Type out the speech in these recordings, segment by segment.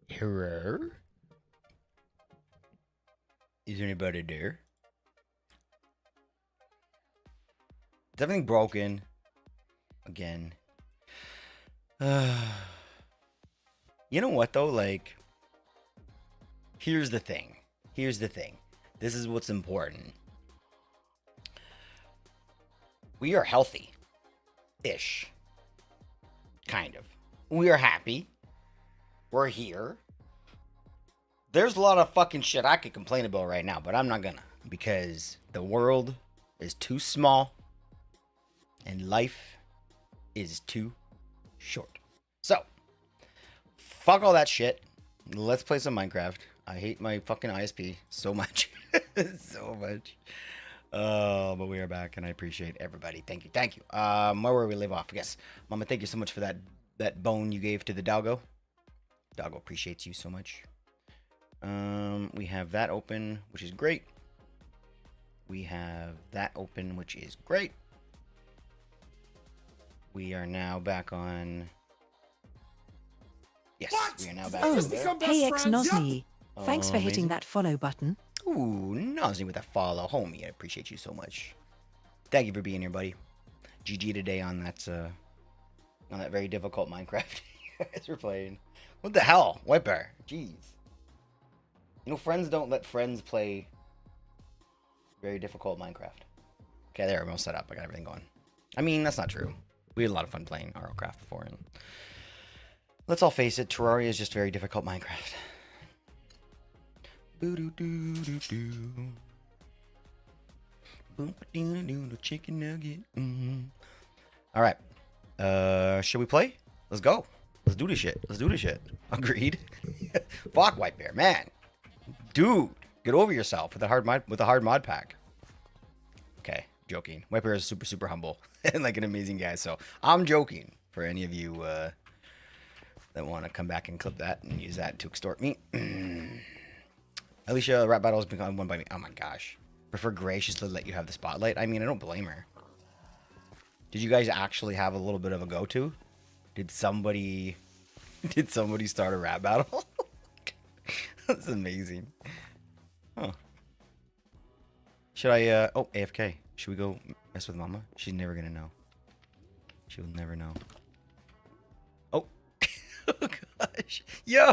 Hello? Is anybody there? Is everything broken? Again. You know what though? Like, here's the thing. Here's the thing. This is what's important. We are healthy. Ish. Kind of. We are happy. We're here. There's a lot of fucking shit I could complain about right now, but I'm not gonna. Because the world is too small and life is too short. So, fuck all that shit. Let's play some Minecraft. I hate my fucking ISP so much. So much. But we are back and I appreciate everybody. Thank you. Thank you. Where were we leave off? Yes. Mama, thank you so much for that bone you gave to the doggo. Doggo appreciates you so much. We have that open, which is great. We have that open, which is great. We are now back on. Yes, we are now back on there. Hey ex-Nosny, thanks for hitting Amazing. that follow button. Ooh, Nosny with a follow. Homie, I appreciate you so much. Thank you for being here, buddy. GG today on that very difficult Minecraft you guys were playing. What the hell? White Bear. Jeez. You know, friends don't let friends play very difficult Minecraft. Okay, there, I'm all set up. I got everything going. I mean, that's not true. We had a lot of fun playing RLCraft before, and let's all face it, Terraria is just very difficult Minecraft. Chicken nugget. All right. Should we play? Let's go. Let's do this shit. Let's do this shit. Agreed. Fuck White Bear, man. Dude, get over yourself with a hard mod pack. Okay, joking. White Bear is super humble and like an amazing guy. So I'm joking for any of you that want to come back and clip that and use that to extort me. Alicia, rap battle has become won by me. Oh my gosh. Prefer Gracious to let you have the spotlight. I mean, I don't blame her. Did you guys actually have a little bit of a go-to? Did somebody start a rap battle? That's amazing. Huh. Should I oh, AFK. Should we go mess with Mama? She's never gonna know. She will never know. Oh. Oh gosh. Yo!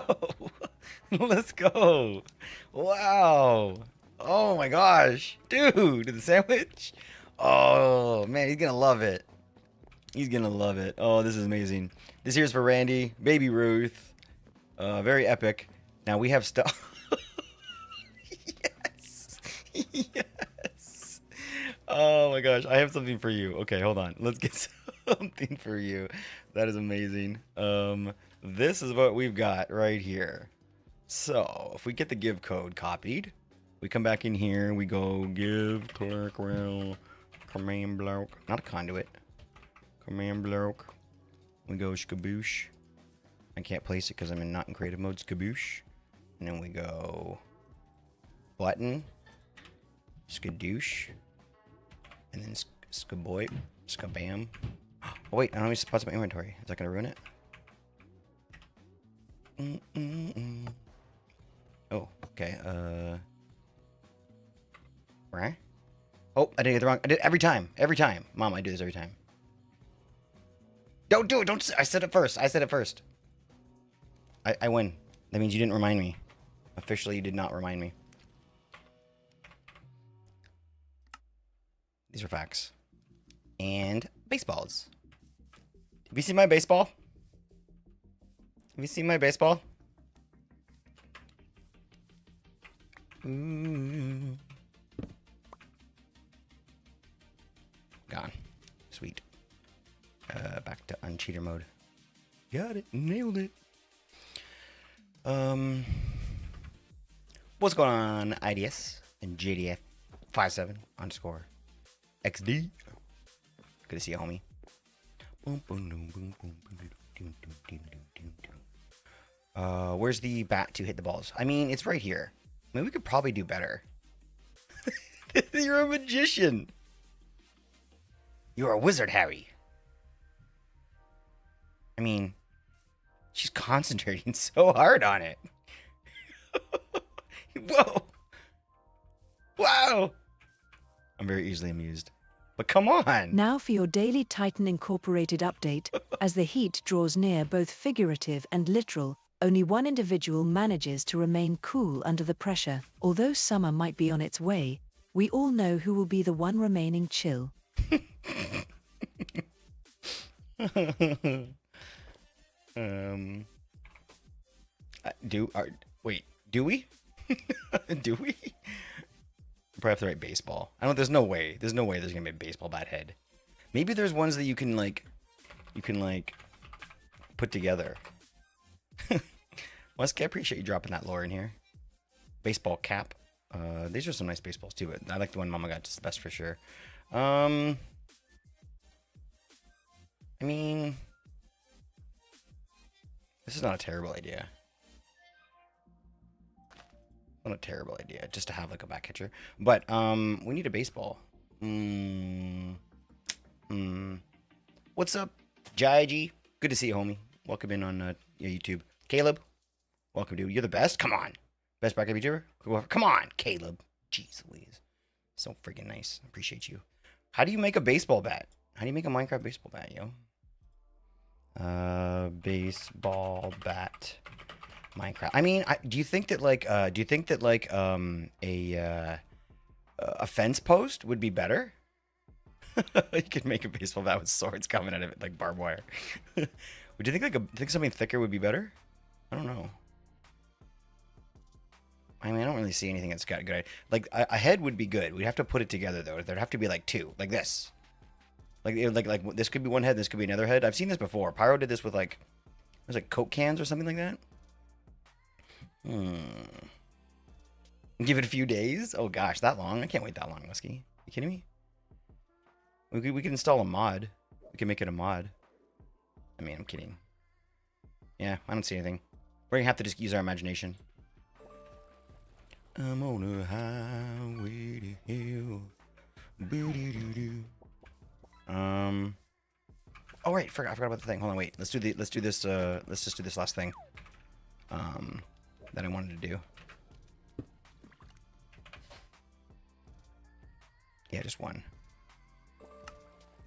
Let's go. Wow. Oh my gosh. Dude, the sandwich? Oh man, he's gonna love it. He's gonna love it. Oh, this is amazing. This here's for Randy, Baby Ruth. Very epic. Now we have stuff. Yes. Yes. Oh my gosh, I have something for you. Okay, hold on. Let's get something for you. That is amazing. This is what we've got right here. So, if we get the give code copied, we come back in here, we go give clerk rel command block, not a conduit. Command block. We go skaboosh. I can't place it because I'm not in creative mode. Skaboosh. And then we go button. Skadoosh. And then skaboy. Skabam. Oh wait, I don't need to pause my inventory. Is that gonna ruin it? Oh, okay. Right? Oh, I did it wrong. I did it every time. Every time. Mom, I do this every time. Don't do it. Don't. I said it first. I said it first. I win. That means you didn't remind me. Officially, you did not remind me. These are facts. And baseballs. Have you seen my baseball? Have you seen my baseball? Ooh. Gone. Sweet. Back to uncheater mode. Got it. Nailed it. What's going on, IDS and JDF 57 underscore XD? Good to see you, homie. Where's the bat to hit the balls? I mean, it's right here. I mean, we could probably do better. You're a magician. You're a wizard, Harry. I mean, She's concentrating so hard on it. Whoa. Wow. I'm very easily amused. But come on. Now for your daily Titan Incorporated update. As the heat draws near, both figurative and literal, only one individual manages to remain cool under the pressure. Although summer might be on its way, we all know who will be the one remaining chill. Wait, do we? Do we? Probably have to write baseball. I don't. There's no way there's gonna be a baseball bat head. Maybe there's ones that you can put together. Muskie, I appreciate you dropping that lore in here. Baseball cap. These are some nice baseballs too, but I like the one Mama got. It's the best for sure. I mean, this is not a terrible idea. Not a terrible idea, just to have like a back catcher. But we need a baseball. What's up, Jaiji? Good to see you, homie. Welcome in on YouTube. Caleb, welcome, dude. You're the best. Come on, best back YouTuber. Come on, Caleb. Jeez Louise, so freaking nice. Appreciate you. How do you make a baseball bat? How do you make a Minecraft baseball bat, yo? Baseball bat. Minecraft. I mean, do you think that a fence post would be better? You could make a baseball bat with swords coming out of it like barbed wire. Would you think something thicker would be better? I don't know. I mean, I don't really see anything that's got a good. Like a head would be good. We'd have to put it together though. There'd have to be like two, like this. Like this could be one head. This could be another head. I've seen this before. Pyro did this with like, it was like Coke cans or something like that. Give it a few days? Oh gosh, that long? I can't wait that long, Muskie. You kidding me? We can install a mod. We can make it a mod. I mean, I'm kidding. Yeah, I don't see anything. We're gonna have to just use our imagination. I'm on a highway to hell. Oh right, I forgot about the thing. Hold on, wait. Let's just do this last thing. That I wanted to do. Yeah, just one.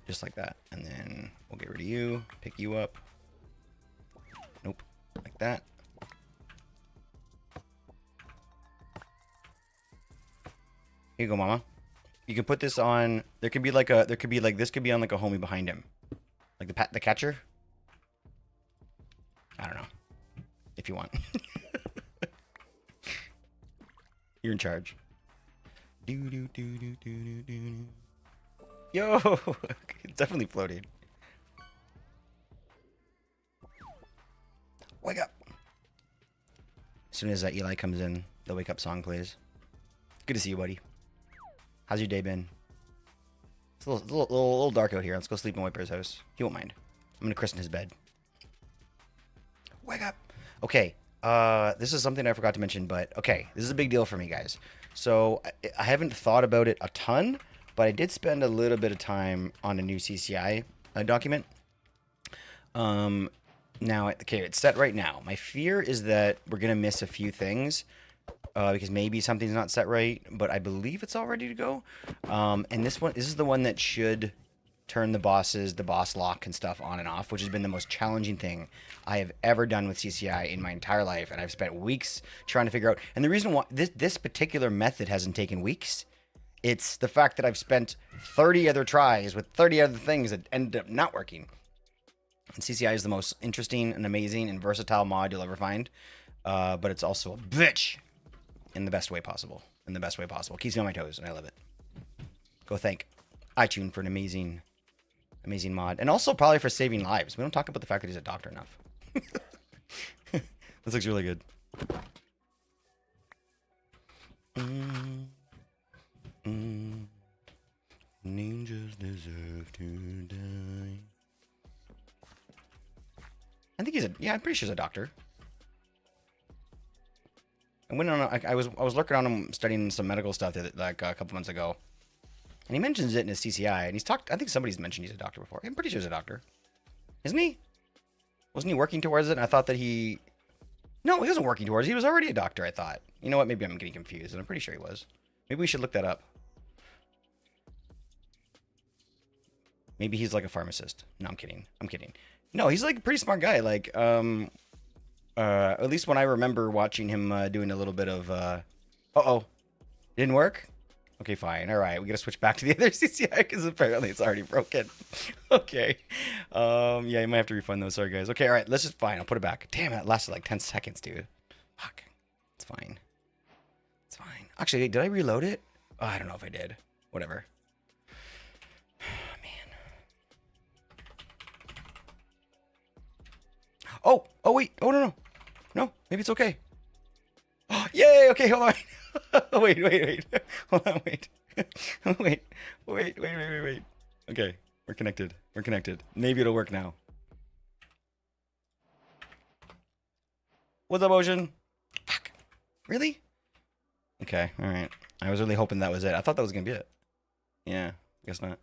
Just like that. And then we'll get rid of you, pick you up. Nope. Like that. Here you go, Mama. You can put this on, this could be on like a homie behind him. Like the catcher. I don't know. If you want. You're in charge. Yo, it's definitely floating. Wake up. As soon as Eli comes in, the wake up song plays. Good to see you, buddy. How's your day been? It's a little dark out here. Let's go sleep in Wiper's house. He won't mind. I'm gonna christen his bed. Wake up. Okay. This is something I forgot to mention, but okay, this is a big deal for me, guys. So I haven't thought about it a ton, but I did spend a little bit of time on a new CCI document. Now, okay, it's set right now. My fear is that we're gonna miss a few things because maybe something's not set right, but I believe it's all ready to go. And this is the one that should turn the boss lock and stuff on and off, which has been the most challenging thing I have ever done with CCI in my entire life, and I've spent weeks trying to figure out. And the reason why this particular method hasn't taken weeks, it's the fact that I've spent 30 other tries with 30 other things that ended up not working. And CCI is the most interesting and amazing and versatile mod you'll ever find, but it's also a bitch in the best way possible. Keeps me on my toes, and I love it. Go thank iTunes for an amazing mod, and also probably for saving lives. We don't talk about the fact that he's a doctor enough. This looks really good. Ninjas deserve to die. I think I'm pretty sure he's a doctor. I went on. I was lurking on him studying some medical stuff like a couple months ago. And he mentions it in his CCI, and he's talked. I think somebody's mentioned he's a doctor before. I'm pretty sure he's a doctor, isn't he? Wasn't he working towards it? And I thought that he... No, he wasn't working towards it. He was already a doctor, I thought. You know what? Maybe I'm getting confused, and I'm pretty sure he was. Maybe we should look that up. Maybe he's like a pharmacist. No, I'm kidding. I'm kidding. No, he's like a pretty smart guy. Like, at least when I remember watching him doing a little bit of... Uh-oh. Didn't work? Okay, fine. All right, we gotta switch back to the other CCI because apparently it's already broken. Okay. Yeah, you might have to refund those. Sorry, guys. Okay, all right. Let's just... Fine, I'll put it back. Damn, it lasted like 10 seconds, dude. Fuck. It's fine. It's fine. Actually, did I reload it? Oh, I don't know if I did. Whatever. Man. Oh, wait. Oh, no. No, maybe it's okay. Oh, yay. Okay, hold on. wait. Hold on, wait. Wait. Okay, we're connected. Maybe it'll work now. What's up, Ocean? Fuck. Really? Okay, alright. I was really hoping that was it. I thought that was gonna be it. Yeah, guess not.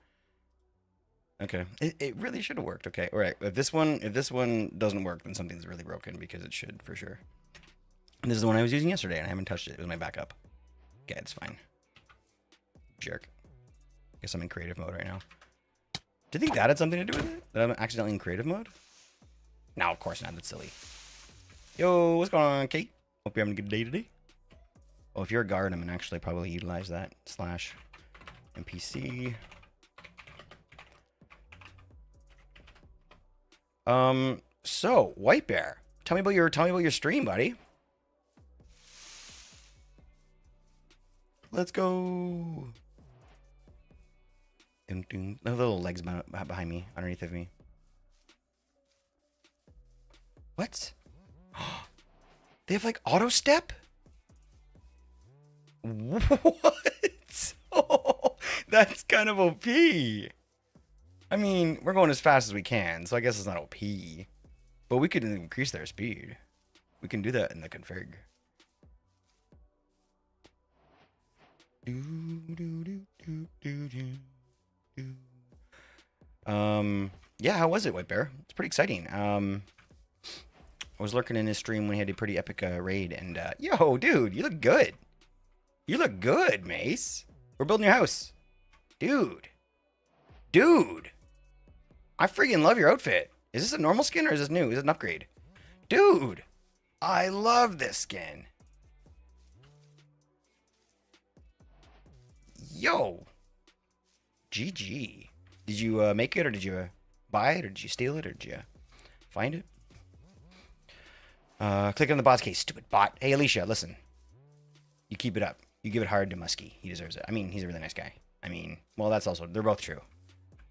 Okay. It really should have worked. Okay, alright. If this one doesn't work, then something's really broken because it should for sure. And this is the one I was using yesterday and I haven't touched it. It was my backup. Okay, it's fine. Jerk. Guess I'm in creative mode right now. Do you think that had something to do with it? That I'm accidentally in creative mode? No, of course not. That's silly. Yo, what's going on, Kate? Hope you're having a good day today. Oh, if you're a guard, I'm gonna actually probably utilize that / NPC. So White Bear, tell me about your stream, buddy. Let's go. Dun, dun. The little legs behind me, underneath of me. What? They have like auto step? What? Oh, that's kind of OP. I mean, we're going as fast as we can, so I guess it's not OP. But we could increase their speed. We can do that in the config. Yeah, how was it, White Bear? It's pretty exciting. I was lurking in his stream when he had a pretty epic raid, and yo, dude, you look good. You look good, Mace. We're building your house. Dude. I freaking love your outfit. Is this a normal skin or is this new? Is it an upgrade? Dude, I love this skin. Yo. GG. Did you make it or did you buy it or did you steal it or did you find it? Click on the bot's case, stupid bot. Hey, Alicia, listen. You keep it up. You give it hard to Muskie. He deserves it. I mean, he's a really nice guy. I mean, well, that's also... They're both true.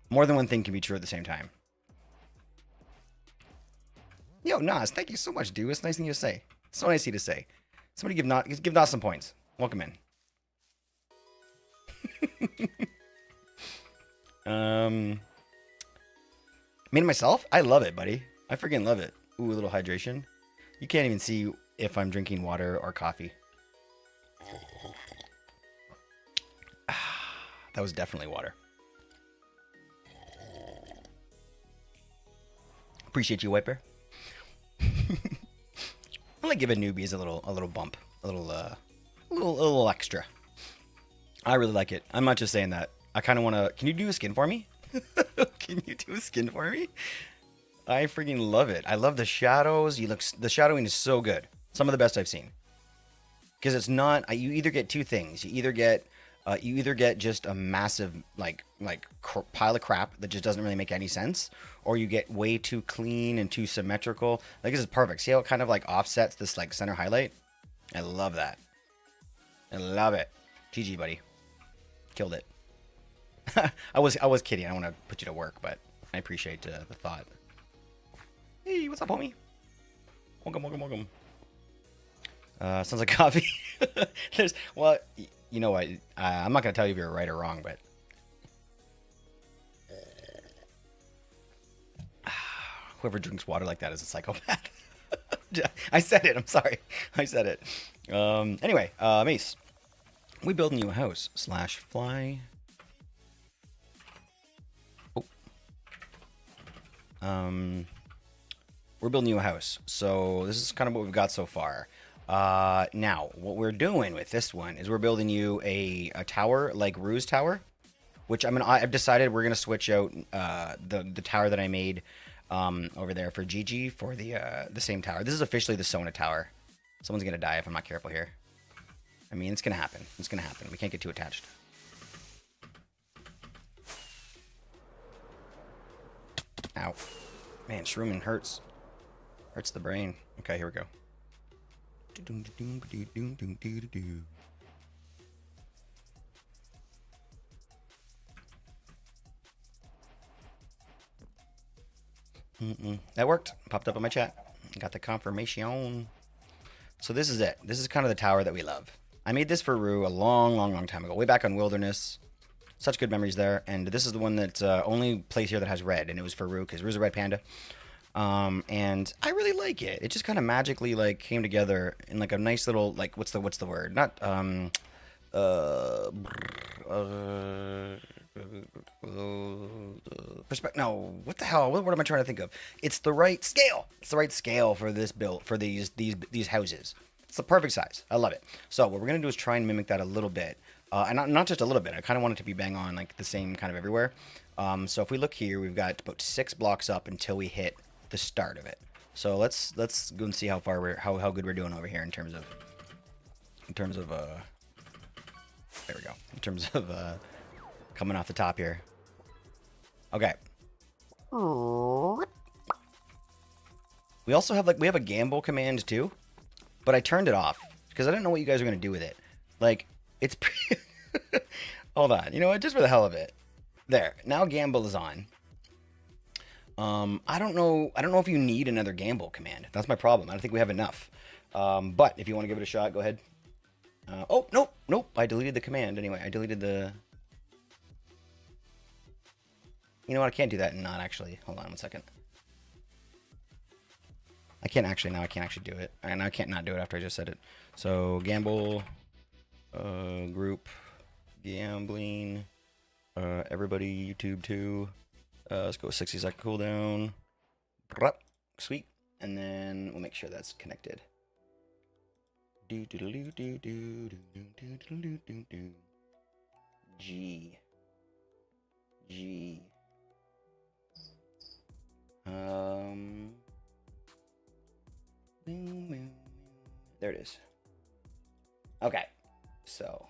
More than one thing can be true at the same time. Yo, Nas, thank you so much, dude. It's nice of you to say. So nice of you to say. Somebody give Nas some points. Welcome in. Made it myself? I love it, buddy. I freaking love it. Ooh, a little hydration. You can't even see if I'm drinking water or coffee. That was definitely water. Appreciate you, White Bear. I like giving newbies a little bump, a little extra. I really like it. I'm not just saying that. I kind of want to. Can you do a skin for me? Can you do a skin for me? I freaking love it. I love the shadows. The shadowing is so good. Some of the best I've seen. Because it's not. You either get two things. You either get just a massive pile of crap that just doesn't really make any sense, or you get way too clean and too symmetrical. Like, this is perfect. See how it kind of like offsets this like center highlight? I love that. I love it. GG, buddy. Killed it. I was kidding. I don't want to put you to work, but I appreciate the thought. Hey, what's up, homie? Welcome. Sounds like coffee. Well, you know what? I'm not gonna tell you if you're right or wrong, but whoever drinks water like that is a psychopath. I said it. I'm sorry. I said it. Anyway, Mace, we building you a house / fly. Oh. we're building you a house. So this is kind of what we've got so far. Now, what we're doing with this one is we're building you a tower, like Rue's tower, which I've decided we're gonna switch out the tower that I made over there for Gigi for the same tower. This is officially the Sona tower. Someone's gonna die if I'm not careful here. I mean, it's gonna happen. It's gonna happen. We can't get too attached. Ow. Man, shrooming hurts. Hurts the brain. Okay, here we go. That worked. Popped up on my chat. Got the confirmation. So this is it. This is kind of the tower that we love. I made this for Rue a long time ago. Way back on Wilderness. Such good memories there. And this is the one that's only place here that has red. And it was for Rue because Rue's a red panda. And I really like it. It just kind of magically like came together in like a nice little like what's the word? Not no, what the hell? What am I trying to think of? It's the right scale. It's the right scale for this build for these houses. It's the perfect size. I love it. So what we're gonna do is try and mimic that a little bit, and not just a little bit. I kind of want it to be bang on like the same kind of everywhere. So if we look here, we've got about 6 blocks up until we hit the start of it. So let's go and see how far how good we're doing over here in terms of there we go. In terms of coming off the top here. Okay. We also have we have a gamble command too, but I turned it off because I didn't know what you guys were gonna do with it. Like it's hold on, you know what? Just for the hell of it. There. Now gamble is on. I don't know if you need another gamble command. That's my problem. I don't think we have enough. But if you want to give it a shot, go ahead. Oh, nope. I deleted the command anyway. I deleted the... You know what? I can't do that and not actually. Hold on one second. I can't actually do it. And I can't not do it after I just said it. So, gamble, group, gambling, everybody, YouTube 2. Let's go 60-second cooldown. Sweet. And then we'll make sure that's connected. G. There it is. Okay. So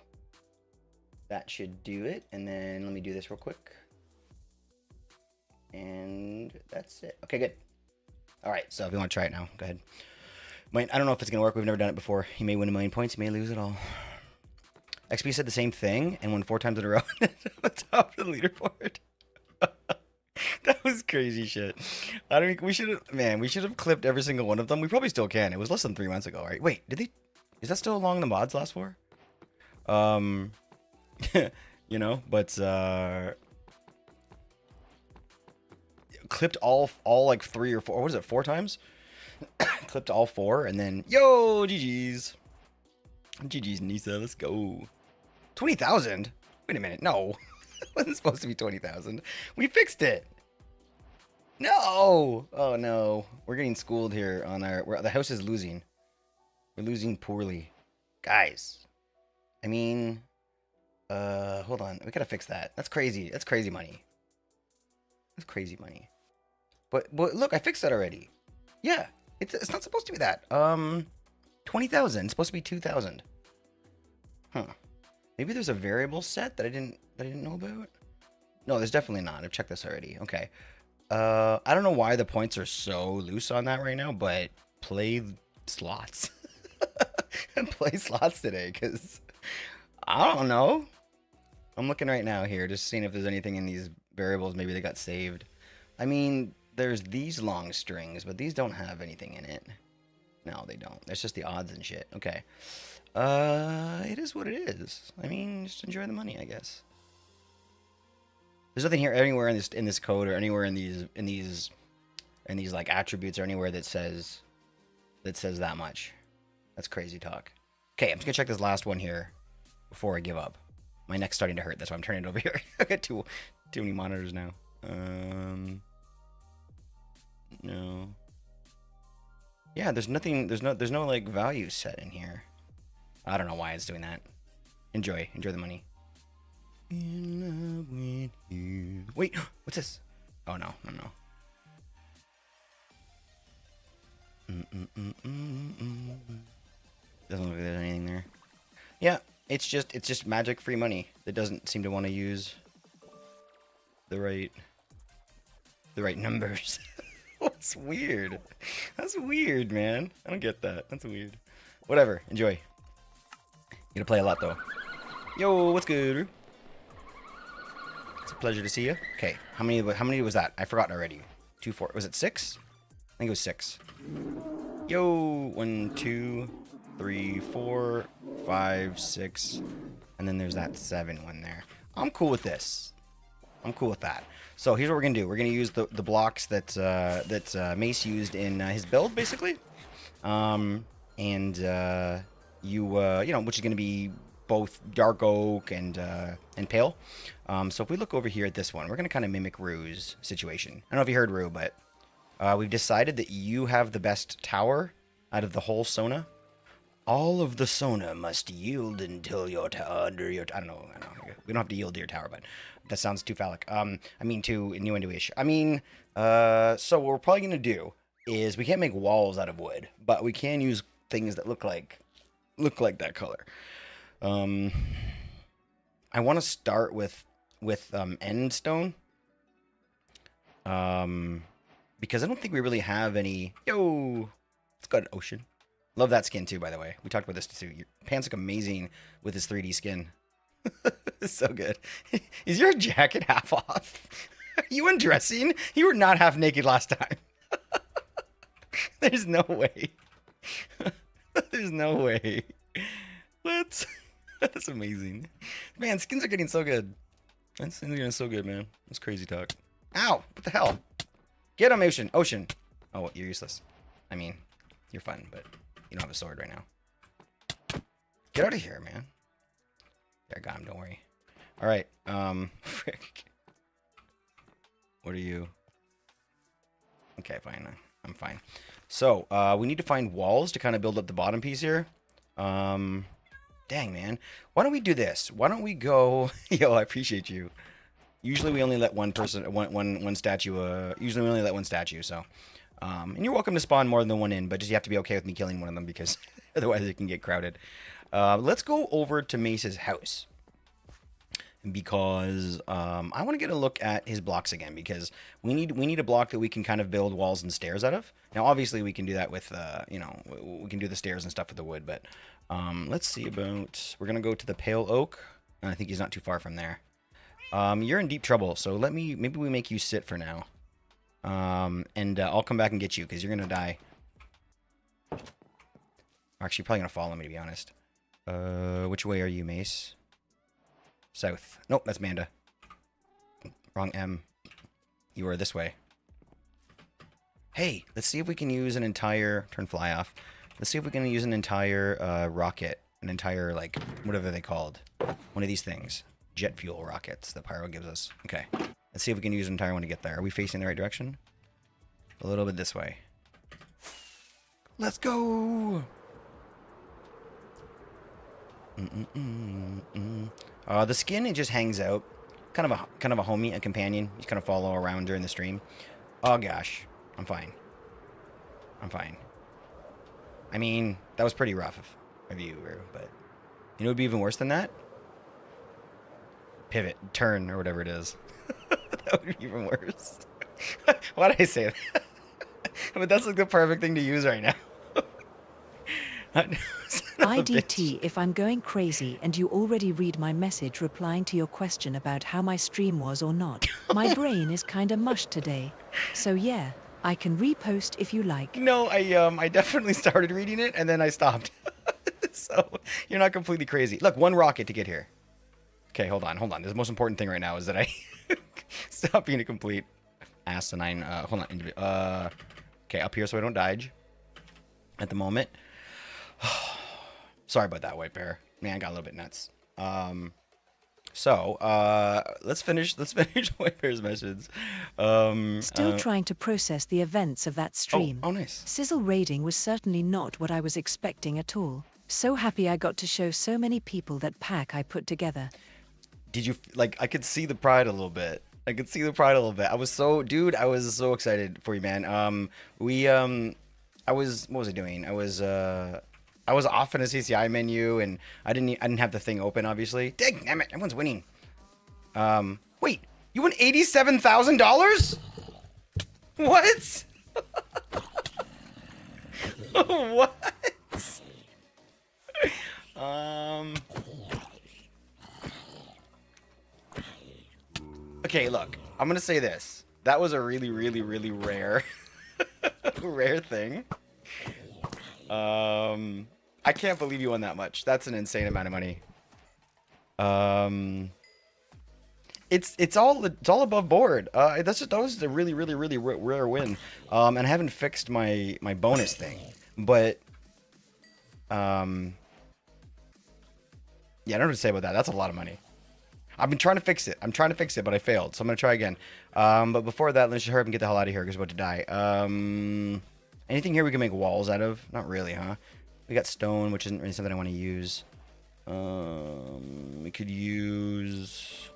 that should do it. And then let me do this real quick. And that's it. Okay, good. All right, so if you want to try it now, go ahead. I don't know if it's going to work. We've never done it before. You may win 1,000,000 points. You may lose it all. XP said the same thing and won 4 times in a row on the top of the leaderboard. That was crazy shit. I don't think we should have clipped every single one of them. We probably still can. It was less than 3 months ago, right? Wait, is that still along the mods last for? You know, but clipped all like 3 or 4, what is it, 4 times? Clipped all 4 and then yo, GG's Nisa, let's go. 20,000. Wait a minute, no. It wasn't supposed to be 20,000. We fixed it. No. Oh no, we're getting schooled here on the house is losing. We're losing poorly, guys. I mean, hold on, we gotta fix that. That's crazy. That's crazy money. That's crazy money. But look, I fixed that already. Yeah, it's not supposed to be that. 20,000. It's supposed to be 2,000. Huh. Maybe there's a variable set that I didn't know about. No, there's definitely not. I've checked this already. Okay. I don't know why the points are so loose on that right now, but play slots. And play slots today, because I don't know. I'm looking right now here, just seeing if there's anything in these variables. Maybe they got saved. I mean, there's these long strings, but these don't have anything in it. No, they don't. It's just the odds and shit. Okay. It is what it is. I mean, just enjoy the money, I guess. There's nothing here anywhere in this code or anywhere in these like attributes or anywhere that says that much. That's crazy talk. Okay, I'm just gonna check this last one here before I give up. My neck's starting to hurt. That's why I'm turning it over here. I got too many monitors now. No. Yeah, there's nothing. There's no like value set in here. I don't know why it's doing that. Enjoy the money. In love with you. Wait, what's this? Oh no. Doesn't look like there's anything there. Yeah, it's just magic free money that doesn't seem to want to use the right numbers. That's weird. That's weird, man. I don't get that. That's weird. Whatever. Enjoy. You gonna play a lot though. Yo, what's good? It's a pleasure to see you. Okay, how many was that? I forgot already. 2, 4. Was it 6? I think it was 6. Yo, 1, 2, 3, 4, 5, 6, and then there's that 7 one there. I'm cool with this. I'm cool with that. So here's what we're gonna do. We're gonna use the blocks that Mace used in his build, basically, and you know, which is gonna be both dark oak and pale. So if we look over here at this one, we're gonna kind of mimic Rue's situation. I don't know if you heard Rue, but we've decided that you have the best tower out of the whole Sona. All of the Sona must yield until your under your. I don't know. We don't have to yield to your tower, but that sounds too phallic. I mean, too innuendo-ish. I mean, so what we're probably gonna do is we can't make walls out of wood, but we can use things that look like that color. I want to start with end stone. Because I don't think we really have any. Yo, let's go to ocean. Love that skin too, by the way. We talked about this too. Your pants look amazing with his 3D skin. It's so good. Is your jacket half off? Are you undressing? You were not half naked last time. There's no way. There's no way. What? That's amazing. Man, skins are getting so good. Skins are getting so good, man. That's crazy talk. Ow! What the hell? Get him, Ocean. Oh, you're useless. I mean, you're fun, but you don't have a sword right now. Get out of here, man. There, I got him. Don't worry. All right. Frick. What are you? Okay, fine. I'm fine. So, we need to find walls to kind of build up the bottom piece here. Dang, man. Why don't we do this? Why don't we go... Yo, I appreciate you. Usually we only let one person, one statue, usually we only let one statue, so. And you're welcome to spawn more than one in, but just you have to be okay with me killing one of them because otherwise it can get crowded. Let's go over to Mace's house. Because I want to get a look at his blocks again because we need a block that we can kind of build walls and stairs out of. Now, obviously, we can do that with, you know, we can do the stairs and stuff with the wood, but let's see about, we're going to go to the pale oak. And I think he's not too far from there. You're in deep trouble, so maybe we make you sit for now. And I'll come back and get you, because you're going to die. Actually, you're probably going to follow me, to be honest. Which way are you, Mace? South. Nope, that's Manda. Wrong M. You are this way. Hey, let's see if we can use an entire... Turn fly off. Let's see if we can use an entire rocket. An entire, like, whatever they called. One of these things. Jet fuel rockets that Pyro gives us. Okay. Let's see if we can use an entire one to get there. Are we facing the right direction? A little bit this way. Let's go! The skin, it just hangs out. Kind of a homie, a companion. You kind of follow around during the stream. Oh gosh. I'm fine. I'm fine. I mean, that was pretty rough of you, but... You know what would be even worse than that? Pivot, turn, or whatever it is. That would be even worse. Why did I say that? But that's like the perfect thing to use right now. IDT if I'm going crazy and you already read my message replying to your question about how my stream was or not. My brain is kinda mush today. So yeah, I can repost if you like. No, I definitely started reading it and then I stopped. So you're not completely crazy. Look, one rocket to get here. Okay, hold on. The most important thing right now is that I stop being a complete asinine. Hold on. Okay, up here so I don't dodge at the moment. Sorry about that, White Bear. Man, I got a little bit nuts. So, let's finish. Let's finish White Bear's missions. Still trying to process the events of that stream. Oh, nice. Sizzle raiding was certainly not what I was expecting at all. So happy I got to show so many people that pack I put together. Did you like? I could see the pride a little bit. I could see the pride a little bit. I was so, dude. I was so excited for you, man. I was. What was I doing? I was off in a CCI menu, and I didn't have the thing open, obviously. Dang, damn it! Everyone's winning. Wait, you won $87,000? What? What? Um. Okay, look. I'm gonna say this. That was a really, really, really rare, rare thing. I can't believe you won that much. That's an insane amount of money. It's all above board. That was a really, really, really rare win. And I haven't fixed my bonus thing, but yeah, I don't know what to say about that. That's a lot of money. I've been trying to fix it. I'm trying to fix it, but I failed. So I'm gonna try again. But before that, let's just hurry up and get the hell out of here because we're about to die. Anything here we can make walls out of? Not really, huh? We got stone, which isn't really something I want to use. We could use.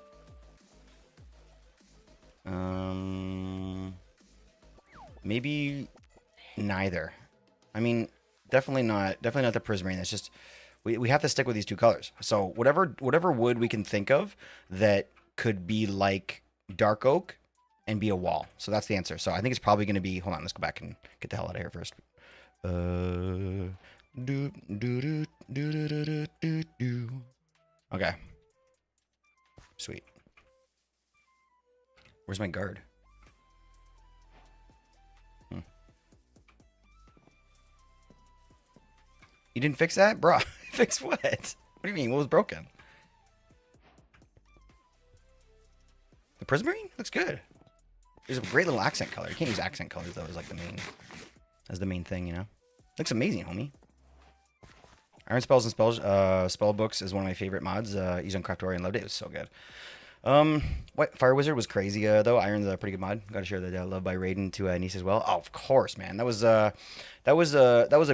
Maybe neither. I mean, definitely not the prismarine. That's just we have to stick with these two colors. So whatever wood we can think of that could be like dark oak and be a wall. So that's the answer. So I think it's probably going to be. Hold on, let's go back and get the hell out of here first. Okay. Sweet. Where's my guard? You didn't fix that? Bro, fix what? What do you mean? What was broken? The prismarine? Looks good. There's a great little accent color. You can't use accent colors though as like the main thing, you know? Looks amazing, homie. Iron Spells and Spell Books is one of my favorite mods. Used on Craftorian, loved it. It was so good. What Fire Wizard was crazy though. Iron's a pretty good mod. Got to share that love by Raiden to Nice as well. Oh, of course, man. That was a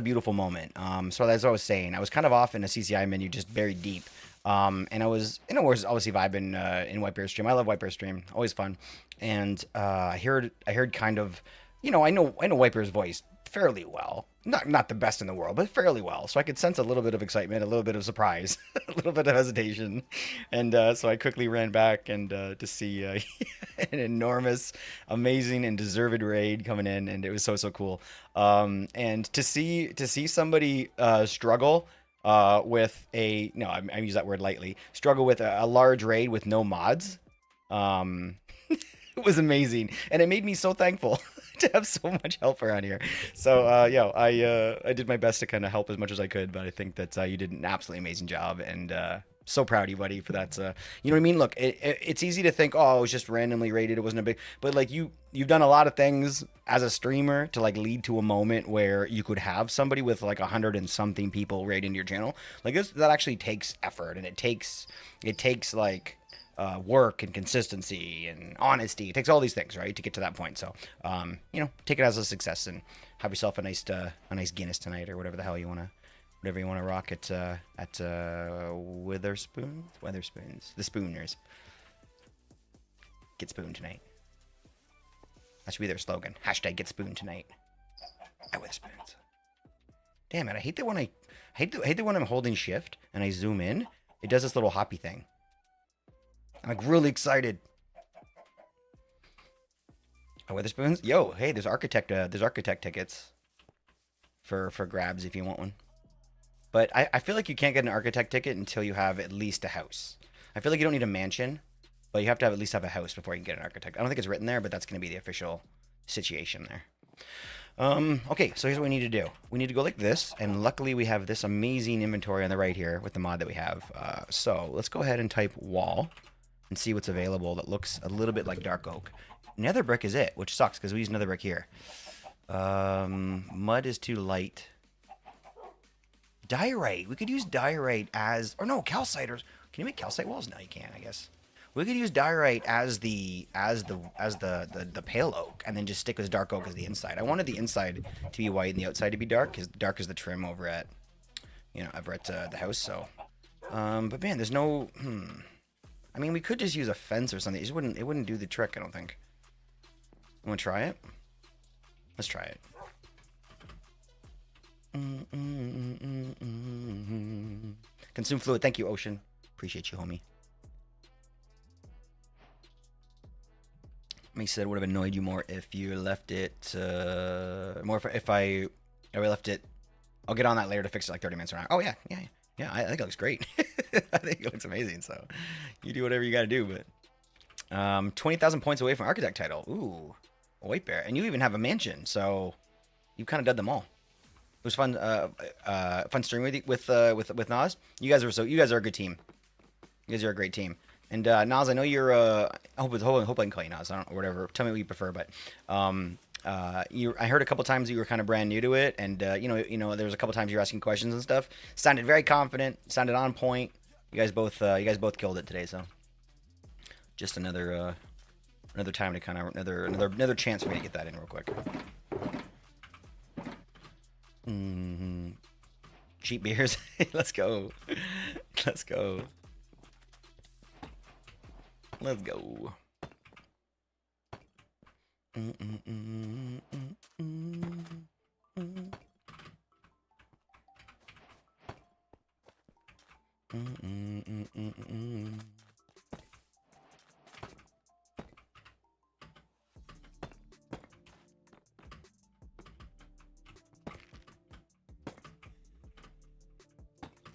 beautiful moment. So as I was saying, I was kind of off in a CCI menu, just very deep. And I was obviously vibing in White Bear stream. I love White Bear stream, always fun. And I heard kind of, I know White Bear's voice fairly well. Not the best in the world, but fairly well. So I could sense a little bit of excitement, a little bit of surprise, a little bit of hesitation. And so I quickly ran back and to see an enormous, amazing, and deserved raid coming in, and it was so cool. And to see somebody struggle with I use that word lightly, struggle with a large raid with no mods. It was amazing, and it made me so thankful to have so much help around here. So I did my best to kind of help as much as I could, but I think that you did an absolutely amazing job, and so proud of you, buddy, for that. You know what I mean? Look, it's easy to think, oh, it was just randomly rated, it wasn't a big, but like you've done a lot of things as a streamer to like lead to a moment where you could have somebody with like 100 and something people raiding your channel. Like that actually takes effort, and it takes like work and consistency and honesty. It takes all these things, right, to get to that point. So, take it as a success and have yourself a nice Guinness tonight or whatever the hell you want to rock at Witherspoons, the Spooners. Get spooned tonight. That should be their slogan. # get spooned tonight at Witherspoons. Damn it! I hate that when I'm holding shift and I zoom in, it does this little hoppy thing. I'm like really excited. Oh, Witherspoons? Yo, hey, there's architect tickets for grabs if you want one. But I feel like you can't get an architect ticket until you have at least a house. I feel like you don't need a mansion, but you have to at least have a house before you can get an architect. I don't think it's written there, but that's going to be the official situation there. Okay, so here's what we need to do. We need to go like this, and luckily we have this amazing inventory on the right here with the mod that we have. So let's go ahead and type wall and see what's available that looks a little bit like dark oak. Nether brick is it, which sucks because we use nether brick here. Mud is too light. Diorite. We could use diorite as, or no, calciters. Can you make calcite walls? No, you can't. I guess we could use diorite as the pale oak, and then just stick with dark oak as the inside. I wanted the inside to be white and the outside to be dark, because dark is the trim over at the house. So, but man, there's no. I mean, we could just use a fence or something. It wouldn't do the trick. I don't think. You want to try it? Let's try it. Consume fluid. Thank you, Ocean. Appreciate you, homie. Me said it would have annoyed you more if you left it. More if I left it. I'll get on that later to fix it like 30 minutes around. Oh yeah. I think it looks great. I think it looks amazing. So you do whatever you got to do. But 20,000 points away from architect title. Ooh, a white bear, and you even have a mansion. So you kind of did them all. It was fun. Fun streaming with Nas. You guys are a good team. You guys are a great team. And Nas, I know you're. I hope I can call you Nas. I don't know, whatever. Tell me what you prefer. But I heard a couple times you were kind of brand new to it, and there was a couple times you were asking questions and stuff. Sounded very confident. Sounded on point. You guys both killed it today. So just another time to kind of another chance for me to get that in real quick. Cheap beers. Let's go. Let's go. Let's go.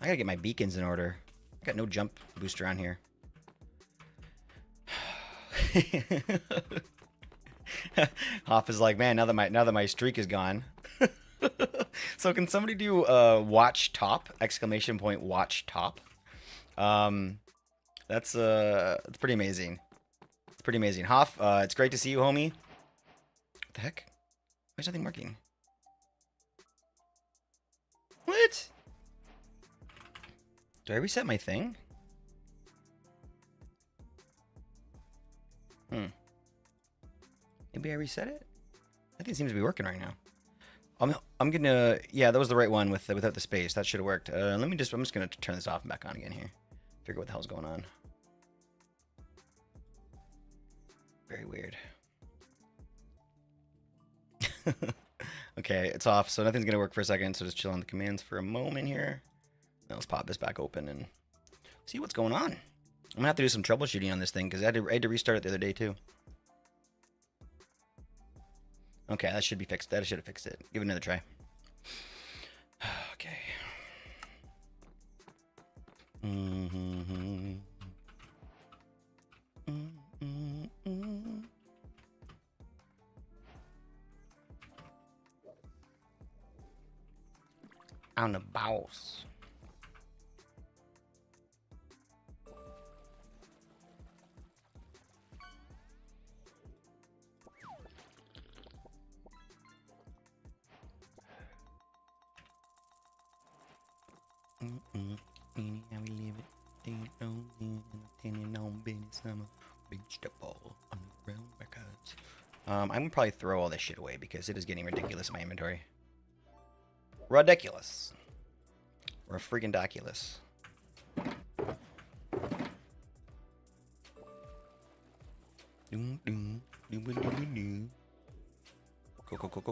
I gotta get my beacons in order. I got no jump booster on here. Hoff is like, man, now that my streak is gone. So can somebody do watch top ! Watch top. That's pretty amazing. It's pretty amazing. Hoff, it's great to see you, homie. What the heck? Why is nothing working? What? Do I reset my thing? Maybe I reset it? I think it seems to be working right now. I'm gonna, yeah, that was the right one without the space. That should have worked. I'm just gonna turn this off and back on again here. Figure what the hell's going on. Very weird. Okay, it's off, so nothing's gonna work for a second. So just chill on the commands for a moment here. Now let's pop this back open and see what's going on. I'm gonna have to do some troubleshooting on this thing because I had to restart it the other day too. Okay, that should be fixed. That should have fixed it. Give it another try. Okay. I'm the boss. I'm gonna probably throw all this shit away because it is getting ridiculous in my inventory. Ridiculous. Or freaking doculus.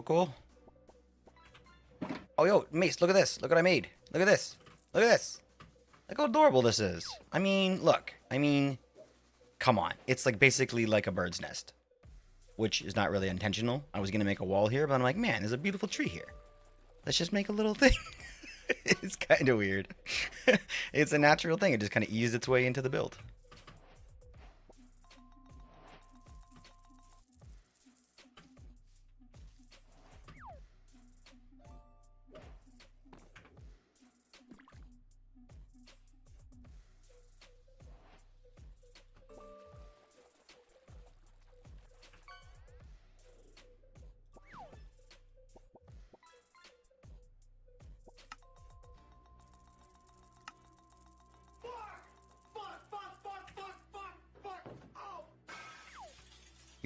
Cool. Oh, yo, Mace, look at this. Look what I made. Look at this. Look at this. Look how adorable this is. I mean, look. I mean, come on. It's like basically like a bird's nest, which is not really intentional. I was going to make a wall here, but I'm like, man, there's a beautiful tree here. Let's just make a little thing. It's kind of weird. It's a natural thing. It just kind of eased its way into the build.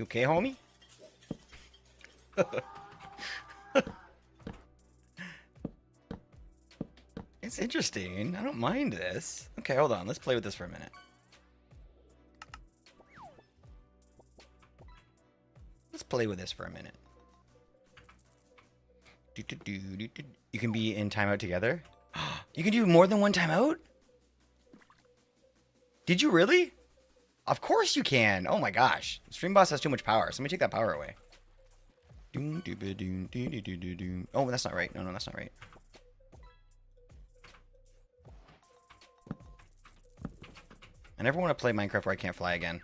You okay, homie? It's interesting. I don't mind this. Okay, hold on. Let's play with this for a minute. Let's play with this for a minute. You can be in timeout together. You can do more than one timeout? Did you really? Of course you can. Oh my gosh. Stream Boss has too much power. Somebody take that power away. Oh, that's not right. No, that's not right. I never want to play Minecraft where I can't fly again.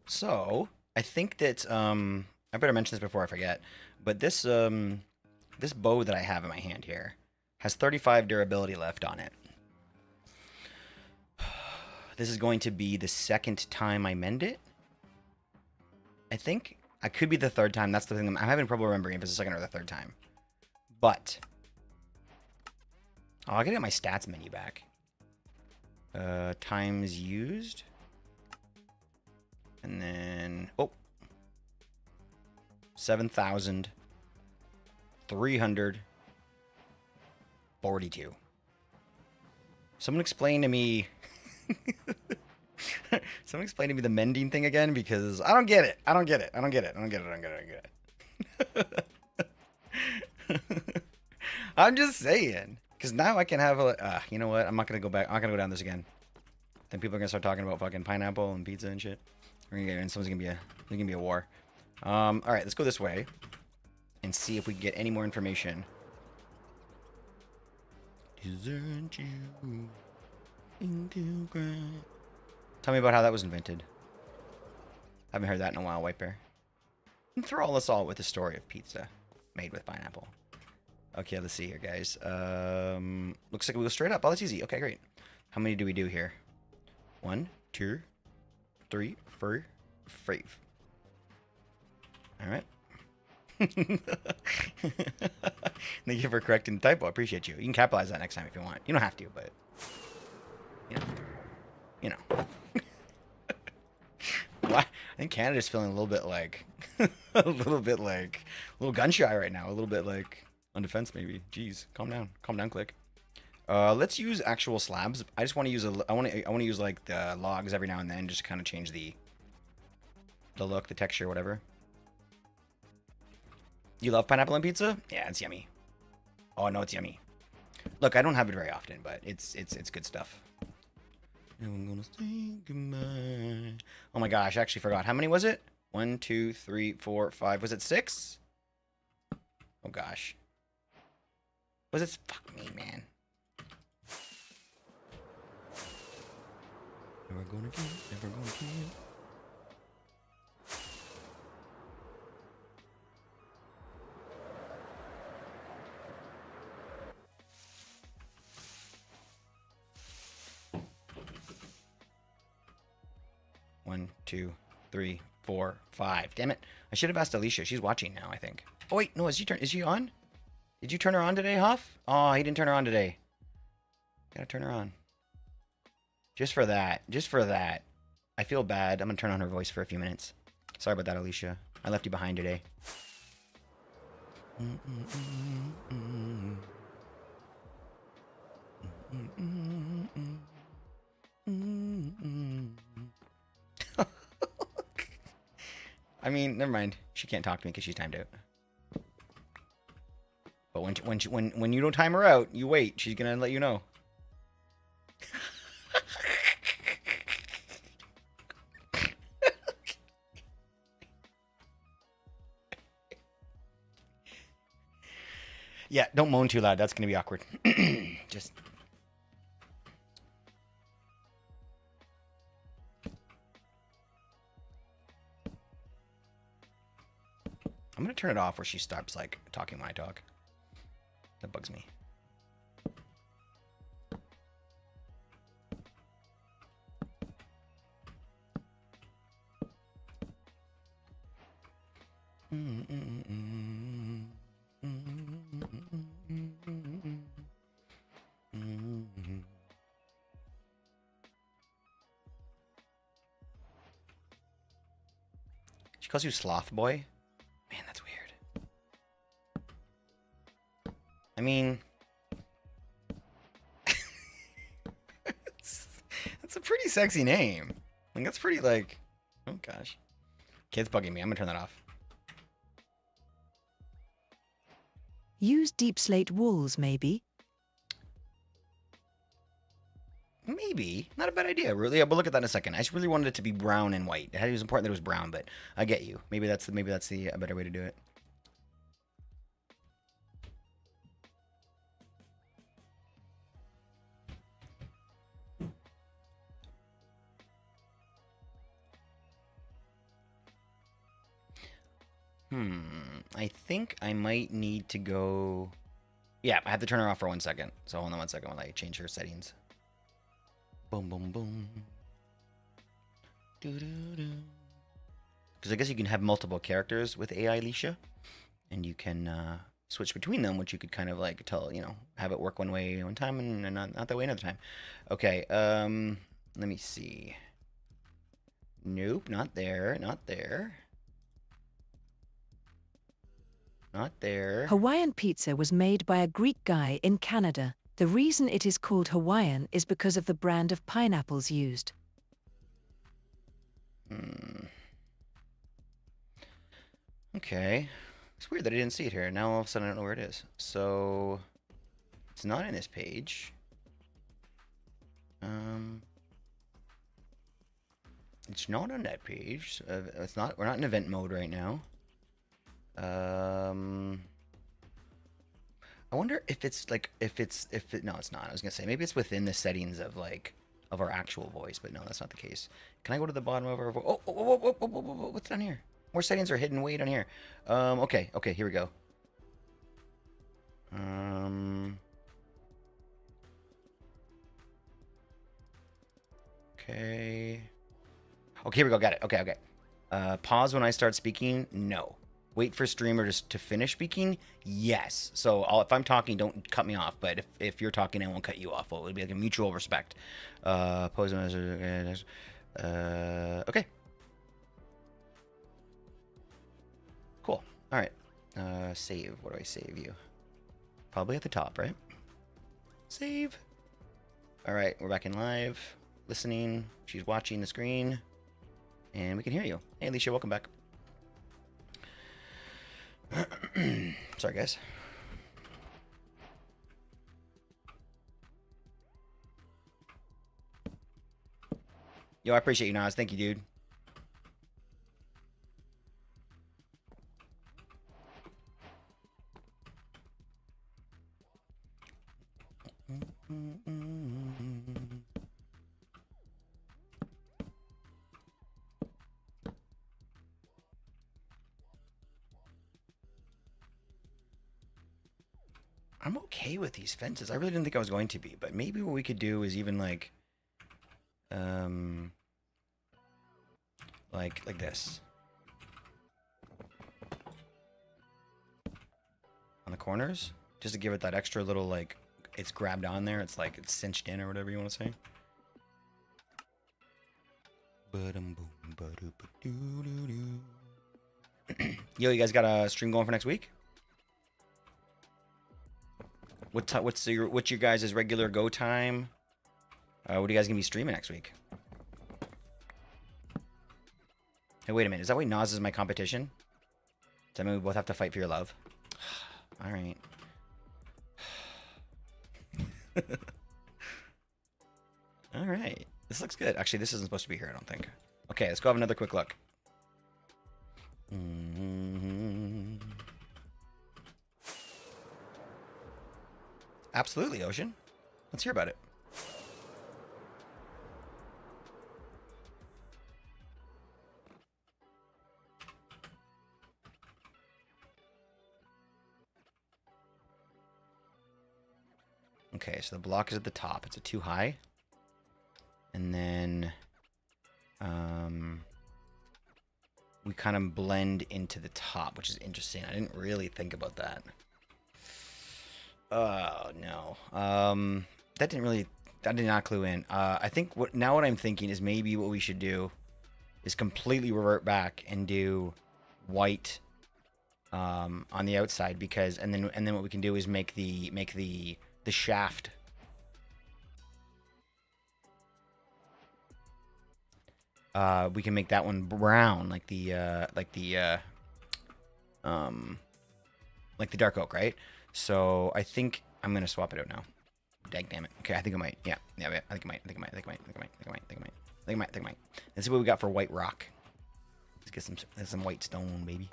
So, I think that I better mention this before I forget, but this this bow that I have in my hand here has 35 durability left on it. This is going to be the second time I mend it. I think I could be the third time. That's the thing. I'm having trouble remembering if it's the second or the third time. But I gotta get my stats menu back. Times used. And then, 7,342. Someone explain to me. Someone explain to me the mending thing again, because I don't get it. I don't get it. I'm just saying, because now I can have a. You know what? I'm not gonna go back. I'm not gonna go down this again. Then people are gonna start talking about fucking pineapple and pizza and shit. And someone's gonna be a war. All right, let's go this way and see if we can get any more information. Isn't you into ground? Tell me about how that was invented. I haven't heard that in a while, White Bear. Enthrall us all with the story of pizza made with pineapple. Okay, let's see here, guys. Looks like we go straight up. Oh, that's easy. Okay, great. How many do we do here? 1, 2, 3, 4, 5. All right. Thank you for correcting the typo. I appreciate you. You can capitalize that next time if you want. You don't have to, but you know. Why? I think Canada's feeling a little bit like, a little gun shy right now. A little bit like on defense, maybe. Jeez, calm down, click. Let's use actual slabs. I just want to use I want to use like the logs every now and then, just kind of change the look, the texture, whatever. You love pineapple on pizza? Yeah, it's yummy. Oh no, it's yummy. Look, I don't have it very often, but it's good stuff. I'm gonna say goodbye. Oh my gosh, I actually forgot. How many was it? 1, 2, 3, 4, 5. Was it 6? Oh gosh. Was it? Fuck me, man. Never gonna kill. Never gonna kill. One, 2, 3, 4, 5. Damn it! I should have asked Alicia. She's watching now, I think. Oh wait, no. Is she on? Did you turn her on today, Huff? Oh, he didn't turn her on today. Gotta turn her on. Just for that. I feel bad. I'm gonna turn on her voice for a few minutes. Sorry about that, Alicia. I left you behind today. I mean, never mind. She can't talk to me because she's timed out. But when you don't time her out, you wait. She's gonna let you know. Yeah, don't moan too loud. That's gonna be awkward. Just. I'm gonna turn it off where she stops like talking when I talk. That bugs me. She calls you Sloth Boy? Man, that's weird. I mean... That's a pretty sexy name. Like, that's pretty, like... Oh, gosh. Kid's bugging me. I'm gonna turn that off. Use deep slate walls, maybe. Maybe. Not a bad idea. Really, we'll look at that in a second. I just really wanted it to be brown and white. It was important that it was brown, but I get you. Maybe that's the a better way to do it. I think I might need to go... Yeah, I have to turn her off for 1 second. So hold on 1 second while I change her settings. Boom, boom, boom. Because I guess you can have multiple characters with AI Alicia. And you can switch between them, which you could kind of like tell, you know, have it work one way one time and not that way another time. Okay, let me see. Nope, not there, not there. Not there. Hawaiian pizza was made by a Greek guy in Canada. The reason it is called Hawaiian is because of the brand of pineapples used. Okay. It's weird that I didn't see it here. Now all of a sudden I don't know where it is. So it's not in this page. It's not on that page. It's not. We're not in event mode right now. I wonder if it's like no, it's not. I was gonna say maybe it's within the settings of like of our actual voice, but no, that's not the case. Can I go to the bottom of our voice? Oh, what's down here? More settings are hidden way down here. Okay, here we go. Okay, here we go. Got it. Okay. Pause when I start speaking. No. Wait for streamer to finish speaking. Yes. So if I'm talking, don't cut me off. But if you're talking, I won't cut you off. Well, it'll be like a mutual respect. Pose. Okay. Cool. All right. Save. What do I save you? Probably at the top, right? Save. All right. We're back in live. Listening. She's watching the screen. And we can hear you. Hey, Alicia, welcome back. Sorry, guys. Yo, I appreciate you, Nas. Thank you, dude. I'm okay with these fences. I really didn't think I was going to be, but maybe what we could do is even like this. On the corners, just to give it that extra little like it's grabbed on there. It's like it's cinched in or whatever you want to say. Yo, you guys got a stream going for next week? What's your guys' regular go time? What are you guys gonna be streaming next week? Hey, wait a minute. Is that why Nas is my competition? Does that mean we both have to fight for your love? All right. All right. This looks good. Actually, this isn't supposed to be here, I don't think. Okay, let's go have another quick look. Absolutely, Ocean. Let's hear about it. Okay, so the block is at the top. It's a too high. And then we kind of blend into the top, which is interesting. I didn't really think about that. Oh, no. That did not clue in. I think what I'm thinking is maybe what we should do is completely revert back and do white on the outside, because and then what we can do is make the shaft we can make that one brown like the dark oak, right? So I think I'm gonna swap it out now. Dag damn it. Okay, I think I might. Yeah, I think I might. Let's see what we got for white rock. Let's get some white stone, baby.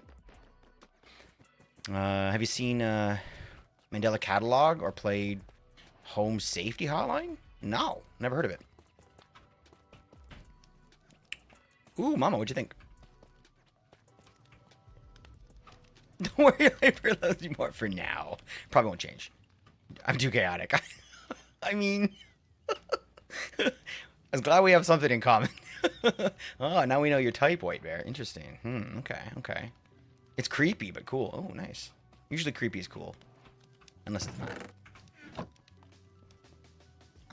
Have you seen Mandela Catalog or played Home Safety Hotline? No, never heard of it. Ooh, mama, what'd you think? Don't worry, Hyper loves you more for now. Probably won't change. I'm too chaotic. I mean, I was glad we have something in common. Oh, now we know your type, White Bear. Interesting. Okay. It's creepy, but cool. Oh, nice. Usually creepy is cool. Unless it's not.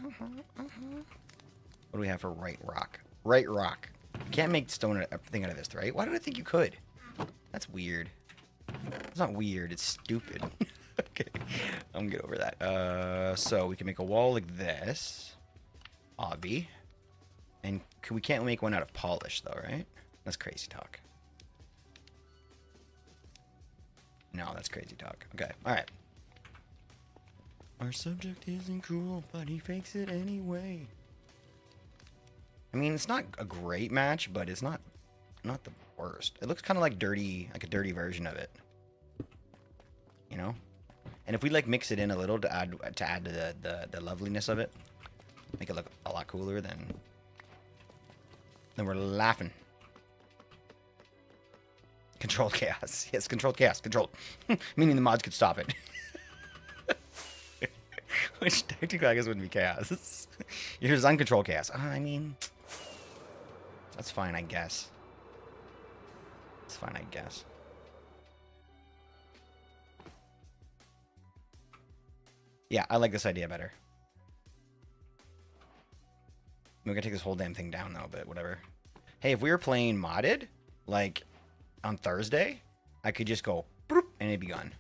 What do we have for right rock? Right rock. You can't make stone a thing out of this, right? Why did I think you could? That's weird. It's not weird. It's stupid. Okay. I'm gonna get over that. So we can make a wall like this. Obvi. And we can't make one out of polish, though, right? That's crazy talk. No, that's crazy talk. Okay, alright. Our subject isn't cool, but he fakes it anyway. I mean, it's not a great match, but it's not the worst. It looks kind of like a dirty version of it. You know? And if we like mix it in a little to add to the loveliness of it, make it look a lot cooler, then we're laughing. Controlled chaos. Yes, controlled chaos. Controlled. Meaning the mods could stop it. Which technically I guess wouldn't be chaos. Here's uncontrolled chaos. I mean, that's fine, I guess. It's fine, I guess. Yeah, I like this idea better. We're gonna take this whole damn thing down though, but whatever. Hey, if we were playing modded, like on Thursday, I could just go boop, and it'd be gone.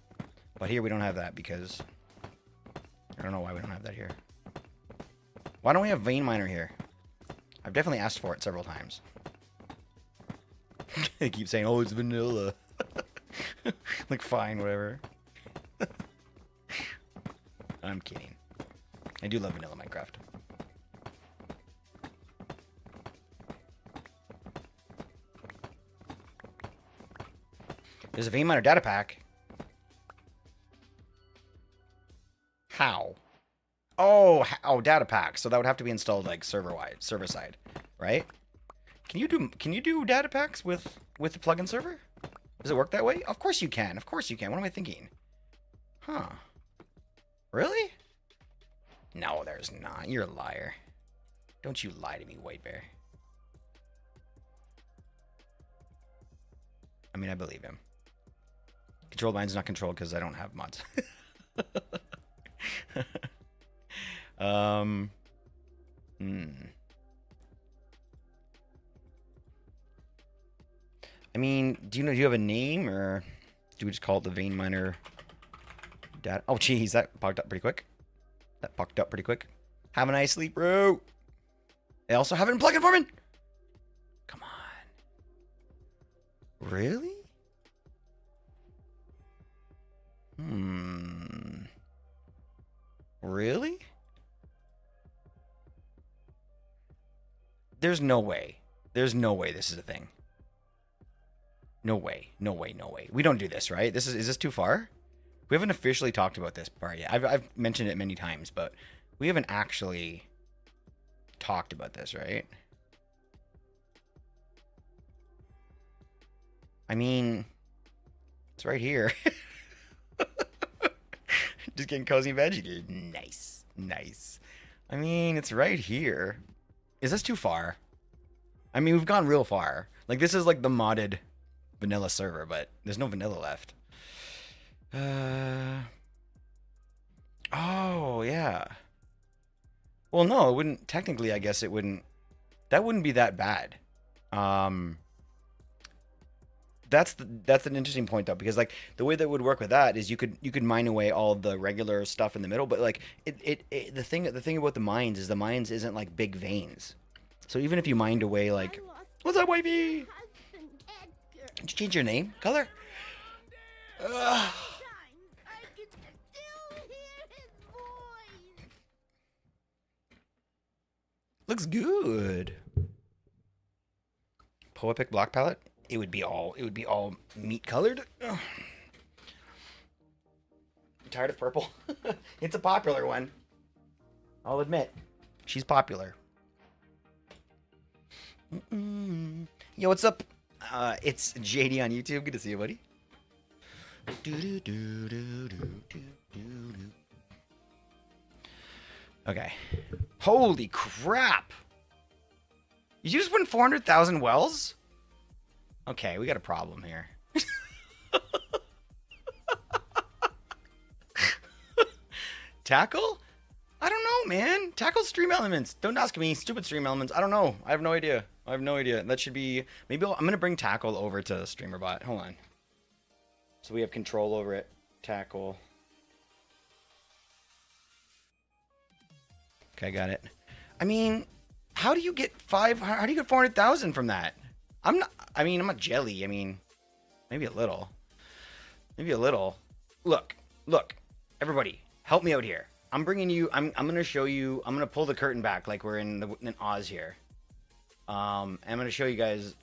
But here we don't have that because I don't know why we don't have that here. Why don't we have Vein Miner here? I've definitely asked for it several times. They keep saying, "Oh, it's vanilla." Like, fine, whatever. I'm kidding. I do love vanilla Minecraft. There's a Vein Miner data pack. How? Oh, data pack. So that would have to be installed like server side, right? Can you do data packs with the plugin server? Does it work that way? Of course you can. Of course you can. What am I thinking? Huh. Really? No, there's not. You're a liar. Don't you lie to me, White Bear. I mean, I believe him. Controlled mine's not controlled because I don't have mods. I mean, do you have a name, or do we just call it the Vein Miner data? Oh, geez, that popped up pretty quick. Have a nice sleep, bro. They also have it in plugin forming. Come on. Really? Really? There's no way. There's no way this is a thing. No way. No way. No way. We don't do this, right? Is this too far? We haven't officially talked about this part yet. I've mentioned it many times, but we haven't actually talked about this, right? I mean, it's right here. Just getting cozy veggie. Nice. Nice. I mean, it's right here. Is this too far? I mean, we've gone real far. Like, this is like the modded vanilla server, but there's no vanilla left. Oh, yeah. Well, no, it wouldn't. Technically, I guess it wouldn't. That wouldn't be that bad. That's an interesting point though, because like the way that would work with that is you could mine away all the regular stuff in the middle, but like the thing about the mines is the mines isn't like big veins. So even if you mined away like, what's up, wifey? Did you change your name, color? Looks good. Poepic block palette. It would be all meat colored. Ugh. I'm tired of purple. It's a popular one. I'll admit, she's popular. Yo, what's up? It's JD on YouTube. Good to see you, buddy. Okay. Holy crap! You just win 400,000 wells? Okay, we got a problem here. Tackle? I don't know, man. Tackle stream elements. Don't ask me. Stupid stream elements. I don't know. I have no idea. That should be... Maybe I'm going to bring Tackle over to StreamerBot. Hold on. So we have control over it. Tackle. Okay, got it. I mean, how do you get 400,000 from that? I'm not jelly. I mean, maybe a little. Look, everybody, help me out here. I'm bringing you, I'm going to show you, I'm going to pull the curtain back like we're in Oz here. And I'm going to show you guys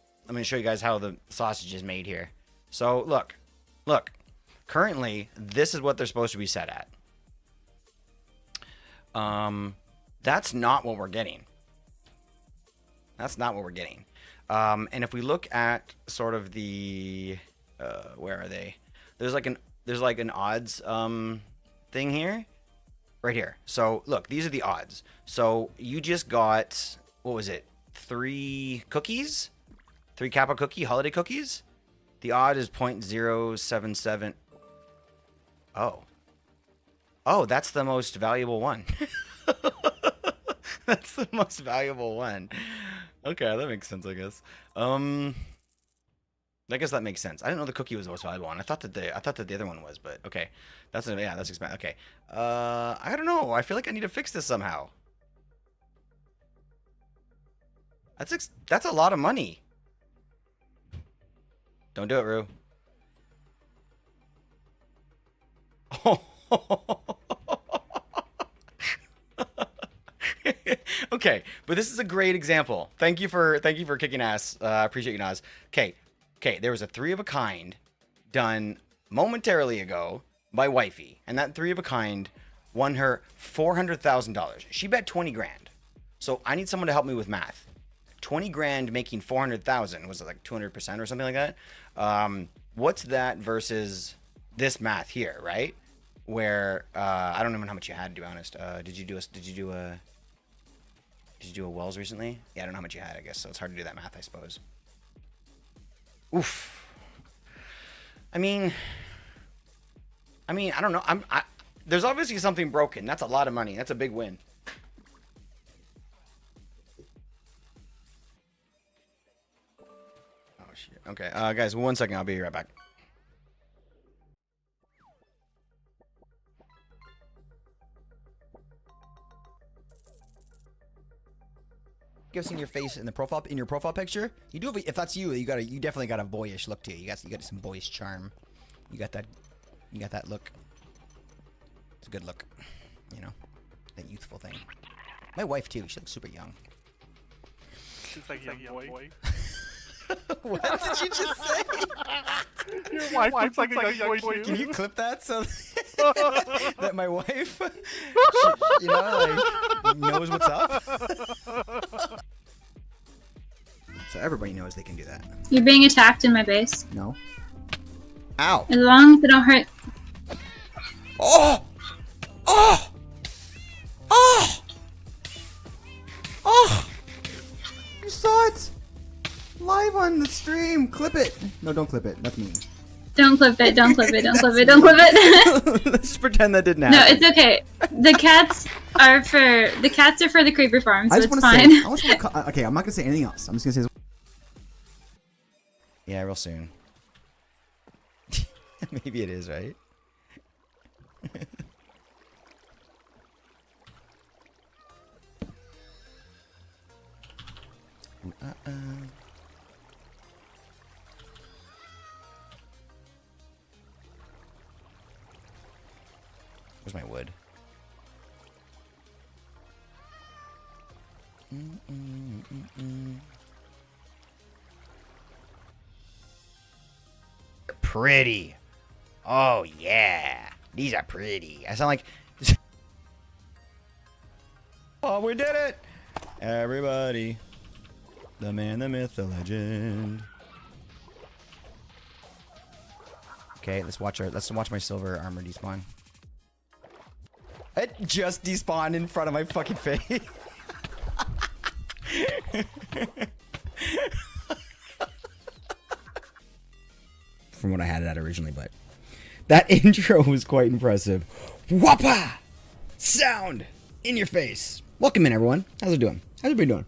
how the sausage is made here. So look, currently this is what they're supposed to be set at. That's not what we're getting. And if we look at sort of the, where are they? There's like an odds thing here, right here. So look, these are the odds. So you just got, what was it? 3 cookies, 3 Kappa holiday cookies. The odd is 0.077. Oh, that's the most valuable one. That's the most valuable one. Okay, that makes sense, I guess. I guess that makes sense. I didn't know the cookie was the most valuable one. I thought that the other one was, but okay. That's expensive. Okay. I don't know. I feel like I need to fix this somehow. That's a lot of money. Don't do it, Rue. Oh. Okay, but this is a great example. Thank you for kicking ass. Appreciate you, Naz. Okay, there was a 3 of a kind done momentarily ago by wifey, and that 3 of a kind won her $400,000. She bet 20 grand. So I need someone to help me with math. 20 grand making 400,000, was it like 200% or something like that? What's that versus this math here, right? Where I don't know how much you had, to be honest. Did you do a Wells recently? Yeah, I don't know how much you had, I guess, so it's hard to do that math, I suppose. Oof. I mean, I don't know. There's obviously something broken. That's a lot of money. That's a big win. Oh, shit. Okay, guys, 1 second. I'll be right back. Seen your face in your profile picture. You do have, if that's you, you definitely got a boyish look to you. You got some boyish charm. You got that look. It's a good look, you know, that youthful thing. My wife too. She looks super young. She's like young boy. What did you just say? Your wife looks like a young boy. Can you clip that so that my wife, she, like, knows what's up? So everybody knows they can do that. You're being attacked in my base. No. Ow. As long as they don't hurt. Oh! Oh! on the stream. Clip it. No, don't clip it. That's mean. Don't clip it. Don't clip it. Don't clip it. Don't clip it. Let's just pretend that didn't No, happen. it's okay. The cats are for the creeper farm, so I it's just want to fine. say. I just want to. Okay, I'm not gonna say anything else. I'm just gonna say. Yeah, real soon. Maybe it is, right? Where's my wood? Pretty. Oh yeah, these are pretty. I sound like. Oh, we did it! Everybody, the man, the myth, the legend. Okay, let's watch my silver armor despawn. It just despawned in front of my fucking face. From what I had it at originally, but that intro was quite impressive. Whoppa! Sound in your face. Welcome in, everyone. How's it doing? How's everybody doing?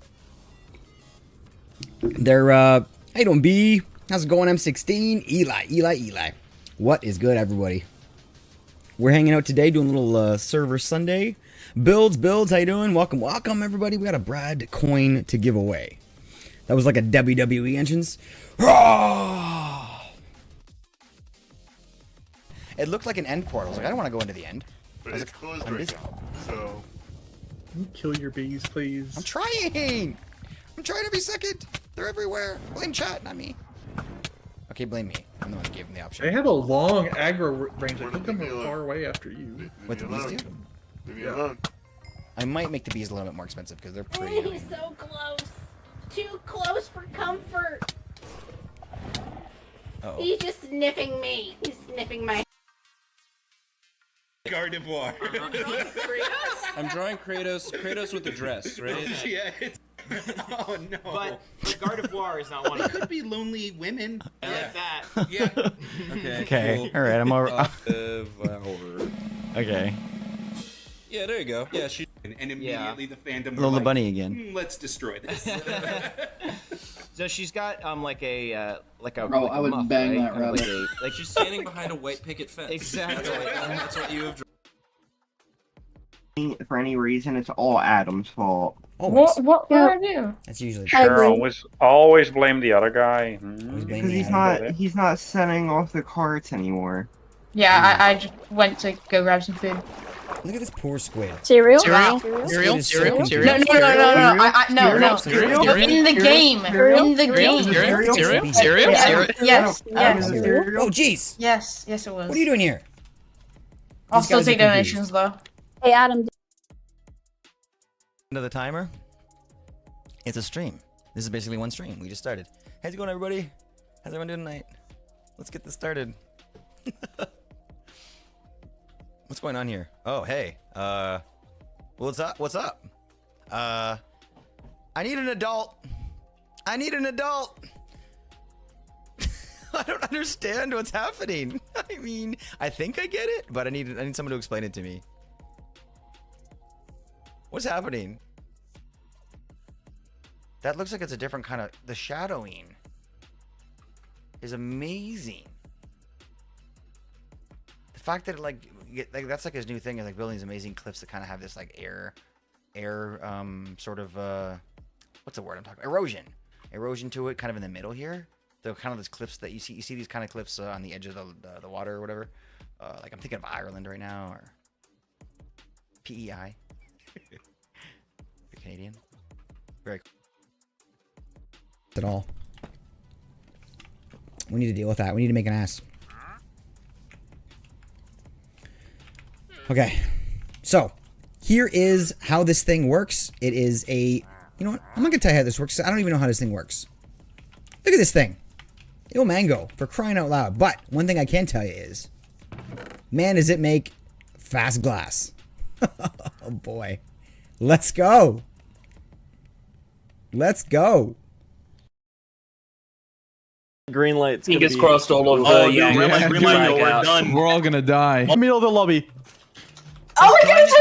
How you doing, B? How's it going, M16? Eli. What is good, everybody? We're hanging out today, doing a little server Sunday. Builds, how you doing? Welcome, everybody. We got a Brad coin to give away. That was like a WWE entrance. It looked like an end portal. I was like, I don't want to go into the end. But it's closed right now, so... Can you kill your bees, please? I'm trying every second. They're everywhere. Blame chat, not me. Okay, blame me. I'm the one who gave them the option. They have a long aggro range. I think I'm far away after you. What the bees do? Leave me alone. I might make the bees a little bit more expensive because they're pretty He's annoying. so close. Too close for comfort. Uh-oh. He's just sniffing me. He's sniffing my... Gardevoir. I'm drawing Kratos with a dress, right? Yeah, it's... Oh no. But Gardevoir is not one of It them. could be lonely women. I like that. Yeah. Okay, Cool. all right, I'm over. Horror. Okay. Yeah, there you go. Yeah, she. And immediately the fandom were Lola like, Bunny again. Let's destroy this. So she's got like a Bro, like I a would muff, bang right? that rabbit. Like she's standing behind a white picket fence. Exactly. That's what you have drawn. For any reason, it's all Adam's fault. Always. What did I do? That's usually Sure, always blame the other guy. Always blame Because me. he's not sending off the carts anymore. Yeah, I just went to go grab some food. Look at this poor squid. Cereal? No. No. In the game. In the game. Cereal? Yes. Oh, jeez. Yes, it was. What are you doing here? I'll These still guys are take confused. donations though. Hey, Adam. End of the timer. It's a stream. This is basically one stream. We just started. How's it going, everybody? How's everyone doing tonight? Let's get this started. What's going on here? Oh, hey. What's up? I need an adult. I don't understand what's happening. I mean, I think I get it, but I need someone to explain it to me. What's happening? That looks like it's a different kind of... The shadowing is amazing. The fact that it, that's like his new thing, is like building these amazing cliffs that kind of have this like air sort of what's the word I'm talking about? Erosion to it, kind of in the middle here. The kind of those cliffs that you see these kind of cliffs on the edge of the water or whatever. Like I'm thinking of Ireland right now, or PEI. You're Canadian. Very cool. At all. We need to deal with that. We need to make an ass. Okay, so here is how this thing works. It is a, you know what? I'm not gonna tell you how this works. I don't even know how this thing works. Look at this thing. Yo, mango, for crying out loud. But one thing I can tell you is, man, does it make fast glass. Oh boy. Let's go. Let's go. Green light's Fingers crossed all of Oh, the yeah, young red light, green light, drag we're out. done. We're all gonna die. Middle of the lobby. Oh, we're gonna do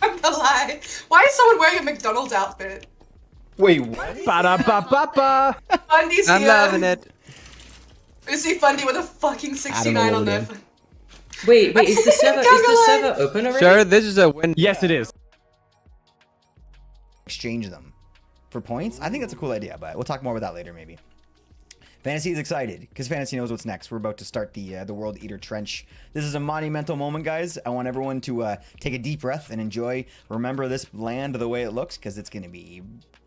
I'm gonna lie. Why is someone wearing a McDonald's outfit? Wait, what? Ba-da-ba-ba-ba. Fundy's I'm here. loving it. We see Fundy with a fucking 69 on their. Wait, is the server open already? Sure, this is a win. Yes, it is. Exchange them for points. I think that's a cool idea, but we'll talk more about that later, maybe. Fantasy is excited because Fantasy knows what's next. We're about to start the World Eater Trench. This is a monumental moment, guys. I want everyone to take a deep breath and enjoy. Remember this land the way it looks because it's going to be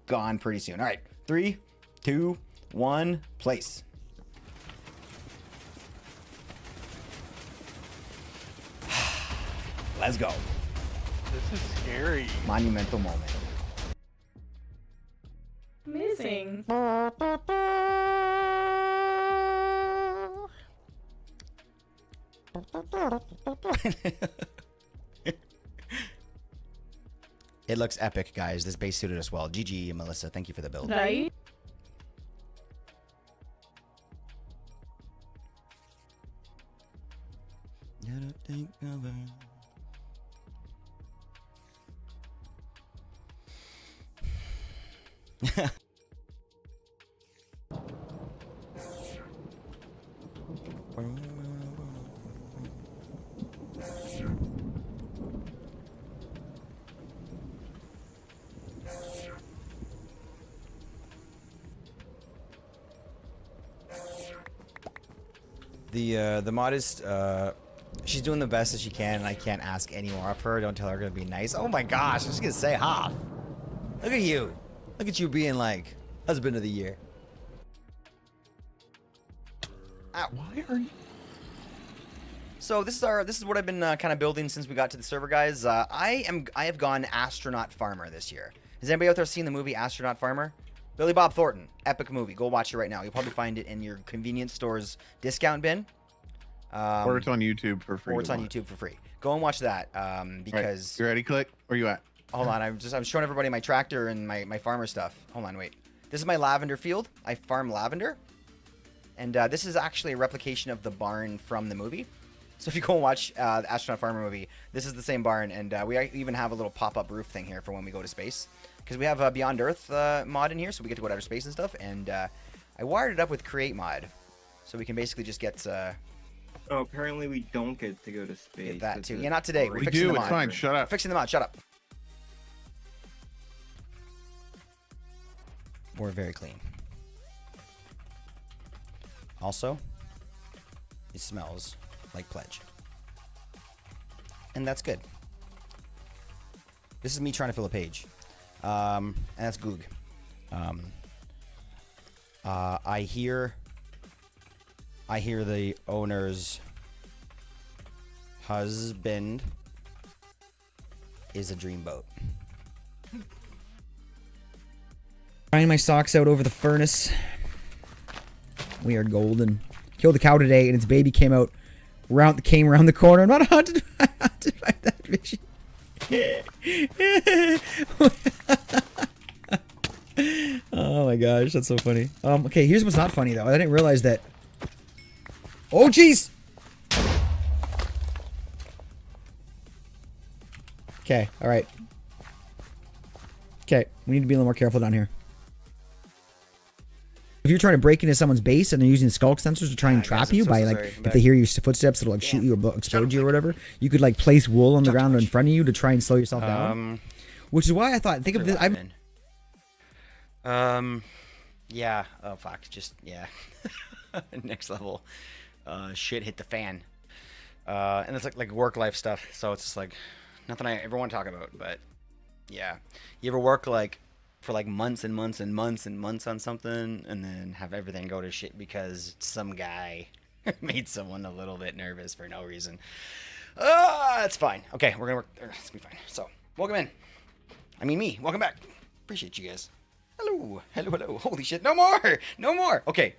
gone pretty soon. All right, 3, 2, 1, place. Let's go. This is scary. Monumental moment. Missing. It looks epic, guys. This base suited us well. GG, Melissa. Thank you for the build. Right? The mod is she's doing the best that she can, and I can't ask any more of her. Don't tell her gonna be nice. Oh my gosh, I'm just gonna say half. Look at you. Look at you being like husband of the year. Ow. Why are you? So this is what I've been kind of building since we got to the server, guys. I have gone astronaut farmer this year. Has anybody out there seen the movie Astronaut Farmer? Billy Bob Thornton, epic movie. Go watch it right now. You'll probably find it in your convenience store's discount bin. Or it's on YouTube for free. Or it's on YouTube for free. Go and watch that because. Right. You ready? Click. Where you at? Hold on. I'm showing everybody my tractor and my farmer stuff. Hold on, wait. This is my lavender field. I farm lavender, and this is actually a replication of the barn from the movie. So if you go and watch the Astronaut Farmer movie, this is the same barn, and we even have a little pop-up roof thing here for when we go to space. Because we have a Beyond Earth mod in here, so we get to go to outer space and stuff. And I wired it up with Create mod, so we can basically just get... Oh, apparently we don't get to go to space. Get that too. Yeah, not today. We're We fixing do. the It's mod. fine. Shut up. We're fixing the mod. Shut up. We're very clean. Also, it smells like Pledge. And that's good. This is me trying to fill a page. And that's Goog. I hear the owner's husband is a dreamboat. Drying my socks out over the furnace. We are golden. Killed a cow today, and its baby came around the corner. I'm not haunted by that vision. Oh my gosh, that's so funny. Okay, here's what's not funny though. I didn't realize that. Oh jeez. Okay, all right. Okay, we need to be a little more careful down here. If you're trying to break into someone's base and they're using skulk sensors to try and trap you by like, if they hear your footsteps, it'll like shoot you or explode you or whatever. You could like place wool on the ground in front of you to try and slow yourself down. Which is why I thought, think of this. Yeah. Oh fuck. Just yeah. Next level. Shit hit the fan. And it's like work life stuff. So it's just like nothing I ever want to talk about. But yeah, you ever work like for like months and months and months and months on something, and then have everything go to shit because some guy made someone a little bit nervous for no reason. It's fine. Okay, we're gonna work. It's gonna be fine. So welcome in. I mean me. Welcome back. Appreciate you guys. Hello. Hello, hello. Holy shit. No more. No more. Okay.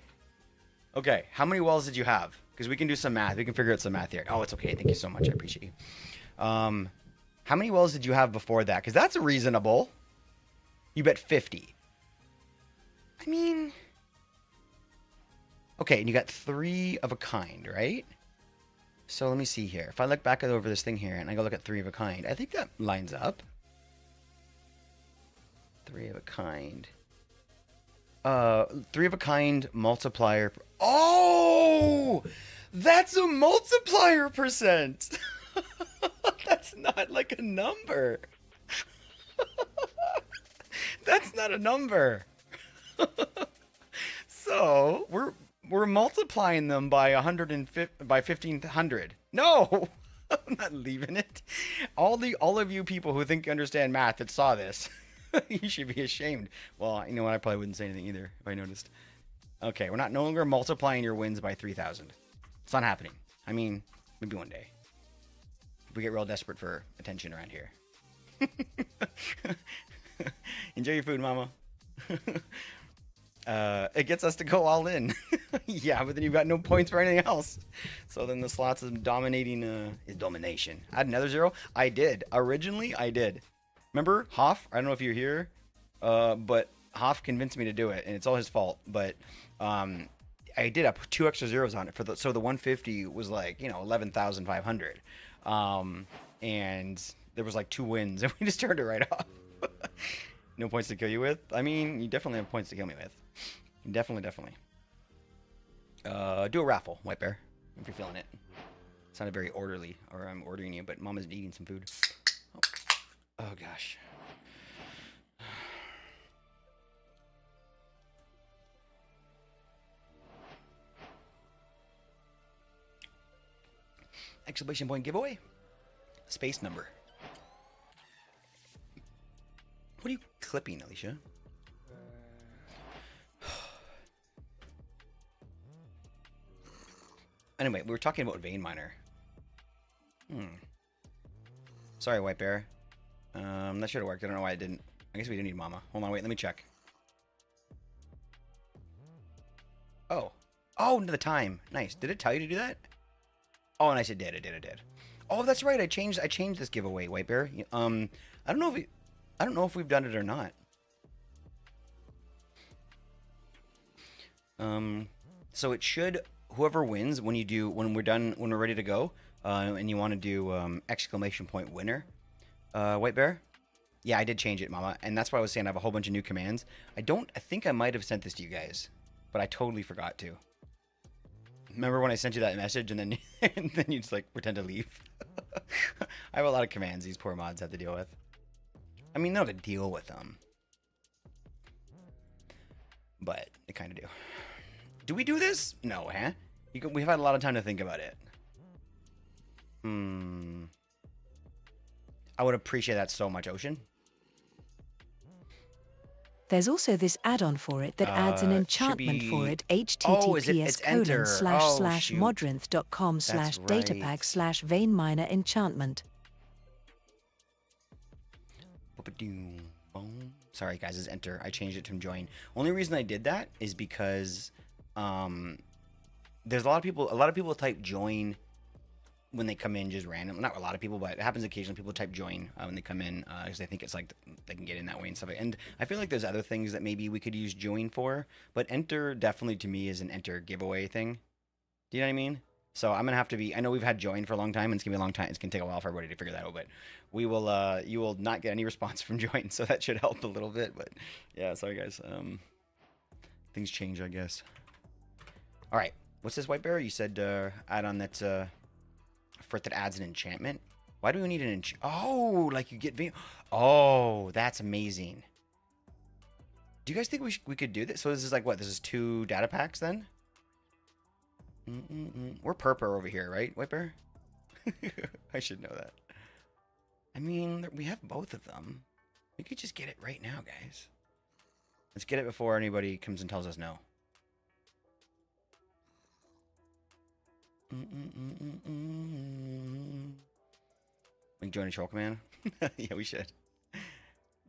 Okay. How many wells did you have? Because we can do some math. We can figure out some math here. Oh, it's okay. Thank you so much. I appreciate you. How many wells did you have before that? Because that's reasonable. You bet 50. I mean, Okay, and you got 3 of a kind, right? So let me see here. If I look back over this thing here and I go look at 3 of a kind, I think that lines up. 3 of a kind. 3 of a kind multiplier. Oh! That's a multiplier percent! That's not like a number. That's not a number. So we're multiplying them by 150 by 1500. No, I'm not leaving it. All of you people who think you understand math that saw this, you should be ashamed. Well, you know what? I probably wouldn't say anything either if I noticed. Okay, we're no longer multiplying your wins by 3,000. It's not happening. I mean, maybe one day. If we get real desperate for attention around here. Enjoy your food, mama. It gets us to go all in. Yeah, but then you've got no points for anything else. So then the slots is dominating is domination. Add another 0? I did. Originally, I did. Remember Hoff? I don't know if you're here, but Hoff convinced me to do it, and it's all his fault. But I did. I put 2 extra zeros on it so the 150 was like 11,500, and there was like 2 wins, and we just turned it right off. No points to kill you with. I mean, you definitely have points to kill me with. Definitely. Do a raffle, White Bear, if you're feeling it. It's not very orderly, or I'm ordering you, but Mama's eating some food. Oh gosh. Exclamation point giveaway. Space number. What are you clipping, Alicia? Anyway, we were talking about vein miner. Sorry, White Bear. That should have worked. I don't know why it didn't. I guess we do need Mama. Hold on, wait, let me check. Oh, the time. Nice. Did it tell you to do that? Oh, nice. It did. It did. Oh, that's right. I changed this giveaway, White Bear. I don't know if we've done it or not. So it should. Whoever wins when we're ready to go, and you want to do exclamation point winner, White Bear. Yeah, I did change it, Mama, and that's why I was saying I have a whole bunch of new commands. I think I might have sent this to you guys, but I totally forgot to. Remember when I sent you that message and then you just like pretend to leave? I have a lot of commands these poor mods have to deal with. I mean, they don't have to deal with them, but they kind of do. Do we do this? No, huh? We've had a lot of time to think about it. I would appreciate that so much, Ocean. There's also this add-on for it that adds an enchantment for it. https://modrinth.com/datapag/veinminer enchantment. Sorry guys, it's enter. I changed it to join. Only reason I did that is because there's a lot of people type join when they come in just random. Not a lot of people, but it happens occasionally. People type join when they come in because they think it's like they can get in that way and stuff. And I feel like there's other things that maybe we could use join for, but enter definitely to me is an enter giveaway thing. Do you know what I mean? So I'm gonna have to be. I know we've had join for a long time, and it's gonna be a long time. It's gonna take a while for everybody to figure that out, but we will. You will not get any response from join, so that should help a little bit. But yeah, sorry guys. Things change, I guess. All right, what's this, White Bear? You said add on that that adds an enchantment. Why do we need an Oh, like you get Oh, that's amazing. Do you guys think we could do this? So this is like what? This is 2 data packs then? We're purper over here, right, White Bear? I should know that. I mean, we have both of them. We could just get it right now, guys. Let's get it before anybody comes and tells us no. We can join a troll command. Yeah, we should.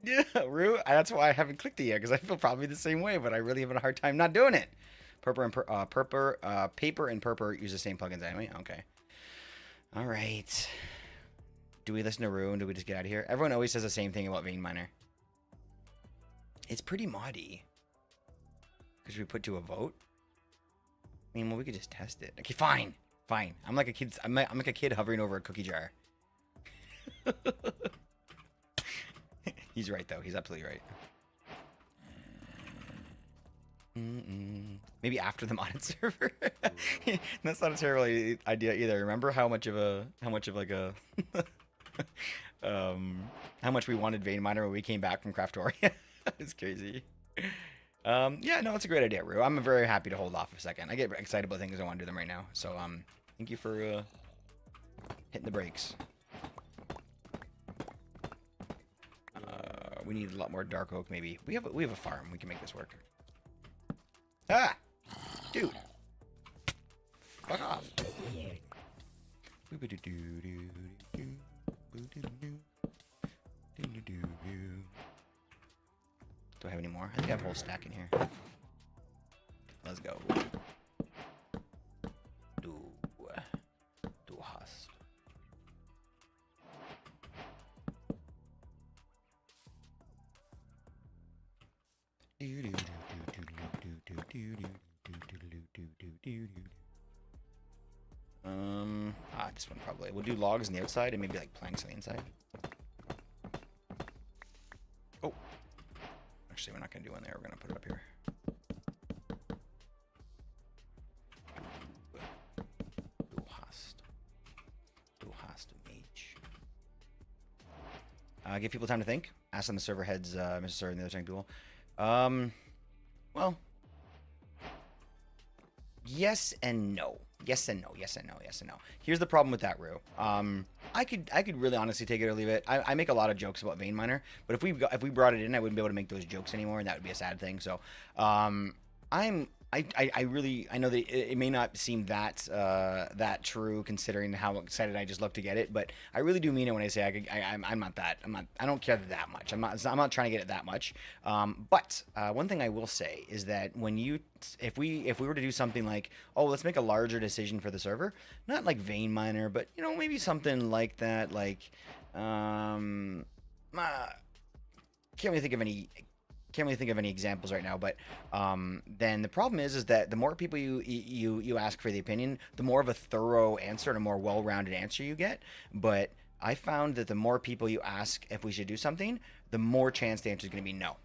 Yeah, Rue. That's why I haven't clicked it yet, because I feel probably the same way, but I really have a hard time not doing it. Paper and Purper use the same plugins anyway. Okay. All right. Do we listen to Rue and do we just get out of here? Everyone always says the same thing about Vein Miner. It's pretty moddy. Because we put to a vote. mean, well, we could just test it. Okay, fine. Fine. I'm like a kid. I'm like a kid hovering over a cookie jar. He's right, though. He's absolutely right. Maybe after the modded server. That's not a terrible idea either. Remember how much we wanted Vein Miner when we came back from Craftoria? It's crazy. Yeah, no, it's a great idea, Rue. I'm very happy to hold off a second. I get excited about things. I want to do them right now. So, thank you for hitting the brakes. We need a lot more dark oak, maybe. We have a farm. We can make this work. Ah, dude, fuck off. Do I have any more? I think I have a whole stack in here. Let's go. Do hast. This one probably. We'll do logs on the outside and maybe like planks on the inside. Oh. Actually, we're not going to do one there. We're going to put it up here. Du hast mage. Give people time to think. Ask them the server heads, Mr. Server and the other tank people. Well, yes and no. Yes and no. Yes and no. Yes and no. Here's the problem with that, Rue. I could really honestly take it or leave it. I make a lot of jokes about Vein Miner, but if we brought it in, I wouldn't be able to make those jokes anymore, and that would be a sad thing. So, I really know that it may not seem that true considering how excited I just looked to get it, but I really do mean it when I say I don't care that much. I'm not trying to get it that much. But one thing I will say is that if we were to do something like, oh, let's make a larger decision for the server, not like Vein Miner, but maybe something like that, like can't really think of any examples right now, but then the problem is that the more people you ask for the opinion, the more of a thorough answer and a more well-rounded answer you get. But I found that the more people you ask if we should do something, the more chance the answer is going to be no.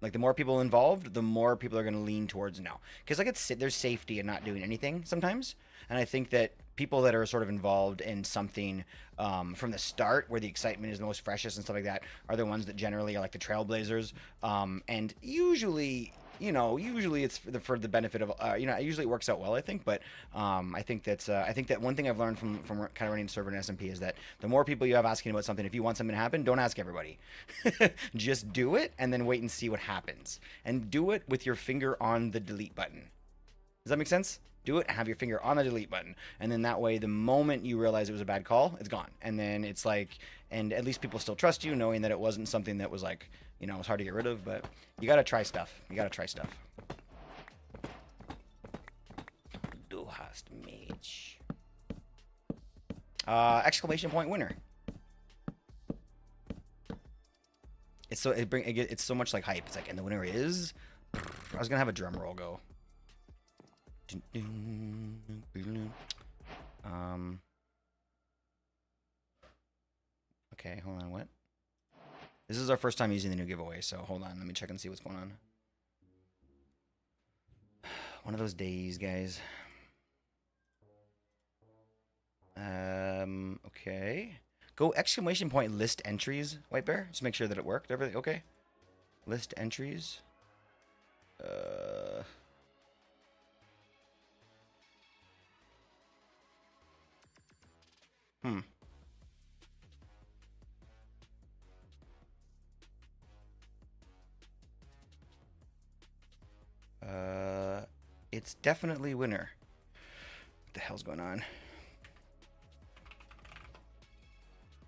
Like, the more people involved, the more people are going to lean towards no. Because there's safety in not doing anything sometimes. And I think that people that are sort of involved in something from the start, where the excitement is the most freshest and stuff like that, are the ones that generally are like the trailblazers. And usually it's for the benefit of, usually it works out well, I think. But I think that one thing I've learned from kind of running the server in SMP is that the more people you have asking about something, if you want something to happen, don't ask everybody. Just do it and then wait and see what happens. And do it with your finger on the delete button. Does that make sense? Do it and have your finger on the delete button. And then that way, the moment you realize it was a bad call, it's gone. And then it's like, and at least people still trust you, knowing that it wasn't something that was like, it was hard to get rid of. But you got to try stuff. Du hast mage. Exclamation point winner. It's so much like hype. It's like, and the winner is, I was going to have a drum roll go. Okay, hold on, what? This is our first time using the new giveaway, so hold on, let me check and see what's going on. One of those days, guys. Okay. Go exclamation point list entries, White Bear. Just make sure that it worked. Everything okay? List entries. It's definitely winner. What the hell's going on?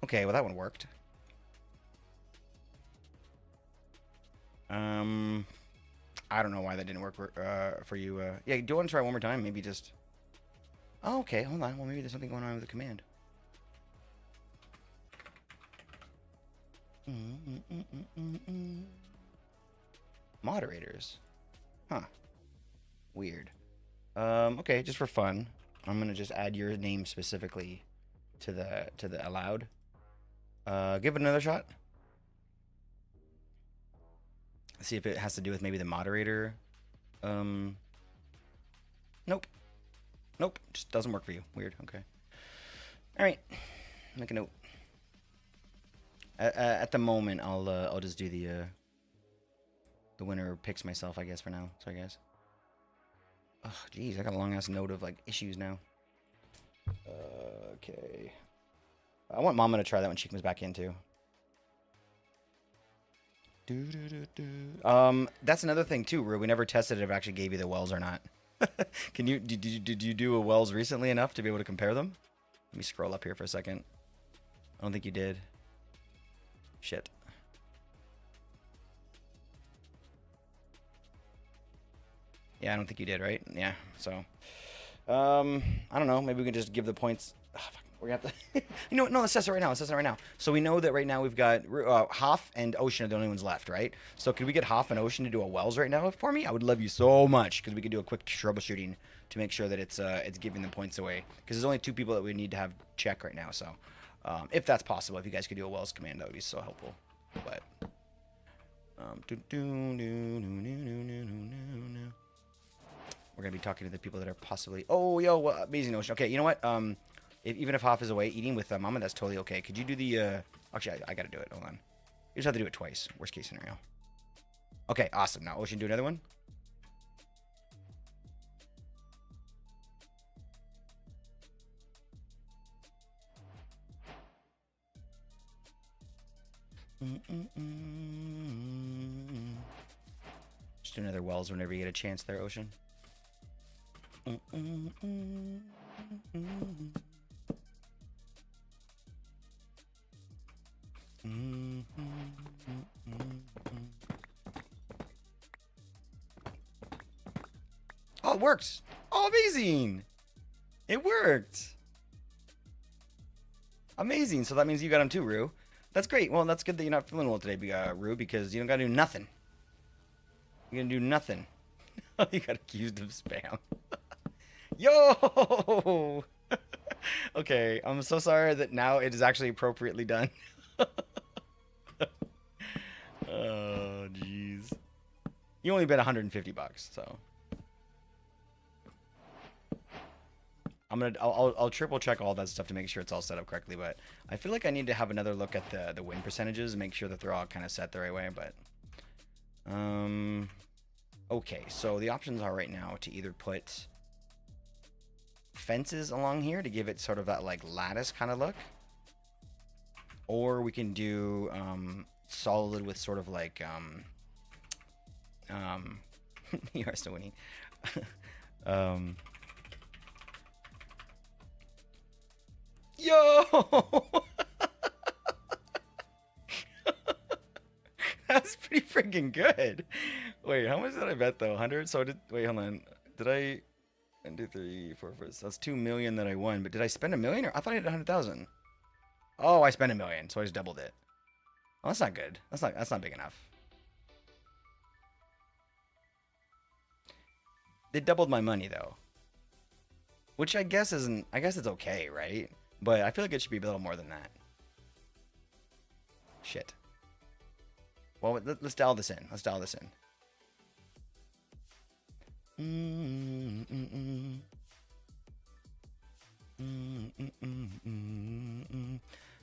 Okay, well that one worked. I don't know why that didn't work for you. Yeah, do you want to try one more time? Maybe just... Oh, okay, hold on. Well, maybe there's something going on with the command. Moderators. Huh. Weird. Okay, just for fun, I'm gonna just add your name specifically to the allowed. Give it another shot. See if it has to do with maybe the moderator. Nope. Nope. Just doesn't work for you. Weird. Okay. All right. Make a note. At the moment, I'll just do the winner picks myself, I guess, for now. Sorry, guys. Oh, jeez, I got a long ass note of like issues now. Okay. I want Mama to try that when she comes back in too. That's another thing too, Rue. We never tested if it actually gave you the wells or not. Did you do a wells recently enough to be able to compare them? Let me scroll up here for a second. I don't think you did. Shit. Yeah, I don't think you did, right? Yeah, so. I don't know. Maybe we can just give the points. Oh, fuck. We're gonna have to. You know what? No, let's test it right now. Let's test it right now. So we know that right now we've got Hoff and Ocean are the only ones left, right? So could we get Hoff and Ocean to do a wells right now for me? I would love you so much because we could do a quick troubleshooting to make sure that it's giving the points away. Because there's only 2 people that we need to have check right now. So if that's possible, if you guys could do a wells command, that would be so helpful. But we're gonna be talking to the people that are possibly. Oh, yo, amazing Ocean. Okay, you know what? Even if Hoff is away eating with Mama, that's totally okay. Could you do the... Actually, I gotta do it. Hold on. You just have to do it twice. Worst case scenario. Okay, awesome. Now, Ocean, do another one. Just do another wells whenever you get a chance there, Ocean. Oh, it works. Oh, amazing. It worked. Amazing. So that means you got him too, Rue. That's great. Well, that's good that you're not feeling well today, Rue, because you don't got to do nothing. You're going to do nothing. You got accused of spam. Yo! Okay, I'm so sorry that now it is actually appropriately done. Oh, jeez. You only bet 150 bucks, so. I'll triple check all that stuff to make sure it's all set up correctly, but I feel like I need to have another look at the win percentages and make sure that they're all kind of set the right way, but okay, so the options are right now to either put fences along here to give it sort of that like lattice kind of look, or we can do solid with sort of like you are still winning. Yo! That's pretty freaking good. Wait, how much did I bet though? 100? So wait, hold on. Did I 1, 2, 3, 4, 5? So that's 2 million that I won, but did I spend $1 million? Or I thought I had 100,000. Oh, I spent $1 million, so I just doubled it. Oh, that's not good. That's not big enough. It doubled my money though. Which I guess isn't, I guess it's okay, right? But I feel like it should be a little more than that. Shit. Well, let's dial this in. Let's dial this in.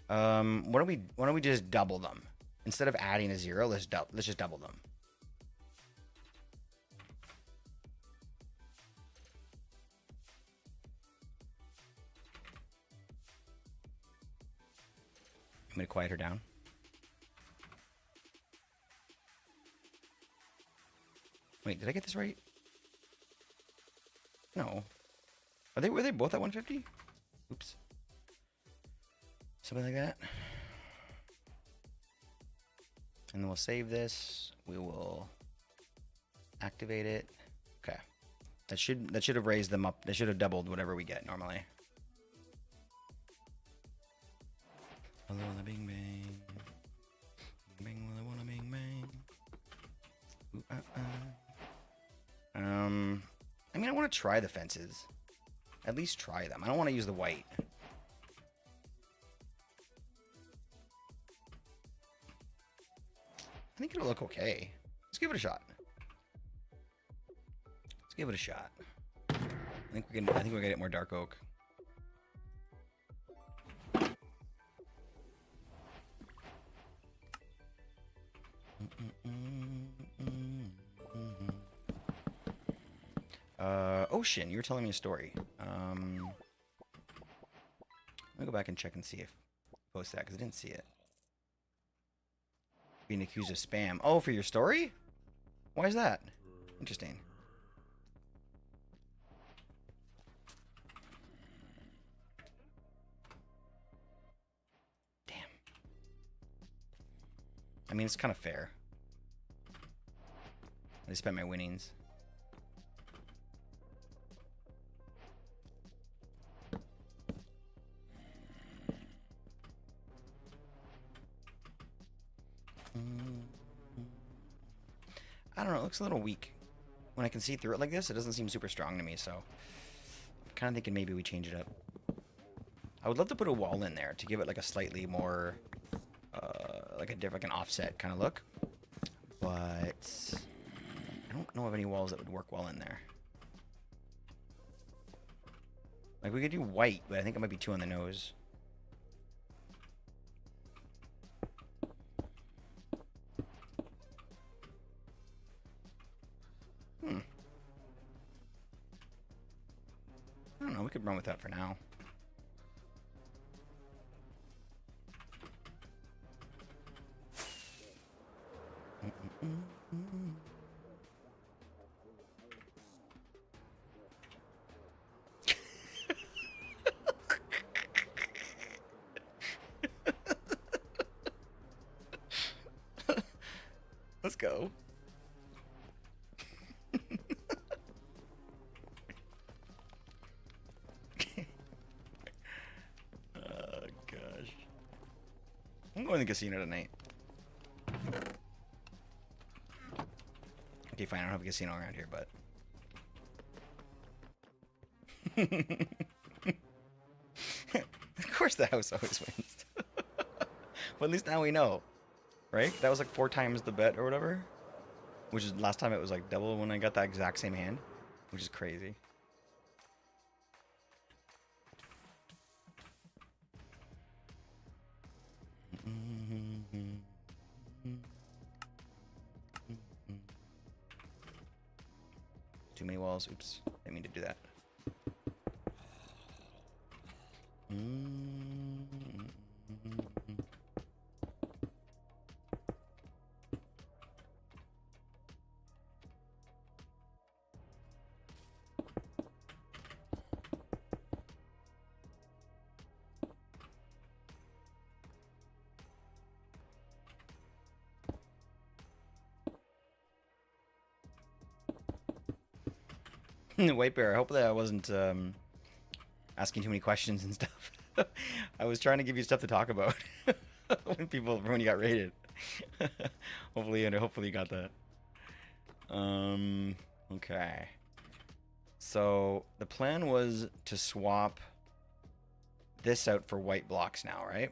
Why don't we just double them? Instead of adding a 0, let's just double them. I'm gonna quiet her down. Wait, did I get this right? No. Were they both at 150? Oops. Something like that. And then we'll save this. We will activate it. Okay. That should have raised them up. That should have doubled whatever we get normally. Hello, the bing bang. Bing, well, I wanna bing bang. Ooh, I mean, I want to to try the fences. At least try them. I don't want to use the white. I think it'll look okay. Let's give it a shot. Let's give it a shot. I think we're gonna get more dark oak. Ocean, you were telling me a story. Let me go back and check and see if post that because I didn't see it. Being accused of spam. Oh, for your story? Why is that? Interesting. Damn. I mean, it's kind of fair. I spent my winnings. I don't know, it looks a little weak. When I can see through it like this, it doesn't seem super strong to me, so I'm kind of thinking maybe we change it up. I would love to put a wall in there to give it like a slightly more, like an offset kind of look. But I don't know of any walls that would work well in there. Like we could do white, but I think it might be too on the nose. I don't know, we could run with that for now. Let's go. Oh gosh. I'm going to the casino tonight. Okay, fine, I don't have a casino around here, but of course the house always wins. But at least now we know. Right? That was like 4 times the bet or whatever. Which is last time it was like double when I got that exact same hand. Which is crazy. Too many walls. Oops. Didn't mean to do that. White Bear, I hope that I wasn't asking too many questions and stuff. I was trying to give you stuff to talk about when you got raided. Hopefully you got that. Okay. So the plan was to swap this out for white blocks now, right?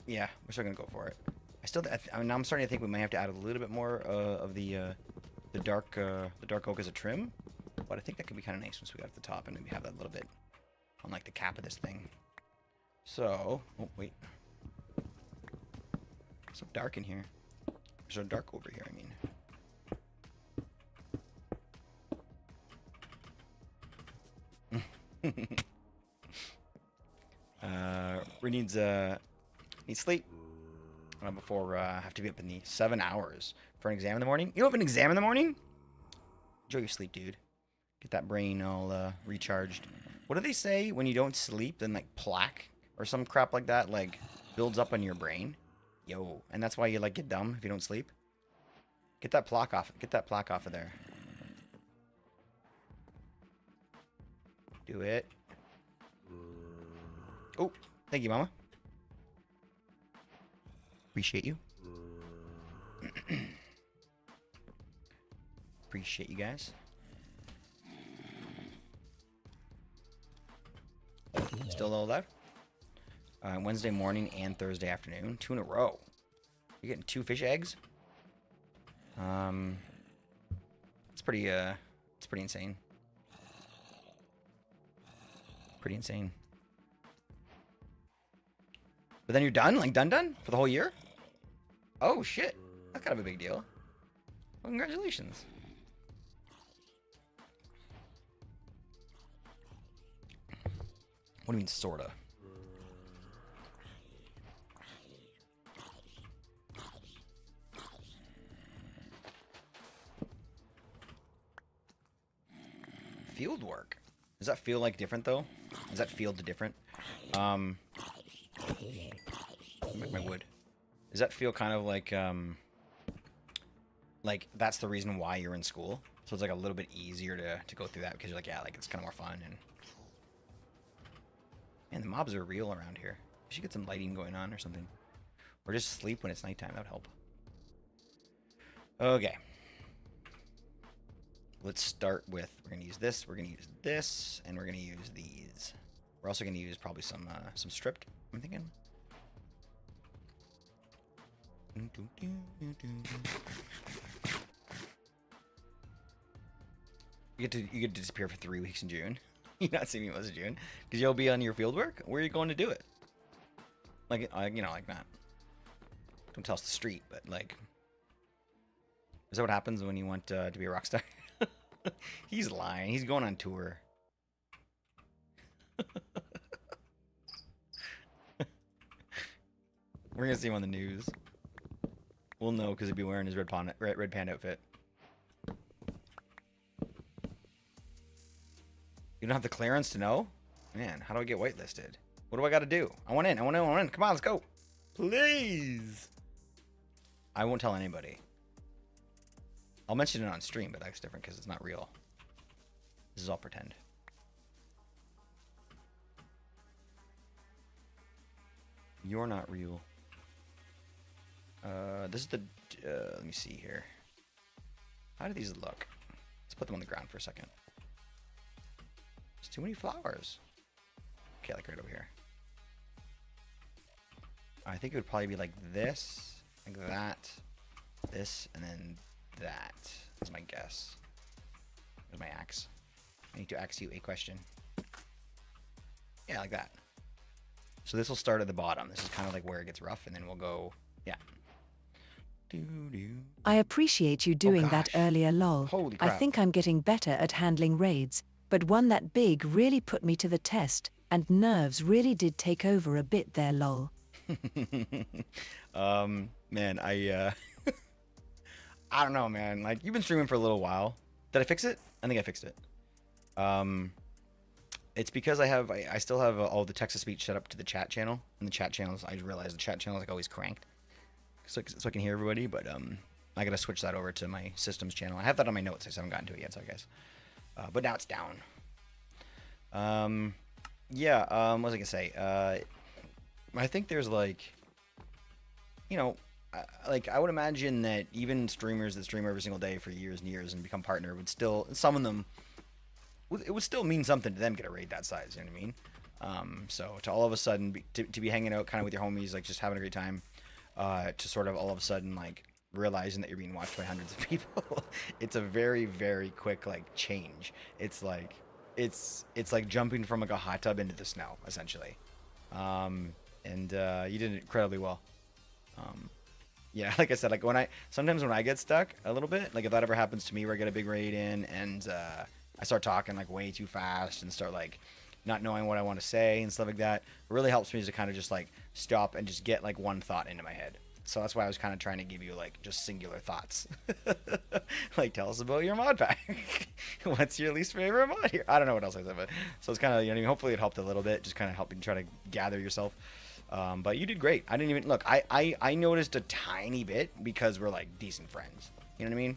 Yeah, we're still gonna go for it. Now I'm starting to think we might have to add a little bit more of the dark oak as a trim, but I think that could be kind of nice once we got at the top and maybe have that a little bit on like the cap of this thing. So, oh wait, it's so dark in here. It's so dark over here. I mean, we need sleep before I have to be up in the 7 hours for an exam in the morning. You don't have an exam in the morning? Enjoy your sleep, dude. Get that brain all recharged. What do they say when you don't sleep? Then like plaque or some crap like that like builds up on your brain. Yo, and that's why you like get dumb if you don't sleep. Get that plaque off. Get that plaque off of there. Do it. Oh, thank you, Mama. Appreciate you. Appreciate you guys. Still all that? Wednesday morning and Thursday afternoon. 2 in a row. You're getting 2 fish eggs? It's pretty insane. Pretty insane. But then you're done? Like done? For the whole year? Oh shit. That's kind of a big deal. Well, congratulations. What do you mean, sorta? Field work. Does that feel like different though? Does that feel different? Make my wood. Does that feel kind of like that's the reason why you're in school? So it's like a little bit easier to go through that because you're like, yeah, like it's kind of more fun and. Man, the mobs are real around here. We should get some lighting going on or something. Or just sleep when it's nighttime. That would help. Okay. Let's start with, we're going to use this, we're going to use this, and we're going to use these. We're also going to use probably some stripped, I'm thinking. You get to disappear for 3 weeks in June. You're not seeing me most of June because you'll be on your field work. Where are you going to do it? Like you know, like that. Don't tell us the street, but like, is that what happens when you want to be a rock star? He's lying. He's going on tour. We're gonna see him on the news. We'll know because he'd be wearing his red panda outfit. You don't have the clearance to know? Man, how do I get whitelisted? What do I got to do? I want in. Come on, let's go. Please. I won't tell anybody. I'll mention it on stream, but that's different because it's not real. This is all pretend. You're not real. This is the... let me see here. How do these look? Let's put them on the ground for a second. There's too many flowers. Okay, like right over here. I think it would probably be like this, like that, this, and then that. That's my guess. There's my axe. I need to ask you a question. Yeah, like that. So this will start at the bottom. This is kind of like where it gets rough, and then we'll go, yeah. I appreciate you doing that earlier, lol. Holy I crap. think I'm getting better at handling raids, but one that big really put me to the test, and nerves really did take over a bit there, lol. Man, I don't know, man. Like, you've been streaming for a little while. Did I fix it? I think I fixed it. It's because I still have all the text to speech set up to the chat channel, and the chat channels, I realize the chat channel is like always cranked, so I can hear everybody, but I gotta switch that over to my systems channel. I have that on my notes, I just haven't gotten to it yet, so I guess. But now it's down. Yeah, what was I gonna say? I think there's like, you know, like I would imagine that even streamers that stream every single day for years and years and become partner would still, some of them, it would still mean something to them get a raid that size, you know what I mean? So to all of a sudden to be hanging out kind of with your homies, like just having a great time, to sort of all of a sudden like realizing that you're being watched by hundreds of people, it's a very, very quick like change. It's like like jumping from like a hot tub into the snow essentially. And you did incredibly well. Yeah, like I said, like sometimes when I get stuck a little bit, like if that ever happens to me where I get a big raid in and I start talking like way too fast and start like not knowing what I want to say and stuff like that, it really helps me to kind of just like stop and just get like one thought into my head. So that's why I was kind of trying to give you like just singular thoughts. Like, tell us about your mod pack. What's your least favorite mod here? I don't know what else I said, but so it's kind of, you know, I mean, hopefully it helped a little bit, just kind of helping try to gather yourself. But you did great. I didn't even look. I noticed a tiny bit because we're like decent friends. You know what I mean?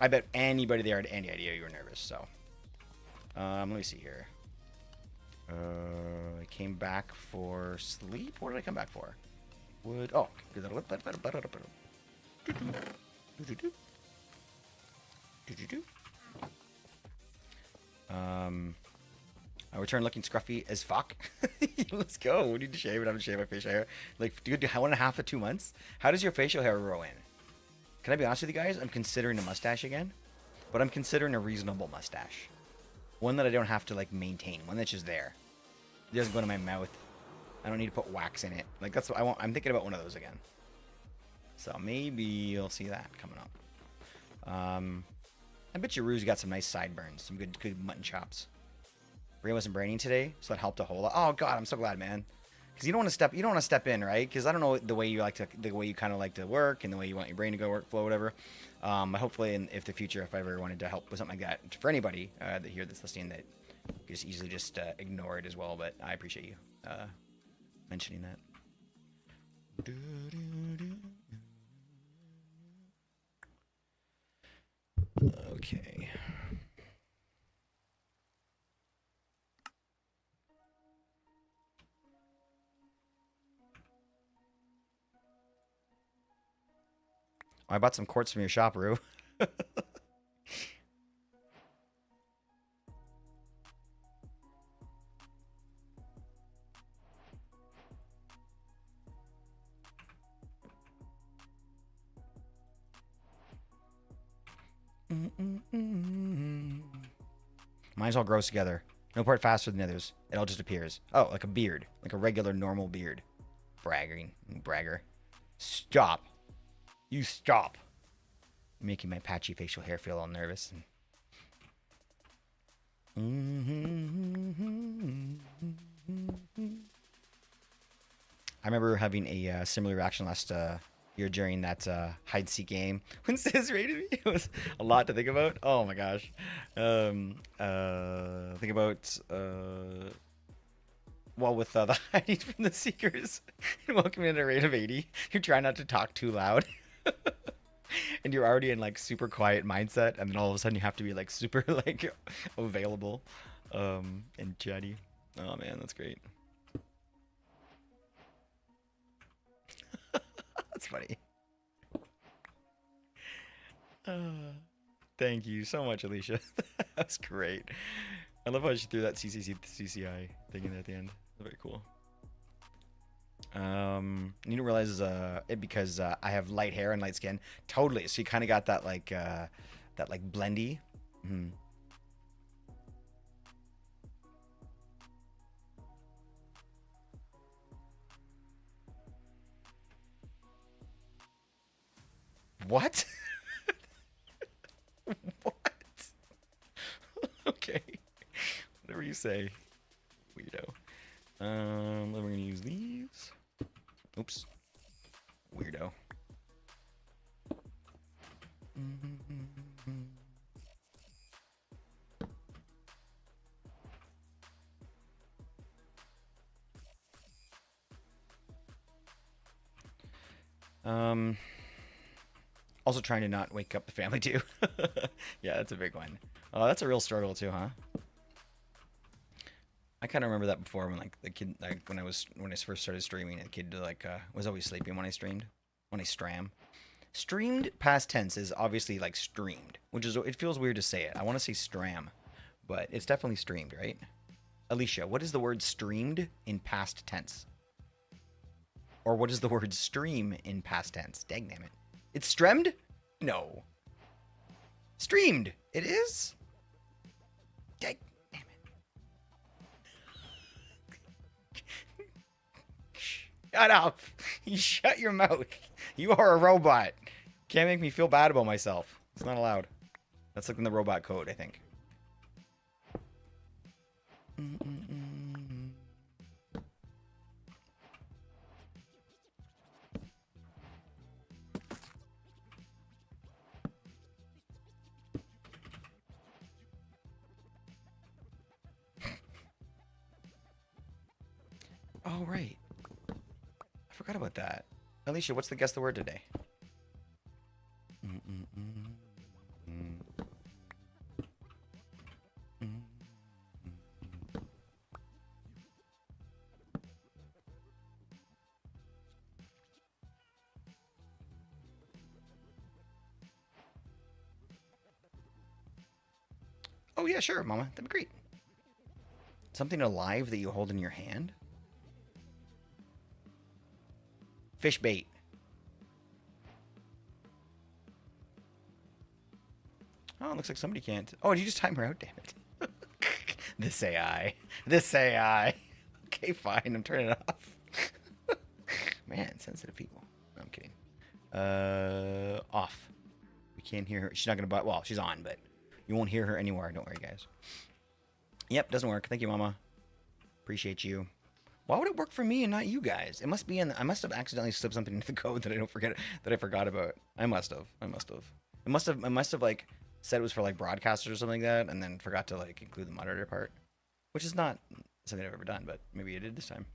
I bet anybody there had any idea you were nervous. So, let me see here. I came back for sleep. What did I come back for? Oh, Do-do-do. I return looking scruffy as fuck. Let's go. We need to shave it. I haven't shaved my facial hair. Like, dude, 1.5 to 2 months? How does your facial hair grow in? Can I be honest with you guys? I'm considering a mustache again. But I'm considering a reasonable mustache. One that I don't have to, like, maintain. One that's just there. It doesn't go to my mouth. I don't need to put wax in it. Like, that's what I want. I'm thinking about one of those again. So maybe you'll see that coming up. I bet your Rue's got some nice sideburns. Some good mutton chops. Ray wasn't braining today, so that helped a whole lot. Oh God, I'm so glad, man. Because you don't want to step in, right? Because I don't know the way you kind of like to work and the way you want your brain to go workflow, whatever. But hopefully, if the future, if I ever wanted to help with something like that, for anybody that here that's listening, that you just easily just ignore it as well. But I appreciate you mentioning that. Okay. I bought some quartz from your shop, Rue. Mine's all grows together. No part faster than the others. It all just appears. Oh, like a beard. Like a regular, normal beard. Bragger. Stop. You stop. You're making my patchy facial hair feel all nervous. I remember having a similar reaction last year during that hide-seek game when Sis raided me. It was a lot to think about. Oh my gosh. Think about with the hiding from the Seekers and welcoming in a rate of 80, you're trying not to talk too loud. And you're already in like super quiet mindset, and then all of a sudden you have to be like super like available and chatty. Oh man, that's great. That's funny. Thank you so much, Alicia. That's great. I love how she threw that CCI thing in at the end. Very cool. You didn't realize it because I have light hair and light skin. Totally. So you kind of got that like blendy. Mm-hmm. What? What? Okay. Whatever you say. Weirdo. Then we're gonna use these. Oops. Weirdo. Also trying to not wake up the family too. Yeah, that's a big one. Oh, that's a real struggle too, huh? I kind of remember that before when like the kid, like when I first started streaming, the kid like was always sleeping when I streamed, when I stram. Streamed past tense is obviously like streamed, which is, it feels weird to say it. I want to say stram, but it's definitely streamed, right? Alicia, what is the word streamed in past tense? Or what is the word stream in past tense? Dang damn it. It's stremmed? No. Streamed. It is? Dang damn it. Shut up. You shut your mouth. You are a robot. Can't make me feel bad about myself. It's not allowed. That's like in the robot code, I think. Oh, right. I forgot about that. Alicia, what's the guess the word today? Oh yeah, sure, Mama. That'd be great. Something alive that you hold in your hand? Fish bait. Oh, it looks like somebody can't. Oh, did you just time her out? Damn it. This AI. This AI. Okay, fine. I'm turning it off. Man, sensitive people. No, I'm kidding. Off. We can't hear her. She's not going to... Well, she's on, but you won't hear her anymore. Don't worry, guys. Yep, doesn't work. Thank you, Mama. Appreciate you. Why would it work for me and not you guys? It must be in... I must have accidentally slipped something into the code that I don't forget... That I forgot about. I must have. I must have, like... Said it was for like broadcasters or something like that, and then forgot to like include the moderator part, which is not something I've ever done, but maybe I did this time.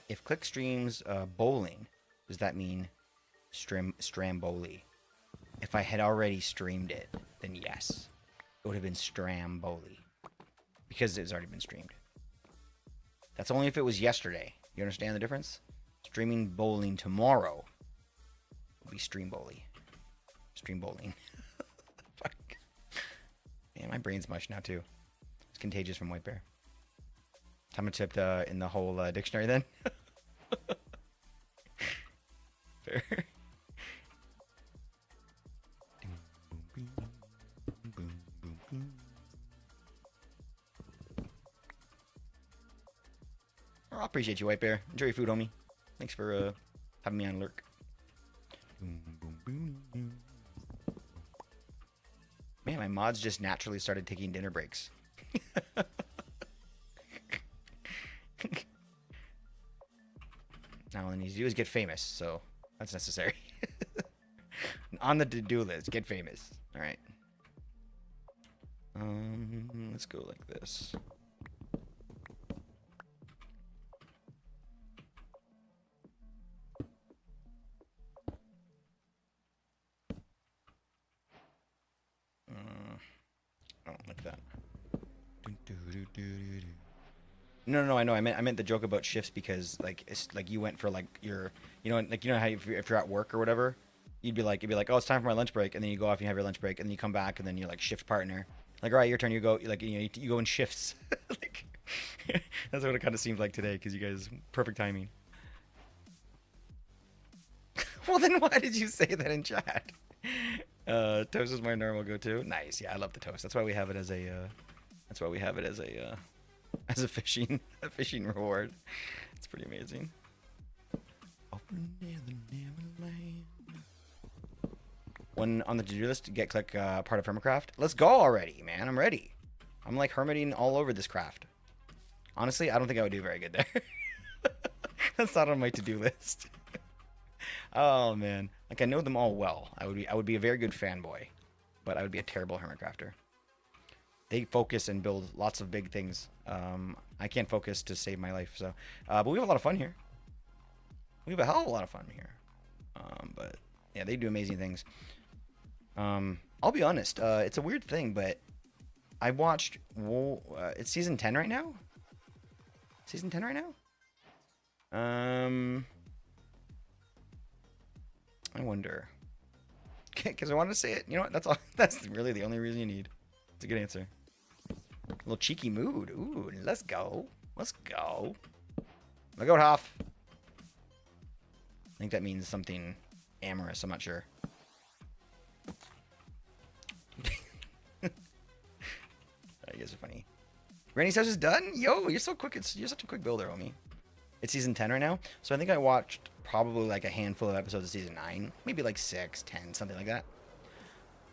If Click streams bowling, does that mean Stramboli? If I had already streamed it, then yes. It would have been Stramboli. Because it's already been streamed. That's only if it was yesterday. You understand the difference? Streaming bowling tomorrow will be Streamboli. Stream bowling. Fuck. Man, my brain's mush now too. It's contagious from White Bear. Time to tip in the whole dictionary then. Fair. Oh, I appreciate you, White Bear. Enjoy your food, homie. Thanks for having me on lurk. Man, my mods just naturally started taking dinner breaks. Now all I need to do is get famous, so that's necessary. On the to-do list, get famous. All right. Let's go like this. Oh, like that. No, I know. I meant the joke about shifts because like it's like you went for like your, like how if you're at work or whatever, you'd be like, oh, it's time for my lunch break, and then you go off and you have your lunch break, and then you come back, and then you're like shift partner, like, all right, your turn. You go like you go in shifts. Like, that's what it kind of seemed like today because you guys perfect timing. Well, then why did you say that in chat? Toast is my normal go-to. Nice, yeah, I love the toast. That's why we have it as a. That's why we have it as a fishing reward. It's pretty amazing. When on the to-do list, get click part of Hermitcraft. Let's go already, man. I'm ready. I'm like hermiting all over this craft. Honestly, I don't think I would do very good there. That's not on my to-do list. Oh man, like I know them all well. I would be a very good fanboy, but I would be a terrible Hermitcrafter. They focus and build lots of big things. I can't focus to save my life, so. But we have a lot of fun here. We have a hell of a lot of fun here. But yeah, they do amazing things. I'll be honest. It's a weird thing, but I watched. It's season 10 right now. Season 10 right now. I wonder. Because I wanted to say it. You know what? That's all. That's really the only reason you need. It's a good answer. A little cheeky mood. Ooh, let's go. Let's go. Look out, Hoff. I think that means something amorous. I'm not sure. You guys are funny. Randy's house is done? Yo, you're so quick. You're such a quick builder, homie. It's season 10 right now. So I think I watched probably like a handful of episodes of season 9. Maybe like 6, 10, something like that.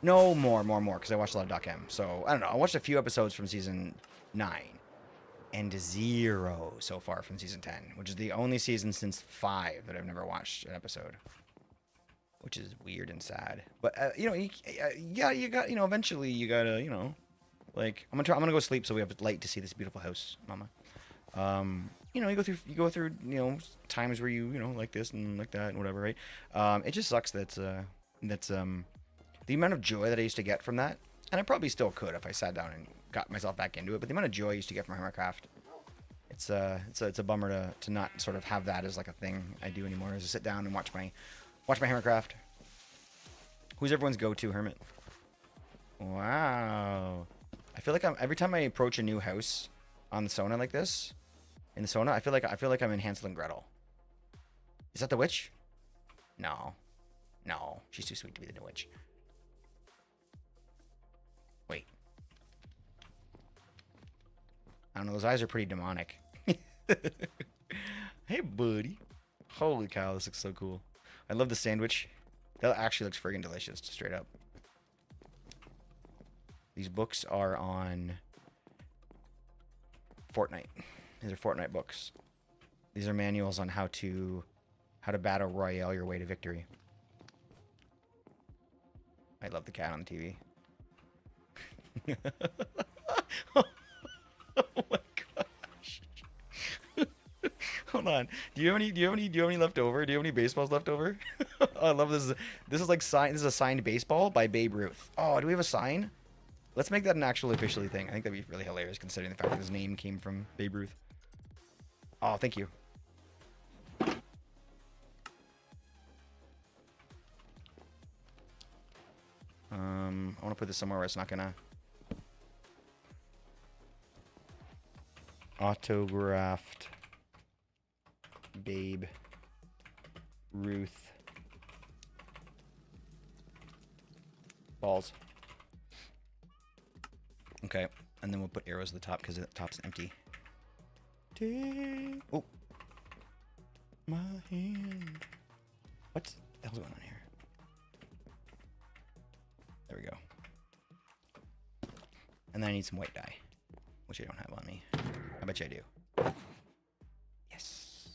No, more, because I watched a lot of Doc M. So, I don't know. I watched a few episodes from season 9. And 0 so far from season 10. Which is the only season since 5 that I've never watched an episode. Which is weird and sad. But, you know, you got, you know, eventually you gotta, you know. Like, I'm gonna go sleep so we have light to see this beautiful house, Mama. You know, you go through, you know, times where you know, like this and like that and whatever, right? It just sucks that, the amount of joy that I used to get from that, and I probably still could if I sat down and got myself back into it, but the amount of joy I used to get from Hammercraft, it's a bummer to not sort of have that as like a thing I do anymore, is to sit down and watch my Hammercraft. Who's everyone's go-to hermit? Wow. I feel like every time I approach a new house on the Sona like this, in the Sona, I feel like I'm in Hansel and Gretel. Is that the witch? No. No, she's too sweet to be the new witch. Wait. I don't know, those eyes are pretty demonic. Hey, buddy. Holy cow, this looks so cool. I love the sandwich. That actually looks friggin' delicious, straight up. These books are on Fortnite. These are Fortnite books. These are manuals on how to battle royale your way to victory. I love the cat on the TV. Oh my gosh. Hold on. Do you have any left over? Do you have any baseballs left over? Oh, I love this. This is like this is a signed baseball by Babe Ruth. Oh, do we have a sign? Let's make that an actual officially thing. I think that'd be really hilarious considering the fact that his name came from Babe Ruth. Oh, thank you. I want to put this somewhere where it's not gonna autographed Babe Ruth balls. Okay, and then we'll put arrows at the top because the top's empty. Take, oh, my hand. What the hell's going on here? There we go. And then I need some white dye, which I don't have on me. I bet you I do. Yes.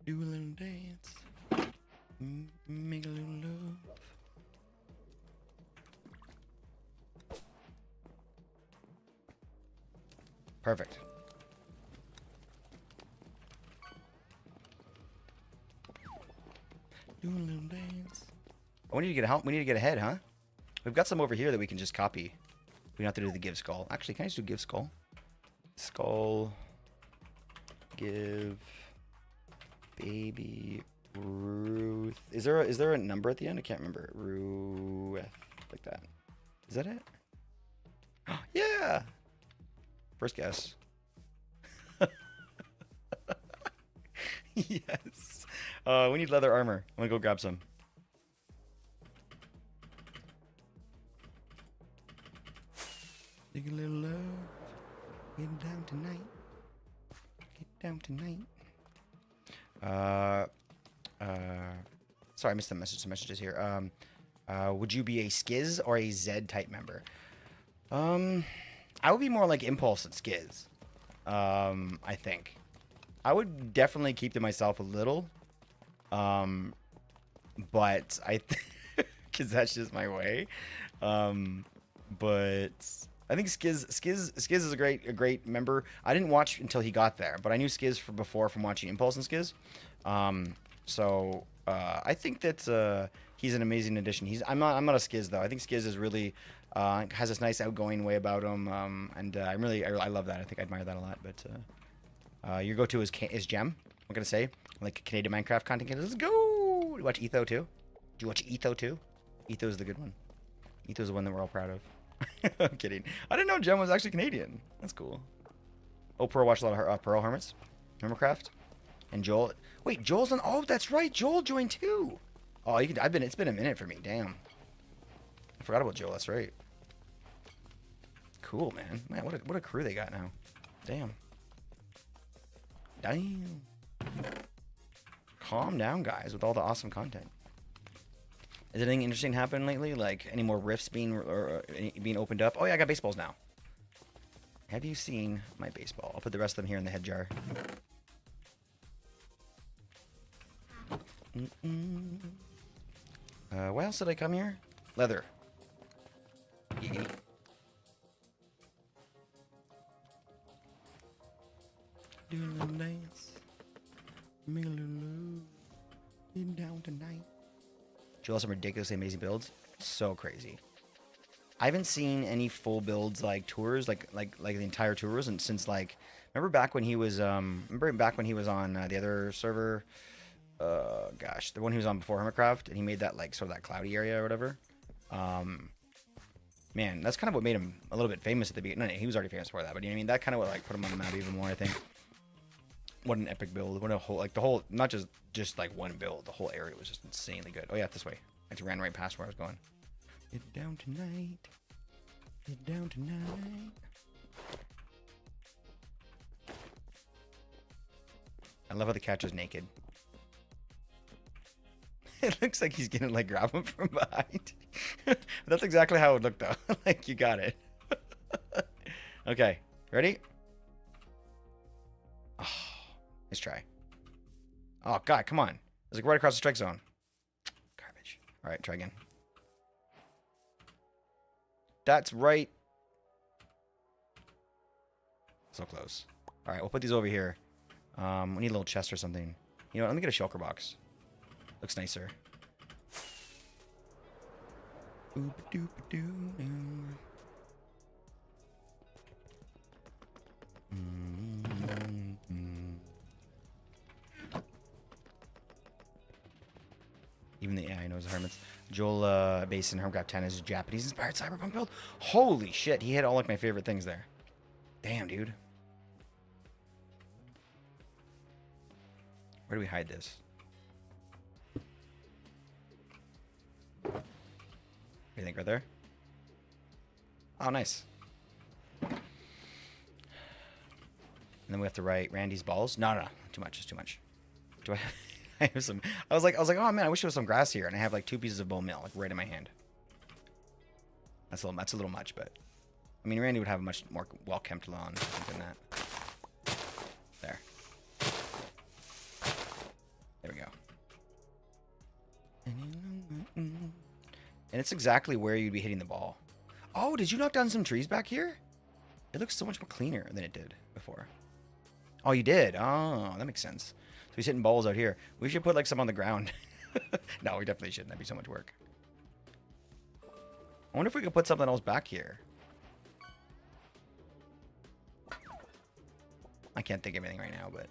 Do a little dance. Make a little love. Perfect. Do a little dance. Oh, we need to get help. We need to get ahead, huh? We've got some over here that we can just copy. We don't have to do the give skull. Actually, can I just do give skull? Skull. Give. Baby. Ruth. Is there a number at the end? I can't remember. Ruth. Like that. Is that it? Yeah. First guess. Yes. We need leather armor. I'm gonna go grab some. Take a little love. Get down tonight. Get down tonight. Sorry, I missed the message. Some messages here. Would you be a Skiz or a Zed type member? I would be more like Impulse and Skiz. I think. I would definitely keep to myself a little. But because that's just my way. But I think Skiz is a great member. I didn't watch until he got there, but I knew Skiz before from watching Impulse and Skiz. So I think that he's an amazing addition. I'm not a Skiz though. I think Skiz is really has this nice outgoing way about him, and I love that. I think I admire that a lot. But your go-to is Gem. I'm gonna say like Canadian Minecraft content. Let's go. Do you watch Etho too? Do you watch Etho too? Etho's the good one. Etho's the one that we're all proud of. I'm kidding. I didn't know Gem was actually Canadian. That's cool. Oh, Pearl watched a lot of Pearl Hermits, Hammercraft, and Joel. Wait, Joel's on. Oh, that's right. Joel joined too. Oh, you can. It's been a minute for me. Damn. I forgot about Joel. That's right. Cool, man. Man, what a crew they got now. Damn. Damn. Calm down, guys, with all the awesome content. Is anything interesting happening lately? Like any more rifts being being opened up? Oh yeah, I got baseballs now. Have you seen my baseball? I'll put the rest of them here in the head jar. Why else did I come here? Leather. Giggity. Do a little dance. Make a little love. Get down tonight. Joel has some ridiculously amazing builds. So crazy. I haven't seen any full builds like tours, like the entire tours, and since like remember back when he was on the other server, gosh, the one he was on before Hermitcraft, and he made that like sort of that cloudy area or whatever. Man, that's kind of what made him a little bit famous at the beginning. No, he was already famous before that, but you know what I mean, that kind of what like put him on the map even more, I think. What an epic build! What a whole like the whole not just like one build, the whole area was just insanely good. Oh yeah, this way. I just ran right past where I was going. Get down tonight. Get down tonight. I love how the catcher's naked. It looks like he's gonna like grab him from behind. That's exactly how it would look though. Like you got it. Okay, ready? Oh, nice try. Oh god, come on. It's like right across the strike zone. Garbage. All right, try again. That's right. So close. All right, we'll put these over here. We need a little chest or something. You know what? Let me get a shulker box. Looks nicer. Even the AI knows the hermits. Joel Basin Hermcraft 10 is a Japanese-inspired cyberpunk build. Holy shit, he hit all like my favorite things there. Damn, dude. Where do we hide this? What do you think, right there? Oh, nice. And then we have to write Randy's balls. No, too much. It's too much. Do I? I have some. I was like, oh man, I wish there was some grass here, and I have like 2 pieces of bone meal, like right in my hand. That's a little much, but I mean, Randy would have a much more well-kept lawn than that. There. There we go. And it's exactly where you'd be hitting the ball. Oh, did you knock down some trees back here? It looks so much more cleaner than it did before. Oh, you did? Oh, that makes sense. So he's hitting balls out here. We should put like some on the ground. No, we definitely shouldn't. That'd be so much work. I wonder if we could put something else back here. I can't think of anything right now, but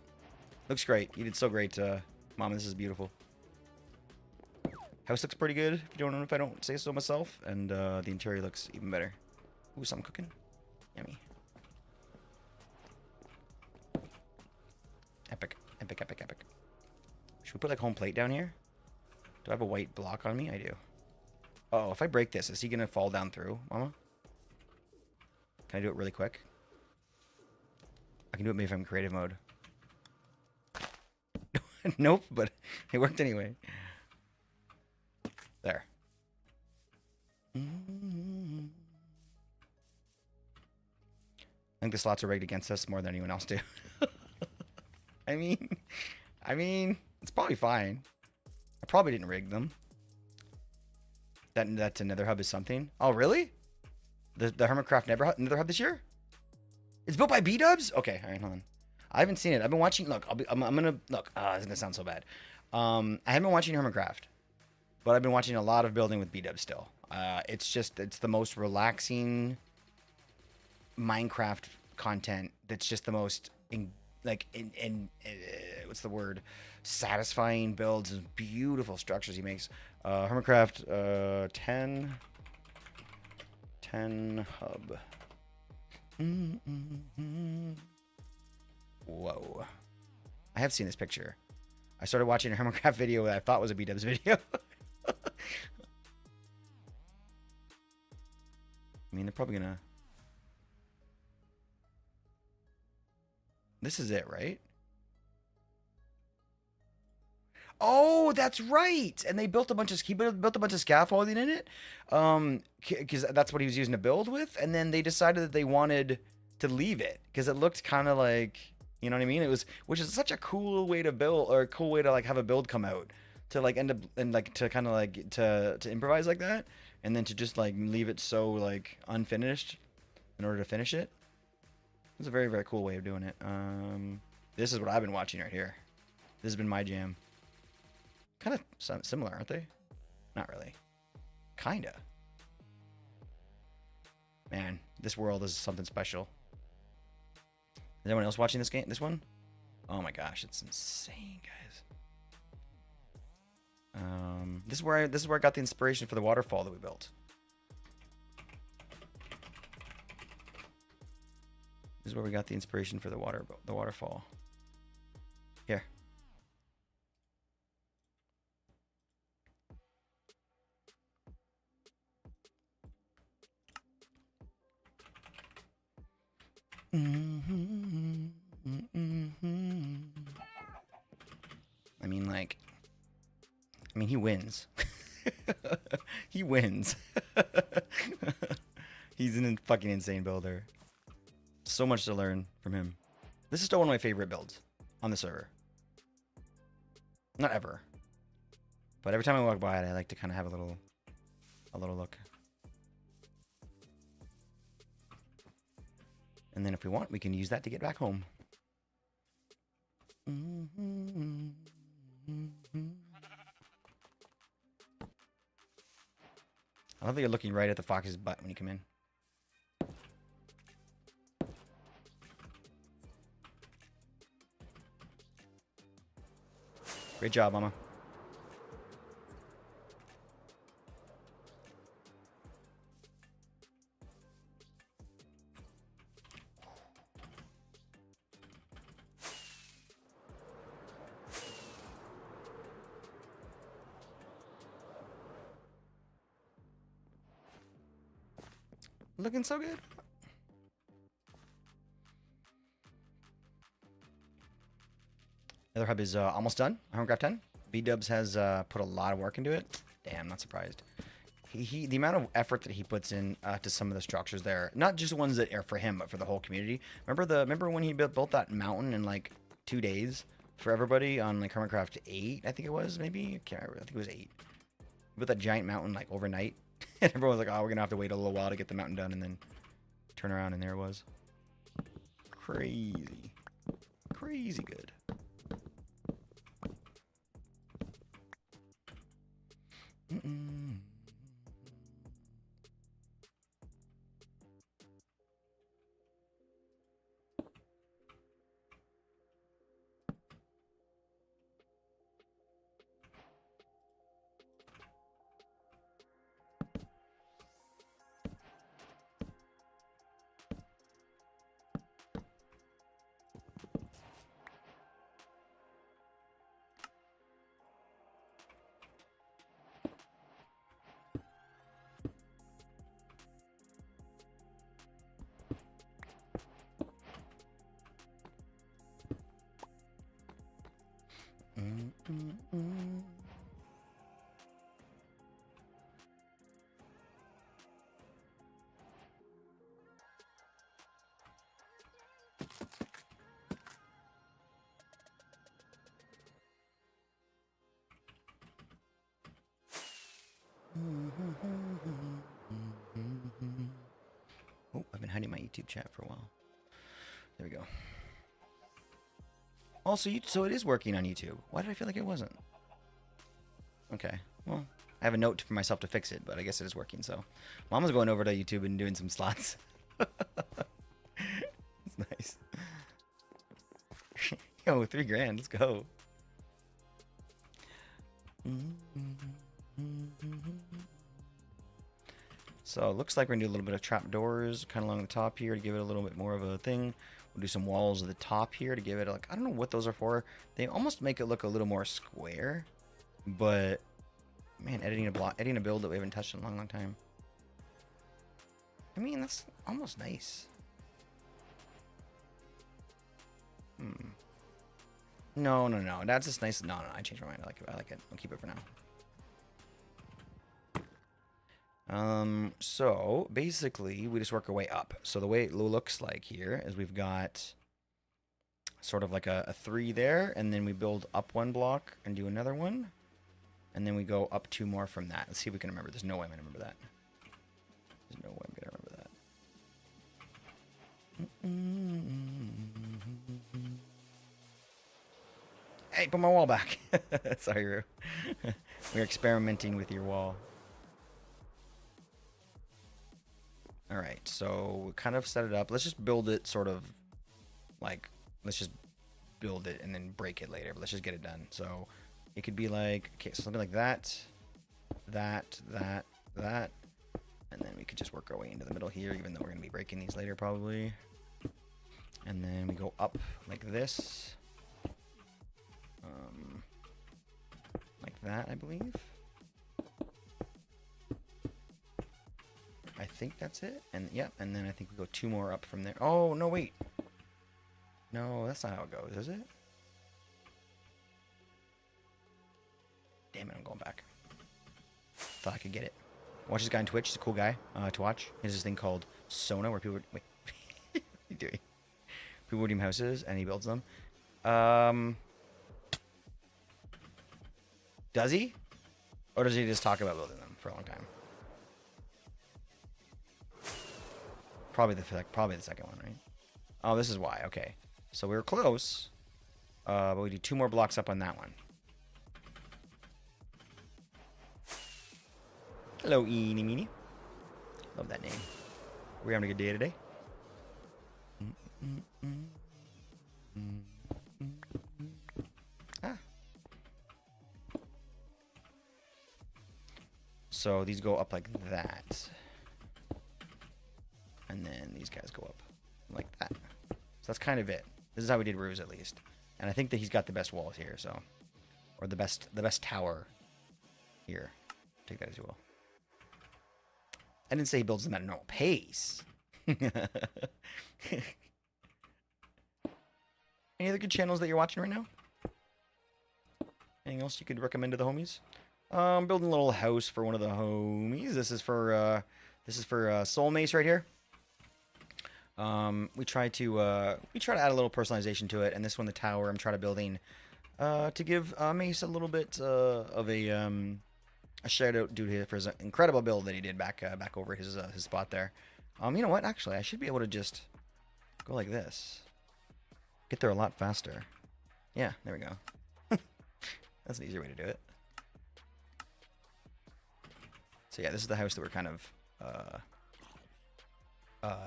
looks great. You did so great, Mama. This is beautiful. House looks pretty good, if you don't know, if I don't say so myself, and the interior looks even better. Ooh, something cooking. Yummy. Epic, epic, epic, epic. Should we put like home plate down here? Do I have a white block on me? I do. Oh, if I break this, is he gonna fall down through, Mama? Can I do it really quick? I can do it maybe if I'm in creative mode. Nope, but it worked anyway. There. I think the slots are rigged against us more than anyone else do. I mean, it's probably fine. I probably didn't rig them. That's another hub is something. Oh, really? The Hermitcraft Nether hub this year? It's built by B-dubs? Okay, all right, hold on. I haven't seen it. I've been watching. Look, I'm gonna look. This is gonna sound so bad. I haven't been watching Hermitcraft, but I've been watching a lot of building with B-dubs still. It's the most relaxing Minecraft content. That's just the most what's the word? Satisfying builds and beautiful structures he makes. Hermitcraft 10 hub. Whoa. I have seen this picture. I started watching a Hermitcraft video that I thought was a B-dubs video. I mean, they're probably gonna... This is it, right? Oh, that's right. And they built a bunch of built a bunch of scaffolding in it, because that's what he was using to build with. And then they decided that they wanted to leave it because it looked kind of like, you know what I mean? It was, which is such a cool way to build, or a cool way to like have a build come out, to like end up and like to kind of like to improvise like that, and then to just like leave it so like unfinished in order to finish it. It's a very, very cool way of doing it. This is what I've been watching right here. This has been my jam. Kind of similar, aren't they? Not really. Kinda. Man, this world is something special. Is anyone else watching this game? This one? Oh my gosh, it's insane, guys. This is where I got the inspiration for the waterfall that we built. This is where we got the inspiration for the waterfall. Here. I mean, he wins. He wins. He's a fucking insane builder. So much to learn from him. This is still one of my favorite builds on the server. Not ever, but every time I walk by it, I like to kind of have a little look. And then if we want, we can use that to get back home. I love that you're looking right at the fox's butt when you come in. Great job, Mama. Looking so good. Nether hub is almost done. Ironcraft 10. B-Dubs has put a lot of work into it. Damn, not surprised. The amount of effort that he puts in to some of the structures there, not just ones that are for him, but for the whole community. Remember when he built that mountain in like 2 days for everybody on like Hermitcraft 8? I think it was, maybe. I can't remember. I think it was 8. He built that giant mountain like overnight, and everyone was like, "Oh, we're gonna have to wait a little while to get the mountain done," and then turn around and there it was. Crazy, crazy good. Oh, I've been hiding my YouTube chat for a while. There we go. Also, so it is working on YouTube. Why did I feel like it wasn't? Okay, well, I have a note for myself to fix it, but I guess it is working, so. Mama's going over to YouTube and doing some slots. It's nice. Yo, 3 grand, let's go. So it looks like we're gonna do a little bit of trap doors kind of along the top here to give it a little bit more of a thing. We'll do some walls at the top here to give it like, I don't know what those are for. They almost make it look a little more square, but man, editing a build that we haven't touched in a long, long time. I mean, that's almost nice. No, no, no. That's just nice. No, no, I changed my mind. I like it. I like it. I'll keep it for now. So basically we just work our way up. So the way it looks like here is we've got sort of like a 3 there, and then we build up 1 block and do another one, and then we go up 2 more from that. Let's see if we can remember. There's no way I'm gonna remember that. There's no way I'm gonna remember that. Hey, put my wall back. Sorry, Rue. We're experimenting with your wall. Alright, so we kind of set it up. Let's just build it sort of like, let's just build it and then break it later. But let's just get it done. So it could be like, okay, so something like that, that, and then we could just work our way into the middle here, even though we're going to be breaking these later probably. And then we go up like this. Like that, I believe. I think that's it. And yep, and then I think we go 2 more up from there. Oh, no, wait. No, that's not how it goes, is it? Damn it, I'm going back. Thought I could get it. Watch this guy on Twitch. He's a cool guy to watch. He has this thing called Sona where people... Wait. What are you doing? People redeem houses and he builds them. Does he? Or does he just talk about building them for a long time? Probably the second one, right? Oh, this is why. Okay. So we were close. But we do 2 more blocks up on that one. Hello, Eeny Meeny. Love that name. We're having a good day today. Ah. So these go up like that. And then these guys go up like that. So that's kind of it. This is how we did Ruse at least. And I think that he's got the best walls here, so. Or the best tower here. Take that as you will. I didn't say he builds them at a normal pace. Any other good channels that you're watching right now? Anything else you could recommend to the homies? Building a little house for one of the homies. This is for Soul Mace right here. We try to add a little personalization to it, and this one, the tower, I'm trying to building to give Mace a little bit of a shout out due to for his incredible build that he did back over his spot there. You know what? Actually, I should be able to just go like this. Get there a lot faster. Yeah, there we go. That's an easier way to do it. So yeah, this is the house that we're kind of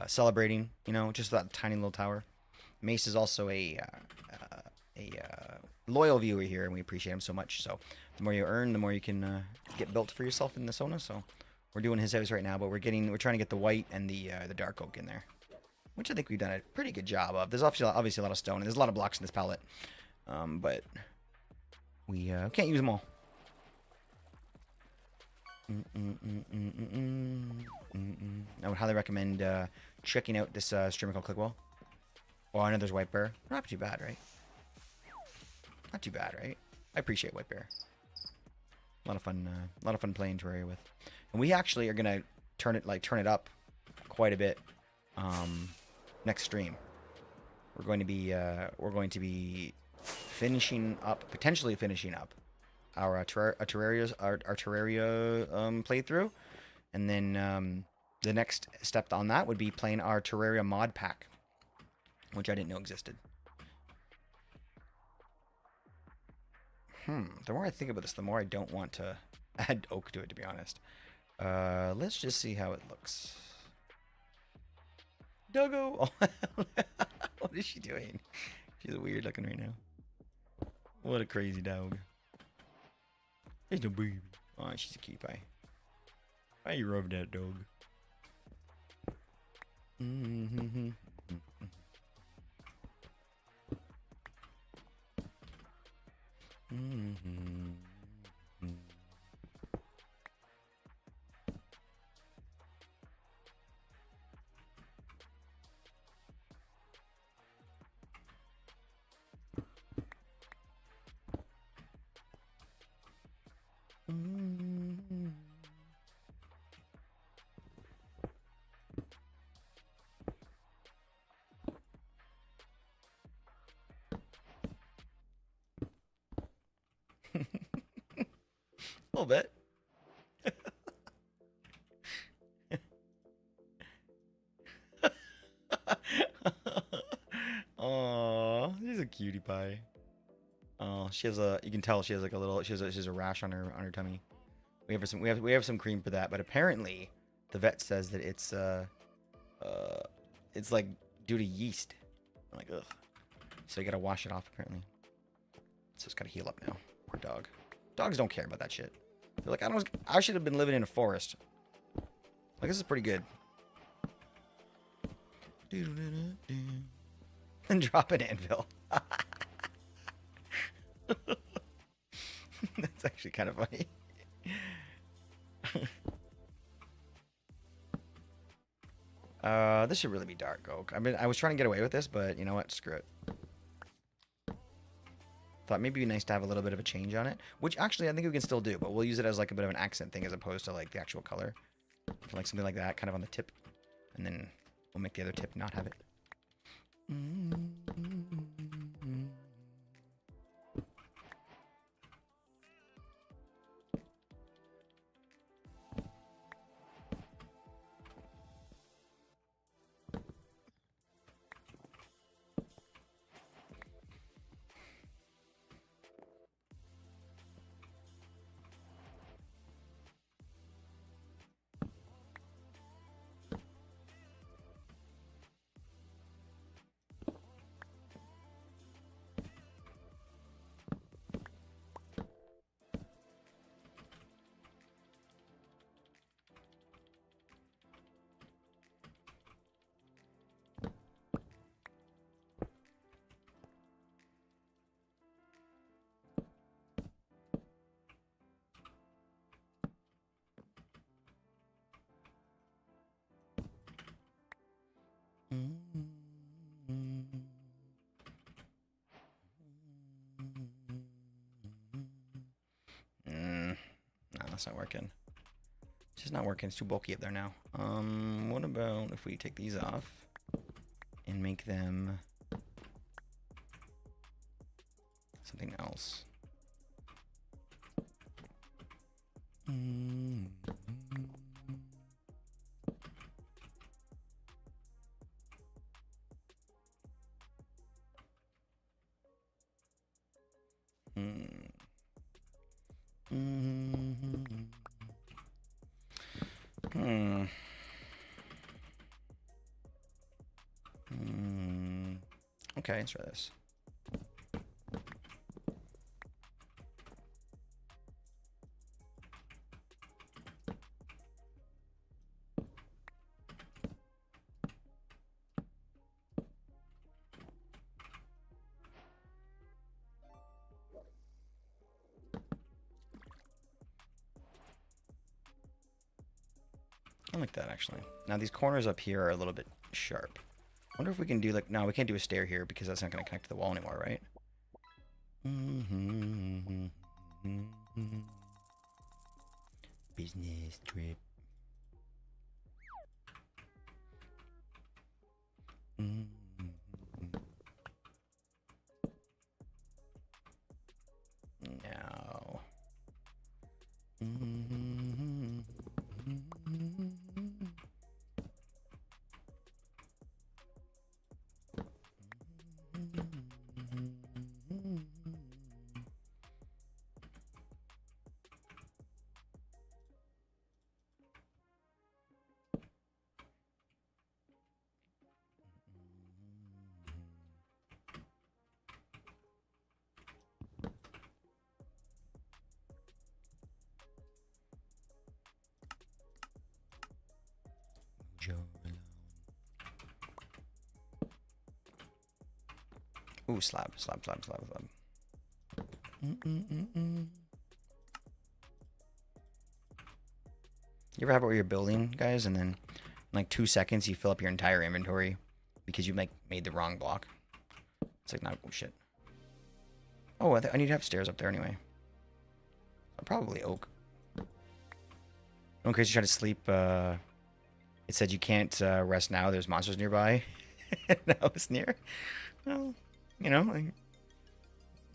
celebrating, you know, just that tiny little tower. Mace is also a loyal viewer here, and we appreciate him so much. So the more you earn, the more you can get built for yourself in the Sona. So we're doing his house right now, but we're trying to get the white and the dark oak in there, which I think we've done a pretty good job of. There's obviously a lot of stone, and there's a lot of blocks in this palette, but we can't use them all. I would highly recommend checking out this streamer called Clickwell. Oh, I know there's White Bear. Not too bad, right? Not too bad, right? I appreciate White Bear. A lot of fun playing Terraria with. And we actually are gonna turn it up quite a bit next stream. We're going to be potentially finishing up our Terraria playthrough, and then the next step on that would be playing our Terraria mod pack, which I didn't know existed. The more I think about this, the more I don't want to add oak to it, to be honest. Let's just see how it looks. Doggo! What is she doing? She's weird looking right now. What a crazy dog. There's no baby. Oh, she's a cute pie. Why you rub that dog? little bit. Oh, she's a cutie pie. Oh, she has a. You can tell she has like a little. She has a rash on her tummy. We have some cream for that, but apparently, the vet says that it's like due to yeast. I'm like, ugh. So you gotta wash it off apparently. So it's gotta heal up now. Poor dog. Dogs don't care about that shit. They're like, I should have been living in a forest. Like, this is pretty good. And drop an anvil. That's actually kind of funny. This should really be dark oak. I was trying to get away with this, but you know what? Screw it. Thought maybe it'd be nice to have a little bit of a change on it, which actually I think we can still do, but we'll use it as like a bit of an accent thing as opposed to like the actual color. Like something like that, kind of on the tip, and then we'll make the other tip not have it. No, that's not working. It's just not working. It's too bulky up there now. What about if we take these off and make them something else? Okay, let's try this. I like that actually. Now these corners up here are a little bit sharp. I wonder if we can do like, no, we can't do a stair here because that's not going to connect to the wall anymore, right? Business trip. No. Ooh, slab. You ever have it where you're building, guys, and then in like 2 seconds you fill up your entire inventory because you like made the wrong block? It's like, not, oh shit. Oh, I need to have stairs up there anyway. Probably oak. In case you try to sleep, it said you can't rest now. There's monsters nearby. No, it's near. Well, you know, like,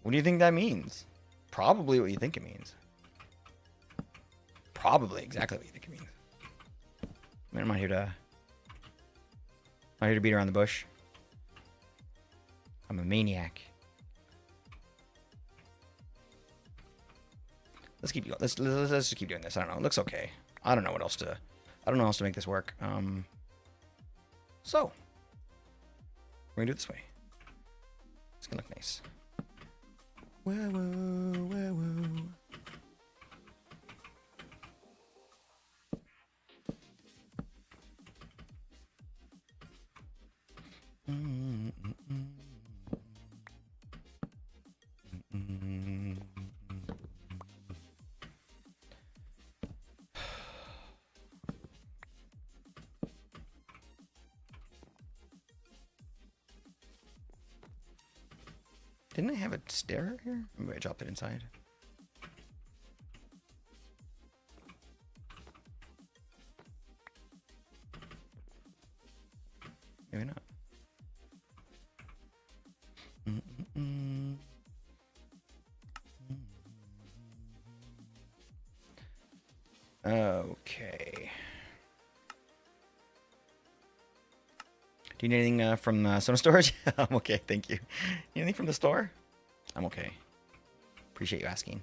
what do you think that means? Probably what you think it means. probably exactly what you think it means. I mean, I'm not here to beat around the bush. I'm a maniac. Let's keep going. Let's just keep doing this. I don't know. It looks okay. I don't know what else to. I don't know how else to make this work. So we're gonna do it this way. It's gonna look nice. Whoa, whoa, whoa, whoa. Didn't I have a stair here? Maybe I dropped it inside. Maybe not. Okay. Do you need anything from Sona storage? I'm okay, thank you. Need anything from the store? I'm okay. Appreciate you asking.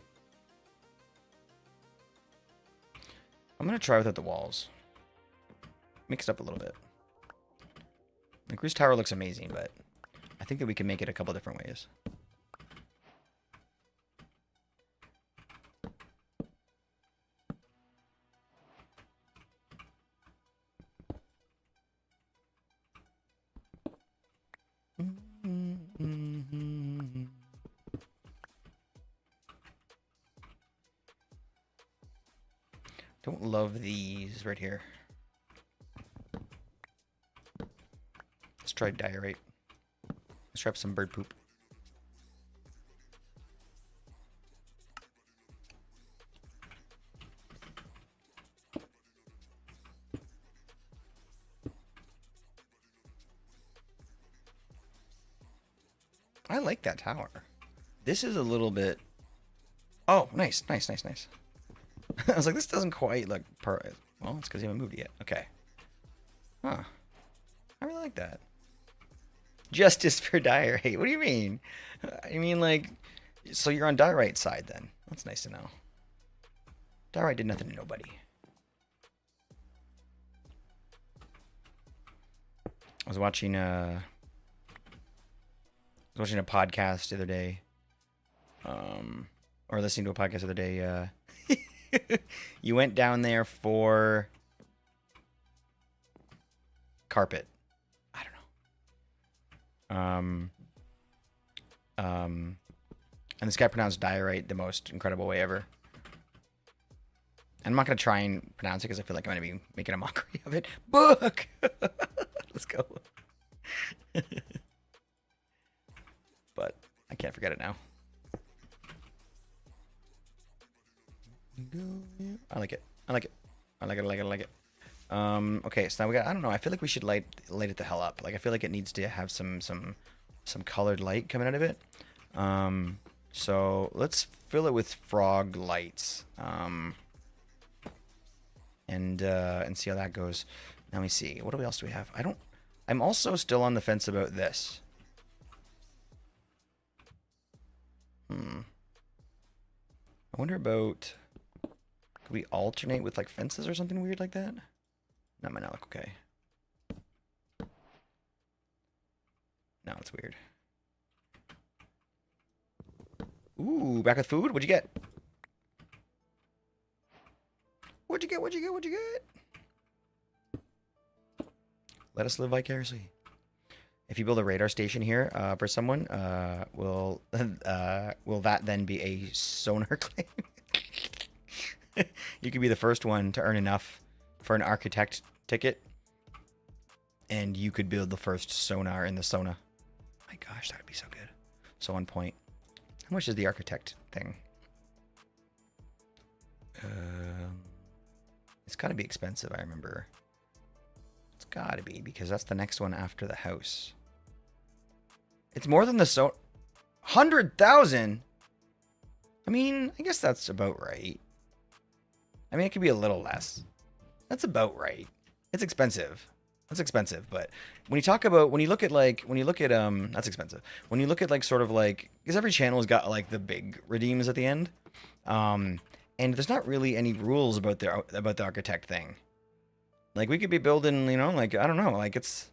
I'm gonna try without the walls. Mix it up a little bit. The cruise tower looks amazing, but I think that we can make it a couple different ways. Don't love these right here. Let's try diorite. Let's try some bird poop. I like that tower. This is a little bit... Oh, nice, nice, nice, nice. I was like, this doesn't quite look perfect. Well, it's because you haven't moved yet. Okay. Huh. I really like that. Justice for diorite. What do you mean? I mean, like, so you're on diorite's side then. That's nice to know. Diorite did nothing to nobody. I was watching a podcast the other day. Or listening to a podcast the other day. You went down there for carpet. I don't know. And this guy pronounced diorite the most incredible way ever. I'm not gonna try and pronounce it because I feel like I'm gonna be making a mockery of it. Book. Let's go. But I can't forget it now. I like it. I like it. I like it. I like it. I like it. Okay, so now we got. I don't know. I feel like we should light it the hell up. Like I feel like it needs to have some colored light coming out of it. So let's fill it with frog lights. And see how that goes. Now let me see. What else do we have? I'm also still on the fence about this. I wonder about. Could we alternate with like fences or something weird like that? That might not look okay. No, it's weird. Ooh, back with food? What'd you get? What'd you get? What'd you get? What'd you get? Let us live vicariously. If you build a radar station here for someone, will that then be a sonar claim? You could be the first one to earn enough for an architect ticket, and you could build the first sonar in the Sona. My gosh, that would be so good. So on point. How much is the architect thing? It's got to be expensive, I remember. It's got to be, because that's the next one after the house. It's more than the 100,000? I mean, I guess that's about right. I mean, it could be a little less. That's about right. It's expensive. That's expensive, but when you talk about, when you look at that's expensive. When you look at like sort of like, because every channel's got like the big redeems at the end, and there's not really any rules about the architect thing. Like we could be building, you know, like I don't know, like it's.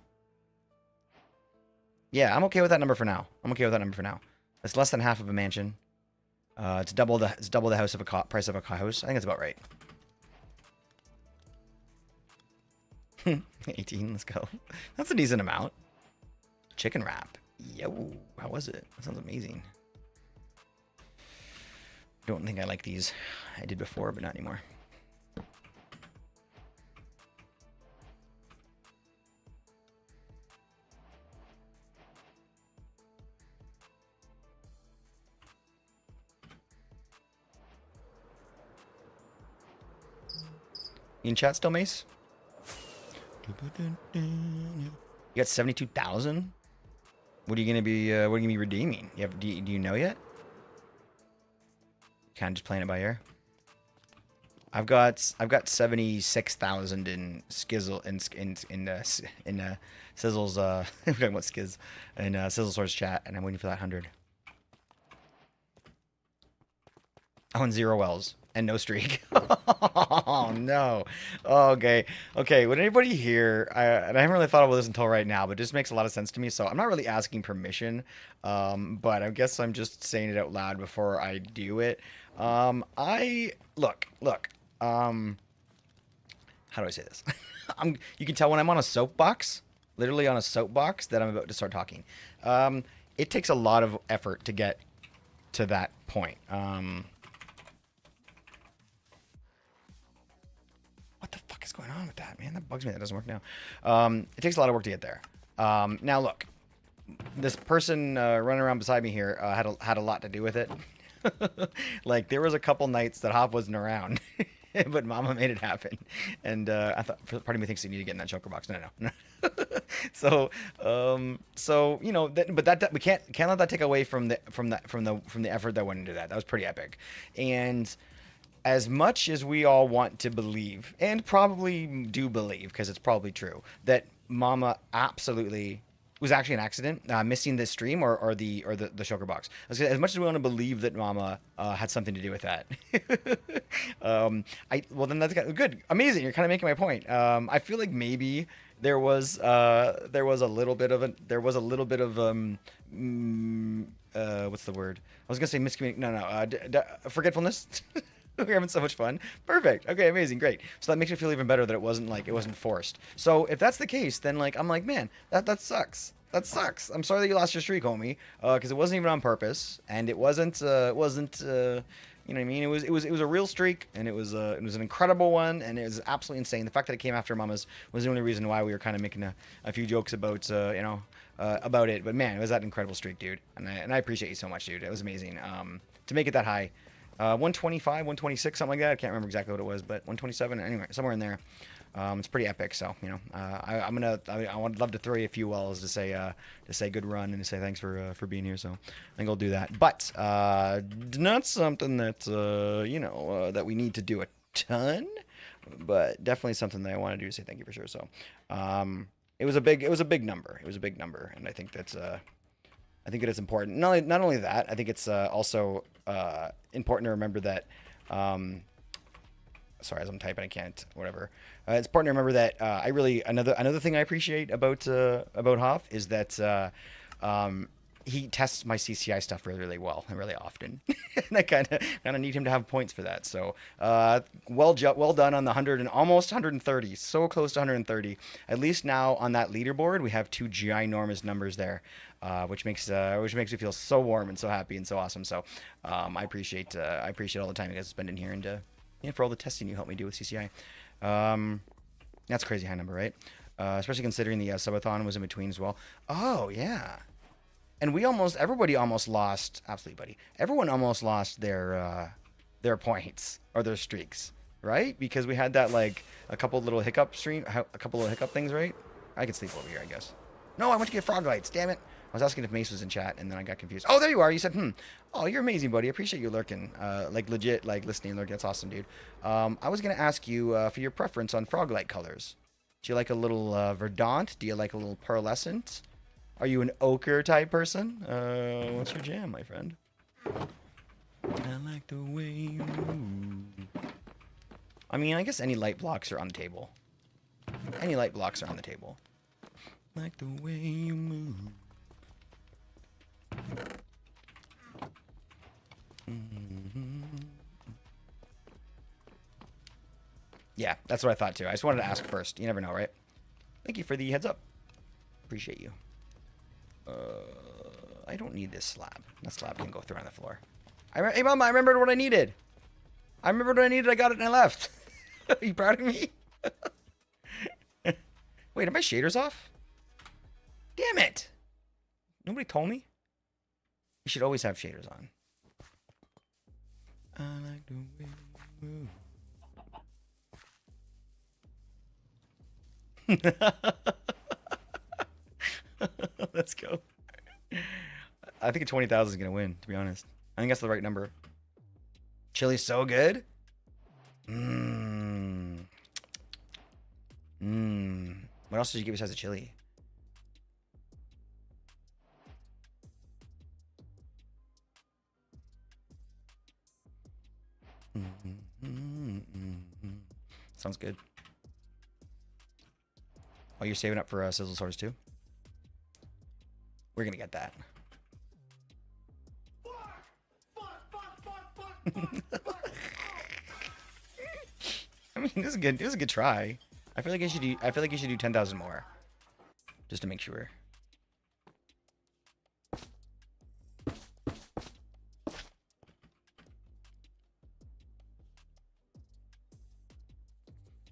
Yeah, I'm okay with that number for now. It's less than half of a mansion. It's double the house of price of a house. I think it's about right. 18, let's go. That's a decent amount. Chicken wrap. Yo, how was it? That sounds amazing. Don't think I like these. I did before, but not anymore. You in chat still, Mace? You got 72,000. What are you gonna be? What are you gonna be redeeming? Do you know yet? Kind of just playing it by ear. I've got 76,000 in Skizzle in Sizzle's. We're talking about Skizz in Sizzle's chat, and I'm waiting for that 100. I own 0 wells. And no streak. Oh, no. Okay. Would anybody here, and I haven't really thought about this until right now, but it just makes a lot of sense to me. So I'm not really asking permission, but I guess I'm just saying it out loud before I do it. Look. How do I say this? You can tell when I'm on a soapbox, literally on a soapbox, that I'm about to start talking. It takes a lot of effort to get to that point. What the fuck is going on with that, man? That bugs me. That doesn't work now. It takes a lot of work to get there. Now look, this person running around beside me here had a lot to do with it. Like there was a couple nights that Hoff wasn't around, but Mama made it happen. And I thought, part of me thinks you need to get in that choker box. No. So you know, but that we can't let that take away from the effort that went into that. That was pretty epic, and. As much as we all want to believe, and probably do believe, because it's probably true, that Mama absolutely was actually an accident, missing this stream or the shulker box. As much as we want to believe that Mama had something to do with that, well then that's good, amazing. You're kind of making my point. I feel like maybe there was a little bit of what's the word? I was gonna say miscommunication. No, forgetfulness. We're having so much fun. Perfect. Okay, amazing, great. So that makes me feel even better that it wasn't forced. So if that's the case, then like I'm like, man, that sucks. That sucks. I'm sorry that you lost your streak, homie. Because it wasn't even on purpose, and it wasn't. You know what I mean? It was a real streak, and it was an incredible one, and it was absolutely insane. The fact that it came after Mama's was the only reason why we were kind of making a few jokes about about it. But man, it was that incredible streak, dude. And I appreciate you so much, dude. It was amazing. To make it that high. 125, 126, something like that. I can't remember exactly what it was, but 127. Anyway, somewhere in there. It's pretty epic. So you know, I would love to throw you a few wells to say good run and to say thanks for being here. So I think I'll do that. But not something that that we need to do a ton, but definitely something that I want to do to say thank you for sure. So it was a big number. It was a big number, and I think that's I think it is important. Not only that, I think it's also important to remember that. Sorry, as I'm typing, I can't. Whatever. It's important to remember that I really another thing I appreciate about Hoff is that he tests my CCI stuff really well and really often, and I kind of need him to have points for that. So well done on the 100 and almost 130, so close to 130. At least now on that leaderboard, we have 2 ginormous numbers there. Which makes me feel so warm and so happy and so awesome. So I appreciate all the time you guys spend in here and for all the testing you helped me do with CCI. That's a crazy high number, right? Especially considering the subathon was in between as well. Oh yeah, and everybody almost lost. Absolutely, buddy. Everyone almost lost their points or their streaks, right? Because we had that like a couple little hiccup things, right? I can sleep over here, I guess. No, I went to get frog lights. Damn it. I was asking if Mace was in chat, and then I got confused. Oh, there you are. You said, Oh, you're amazing, buddy. I appreciate you lurking. Like, legit, like, listening and lurking. That's awesome, dude. I was going to ask you for your preference on frog light colors. Do you like a little verdant? Do you like a little pearlescent? Are you an ochre type person? What's your jam, my friend? I like the way you move. I mean, I guess any light blocks are on the table. Any light blocks are on the table. Like the way you move. Yeah, that's what I thought too. I just wanted to ask first. You never know, right? Thank you for the heads up. Appreciate you. I don't need this slab. That slab can go through on the floor. Hey, Mama, I remembered what I needed. I remembered what I needed. I got it and I left. Are you proud of me? Wait, are my shaders off? Damn it. Nobody told me. You should always have shaders on. I like the way you move. Let's go. I think 20,000 is going to win, to be honest. I think that's the right number. Chili's so good. What else did you give besides the chili? Sounds good. Oh, you're saving up for Sizzle Swords too? We're gonna get that. I mean, this is good. It was a good try. I feel like I should do. I feel like you should do 10,000 more, just to make sure.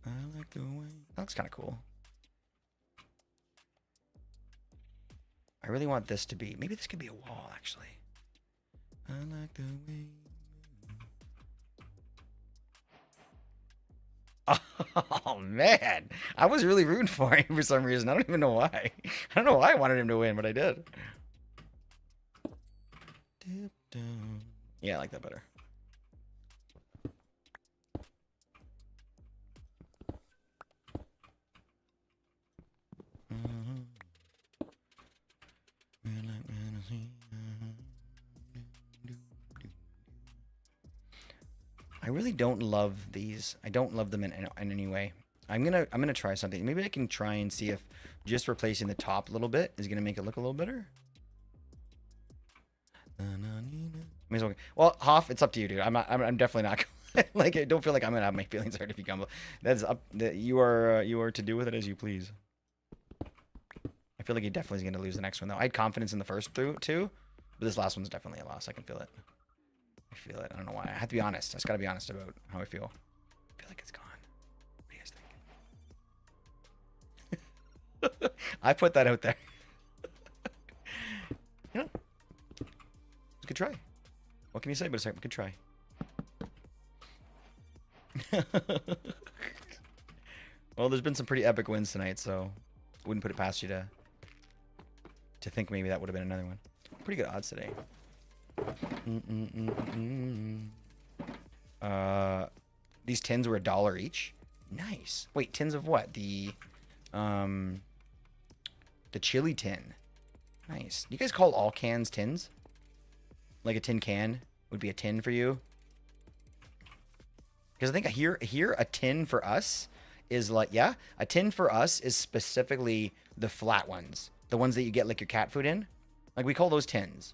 I like the way. That looks kind of cool. I really want this to be. Maybe this could be a wall, actually. I like the way. Oh man, I was really rooting for him for some reason. I don't even know why. I don't know why I wanted him to win, but I did. Yeah, I like that better. I really don't love these. I don't love them in any way. I'm gonna try something. Maybe I can try and see if just replacing the top a little bit is gonna make it look a little better. Well, Hoff, it's up to you, dude. I'm definitely not like. I don't feel like I'm gonna have my feelings hurt if you come. That's up. That you are to do with it as you please. I feel like he definitely is gonna lose the next one though. I had confidence in the first two, but this last one's definitely a loss. I can feel it. I feel it. I don't know why. I have to be honest. I just gotta be honest about how I feel. I feel like it's gone. What do you guys think? I put that out there. You know, it's a good try. What can you say? But it's a good try. Well, there's been some pretty epic wins tonight, so I wouldn't put it past you to think maybe that would have been another one. Pretty good odds today. These tins were $1 each. Nice. Wait, tins of what? The chili tin. Nice. You guys call all cans tins? Like a tin can would be a tin for you? Because I think here a tin for us is like, yeah, a tin for us is specifically the flat ones, the ones that you get like your cat food in. Like we call those tins.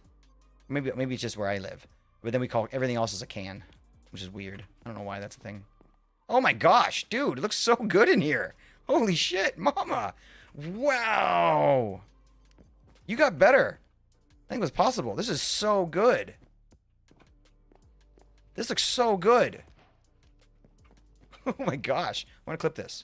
Maybe it's just where I live. But then we call everything else as a can, which is weird. I don't know why that's a thing. Oh my gosh, dude, it looks so good in here. Holy shit, mama. Wow. You got better. I think it was possible. This is so good. This looks so good. Oh my gosh. I want to clip this.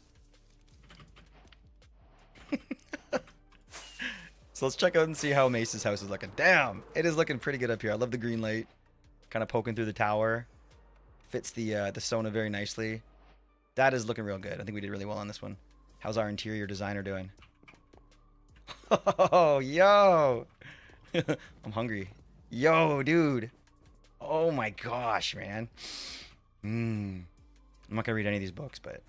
So let's check out and see how Mace's house is looking. Damn, it is looking pretty good up here. I love the green light. Kind of poking through the tower. Fits the Sona very nicely. That is looking real good. I think we did really well on this one. How's our interior designer doing? Oh, yo. I'm hungry. Yo, dude. Oh my gosh, man. I'm not gonna read any of these books, but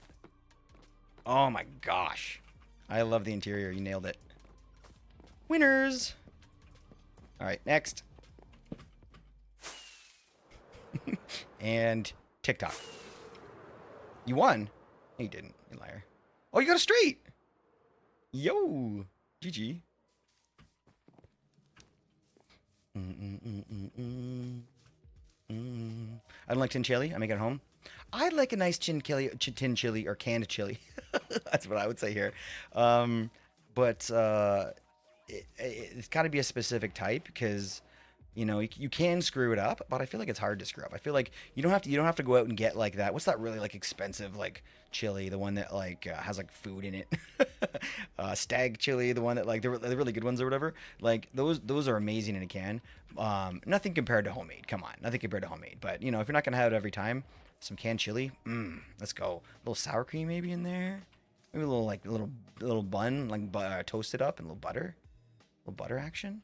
oh my gosh. I love the interior. You nailed it. Winners. All right, next. And TikTok. You won? No, you didn't, you liar. Oh, you got a straight. Yo. GG. I don't like tin chili. I make it at home. I'd like a nice tin chili or canned chili. That's what I would say here. But it's got to be a specific type because you know you can screw it up, but I feel like it's hard to screw up. I feel like you don't have to go out and get like that. What's that really like expensive like chili? The one that like has like food in it. Stag chili, the one that like the really good ones or whatever. Like those are amazing in a can. Nothing compared to homemade. Come on, nothing compared to homemade. But you know if you're not gonna have it every time, some canned chili. Let's go. A little sour cream maybe in there. Maybe a little like little bun like toasted up and a little butter. A little butter action.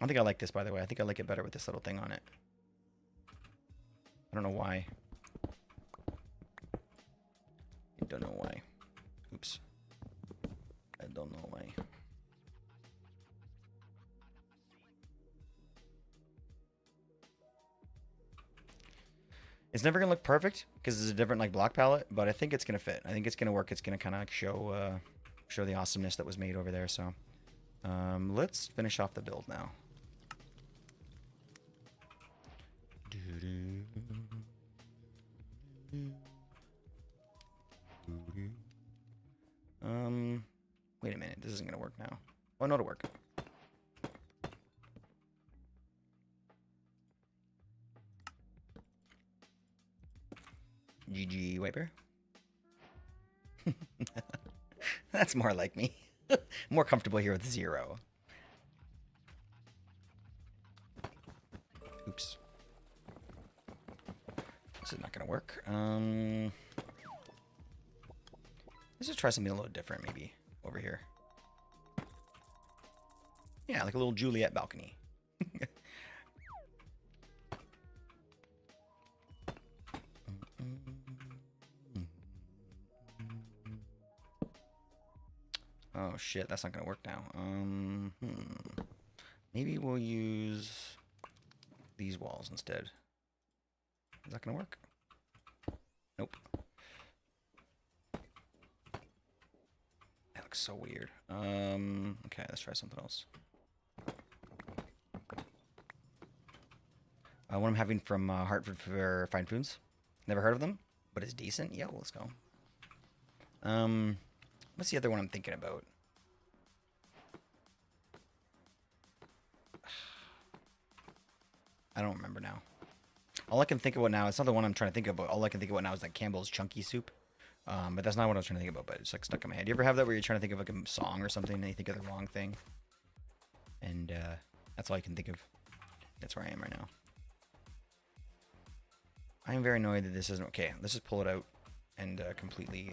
I think I like this, by the way. I think I like it better with this little thing on it. I don't know why. I don't know why. Oops. I don't know why. It's never gonna look perfect because it's a different like block palette, but I think it's gonna fit. I think it's gonna work. It's gonna kind of show show the awesomeness that was made over there. So let's finish off the build now. Wait a minute. This isn't gonna work now. Oh no, it'll work. GG wiper. That's more like me. More comfortable here with 0. Oops. This is not gonna work. Let's just try something a little different maybe over here. Yeah, like a little Juliet balcony. Oh shit, that's not gonna work now. Maybe we'll use these walls instead. Is that gonna work? Nope. That looks so weird. Okay, let's try something else. One I'm having from Hartford for Fine Foods. Never heard of them, but it's decent. Yeah, let's go. What's the other one I'm thinking about? I don't remember now. All I can think about now, it's not the one I'm trying to think about. All I can think about now is like Campbell's Chunky Soup. But that's not what I was trying to think about, but it's like stuck in my head. You ever have that where you're trying to think of like a song or something and you think of the wrong thing? And that's all I can think of. That's where I am right now. I am very annoyed that this isn't okay. Let's just pull it out and completely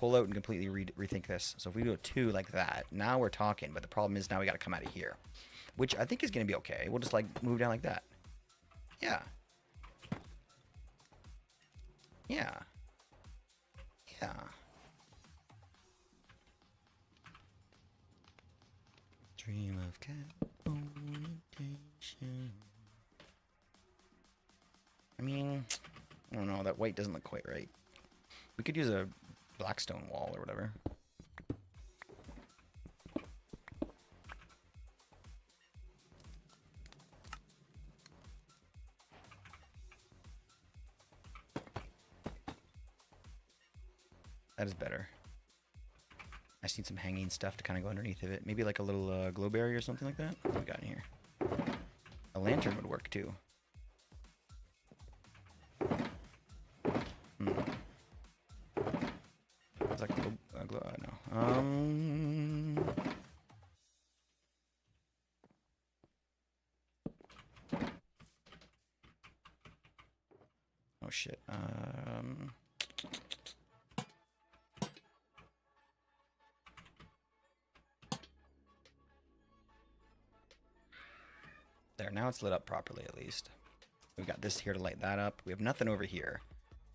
rethink this. So if we do a 2 like that, now we're talking. But the problem is now we got to come out of here, which I think is going to be okay. We'll just like move down like that. Yeah. Yeah. Yeah. Dream of cat orientation. I mean, I don't know. That white doesn't look quite right. We could use a blackstone wall or whatever. That is better. I just need some hanging stuff to kind of go underneath of it. Maybe like a little glow berry or something like that. What do we got in here? A lantern would work too. It's like glow, no. Oh shit. There, now it's lit up properly at least. We've got this here to light that up. We have nothing over here.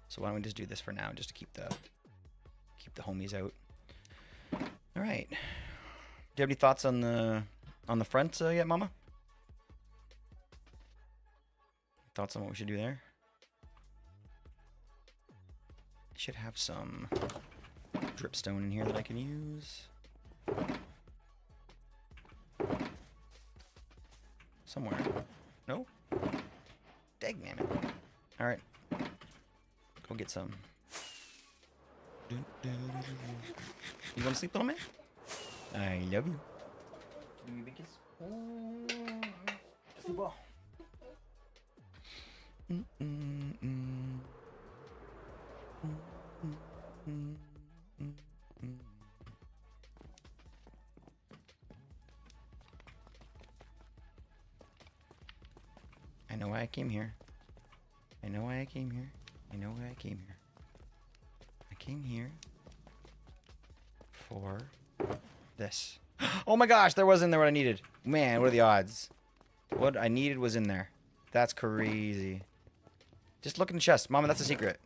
So why don't we just do this for now, just to keep the homies out. All right. Do you have any thoughts on the front yet, Mama? Thoughts on what we should do there? I should have some dripstone in here that I can use. Somewhere. No? Dagnammit. Alright. Go get some. You want to sleep, little man? I love you. Give me a big kiss. Sleep well. I know why I came here. I know why I came here. I know why I came here. I came here for this. Oh my gosh, there was in there what I needed. Man, what are the odds? What I needed was in there. That's crazy. Just look in the chest. Mama, that's a secret.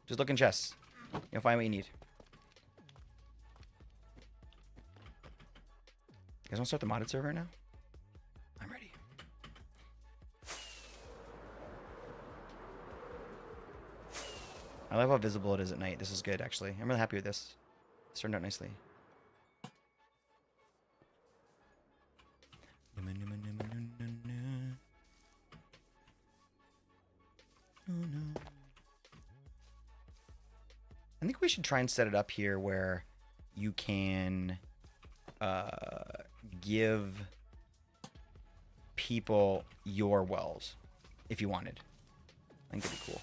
Just look in chests. You'll find what you need. You guys want to start the modded server now? I'm ready. I love how visible it is at night. This is good, actually. I'm really happy with this. It's turned out nicely. Oh, no. I think we should try and set it up here where you can give people your wells if you wanted. I think it'd be cool.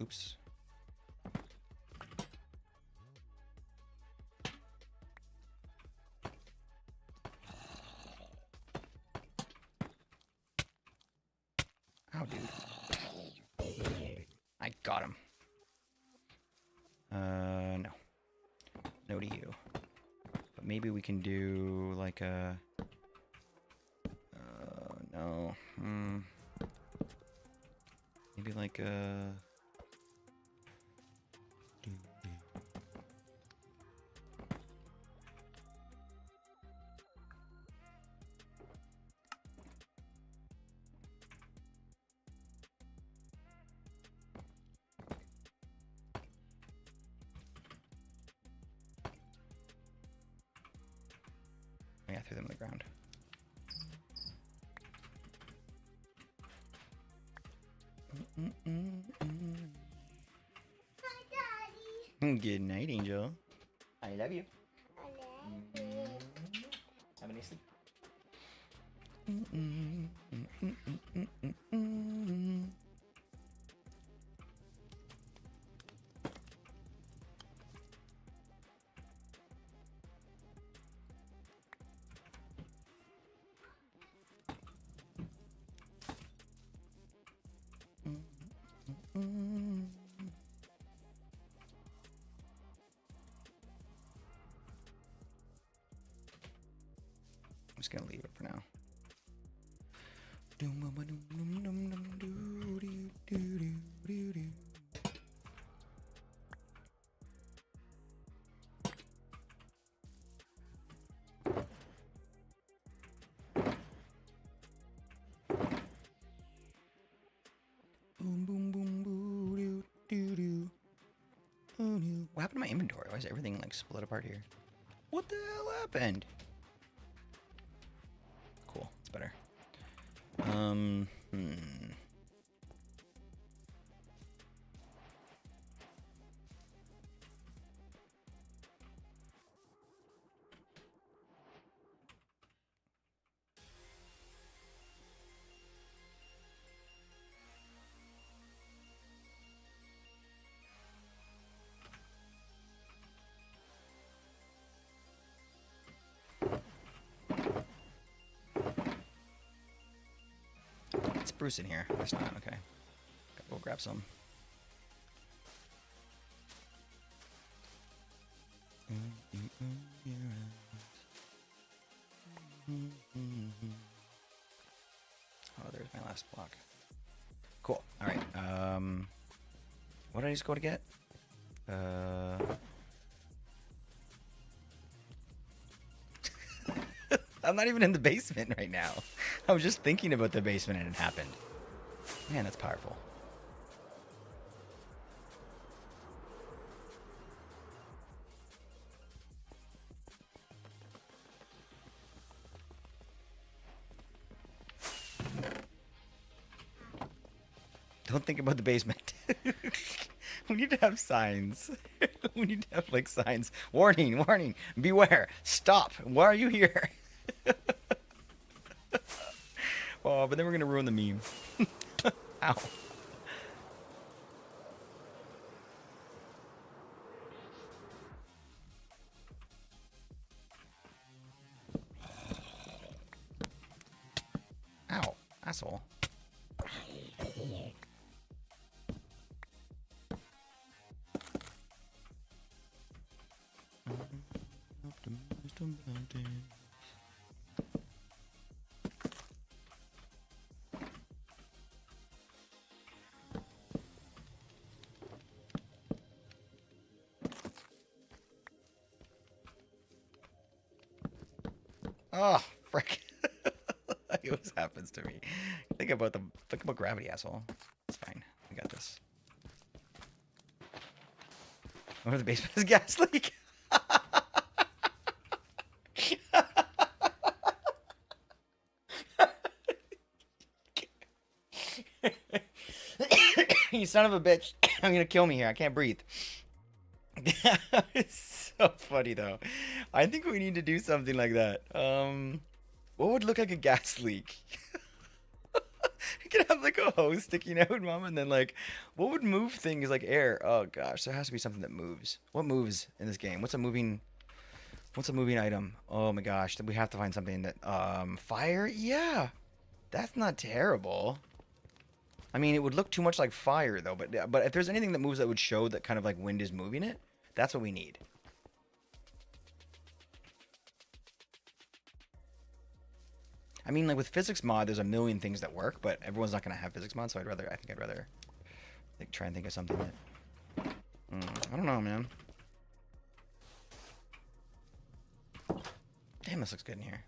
Oops. Oh, dude. I got him. No. No to you. But maybe we can do like a... no. Maybe like a... Yeah, threw them on the ground. Hi, Daddy. Good night, Angel. I love you. I love you. Have a nice sleep. I'm just gonna leave it for now. Boom, boom, boom, boo, doo, doo, doo. Oh, no. What happened to my inventory? Why is everything like split apart here? What the hell happened? Cool, it's better. It's Bruce in here. It's not, okay. We'll grab some. Your eyes. last block. Cool. All right. What did I just go to get? I'm not even in the basement right now. I was just thinking about the basement and it happened. Man, that's powerful. Don't think about the basement. We need to have signs. We need to have like signs. Warning, warning, beware, stop. Why are you here? Oh, but then we're gonna ruin the meme. Ow. Ow, asshole. Oh, frick. It always happens to me. Think about gravity, asshole. It's fine. We got this. What if the basement is a gas leak? You son of a bitch. I'm gonna kill me here. I can't breathe. It's so funny though. I think we need to do something like that. What would look like a gas leak? You could have like a hose sticking out, mom, and then like, what would move things like air? Oh gosh, there has to be something that moves. What moves in this game? What's a moving item? Oh my gosh, we have to find something that fire? Yeah. That's not terrible. I mean, it would look too much like fire though, but if there's anything that moves that would show that kind of like wind is moving it, that's what we need. I mean, like with physics mod, there's a million things that work, but everyone's not gonna have physics mod, so I think I'd rather like try and think of something that I don't know, man. Damn, this looks good in here.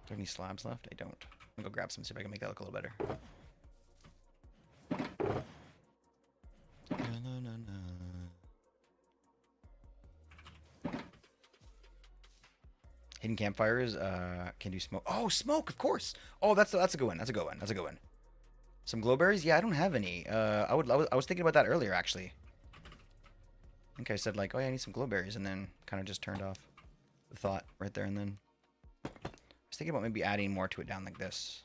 Do I have any slabs left? I don't. I'm gonna go grab some, see if I can make that look a little better. Hidden campfires can do smoke. Oh, smoke, of course. Oh, that's a good one. That's a good one. That's a good one. Some glowberries? Yeah, I don't have any. I was thinking about that earlier, actually. I think I said like, oh yeah, I need some glowberries, and then kind of just turned off the thought right there and then. I was thinking about maybe adding more to it down like this.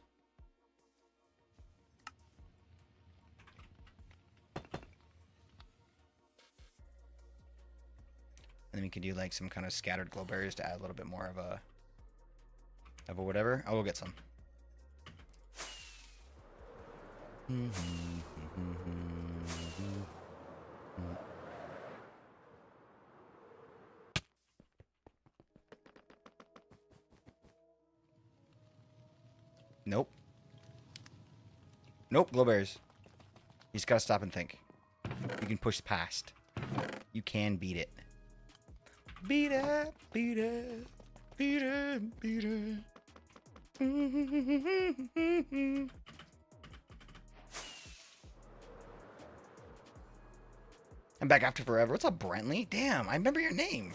And then we could do like some kind of scattered glowberries to add a little bit more of a whatever. I'll go get some. Nope. Nope, glowberries. You just gotta stop and think. You can push past. You can beat it. Beat it, beat it, beat it, beat it. I'm back after forever. What's up, Brentley? Damn, I remember your name.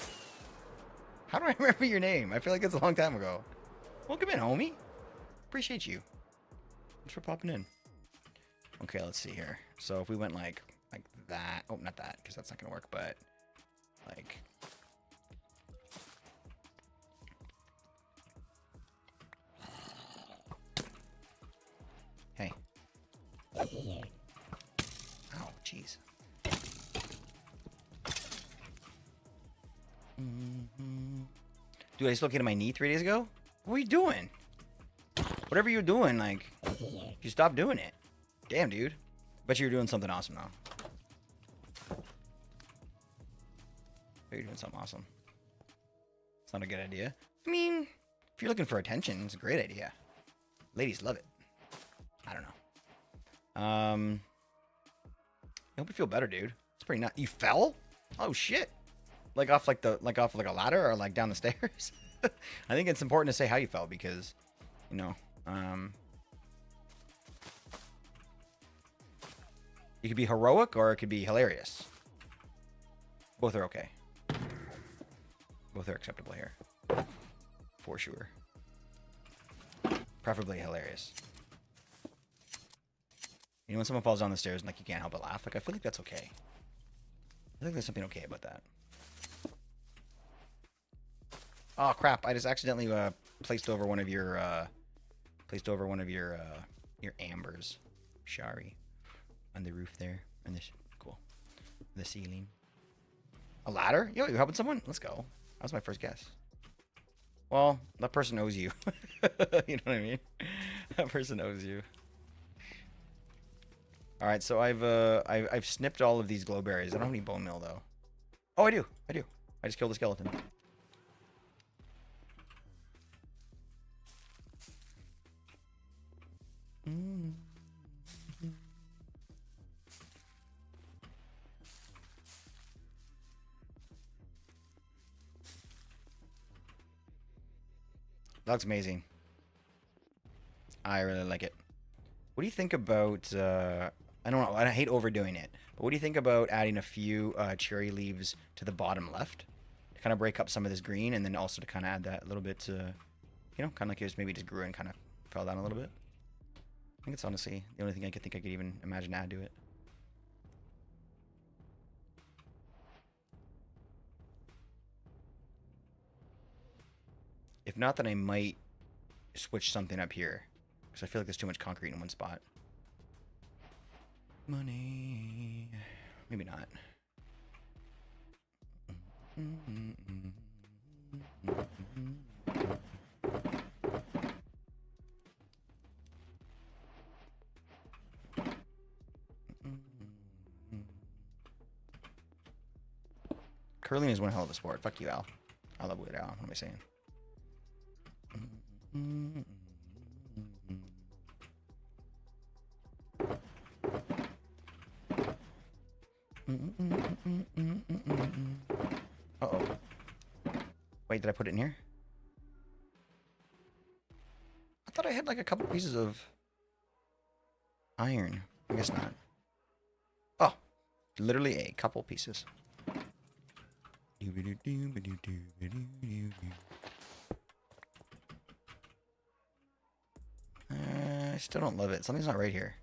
How do I remember your name? I feel like it's a long time ago. Welcome in, homie. Appreciate you. Thanks for popping in. Okay, let's see here. So if we went like that. Oh, not that, because that's not gonna work, but like. Hey. Ow, jeez. Dude, I dislocated my knee 3 days ago? What are you doing? Whatever you're doing, like, you stop doing it. Damn, dude. Bet you're doing something awesome now. You're doing something awesome. It's not a good idea. I mean, if you're looking for attention, it's a great idea. Ladies love it. I don't know. I hope you feel better, dude. It's pretty nice. You fell? Oh shit! Like off like a ladder or like down the stairs? I think it's important to say how you fell because, you know, it could be heroic or it could be hilarious. Both are okay. Both are acceptable here. For sure. Preferably hilarious. You know when someone falls down the stairs and like you can't help but laugh? Like I feel like that's okay. I think there's something okay about that. Oh crap, I just accidentally placed over one of your your ambers. Shari. On the roof there. And this cool. The ceiling. A ladder? Yo, you helping someone? Let's go. That was my first guess. Well, that person owes you. You know what I mean? That person owes you. All right, so I've snipped all of these glowberries. I don't have any bone meal though. Oh, I do. I just killed a skeleton. That looks amazing. I really like it. What do you think about, I don't know, I hate overdoing it, but what do you think about adding a few cherry leaves to the bottom left to kind of break up some of this green and then also to kind of add that little bit, you know, kind of like it was maybe just grew and kind of fell down a little bit. I think it's honestly the only thing I could even imagine to add to it. If not, then I might switch something up here. Because I feel like there's too much concrete in one spot. Money. Maybe not. Curling is one hell of a sport. Fuck you, Al. I love Weird Al. What am I saying? Uh-oh. Wait, did I put it in here? I thought I had like a couple pieces of iron. I guess not. Oh, literally a couple pieces. I still don't love it. Something's not right here.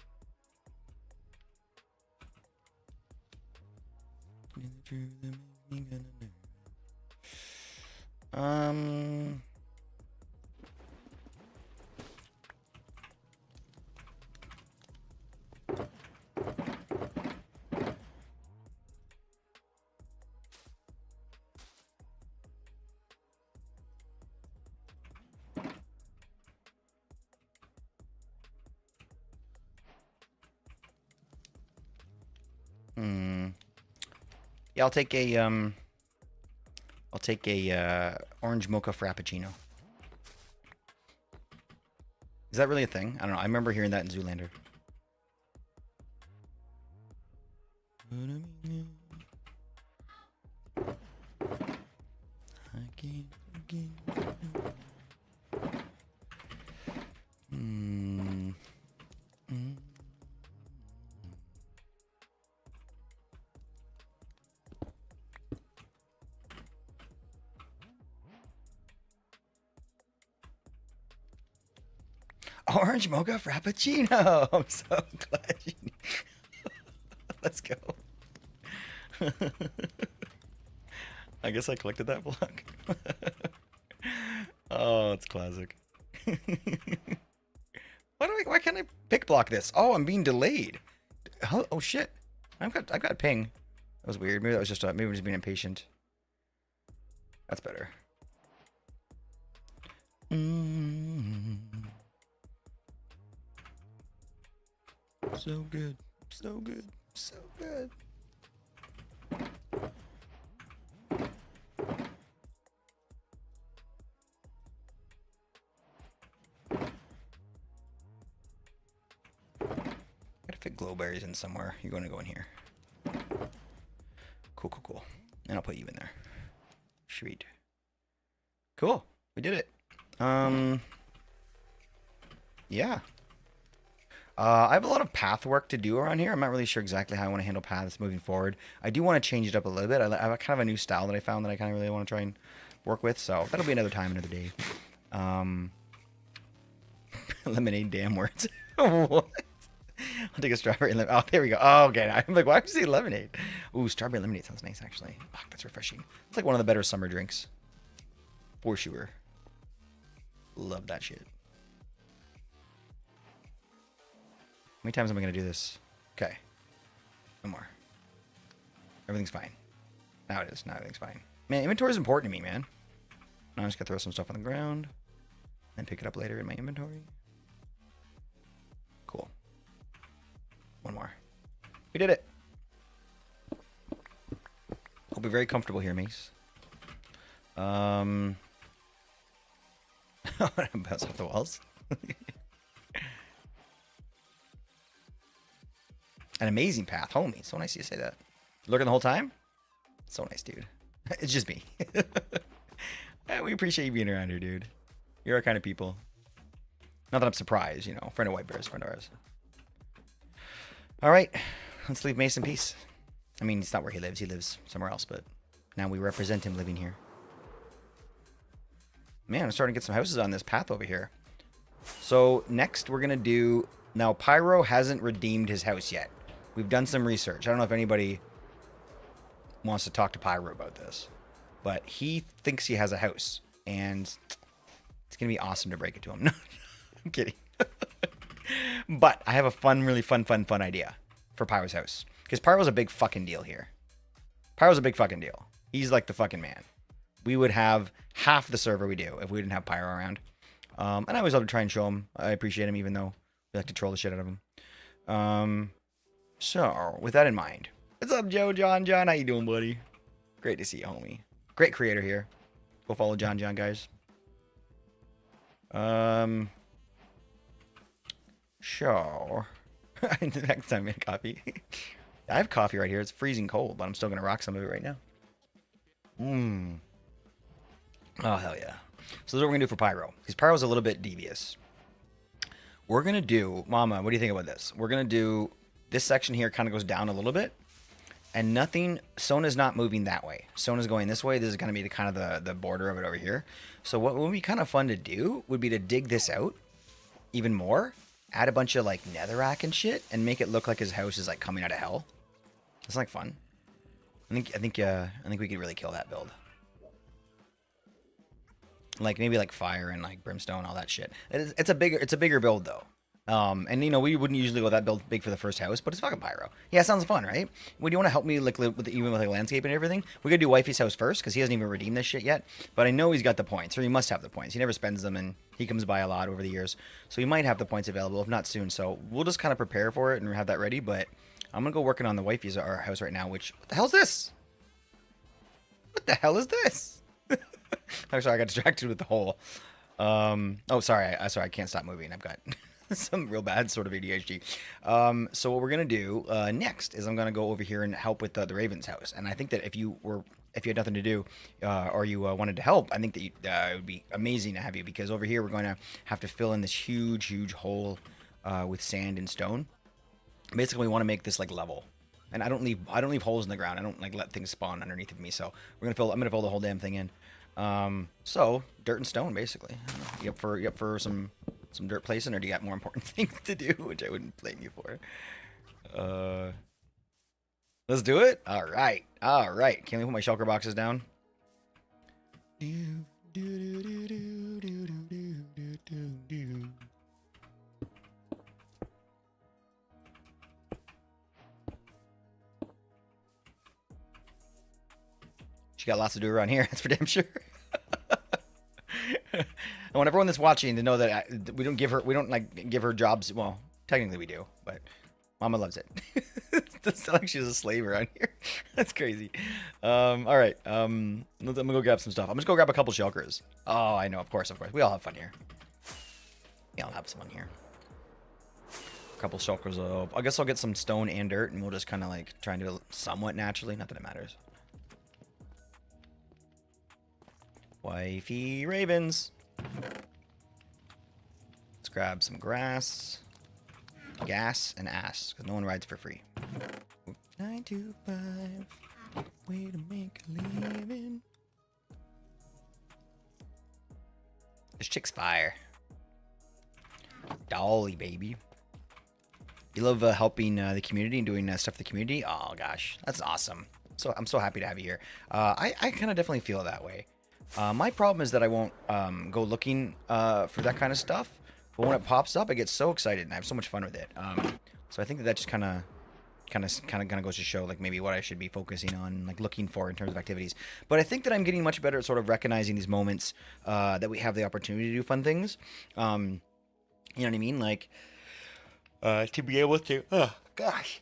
Yeah, I'll take a orange mocha frappuccino. Is that really a thing? I don't know. I remember hearing that in Zoolander. Orange mocha frappuccino. I'm so glad you. Let's go. I guess I collected that block. Oh, it's classic. Why can't I pick block this? Oh, I'm being delayed. Oh shit. I've got ping. That was weird. Maybe that was just maybe I'm just being impatient. That's better. So good. So good. So good. fit glowberries in somewhere. You're going to go in here. Cool, cool, cool. And I'll put you in there. Sweet. Cool. We did it. Yeah. I have a lot of path work to do around here. I'm not really sure exactly how I want to handle paths moving forward. I do want to change it up a little bit. I have kind of a new style that I found that I kind of really want to try and work with. So that'll be another time, another day. Lemonade damn words. What? I'll take a strawberry lemonade. Oh, there we go. Oh, okay. I'm like, why would you say lemonade? Ooh, strawberry lemonade sounds nice, actually. Fuck, that's refreshing. It's like one of the better summer drinks. For sure. Love that shit. How many times am I going to do this? Okay. One more. Everything's fine. Now it is. Now everything's fine. Man, inventory is important to me, man. Now I'm just going to throw some stuff on the ground. And pick it up later in my inventory. Cool. One more. We did it. We'll be very comfortable here, Mace. Bounce off the walls. An amazing path, homie. So nice of you to say that. Lurking the whole time? So nice, dude. It's just me. We appreciate you being around here, dude. You're our kind of people. Not that I'm surprised, you know. Friend of White Bear's, friend of ours. All right. Let's leave Mace in peace. I mean, it's not where he lives. He lives somewhere else, but now we represent him living here. Man, I'm starting to get some houses on this path over here. So next we're going to do... Now, Pyro hasn't redeemed his house yet. We've done some research. I don't know if anybody wants to talk to Pyro about this. But he thinks he has a house. And it's going to be awesome to break it to him. No, I'm kidding. But I have a fun, really fun idea for Pyro's house. Because Pyro's a big fucking deal here. Pyro's a big fucking deal. He's like the fucking man. We would have half the server we do if we didn't have Pyro around. And I always love to try and show him. I appreciate him even though we like to troll the shit out of him. So, with that in mind. What's up, Joe? John? How you doing, buddy? Great to see you, homie. Great creator here. Go follow John, guys. So, next time I make coffee. I have coffee right here. It's freezing cold, but I'm still going to rock some of it right now. Oh, hell yeah. So this is what we're going to do for Pyro. Because Pyro's a little bit devious. We're going to do... Mama, what do you think about this? We're going to do... This section here kind of goes down a little bit. And nothing... Sona's not moving that way. Sona's going this way. This is going to be the kind of the border of it over here. So what would be kind of fun to do would be to dig this out even more. Add a bunch of like netherrack and shit. And make it look like his house is like coming out of hell. It's like fun. I think we could really kill that build. Like maybe like fire and like brimstone, all that shit. It's a bigger build though. And you know we wouldn't usually go that build big for the first house, but it's fucking Pyro. Yeah, sounds fun, right? Would you want to help me like even with like landscape and everything? We gotta do Wifey's house first because he hasn't even redeemed this shit yet. But I know he's got the points, or he must have the points. He never spends them, and he comes by a lot over the years, so he might have the points available, if not soon. So we'll just kind of prepare for it and have that ready. But I'm gonna go working on the Wifey's our house right now. Which what the hell's this? What the hell is this? I'm sorry, I got distracted with the hole. Oh, sorry. I can't stop moving. I've got some real bad sort of ADHD. So what we're gonna do next is I'm gonna go over here and help with the Raven's house. And I think that if you had nothing to do or you wanted to help, I think that it would be amazing to have you, because over here we're going to have to fill in this huge hole with sand and stone. Basically, we want to make this like level. And I don't leave holes in the ground. I don't like let things spawn underneath of me. So I'm gonna fill the whole damn thing in. So dirt and stone, basically. You up for some dirt placing, or do you got more important things to do, which I wouldn't blame you for? Let's do it. All right. Can we put my shulker boxes down? She got lots to do around here. That's for damn sure. I want everyone that's watching to know that we don't give her jobs. Well, technically we do, but Mama loves it. It's not like she's a slave around here. That's crazy. All right. I'm gonna go grab some stuff. I'm just gonna grab a couple shulkers. Oh, I know. Of course. We all have fun here. We all have some fun here. couple shulkers of. I guess I'll get some stone and dirt, and we'll just kind of like try and do it somewhat naturally. Not that it matters. Wifey ravens. Let's grab some grass, gas, and ass, because no one rides for free. 9 to 5, way to make a living. This chick's fire. Dolly, baby. You love helping the community and doing stuff for the community? Oh, gosh. That's awesome. So I'm so happy to have you here. I kind of definitely feel that way. My problem is that I won't go looking for that kind of stuff. But when it pops up, I get so excited and I have so much fun with it. So I think that just kind of goes to show like maybe what I should be focusing on, like looking for in terms of activities. But I think that I'm getting much better at sort of recognizing these moments that we have the opportunity to do fun things. You know what I mean? Like to be able to, oh gosh.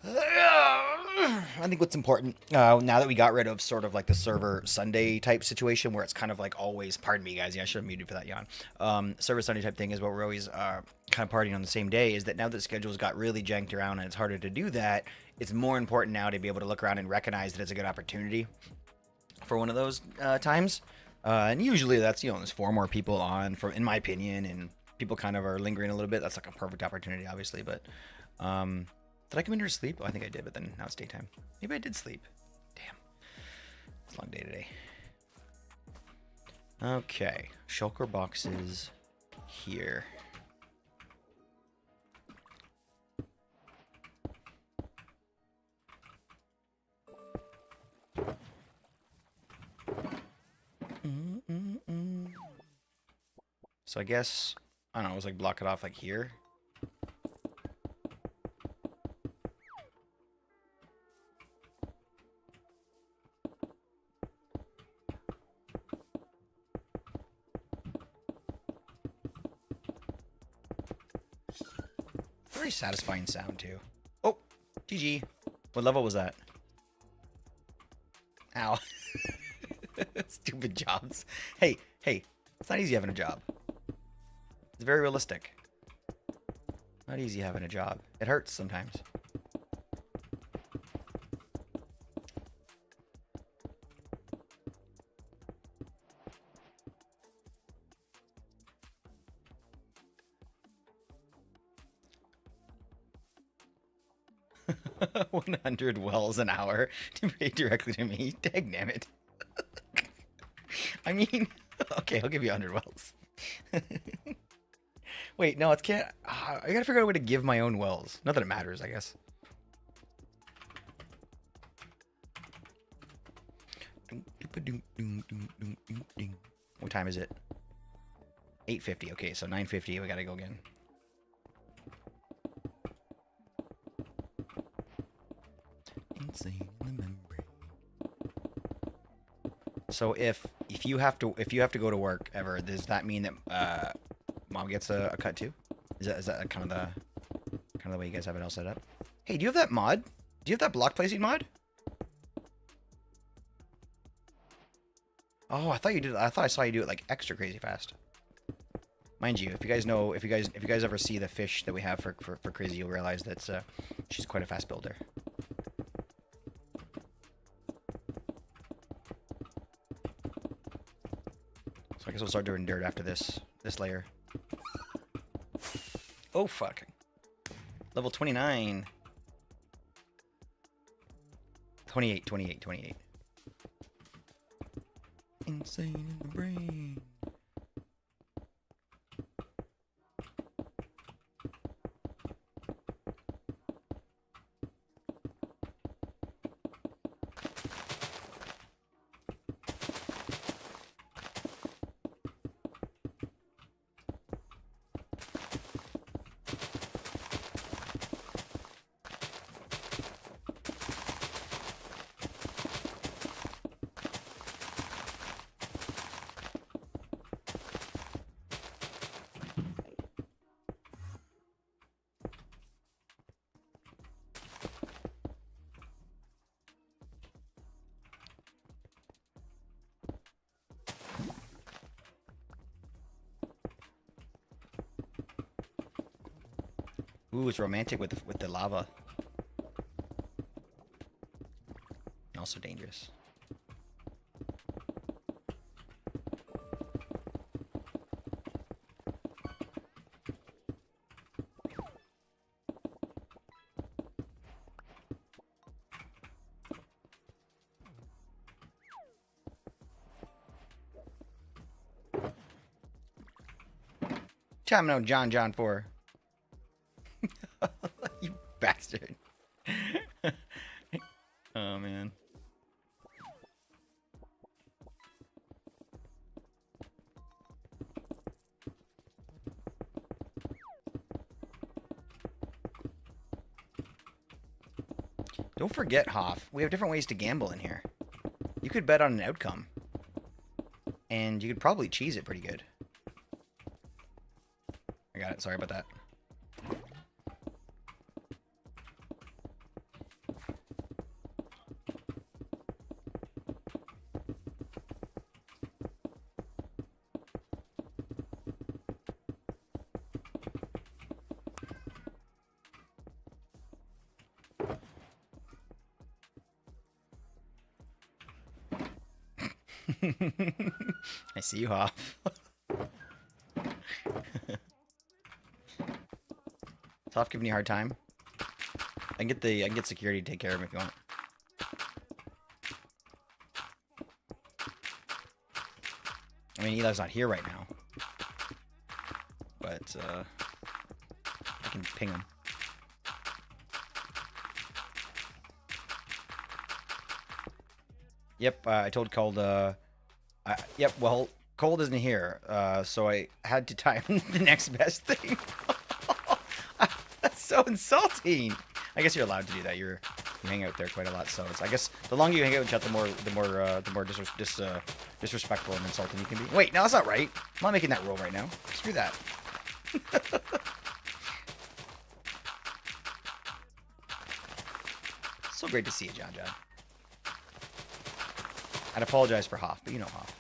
I think what's important now that we got rid of sort of like the server Sunday type situation where it's kind of like always, pardon me guys, yeah, I should have muted for that yawn. Server Sunday type thing is what we're always kind of partying on the same day, is that now that the schedules got really janked around and it's harder to do that, it's more important now to be able to look around and recognize that it's a good opportunity for one of those times. And usually that's, you know, there's 4 more people on, for in my opinion, and people kind of are lingering a little bit. That's like a perfect opportunity, obviously, but did I come in here to sleep? Oh, I think I did, but then now it's daytime. Maybe I did sleep. Damn. It's a long day today. Okay. Shulker boxes here. So I guess, I don't know, it was like block it off like here. Very satisfying sound too. Oh, GG. What level was that? Ow. Stupid jobs. Hey, it's not easy having a job. It's very realistic. Not easy having a job. It hurts sometimes. $100 wells an hour to pay directly to me. Dang it. I mean, okay, I'll give you 100 wells. Wait, no, it can't. I gotta figure out a way to give my own wells. Not that it matters, I guess. What time is it? 8:50. Okay, so 9:50. We gotta go again. Insane in the membrane. So if you have to go to work ever, does that mean that mom gets a cut too? Is that kind of the way you guys have it all set up? Hey, do you have that mod? Do you have that block placing mod? Oh, I thought you did. I thought I saw you do it like extra crazy fast. Mind you, if you guys ever see the fish that we have for crazy, you'll realize that she's quite a fast builder. So I guess we'll start doing dirt after this layer. Oh fuck. Level 29. 28. Insane in the brain. Ooh, it's romantic with the lava. Also dangerous. Chiming out John for. You bastard. Oh man. Don't forget, Hoff, we have different ways to gamble in here. You could bet on an outcome. And you could probably cheese it pretty good. I got it. Sorry about that. I see you, Hoff. Is Hoff giving you a hard time? I can get security to take care of him if you want. I mean, Eli's not here right now, but I can ping him. Yep, I told Cold. Yep, well, Cold isn't here, so I had to time the next best thing. That's so insulting. I guess you're allowed to do that. You hang out there quite a lot, so it's, I guess the longer you hang out with chat, the more disrespectful and insulting you can be. Wait, no, that's not right. I'm not making that rule right now. Screw that. So great to see you, John. I'd apologize for Hoff, but you know Hoff.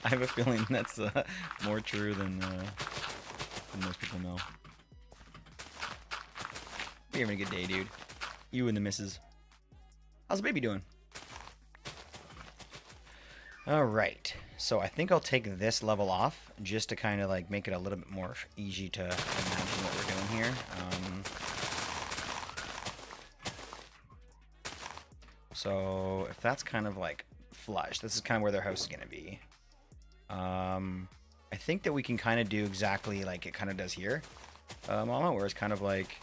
I have a feeling that's more true than most people know. You're having a good day, dude. You and the missus. How's the baby doing? Alright, so I think I'll take this level off just to kind of like make it a little bit more easy to imagine what we're doing here. So if that's kind of like flush, this is kind of where their house is going to be. I think that we can kind of do exactly like it kind of does here, Mama, where it's kind of like,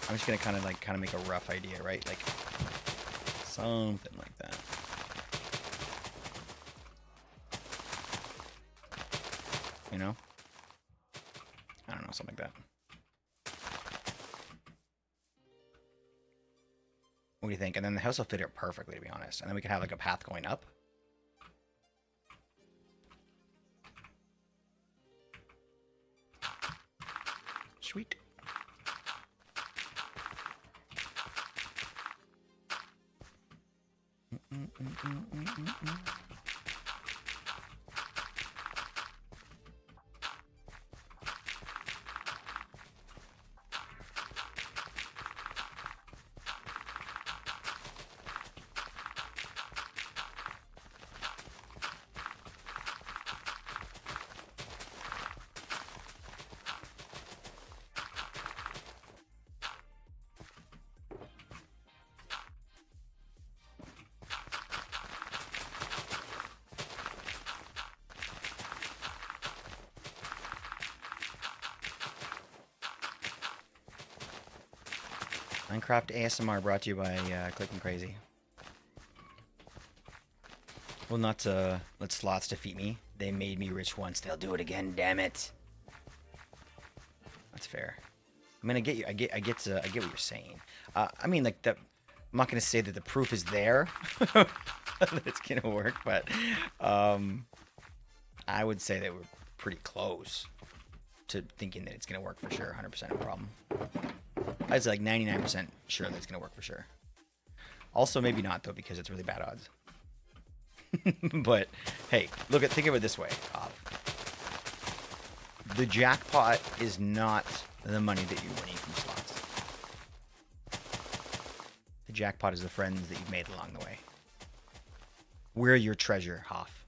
I'm just going to kind of make a rough idea, right? Like something like that. You know? I don't know, something like that. What do you think? And then the house will fit it perfectly, to be honest. And then we can have like a path going up. Sweet. Minecraft ASMR brought to you by Clicking Crazy. Well, not to let slots defeat me. They made me rich once. They'll do it again. Damn it. That's fair. I mean, I get you. I get what you're saying. I mean, like I'm not gonna say that the proof is there that it's gonna work, but I would say that we're pretty close to thinking that it's gonna work for sure. 100% no problem. I'd say like 99% sure that it's gonna work for sure. Also, maybe not though, because it's really bad odds. But hey, think of it this way. The jackpot is not the money that you're winning from slots. The jackpot is the friends that you've made along the way. We're your treasure, Hoff.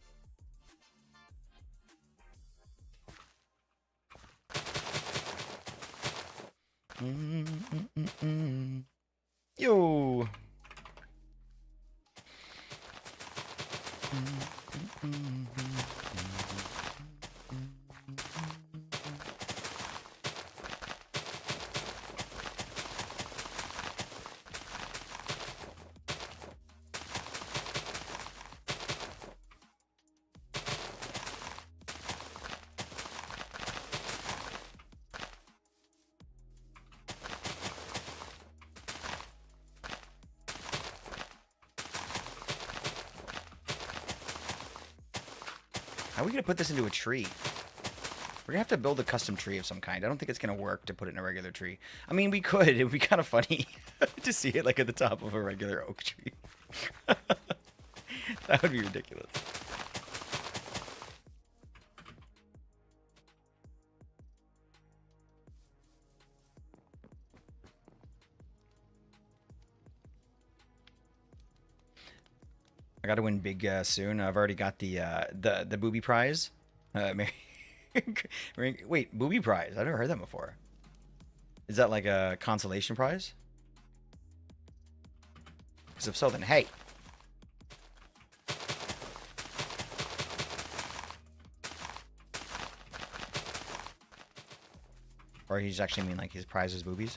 Yo. How are we going to put this into a tree? We're going to have to build a custom tree of some kind. I don't think it's going to work to put it in a regular tree. I mean, we could. It would be kind of funny to see it like at the top of a regular oak tree. That would be ridiculous. I got to win big soon. I've already got the booby prize. Wait, booby prize? I've never heard that before. Is that like a consolation prize? Because if so, then hey. Or he's actually mean like his prize is boobies.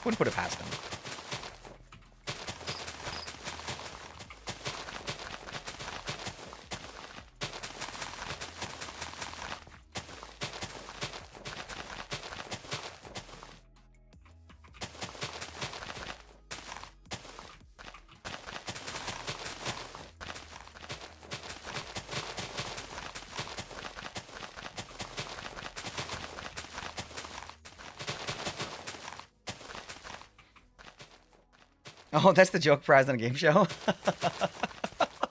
Wouldn't put it past him. Oh, that's the joke prize on a game show?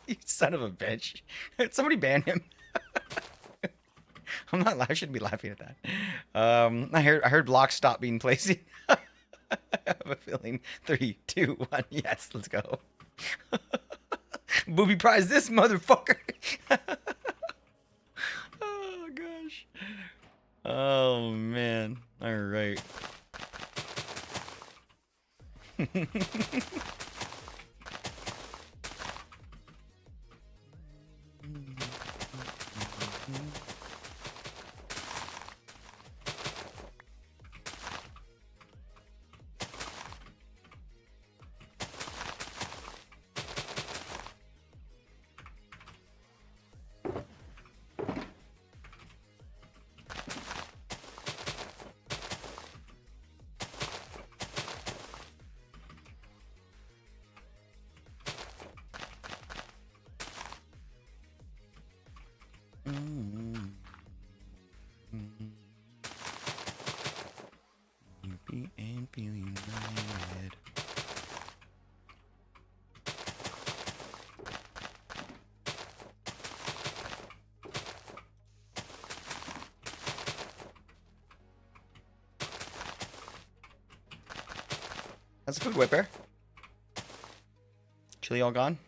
You son of a bitch. Somebody ban him. I'm not I shouldn't be laughing at that. I heard blocks stop being placed. I have a feeling 3, 2, 1. Yes, let's go. Booby prize this motherfucker. Oh gosh. Oh man. All right. And feel united. That's a food whipper. Chili all gone?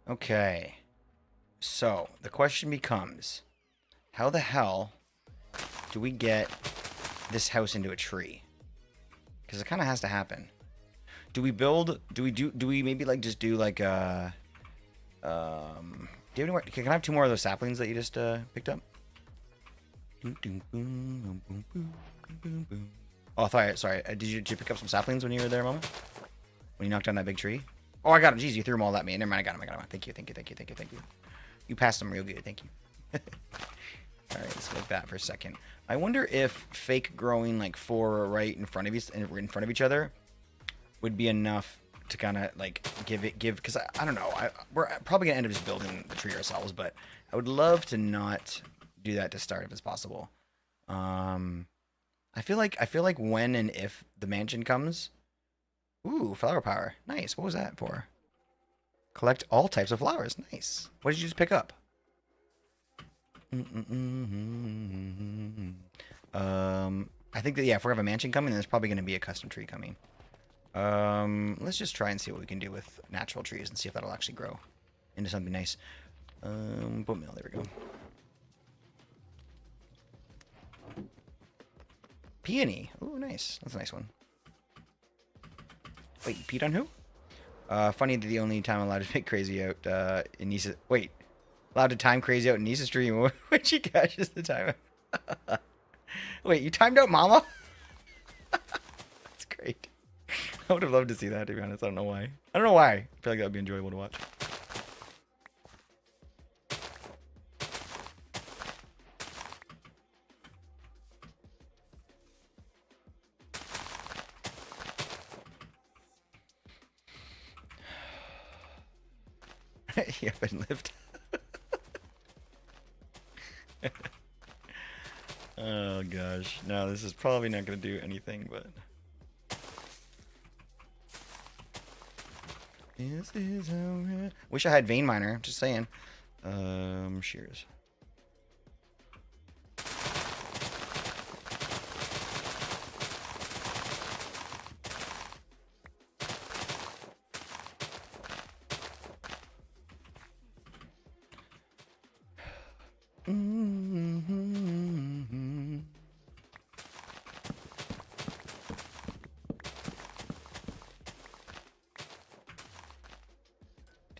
Okay, so the question becomes, how the hell do we get this house into a tree? Because it kind of has to happen. Do we maybe like just do like do you have anywhere, can I have 2 more of those saplings that you just picked up? Oh, sorry. Did you pick up some saplings when you were there a moment? When you knocked down that big tree? Oh, I got him. Jeez, you threw them all at me. Never mind, I got him. Thank you. You passed them real good. Thank you. All right, let's go like that for a second. I wonder if fake growing like 4 right in front of each other would be enough to kind of like give because I don't know, we're probably gonna end up just building the tree ourselves, but I would love to not do that to start if it's possible. I feel like when and if the mansion comes. Ooh, flower power. Nice. What was that for? Collect all types of flowers. Nice. What did you just pick up? I think that, yeah, if we have a mansion coming, then there's probably going to be a custom tree coming. Let's just try and see what we can do with natural trees and see if that'll actually grow into something nice. Bone meal, there we go. Peony. Ooh, nice. That's a nice one. Wait, you peed on who? Funny that the only time I'm allowed to make crazy out in Nisa. Wait, allowed to time crazy out in Nisa stream when she catches the time. Wait, you timed out Mama? That's great. I would have loved to see that, to be honest. I don't know why. I don't know why. I feel like that would be enjoyable to watch. You haven't lived. Oh gosh. No, this is probably not going to do anything, but... This is how... Wish I had vein miner, just saying. Shears.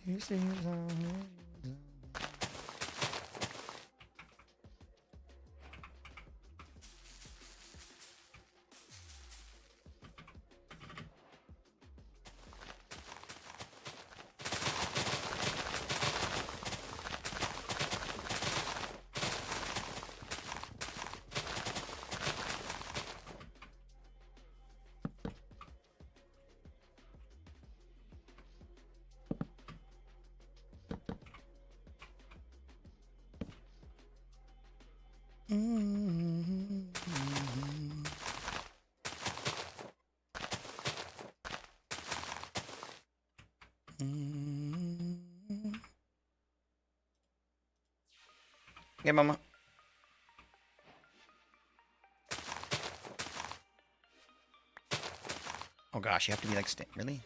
This is how... Yeah, Mama. Oh gosh, you have to be like, really?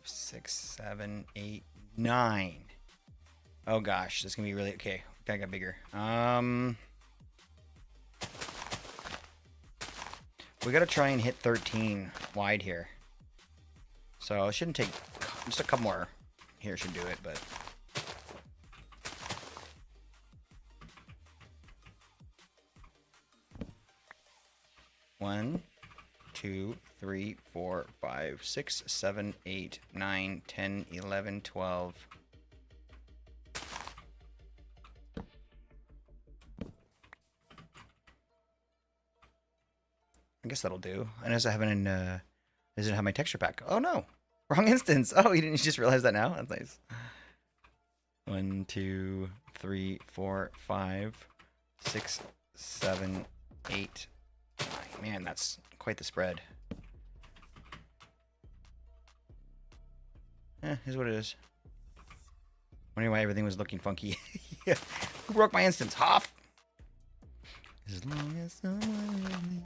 Six, 7, 8, 9. Oh gosh, this is gonna be really okay. Gotta get bigger. We gotta try and hit 13 wide here. So it shouldn't take just a couple more here should do it, but. One, 2, 3, 4, 5, 6, 7, 8, 9, 10, 11, 12. I guess that'll do. And does it have an does it have my texture pack? Oh no. Wrong instance. Oh, you didn't just realize that now? That's nice. 1, 2, 3, 4, 5, 6, 7, 8, 9. Man, that's quite the spread. Here's what it is. Wondering why everything was looking funky. Yeah. Who broke my instance? Hoff? As long as someone loves me.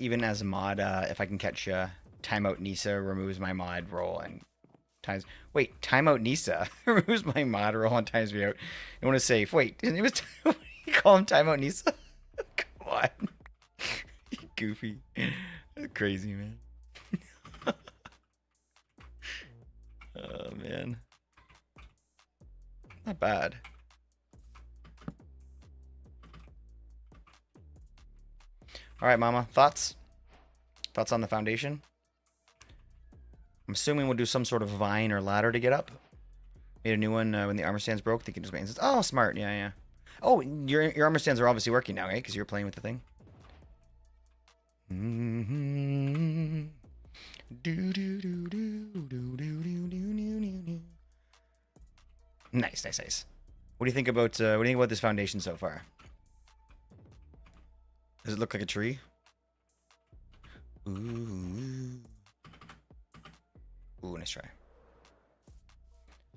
Even as a mod, if I can catch timeout Nisa removes my mod roll and times. Wait, timeout Nisa removes my mod roll and times me out. I want to save. Wait, his name was. You call him timeout Nisa? Come on, goofy, crazy man. Oh man, not bad. All right, Mama. Thoughts? Thoughts on the foundation? I'm assuming we'll do some sort of vine or ladder to get up. Made a new one when the armor stands broke. They can just make it. Oh, smart. Yeah, yeah. Oh, your armor stands are obviously working now, eh? Because you're playing with the thing. Nice, nice, nice. What do you think about this foundation so far? Does it look like a tree? Ooh. Ooh, nice try.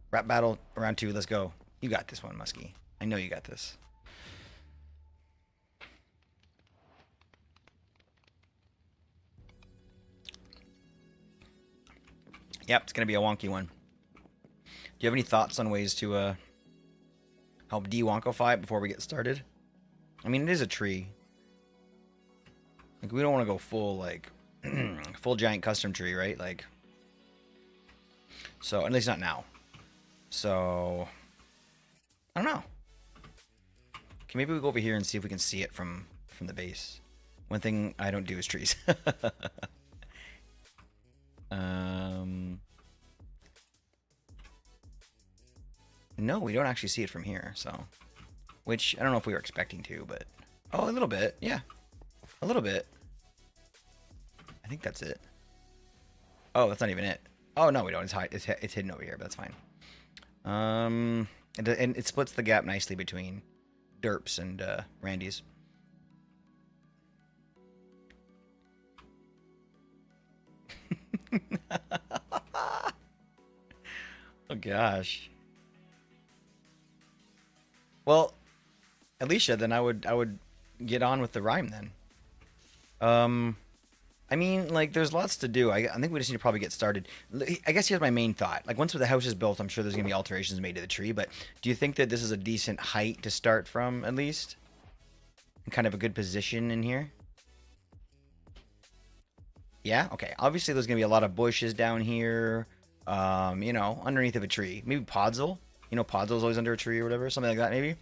Rap battle round 2. Let's go. You got this one, Muskie. I know you got this. Yep, it's gonna be a wonky one. Do you have any thoughts on ways to help de-wonkify it before we get started? I mean, it is a tree. Like, we don't want to go full, like, full giant custom tree, right? Like, so, at least not now. So, I don't know. Okay, maybe we go over here and see if we can see it from the base. One thing I don't do is trees. No, we don't actually see it from here, so. Which, I don't know if we were expecting to, but. Oh, a little bit, yeah. A little bit. I think that's it. Oh, that's not even it. Oh, no, we don't. It's hidden over here, but that's fine. And it splits the gap nicely between Derps and Randy's. Oh, gosh. Well, Alicia, then I would get on with the rhyme then. I mean, like, there's lots to do. I think we just need to probably get started. I guess here's my main thought. Like, once the house is built, I'm sure there's going to be alterations made to the tree, but do you think that this is a decent height to start from, at least? And kind of a good position in here? Yeah? Okay. Obviously, there's going to be a lot of bushes down here, you know, underneath of a tree. Maybe Podzol. You know, Podzol's always under a tree or whatever. Something like that, maybe.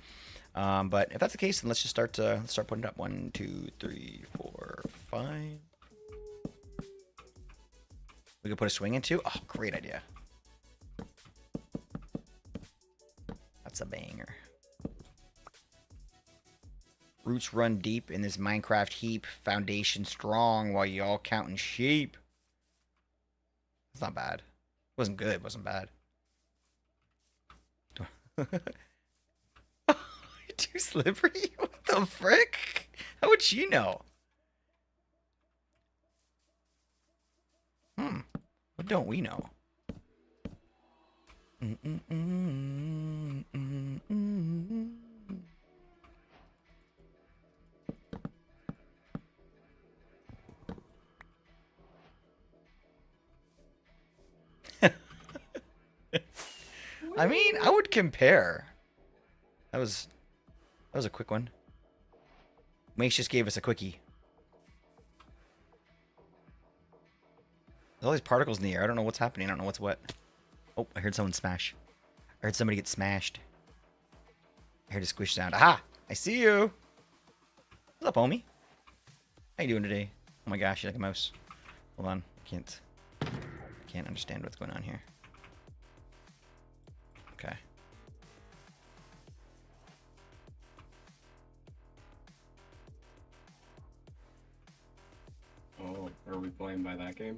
But if that's the case, then let's just start putting it up. 1, 2, 3, 4, 5. We could put a swing in too. Oh, great idea. That's a banger. Roots run deep in this Minecraft heap. Foundation strong while y'all counting sheep. It's not bad. It wasn't good. It wasn't bad. You're too slippery? What the frick? How would she know? What don't we know? I mean, I would compare. That was a quick one. Mace just gave us a quickie. There's all these particles in the air. I don't know what's happening. I don't know what's what. Oh, I heard someone smash. I heard somebody get smashed. I heard a squish sound. Aha! I see you! What's up, homie? How you doing today? Oh my gosh, you're like a mouse. Hold on. I can't understand what's going on here. Okay. Oh, are we playing by that game?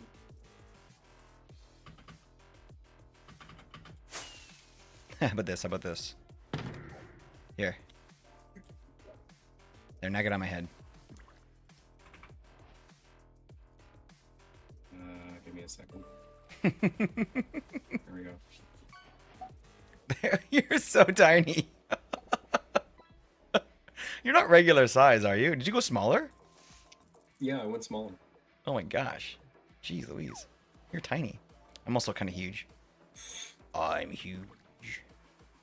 How about this? How about this? Here. There, knock it on my head. Give me a second. There we go. You're so tiny. You're not regular size, are you? Did you go smaller? Yeah, I went smaller. Oh my gosh. Jeez Louise. You're tiny. I'm also kind of huge. I'm huge.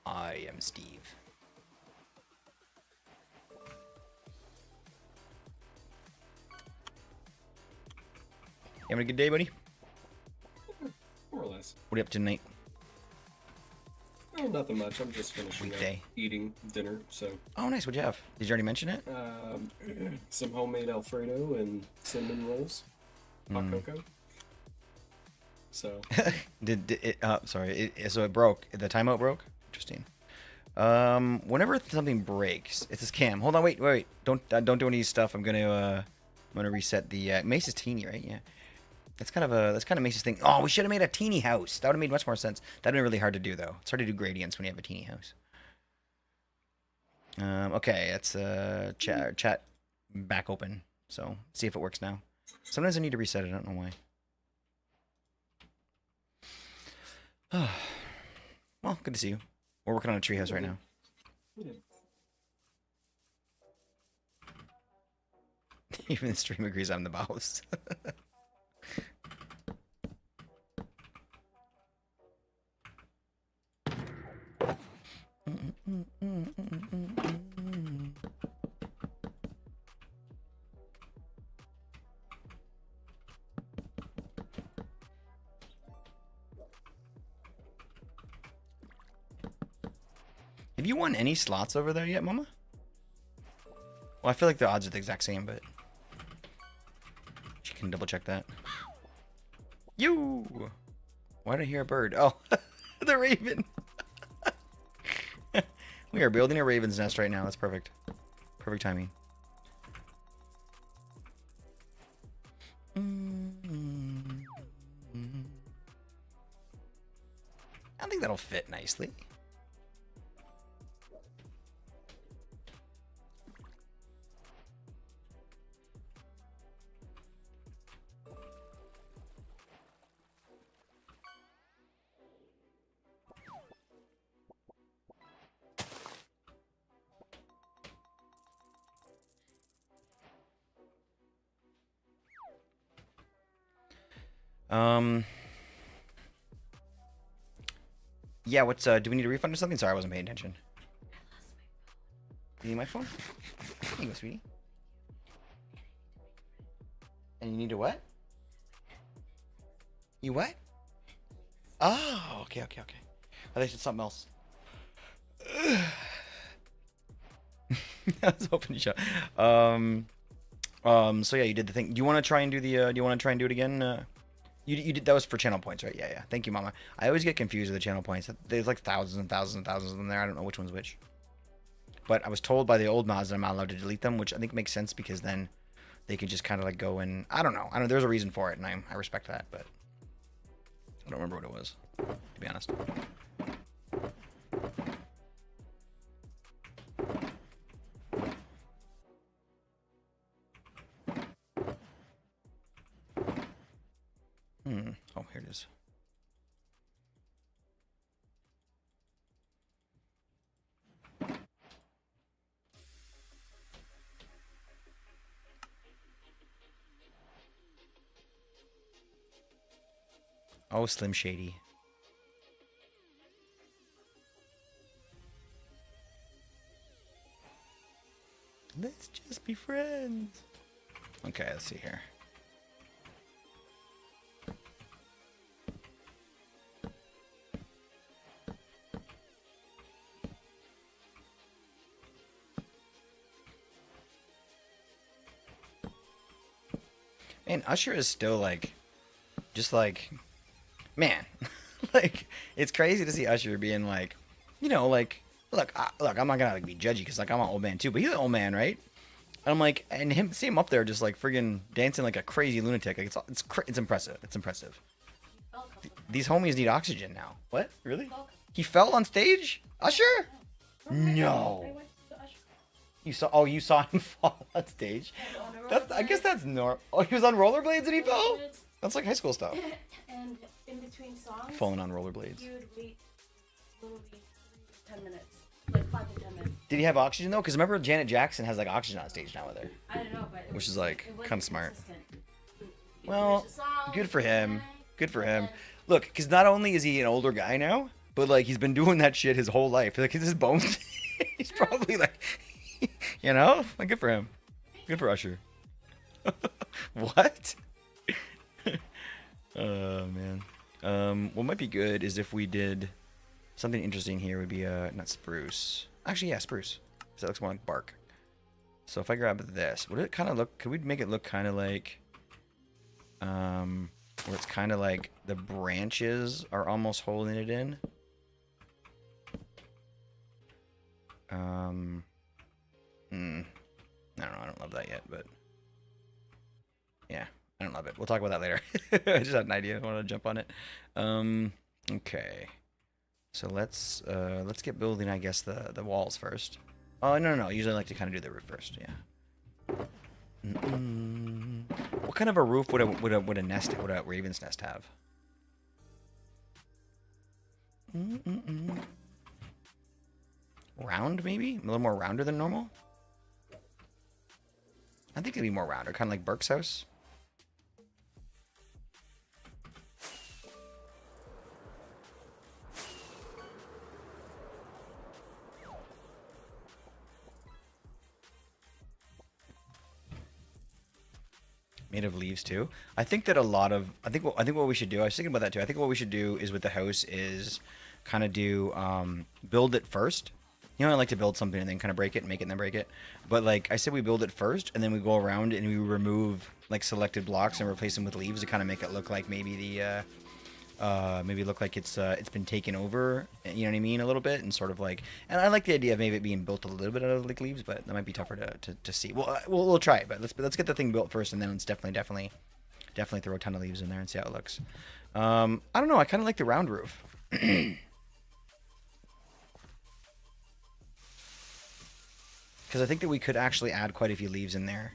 I am Steve. You having a good day, buddy? More or less. What are you up to tonight? Well, nothing much. I'm just finishing up Weekday. eating dinner, so... Oh, nice. What'd you have? Did you already mention it? Some homemade Alfredo and cinnamon rolls. Hot cocoa. So... Did it... sorry. So it broke. The timeout broke? Interesting. Whenever something breaks... It's this cam. Hold on. Wait. Don't do any stuff. I'm gonna reset the... Mace is teeny, right? Yeah. That's kind of Mace's thing. Oh, we should have made a teeny house. That would have made much more sense. That'd been really hard to do, though. It's hard to do gradients when you have a teeny house. Okay, that's chat back open. So see if it works now. Sometimes I need to reset it. I don't know why. Well, good to see you. We're working on a treehouse right now. Even the stream agrees I'm the boss. Have you won any slots over there yet, Mama? Well, I feel like the odds are the exact same, but she can double check that. You! Why did I hear a bird? Oh, the raven! We are building a raven's nest right now. That's perfect. Perfect timing. I think that'll fit nicely. Yeah, what's, do we need a refund or something? Sorry, I wasn't paying attention. You need my phone? Here you go, sweetie. And you need a what? You what? Oh, okay. I thought you said something else. I was hoping to show. So yeah, you did the thing. Do you want to try and do the, do you want to try and do it again? You did, that was for channel points, right? Yeah. Thank you, Mama. I always get confused with the channel points. There's like thousands and thousands and thousands of them there. I don't know which one's which. But I was told by the old mods that I'm not allowed to delete them, which I think makes sense because then they can just kind of like go in. I don't know. There's a reason for it, and I respect that, but I don't remember what it was, to be honest. Oh, here it is. Oh, Slim Shady. Let's just be friends. Okay, let's see here. Man, Usher is still like, just like, man, like it's crazy to see Usher being like, you know, like, look, I'm not gonna like be judgy because like I'm an old man too, but he's an old man, right? And I'm like, and him, see him up there just like friggin' dancing like a crazy lunatic. Like it's impressive. It's impressive. These homies need oxygen now. What? Really? He fell on stage? Usher? No. You saw? Oh, you saw him fall on stage. I guess that's normal. Oh, he was on rollerblades and he fell. That's like high school stuff. And in between songs, falling on rollerblades. You would wait literally 10 minutes, like 5 to 10 minutes. Did he have oxygen though? Because remember Janet Jackson has like oxygen on stage now with her. I don't know, but which is like kind of smart. Consistent. Well, good for him. Good for him. Look, because not only is he an older guy now, but like he's been doing that shit his whole life. Like his bones, he's probably like, you know, like good for him. Good for Usher. What? Oh man. What might be good is if we did something interesting here. Would be not spruce. Actually, yeah, spruce. Because that looks more like bark. So if I grab this, would it kind of look? Could we make it look kind of like, where it's kind of like the branches are almost holding it in? I don't know. I don't love that yet, but yeah, I don't love it. We'll talk about that later. I just had an idea. I wanted to jump on it. Okay. So let's get building, I guess, the walls first. Oh, no. Usually I like to kind of do the roof first, yeah. What kind of a roof would a nest, would a raven's nest have? Round, maybe? A little more rounder than normal? I think it'd be more rounder, kind of like Burke's house. Made of leaves too. I think that a lot of I think what we should do. I was thinking about that too. I think what we should do is with the house is kind of do build it first. You know, I like to build something and then kind of break it and make it and then break it. But like I said, we build it first and then we go around and we remove like selected blocks and replace them with leaves to kind of make it look like maybe the maybe look like it's been taken over. You know what I mean? A little bit and sort of like. And I like the idea of maybe it being built a little bit out of like leaves, but that might be tougher to see. Well, we'll try it, but let's get the thing built first and then let's definitely throw a ton of leaves in there and see how it looks. I don't know. I kind of like the round roof. Because I think that we could actually add quite a few leaves in there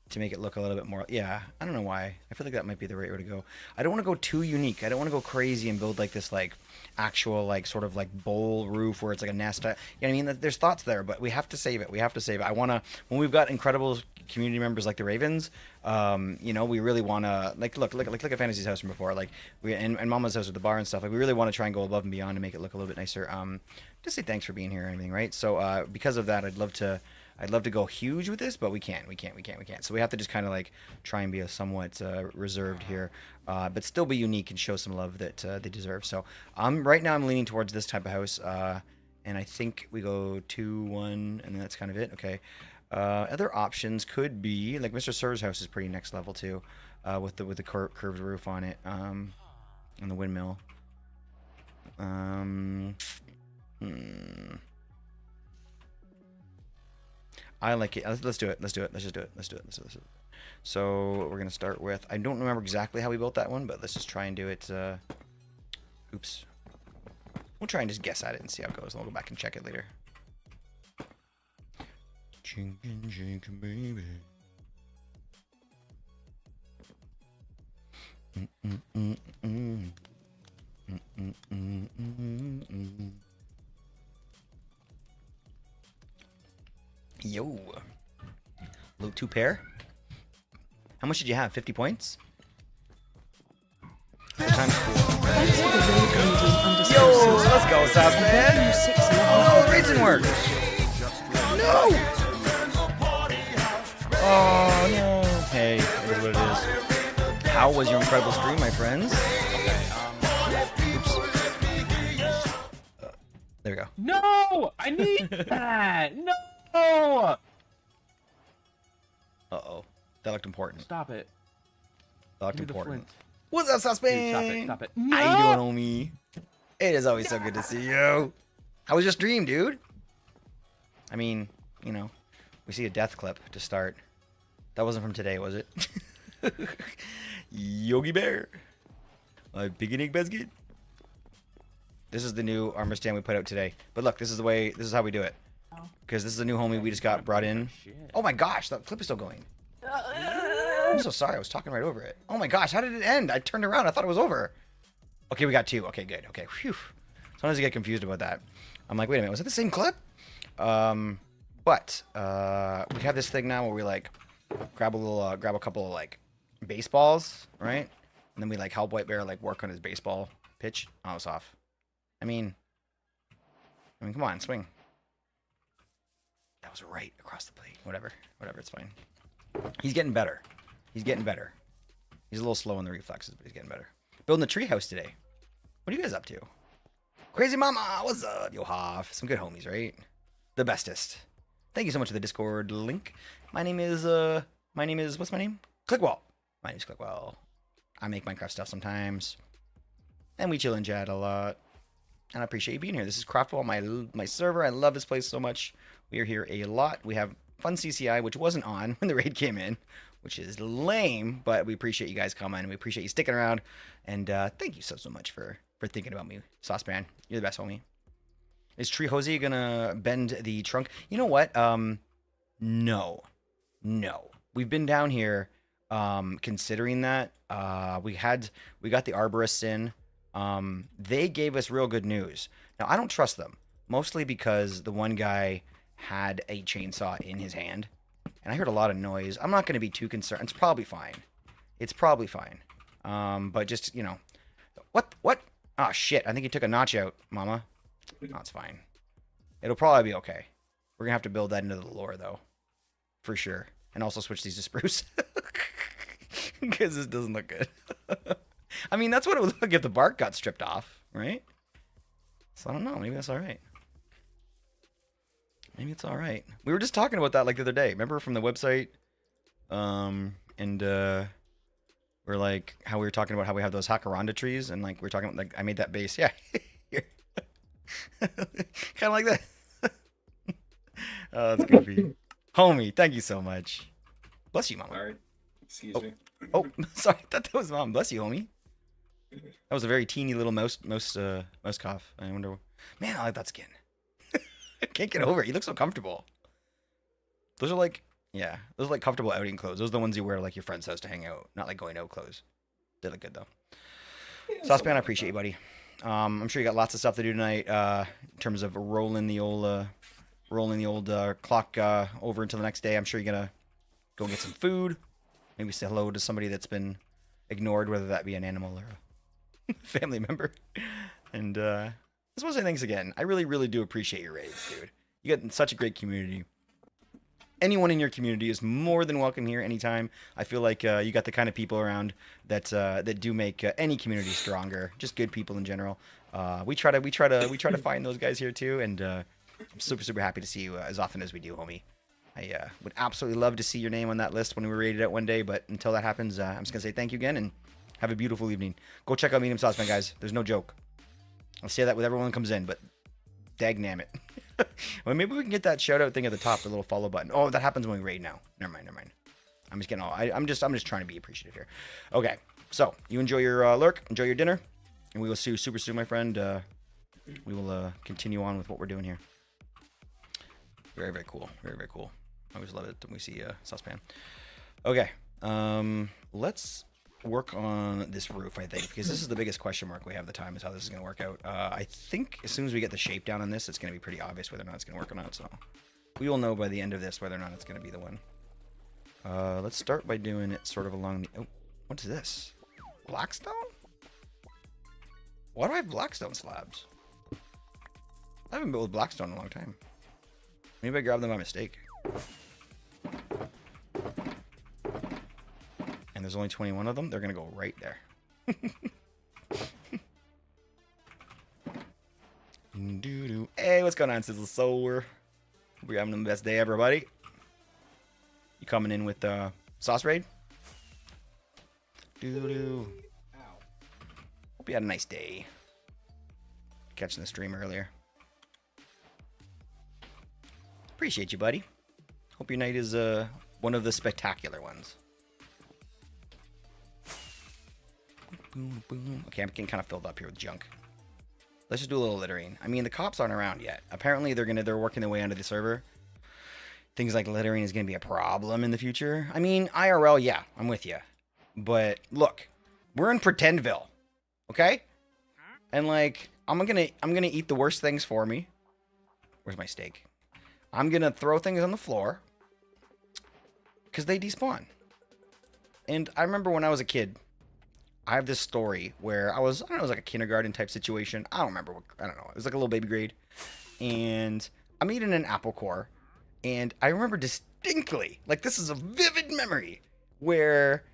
to make it look a little bit more. Yeah, I don't know why. I feel like that might be the right way to go. I don't want to go too unique. I don't want to go crazy and build like this like actual like sort of like bowl roof where it's like a nest. You know what I mean? There's thoughts there, but we have to save it. We have to save it. I want to, when we've got incredible community members like the Ravens, you know, we really want to like look at Fantasy's house from before, like we and Mama's house with the bar and stuff. Like we really want to try and go above and beyond to make it look a little bit nicer. Just say thanks for being here and everything, right? So because of that, I'd love to go huge with this, but we can't. So we have to just kind of like try and be a somewhat reserved here, but still be unique and show some love that they deserve. So right now I'm leaning towards this type of house, and I think we go 2-1, and then that's kind of it. Okay. Other options could be like Mr. Sir's house is pretty next level too, with the curved roof on it, and the windmill. I like it. Let's do it. Let's just do it. So we're gonna start with. I don't remember exactly how we built that one, but let's just try and do it. Oops. We'll try and just guess at it and see how it goes, and we'll go back and check it later. Chicken, baby. Yo. Loot 2 pair. How much did you have? 50 points? Times 4. Yo, let's go, Sassman. Oh, no, reason work. No. Oh, no. Hey, it is what it is. How was your incredible stream, my friends? Okay, oops. There we go. No! I need that! No! Uh-oh. That looked important. Stop it. Locked Give me the important. flint. What's up, Suspect? Dude, stop it. How you doing, homie? It is always so good to see you. How was your stream, dude? I mean, you know, we see a death clip to start. That wasn't from today, was it? Yogi Bear. My picnic basket. This is the new armor stand we put out today. But look, this is how we do it. Because this is a new homie we just got brought in. Oh my gosh, that clip is still going. I'm so sorry, I was talking right over it. Oh my gosh, how did it end? I turned around, I thought it was over. Okay, we got 2. Okay, good. Okay, phew. Sometimes I get confused about that. I'm like, wait a minute, was it the same clip? But we have this thing now where we like grab a couple of like baseballs, right? And then we like help White Bear like work on his baseball pitch. Oh, it's off. I mean, come on, swing. That was right across the plate. Whatever, it's fine. He's getting better. He's getting better. He's a little slow on the reflexes, but he's getting better. Building a treehouse today. What are you guys up to? Crazy Mama, what's up? Yo, Hoff. Some good homies, right? The bestest. Thank you so much for the Discord link. My name is, what's my name? Clickwall. My name's Clickwell. I make Minecraft stuff sometimes. And we chill and chat a lot. And I appreciate you being here. This is Craftwall, my server. I love this place so much. We are here a lot. We have fun CCI, which wasn't on when the raid came in, which is lame, but we appreciate you guys coming. We appreciate you sticking around. And thank you so much for thinking about me, Saucepan. You're the best, homie. Is Tree Jose gonna bend the trunk? You know what? No. We've been down here considering that. We got the arborists in. They gave us real good news. Now, I don't trust them, mostly because the one guy had a chainsaw in his hand, and I heard a lot of noise. I'm not going to be too concerned. It's probably fine. But just, you know, what? Oh, shit. I think he took a notch out, Mama. No, it's fine. It'll probably be okay. We're going to have to build that into the lore, though, for sure. And also switch these to spruce, because this doesn't look good. I mean, that's what it would look like if the bark got stripped off, right? So I don't know. Maybe that's all right. Maybe it's all right. We were just talking about that like the other day. Remember from the website? We're like how we were talking about how we have those jacaranda trees, and like we're talking about, like, I made that base. Yeah. Kind of like that. Oh, that's goofy. Homie, thank you so much. Bless you, Mama. All right. Excuse me. Oh, sorry. I thought that was Mom. Bless you, homie. That was a very teeny little mouse cough. I wonder. Man, I like that skin. I can't get over it. You look so comfortable. Those are like, yeah, those are like comfortable outing clothes. Those are the ones you wear like your friend's house to hang out, not like going out clothes. They look good though. Saucepan, I appreciate you, buddy. I'm sure you got lots of stuff to do tonight in terms of rolling the old clock over until the next day. I'm sure you're gonna go get some food. Maybe say hello to somebody that's been ignored, whether that be an animal or a family member. And I just want to say thanks again. I really, really do appreciate your raids, dude. You got such a great community. Anyone in your community is more than welcome here anytime. I feel like you got the kind of people around that do make any community stronger. Just good people in general. We try to find those guys here too, and I'm super, super happy to see you as often as we do, homie. I would absolutely love to see your name on that list when we rated out one day, but until that happens, I'm just gonna say thank you again and have a beautiful evening. Go check out Medium Saucepan, guys. There's no joke. I'll say that with everyone that comes in, but dagnam it. Well, maybe we can get that shout out thing at the top, the little follow button. Oh, that happens when we raid now. Never mind. I'm just getting all. I'm just trying to be appreciative here. Okay, so you enjoy your lurk, enjoy your dinner, and we will see you super soon, my friend. We will continue on with what we're doing here. Very, very cool. Very, very cool. I always love it when we see Saucepan. Okay, let's work on this roof, I think, because this is the biggest question mark we have the time is how this is going to work out. I think as soon as we get the shape down on this, it's going to be pretty obvious whether or not it's going to work or not, so we will know by the end of this whether or not it's going to be the one. Let's start by doing it sort of along the... Oh, what is this? Blackstone? Why do I have Blackstone slabs? I haven't built with Blackstone in a long time. Maybe I grabbed them by mistake. And there's only 21 of them. They're going to go right there. Hey, what's going on, Sizzle Solar? Hope you're having the best day ever, buddy. You coming in with Sauce Raid? Doo-doo. Hope you had a nice day. Catching the stream earlier. Appreciate you, buddy. Hope your night is one of the spectacular ones. Boom, boom. Okay, I'm getting kind of filled up here with junk. Let's just do a little littering. I mean, the cops aren't around yet. Apparently, they're working their way onto the server. Things like littering is going to be a problem in the future. I mean, IRL, yeah, I'm with you. But look, we're in Pretendville, okay? And like, I'm gonna eat the worst things for me. Where's my steak? I'm gonna throw things on the floor because they despawn. And I remember when I was a kid, I have this story where I don't know, it was like a kindergarten type situation. I don't remember I don't know. It was like a little baby grade. And I'm eating an apple core. And I remember distinctly, like this is a vivid memory, where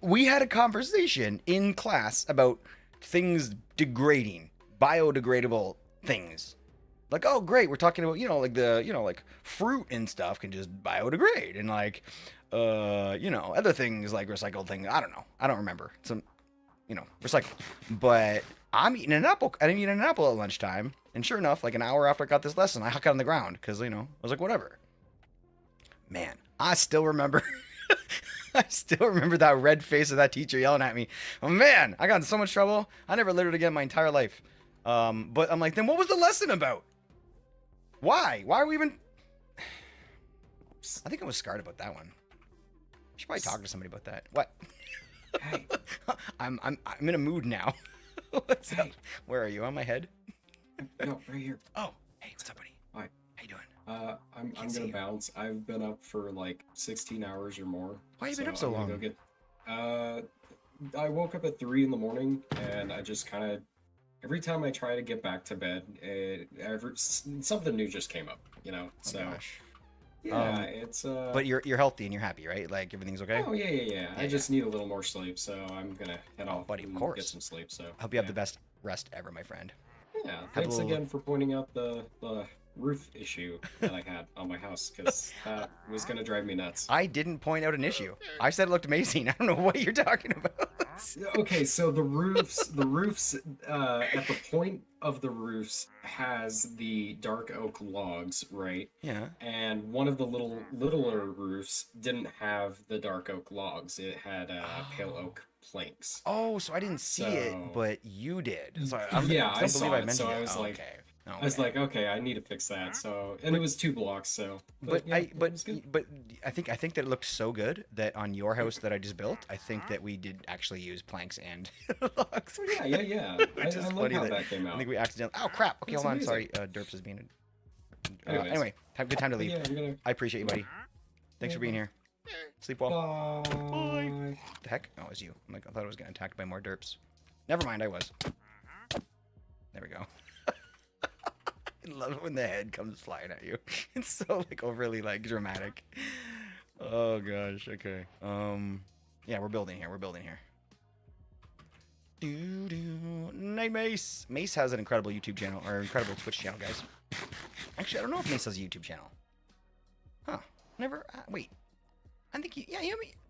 we had a conversation in class about things degrading, biodegradable things. Like, oh, great, we're talking about, like fruit and stuff can just biodegrade. And like, other things like recycled things. I don't know. I don't remember. Some, recycled. But I'm eating an apple. I didn't eat an apple at lunchtime. And sure enough, like an hour after I got this lesson, I huck it on the ground because, I was like, whatever. Man, I still remember. I still remember that red face of that teacher yelling at me. Oh, man, I got in so much trouble. I never littered again my entire life. But I'm like, then what was the lesson about? Why? Why are we even... I think I was scarred about that one. I should probably talk to somebody about that. What? Hey. I'm in a mood now. What's up? Where are you? On my head? No, right here. Oh, hey, what's up, buddy? Hi. How you doing? I'm gonna bounce. I've been up for like 16 hours or more. Why have you been up so long? I woke up at 3 in the morning, and I just kind of... Every time I try to get back to bed, something new just came up, so... Oh, gosh. Yeah, it's But you're healthy and you're happy, right? Like everything's okay? Oh yeah. I just need a little more sleep, so I'm gonna head off buddy, of and course. get some sleep. So I hope you have the best rest ever, my friend. Yeah, thanks again for pointing out the roof issue that I had on my house, because that was gonna drive me nuts. I didn't point out an issue. I said it looked amazing. I don't know what you're talking about. Okay, so the roofs at the point of the roofs has the dark oak logs, right? Yeah. And one of the littler roofs didn't have the dark oak logs. It had pale oak planks. Oh, so I didn't see it, but you did. So I saw it. So I was Oh, like, okay. I was like, okay, I need to fix that. So, and it was 2 blocks. So, but I think that it looked so good that on your house that I just built, I think that we did actually use planks and logs. Yeah. I love how that came out. I think we accidentally. Oh crap! Okay, That's hold on. amazing. Sorry, Derps is being. Anyway, good time to leave. Yeah, I appreciate you, buddy. Thanks for being here. Sleep well. Bye. The heck? Oh, it was you. I thought I was getting attacked by more Derps. Never mind, I was. There we go. I love it when the head comes flying at you. It's so overly dramatic. Oh gosh. Okay. Yeah, we're building here. Night Mace. Mace has an incredible YouTube channel or incredible Twitch channel, guys. Actually, I don't know if Mace has a YouTube channel. Huh? Never. Wait. I think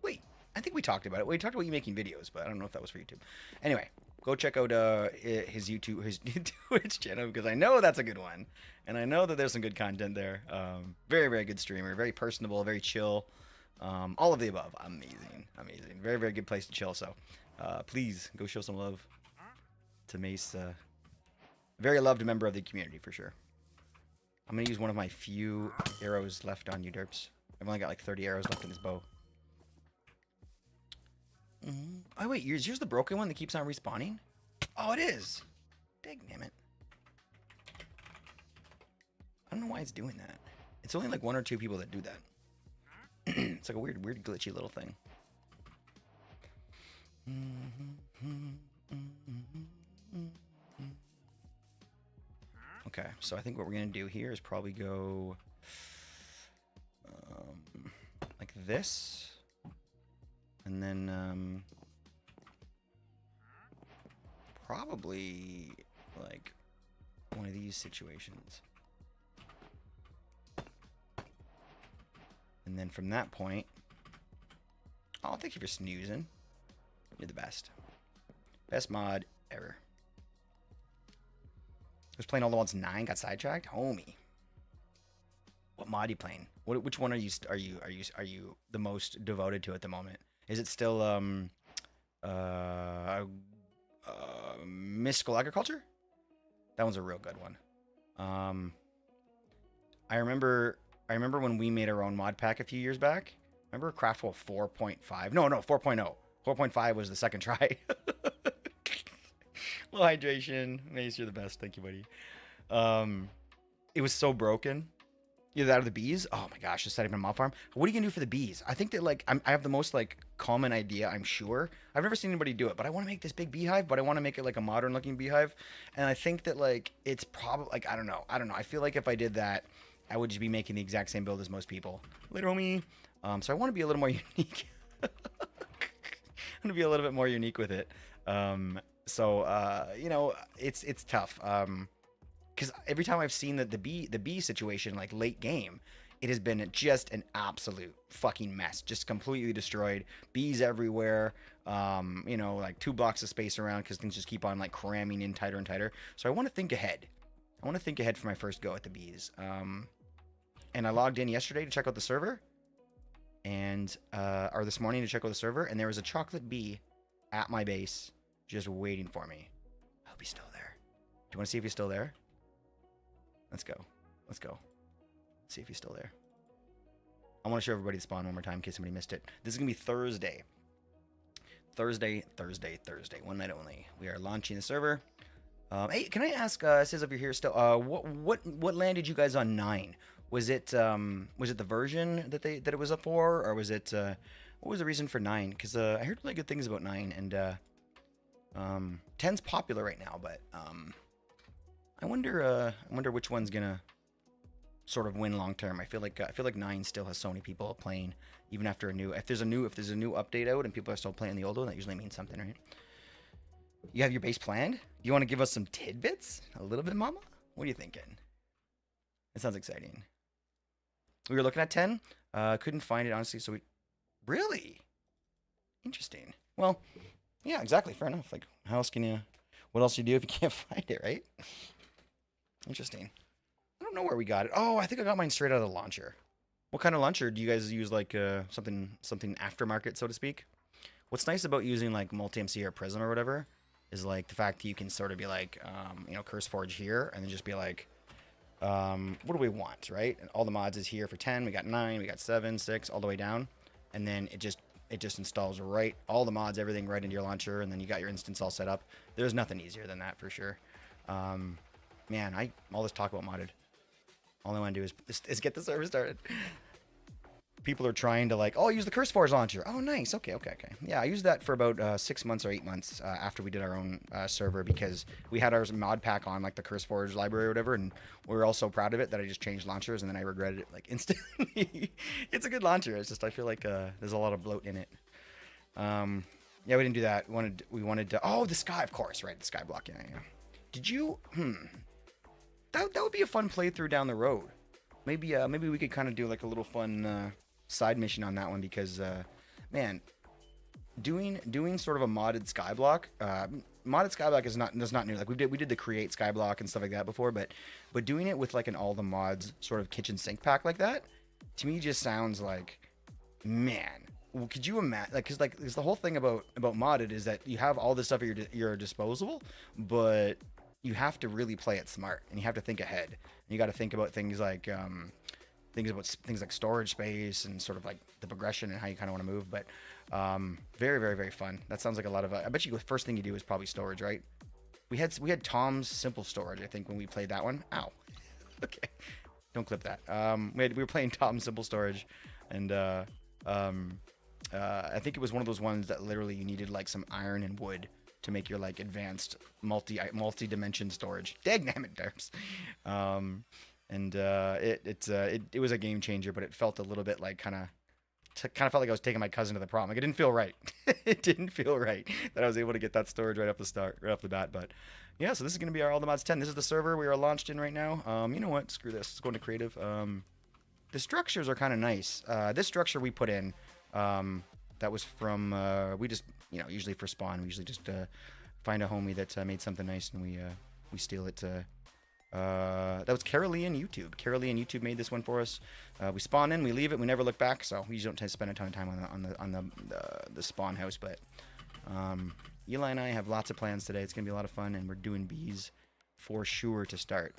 wait. I think we talked about it. We talked about you making videos, but I don't know if that was for YouTube. Anyway. Go check out his Twitch channel, because I know that's a good one, and I know that there's some good content there. Very, very good streamer, very personable, very chill, all of the above. Amazing, very, very good place to chill. So, please go show some love to Mace, very loved member of the community for sure. I'm gonna use one of my few arrows left on you, Derps. I've only got like 30 arrows left in this bow. Oh wait, yours the broken one that keeps on respawning? Oh, it is. Dang it. I don't know why it's doing that. It's only like 1 or 2 people that do that. It's like a weird glitchy little thing. Okay, so I think what we're gonna do here is probably go like this. And then, probably, like, one of these situations. And then from that point... Oh, thank you for snoozing. You're the best. Best mod ever. I was playing all the ones 9, got sidetracked. Homie. What mod are you playing? Which one are you the most devoted to at the moment? Is it still Mystical Agriculture? That one's a real good one. I remember when we made our own mod pack a few years back. Remember Craftwell 4.5? No, 4.0. 4.5 was the second try. Little hydration. Mace, you're the best. Thank you, buddy. It was so broken. Either that or the bees. Oh my gosh, just setting up a mob farm. What are you gonna do for the bees? I think that like I have the most like common idea. I'm sure I've never seen anybody do it, but I want to make this big beehive. But I want to make it like a modern looking beehive, and I think that like it's probably like I don't know. I feel like if I did that, I would just be making the exact same build as most people. Later, homie. So I want to be a little more unique. I'm gonna be a little bit more unique with it. You know, it's tough. Because every time I've seen the bee situation, like late game, it has been just an absolute fucking mess. Just completely destroyed. Bees everywhere. You know, like 2 blocks of space around because things just keep on like cramming in tighter and tighter. So I want to think ahead. I want to think ahead for my first go at the bees. And I logged in yesterday to check out the server. And, or this morning to check out the server. And there was a chocolate bee at my base just waiting for me. I hope he's still there. Do you want to see if he's still there? Let's go. Let's go. Let's see if he's still there. I want to show everybody the spawn one more time in case somebody missed it. This is going to be Thursday. Thursday. One night only. We are launching the server. Hey, can I ask, it says if you're here still, what landed you guys on 9? Was it the version that it was up for, or was it, what was the reason for 9? Because I heard really good things about 9, and 10's popular right now, but I wonder which one's gonna sort of win long term. I feel like 9 still has so many people playing, even after a new. If there's a new update out and people are still playing the old one, that usually means something, right? You have your base planned? You want to give us some tidbits? A little bit, mama? What are you thinking? It sounds exciting. We were looking at 10. Couldn't find it honestly. So we really interesting. Well, yeah, exactly. Fair enough. Like, how else can you? What else do you do if you can't find it, right? Interesting. I don't know where we got it. Oh, I think I got mine straight out of the launcher. What kind of launcher do you guys use? Like something aftermarket, so to speak. What's nice about using like multi-MC or Prism or whatever is like the fact that you can sort of be like, you know, CurseForge here, and then just be like, what do we want, right? And all the mods is here for 10. We got 9, we got 7, 6, all the way down, and then it just installs right all the mods, everything right into your launcher, and then you got your instance all set up. There's nothing easier than that for sure. Man, all this talk about modded. All I want to do is get the server started. People are trying to like, oh, use the CurseForge launcher. Oh, nice. Okay. Yeah, I used that for about 6 months or 8 months after we did our own server because we had our mod pack on like the CurseForge library or whatever, and we were all so proud of it that I just changed launchers and then I regretted it like instantly. It's a good launcher. It's just I feel like there's a lot of bloat in it. Yeah, we didn't do that. We wanted to. Oh, the sky, of course, right? The sky block. Yeah. Did you? That would be a fun playthrough down the road. Maybe we could kind of do like a little fun side mission on that one because, man, doing sort of a modded skyblock. Modded skyblock is not new. Like we did the create skyblock and stuff like that before, but doing it with like an all the mods sort of kitchen sink pack like that, to me just sounds like, man. Well, could you imagine? Like, because the whole thing about modded is that you have all this stuff at your disposal, but you have to really play it smart and you have to think ahead. And you got to think about things like storage space and sort of like the progression and how you kind of want to move. But very, very, very fun. That sounds like a lot of. I bet you the first thing you do is probably storage, right? We had Tom's Simple Storage, I think, when we played that one. Ow. Okay. Don't clip that. We were playing Tom's Simple Storage, and I think it was one of those ones that literally you needed like some iron and wood to make your like advanced multi-dimension storage. Dagnammit derps. It was a game changer, but it felt a little bit like kind of felt like I was taking my cousin to the prom. Like it didn't feel right. It didn't feel right that I was able to get that storage right off the bat. But yeah, so this is gonna be our All the Mods 10. This is the server we are launched in right now. You know what? Screw this. Let's go into creative. The structures are kind of nice. This structure we put in, That was from, we just, you know, usually for spawn, we usually just find a homie that made something nice and we steal it. That was Carolean YouTube. Carolean YouTube made this one for us. We spawn in, we leave it, we never look back, so we usually don't tend to spend a ton of time on the spawn house. But Eli and I have lots of plans today. It's gonna be a lot of fun, and we're doing bees for sure to start.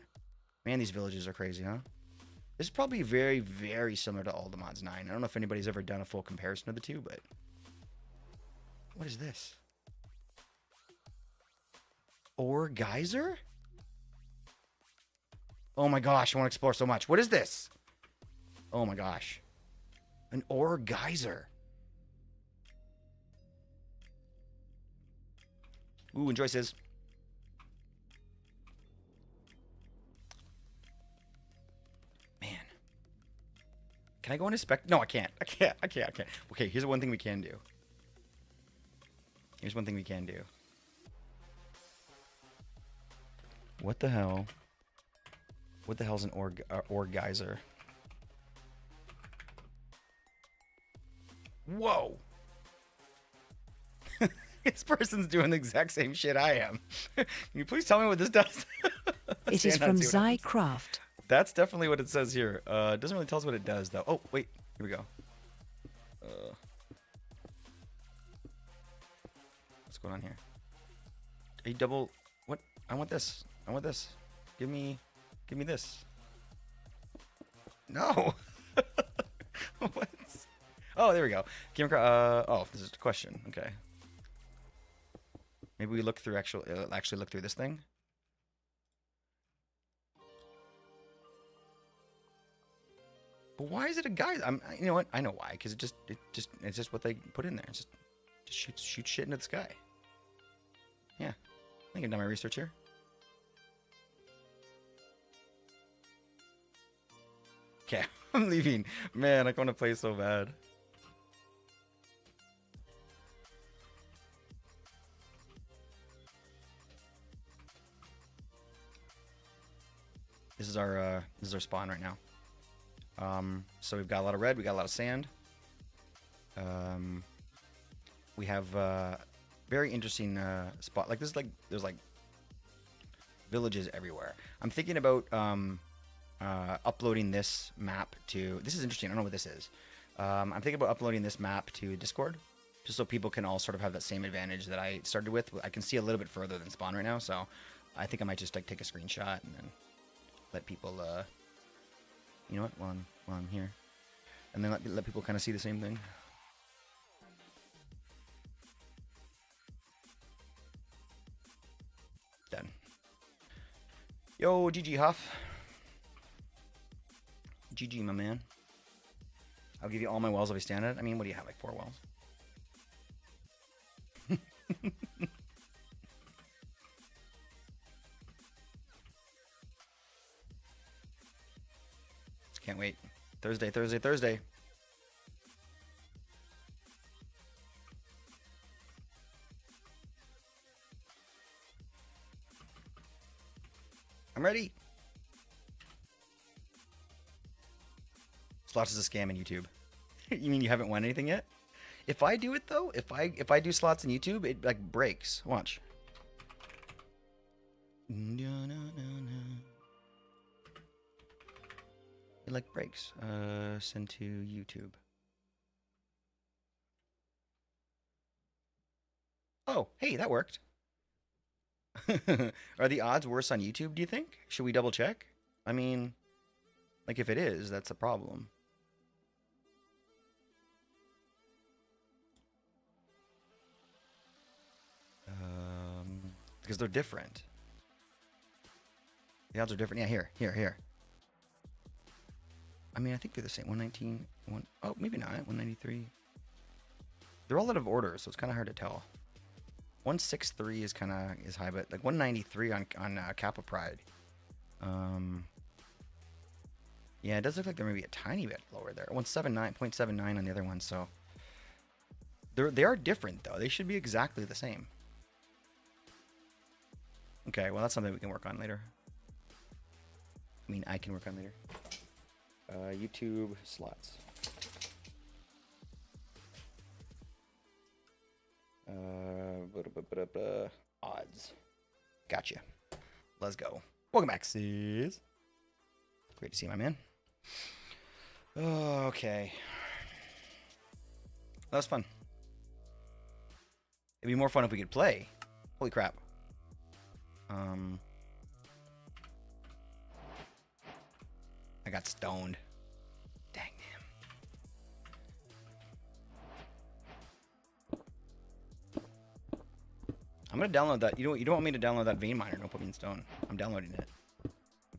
Man, these villages are crazy, huh? This is probably very, very similar to Aldemon's 9. I don't know if anybody's ever done a full comparison of the two, but... What is this? Ore geyser? Oh my gosh, I want to explore so much. What is this? Oh my gosh. An ore geyser. Ooh, enjoy, Sis. Man. Can I go and inspect? No, I can't. I can't. Okay, here's one thing we can do. Here's one thing we can do. What the hell? What the hell's an ore geyser? Whoa! This person's doing the exact same shit I am. Can you please tell me what this does? It is from Zycraft. That's definitely what it says here. It doesn't really tell us what it does, though. Oh, wait. Here we go. What's going on here? A double... What? I want this. I want this. Give me this. No! What? Oh, there we go. Came across... oh, this is a question. Okay. Maybe we look through actually look through this thing. But why is it a guy? You know what? I know why. Because it's just what they put in there. It's just shoots shit into the sky. Yeah, I think I've done my research here. Okay, I'm leaving. Man, I want to play so bad. This is our spawn right now. So we've got a lot of red, we got a lot of sand. We have very interesting spot. Like this is like there's like villages everywhere. I'm thinking about uploading this map to. This is interesting. I don't know what this is. I'm thinking about uploading this map to Discord, just so people can all sort of have that same advantage that I started with. I can see a little bit further than spawn right now, so I think I might just like take a screenshot and then let people. You know what? While I'm here, and then let people kind of see the same thing. Done. Yo, GG Huff. GG, my man. I'll give you all my wells if I stand it. I mean, what do you have? Like 4 wells? Can't wait. Thursday. I'm ready. Slots is a scam in YouTube. You mean you haven't won anything yet? If I do it though, if I do slots in YouTube, it like breaks. Watch. It like breaks. Send to YouTube. Oh, hey, that worked. Are the odds worse on YouTube, do you think? Should we double check? I mean, like if it is, that's a problem. Because they're different. The odds are different. Yeah, here. I mean, I think they're the same. 119, oh, maybe not. 193. They're all out of order, so it's kind of hard to tell. 163 is high, but like 193 on Kappa Pride. Yeah, it does look like they're maybe a tiny bit lower there. 179.79 on the other one, so they are different though. They should be exactly the same. Okay, well that's something we can work on later. I mean, I can work on later. YouTube slots. Odds. Gotcha. Let's go. Welcome back, sis. Great to see you, my man. Okay. That was fun. It'd be more fun if we could play. Holy crap. I got stoned. Dang, man. I'm gonna download that. You don't want me to download that vein miner. Don't put me in stone. I'm downloading it.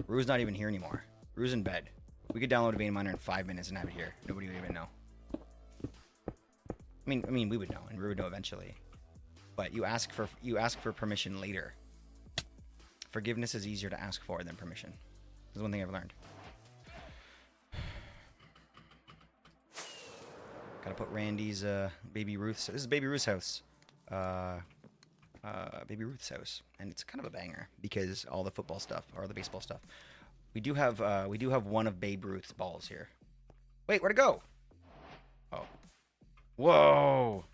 Rue's not even here anymore. Rue's in bed. We could download a vein miner in 5 minutes and have it here. Nobody would even know. I mean, we would know, and Rue would know eventually. But you ask for permission later. Forgiveness is easier to ask for than permission. This is one thing I've learned. Gotta put Randy's Baby Ruth's. This is Baby Ruth's house. Baby Ruth's house, and it's kind of a banger because all the football stuff or the baseball stuff. We do have one of Babe Ruth's balls here. Wait, where'd it go? Oh, whoa!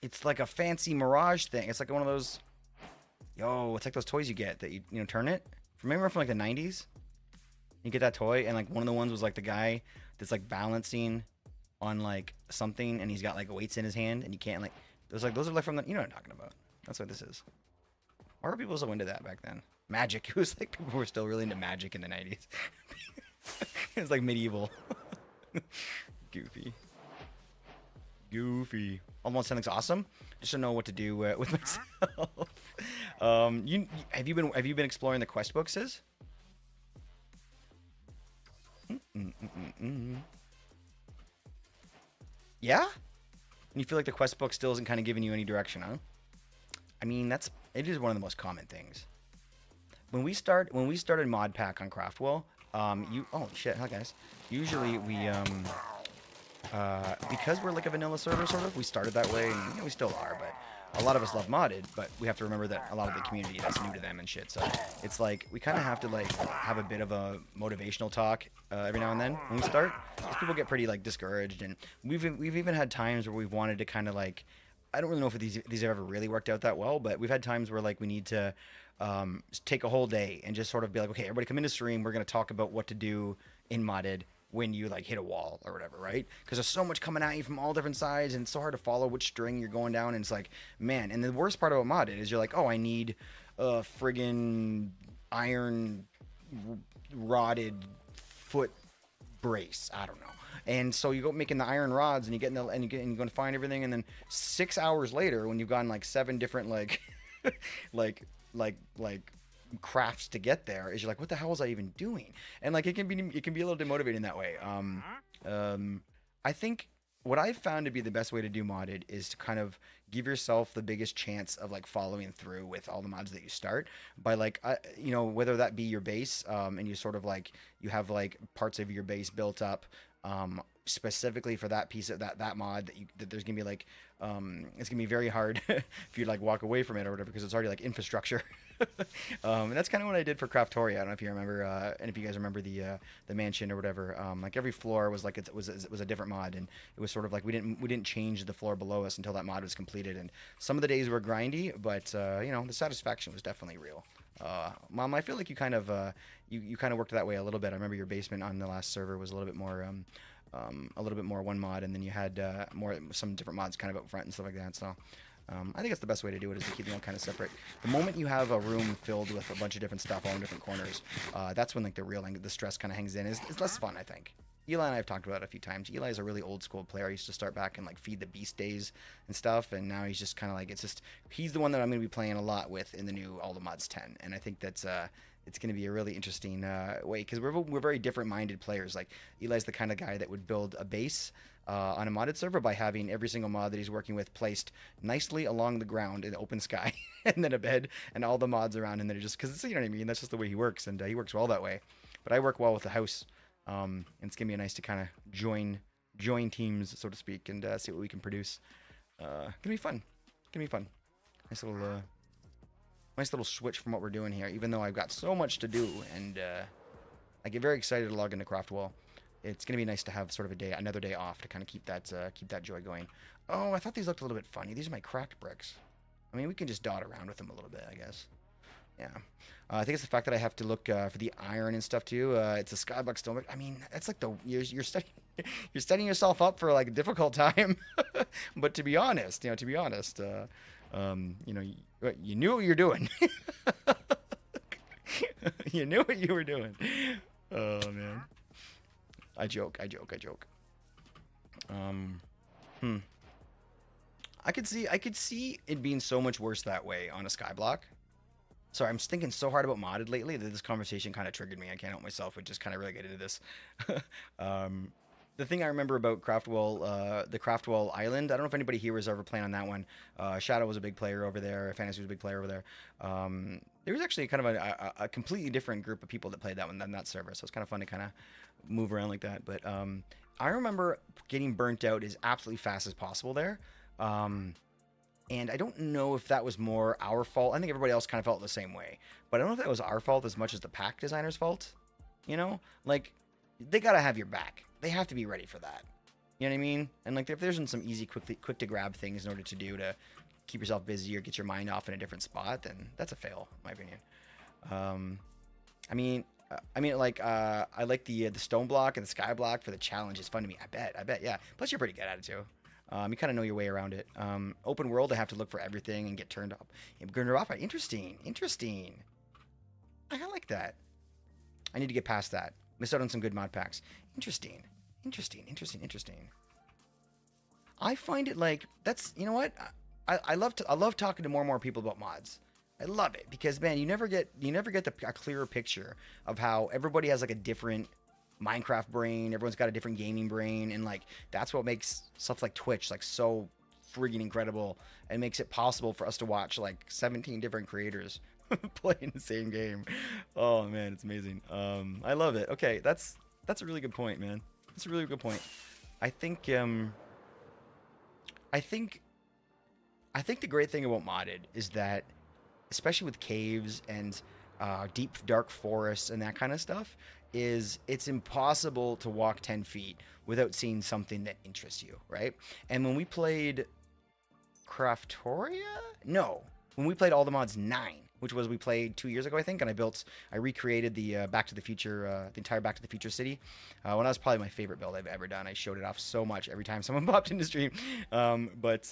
It's like a fancy Mirage thing. It's like one of those. Yo, it's like those toys you get that you turn it. Remember from like the 90s? You get that toy, and like one of the ones was like the guy that's like balancing on like something, and he's got like weights in his hand, and you can't like. Those are like from the. You know what I'm talking about. That's what this is. Why were people so into that back then? Magic. It was like people were still really into magic in the 90s. It was like medieval. Goofy. Almost something's awesome. Just to know what to do with myself. Have you been exploring the quest books? Yeah? And you feel like the quest book still isn't kind of giving you any direction, huh? I mean, it is one of the most common things. When we started mod pack on Craftwell, oh shit, hi guys. Usually we because we're like a vanilla server sort of, we started that way, and we still are, but a lot of us love modded, but we have to remember that a lot of the community, that's new to them and shit. So it's like we kind of have to like have a bit of a motivational talk every now and then when we start, because people get pretty like discouraged, and we've even had times where we've wanted to kind of like, I don't really know if these have ever really worked out that well, but we've had times where like we need to take a whole day and just sort of be like, okay, everybody come into stream, we're going to talk about what to do in modded when you like hit a wall or whatever, right? Because there's so much coming at you from all different sides, and it's so hard to follow which string you're going down, and it's like, man. And the worst part about modded is you're like, oh, I need a friggin' iron rodded foot brace, I don't know. And so you go making the iron rods, and you get and you're going to find everything, and then 6 hours later, when you've gone like 7 different like like crafts to get there, is you're like, what the hell was I even doing? And like it can be a little demotivating that way. I think what I've found to be the best way to do modded is to kind of give yourself the biggest chance of like following through with all the mods that you start by like whether that be your base, and you sort of like you have like parts of your base built up specifically for that piece of that mod that there's gonna be like it's gonna be very hard if you like walk away from it or whatever, because it's already like infrastructure. And that's kind of what I did for Craftoria. I don't know if you remember, and if you guys remember the mansion or whatever. Like every floor was like it was a different mod, and it was sort of like we didn't change the floor below us until that mod was completed. And some of the days were grindy, but the satisfaction was definitely real. Mom, I feel like you kind of you kind of worked that way a little bit. I remember your basement on the last server was a little bit more one mod, and then you had some different mods kind of up front and stuff like that. So I think it's the best way to do it, is to keep them all kind of separate. The moment you have a room filled with a bunch of different stuff all in different corners, that's when like the stress kind of hangs in. It's less fun, I think. Eli and I have talked about it a few times. Eli is a really old school player. He used to start back in like Feed the Beast days and stuff, and now he's just kind of like, he's the one that I'm going to be playing a lot with in the new All the Mods 10, and I think that's it's going to be a really interesting way, because we're very different minded players. Like Eli's the kind of guy that would build a base on a modded server by having every single mod that he's working with placed nicely along the ground in the open sky, and then a bed and all the mods around, and then just because you know what I mean. That's just the way he works, and he works well that way. But I work well with the house. And it's gonna be nice to kind of join teams, so to speak, and see what we can produce. Gonna be fun. Nice little switch from what we're doing here. Even though I've got so much to do, and I get very excited to log into Craftwell. It's gonna be nice to have sort of another day off to kind of keep that joy going. Oh, I thought these looked a little bit funny. These are my cracked bricks. I mean, we can just dot around with them a little bit, I guess. Yeah. I think it's the fact that I have to look for the iron and stuff too. It's a skyblock stone. I mean, that's like you're studying you're setting yourself up for like a difficult time. But to be honest, you knew what you're doing. You knew what you were doing. Oh man. I joke. I could see it being so much worse that way on a skyblock. Sorry, I'm thinking so hard about modded lately that this conversation kind of triggered me. I can't help myself with just kind of really get into this. The thing I remember about Craftwell, the Craftwell Island, I don't know if anybody here was ever playing on that one. Shadow was a big player over there. Fantasy was a big player over there. There was actually kind of a completely different group of people that played that one than that server, so it's kind of fun to kind of move around like that. But I remember getting burnt out as absolutely fast as possible there. And I don't know if that was more our fault. I think everybody else kind of felt the same way. But I don't know if that was our fault as much as the pack designer's fault. You know? Like, they gotta have your back. They have to be ready for that. You know what I mean? And like, if there's some easy, quick to grab things in order to do to keep yourself busy or get your mind off in a different spot, then that's a fail, in my opinion. I like the stone block and the sky block for the challenge. It's fun to me. I bet, yeah. Plus, you're pretty good at it too. You kind of know your way around it. Open world, I have to look for everything and get turned up. Interesting. I like that. I need to get past that. Missed out on some good mod packs. Interesting. I find it like, that's, you know what? I love talking to more and more people about mods. I love it because, man, you never get a clearer picture of how everybody has like a different Minecraft brain. Everyone's got a different gaming brain, and like that's what makes stuff like Twitch like so friggin' incredible and makes it possible for us to watch like 17 different creators playing the same game. Oh man, it's amazing. I love it. Okay, that's a really good point, man. That's a really good point. I think the great thing about modded is that, especially with caves and deep dark forests and that kind of stuff, is it's impossible to walk 10 feet without seeing something that interests you, right? And when we played Craftoria? No. When we played All the Mods 9, which was we played 2 years ago, I think, and I recreated the Back to the Future, the entire Back to the Future city. Well, that was probably my favorite build I've ever done. I showed it off so much every time someone popped into stream. What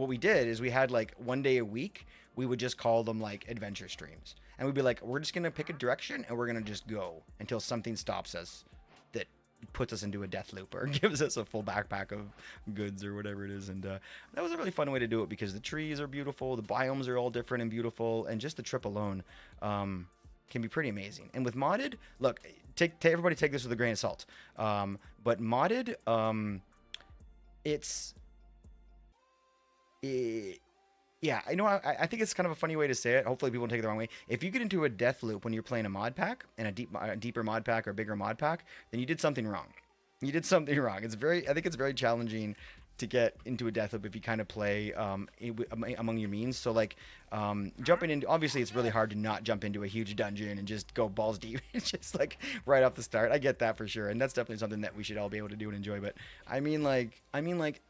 we did is we had like one day a week, we would just call them like adventure streams. And we'd be like, we're just going to pick a direction and we're going to just go until something stops us that puts us into a death loop or gives us a full backpack of goods or whatever it is. And that was a really fun way to do it because the trees are beautiful, the biomes are all different and beautiful, and just the trip alone can be pretty amazing. And with modded, look, everybody take this with a grain of salt. But modded, yeah, I know. I think it's kind of a funny way to say it. Hopefully people don't take it the wrong way. If you get into a death loop when you're playing a mod pack and a deeper mod pack or bigger mod pack, then you did something wrong. I think it's very challenging to get into a death loop if you kind of play among your means. So like jumping into, obviously it's really hard to not jump into a huge dungeon and just go balls deep. It's just like right off the start. I get that for sure, and that's definitely something that we should all be able to do and enjoy. But I mean like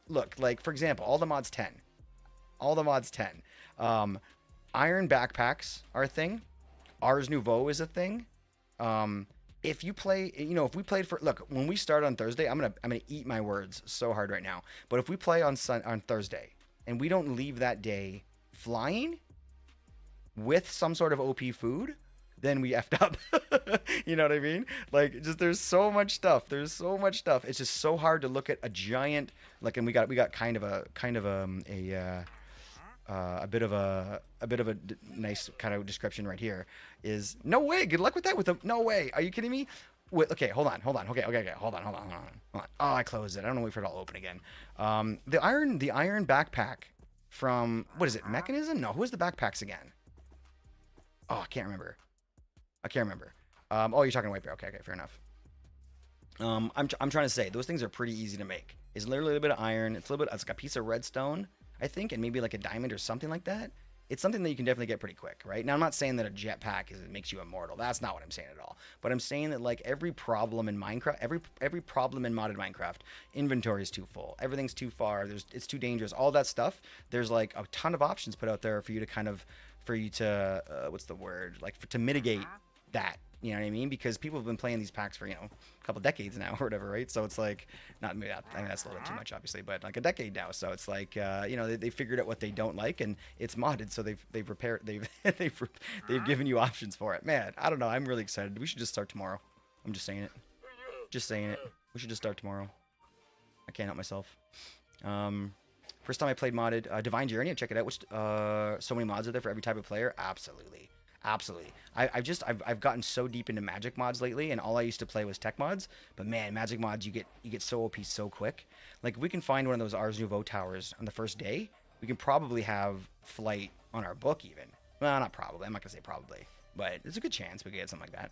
look, like for example, All the Mods 10. Iron backpacks are a thing. Ars Nouveau is a thing. If you play, if we played when we start on Thursday, I'm gonna eat my words so hard right now. But if we play on Thursday and we don't leave that day flying with some sort of OP food, then we effed up. You know what I mean? Like, just there's so much stuff. It's just so hard to look at a giant, like, and we got kind of a bit of a nice kind of description right here. Is no way. Good luck with that. No way. Are you kidding me? Wait, okay, hold on. Okay, hold on. Oh, I closed it. I don't know. Wait for it all open again. The iron backpack from, what is it? Mechanism? No. Who is the backpacks again? Oh, I can't remember. Oh, you're talking White Bear. Okay, fair enough. I'm trying to say those things are pretty easy to make. It's literally a little bit of iron. It's like a piece of redstone, I think, and maybe like a diamond or something like that. it's something that you can definitely get pretty quick, right? Now, I'm not saying that a jetpack makes you immortal. That's not what I'm saying at all. But I'm saying that like every problem in Minecraft, every problem in modded Minecraft, inventory is too full. Everything's too far. It's too dangerous. All that stuff. There's like a ton of options put out there for you to what's the word? Like to mitigate that. You know what I mean? Because people have been playing these packs for, a couple decades now or whatever, right? So it's like, I mean, that's a little bit too much, obviously, but like a decade now. So it's like, they figured out what they don't like, and it's modded. So they've repaired, they've given you options for it. Man, I don't know. I'm really excited. We should just start tomorrow. I'm just saying it. Just saying it. We should just start tomorrow. I can't help myself. First time I played modded Divine Journey. Check it out. So many mods are there for every type of player. Absolutely. Absolutely. I've gotten so deep into magic mods lately, and all I used to play was tech mods. But man, magic mods, you get so OP so quick. Like if we can find one of those Ars Nouveau towers on the first day, we can probably have flight on our book even. Well, not probably. I'm not gonna say probably, but there's a good chance we could get something like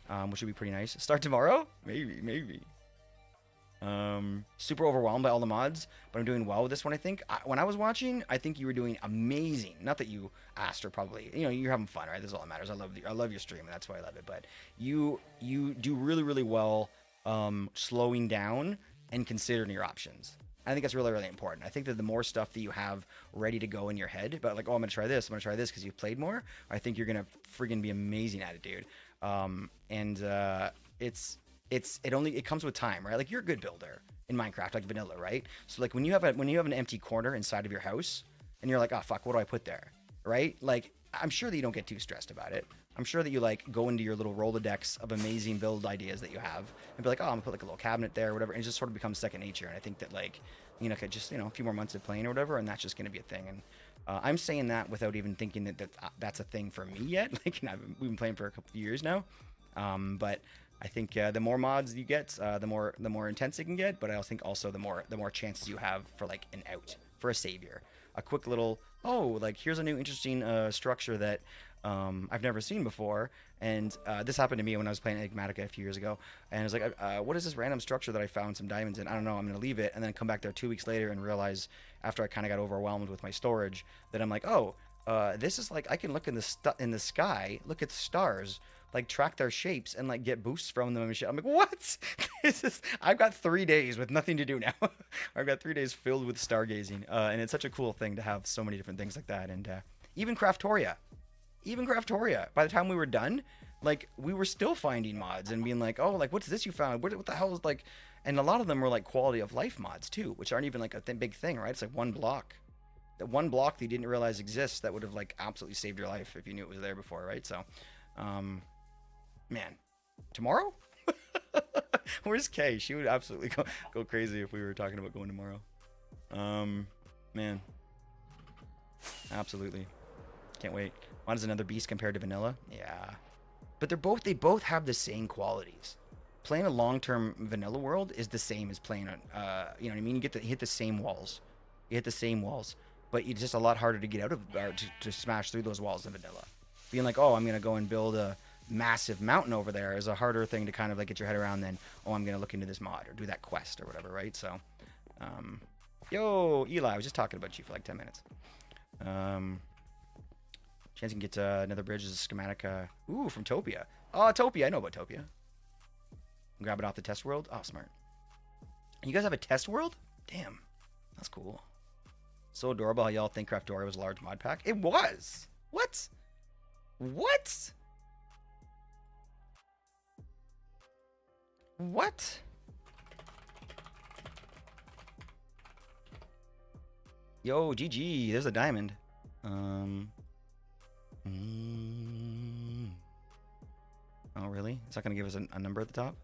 that, which would be pretty nice. Start tomorrow? Maybe. Super overwhelmed by all the mods, but I'm doing well with this one. I think when I was watching, I think you were doing amazing. Not that you asked, or probably, you're having fun, right? That's all that matters. I love your stream, and that's why I love it. But you do really, really well, slowing down and considering your options. I think that's really, really important. I think that the more stuff that you have ready to go in your head, but like, oh, I'm gonna try this because you've played more, I think you're gonna friggin' be amazing at it, dude. It comes with time, right? Like you're a good builder in Minecraft, like vanilla, right? So like when you have an empty corner inside of your house and you're like, oh fuck, what do I put there? Right? Like I'm sure that you don't get too stressed about it. I'm sure that you like go into your little Rolodex of amazing build ideas that you have and be like, oh, I'm gonna put like a little cabinet there or whatever, and it just sort of becomes second nature. And I think that like, just a few more months of playing or whatever, and that's just gonna be a thing. And I'm saying that without even thinking that's a thing for me yet. Like we've been playing for a couple of years now, but I think the more mods you get, the more intense it can get. But I think also the more chances you have for like an out, for a savior, a quick little here's a new interesting structure that I've never seen before. And this happened to me when I was playing Enigmatica a few years ago. And I was like, what is this random structure that I found some diamonds in? I don't know. I'm gonna leave it and then come back there 2 weeks later and realize after I kind of got overwhelmed with my storage that I'm like, this is like I can look in the sky, look at stars, like track their shapes and like get boosts from them and shit. I'm like, what? I've got 3 days with nothing to do now. I've got 3 days filled with stargazing, and it's such a cool thing to have so many different things like that. And even Craftoria, by the time we were done, like we were still finding mods and being like, oh, like what's this you found? What the hell is like? And a lot of them were like quality of life mods too, which aren't even like a big thing, right? It's like one block. That one block that you didn't realize exists that would have like absolutely saved your life if you knew it was there before, right? So, man, tomorrow? Where's Kay? She would absolutely go crazy if we were talking about going tomorrow. Man, absolutely, can't wait. Mod is another beast compared to vanilla. Yeah, but they both have the same qualities. Playing a long-term vanilla world is the same as playing on, you know what I mean? You hit the same walls. But it's just a lot harder to get out of, or to smash through those walls than vanilla. Being like, oh, I'm going to go and build a massive mountain over there is a harder thing to kind of like get your head around than, oh, I'm going to look into this mod or do that quest or whatever, right? So, yo, Eli, I was just talking about you for like 10 minutes. Chance you can get another bridge is a schematic. Ooh, from Topia. Oh, Topia. I know about Topia. Grab it off the test world. Oh, smart. You guys have a test world? Damn. That's cool. So adorable how y'all think Craftoria was a large mod pack. It was. What? What? What? Yo, GG. There's a diamond. Oh, really? It's not going to give us a number at the top?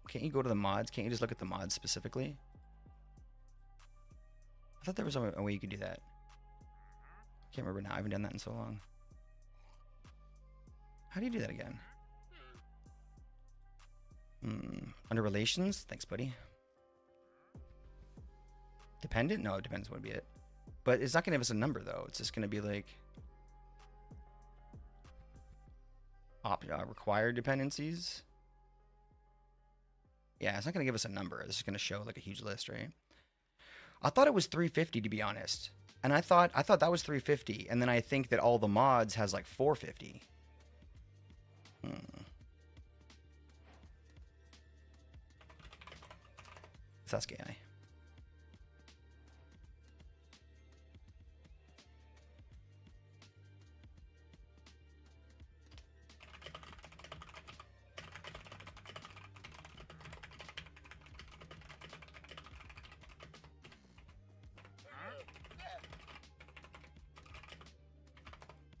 Can't you go to the mods? Can't you just look at the mods specifically? I thought there was a way you could do that. Can't remember now. I haven't done that in so long. How do you do that again? Under relations? Thanks, buddy. Dependent? No, dependence would be it. But it's not going to give us a number, though. It's just going to be like... required dependencies. Yeah, it's not going to give us a number. It's just going to show like a huge list, right? I thought it was 350 to be honest. And I thought that was 350, and then I think that all the mods has like 450. Sasuke eye.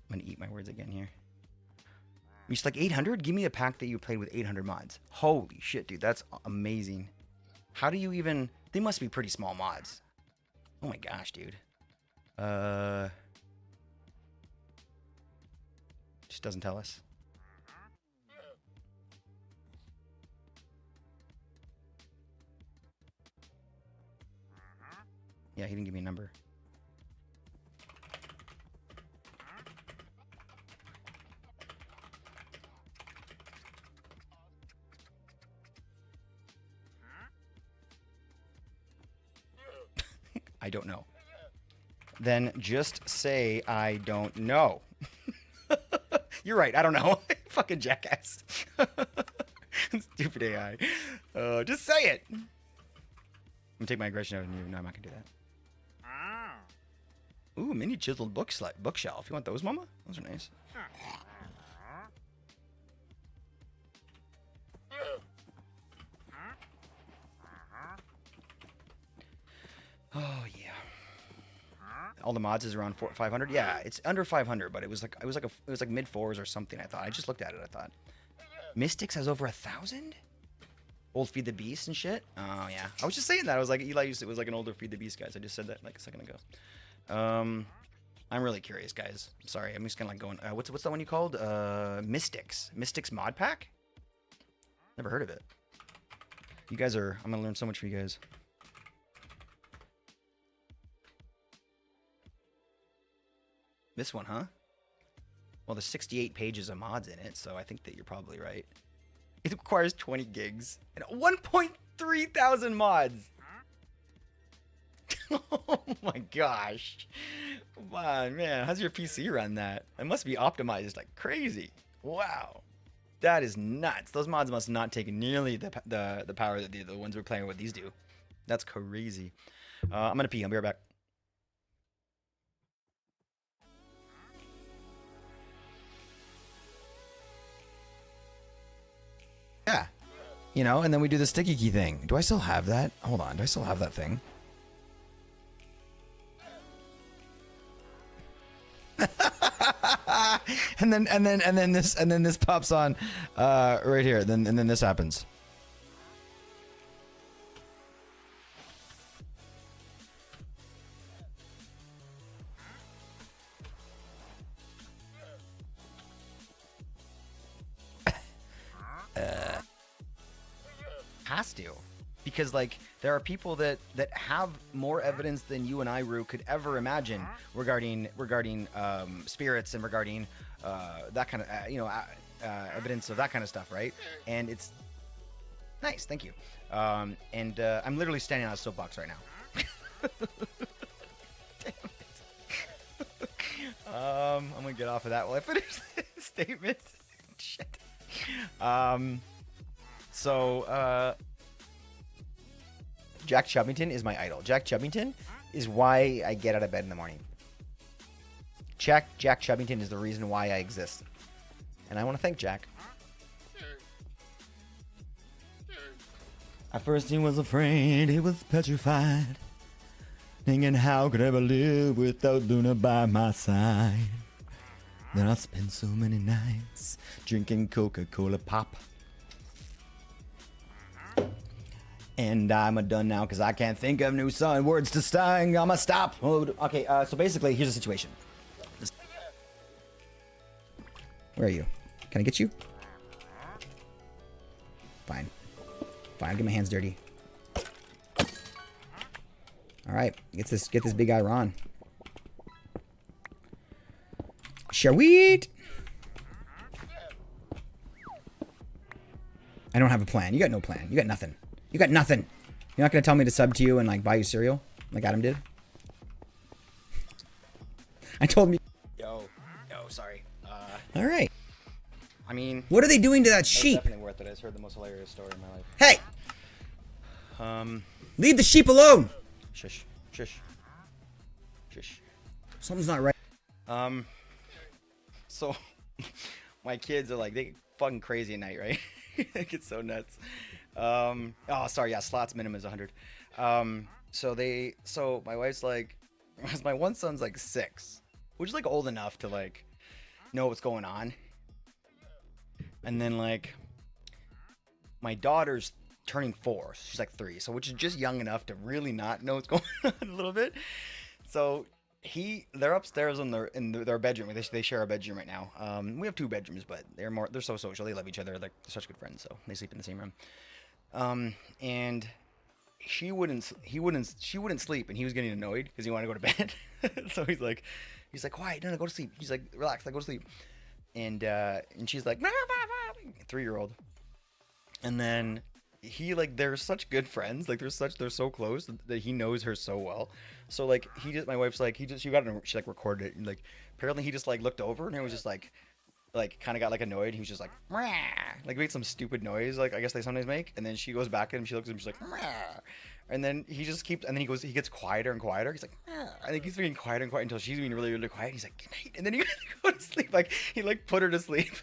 I'm gonna eat my words again here. It's like 800? Give me a pack that you played with 800 mods. Holy shit, dude. That's amazing. How do you even... They must be pretty small mods. Oh my gosh, dude. Just doesn't tell us. Yeah, he didn't give me a number. I don't know. Then just say I don't know. You're right. I don't know. Fucking jackass. Stupid AI. Just say it. I'm gonna take my aggression out of you. No, I'm not gonna do that. Ooh, mini chiseled bookshelf. You want those, Mama? Those are nice. Oh yeah. All the mods is around 500. Yeah, it's under 500, but it was like mid fours or something. I thought. I just looked at it. I thought. Mystics has over 1,000. Old Feed the Beast and shit. Oh yeah. I was just saying that. I was like Eli used it was like an older Feed the Beast, guys. I just said that like a second ago. I'm really curious, guys. I'm sorry. I'm just gonna like going. What's that one you called? Mystics. Mystics mod pack. Never heard of it. You guys are. I'm gonna learn so much from you guys. This one, huh? Well, there's 68 pages of mods in it, so I think that you're probably right. It requires 20 gigs and 1.3 thousand mods. Oh my gosh. Come on, man. How's your PC run that? It must be optimized like crazy. Wow. That is nuts. Those mods must not take nearly the power that the ones we're playing with these do. That's crazy. I'm gonna pee. I'll be right back. Yeah. You know, and then we do the sticky key thing. Do I still have that? Hold on. Do I still have that thing? and then this pops on right here. And then this happens. Has to, because like there are people that have more evidence than you and I, Rue, could ever imagine regarding spirits and regarding that kind of evidence of that kind of stuff, right? And it's nice, thank you. I'm literally standing on a soapbox right now. Damn it. I'm gonna get off of that while I finish this statement. Shit. Jack Chubbington is my idol. Jack Chubbington is why I get out of bed in the morning. Jack Chubbington is the reason why I exist. And I want to thank Jack. At first he was afraid, he was petrified. Thinking how could I ever live without Luna by my side. Then I spent so many nights drinking Coca-Cola Pop. And I'm done now because I can't think of new words to sing. I'ma stop. Okay, so basically, here's the situation. Where are you? Can I get you? Fine. Fine, I'll get my hands dirty. Alright, get this big guy Ron. Sweet! I don't have a plan. You got no plan. You got nothing. You got nothing. You're not gonna tell me to sub to you and like buy you cereal? Like Adam did. I told him. Yo, sorry. All right. I mean, What are they doing to that it's sheep? definitely worth it. I just heard the most hilarious story in my life. Hey! Um, Leave the sheep alone! shush. Something's not right. So my kids are like, they get fucking crazy at night, right? They get so nuts. Oh, sorry, yeah, slots minimum is 100. So my wife's like, my one son's like 6, which is like old enough to like know what's going on. And then like my daughter's turning 4, so she's like 3, so which is just young enough to really not know what's going on a little bit. So they're upstairs in their bedroom. They share a bedroom right now. We have 2 bedrooms, but they're so social. They love each other. They're such good friends, so they sleep in the same room. And she wouldn't sleep, and he was getting annoyed because he wanted to go to bed. So he's like, quiet, no, go to sleep. He's like, relax, like go to sleep. And she's like, 3-year-old. And then they're such good friends, like they're so close that he knows her so well. So like my wife's like, she like recorded it, and like apparently he just like looked over and it was just like kind of got like annoyed. He was just like, Mrah! Like made some stupid noise, like I guess they sometimes make. And then she goes back at him, she looks at him, she's like, Mrah! And then he just keeps, and then he gets quieter and quieter. He's like, Mrah! I think he's getting quieter and quieter until she's being really, really quiet. He's like, good night. And then he go to sleep. Like he like put her to sleep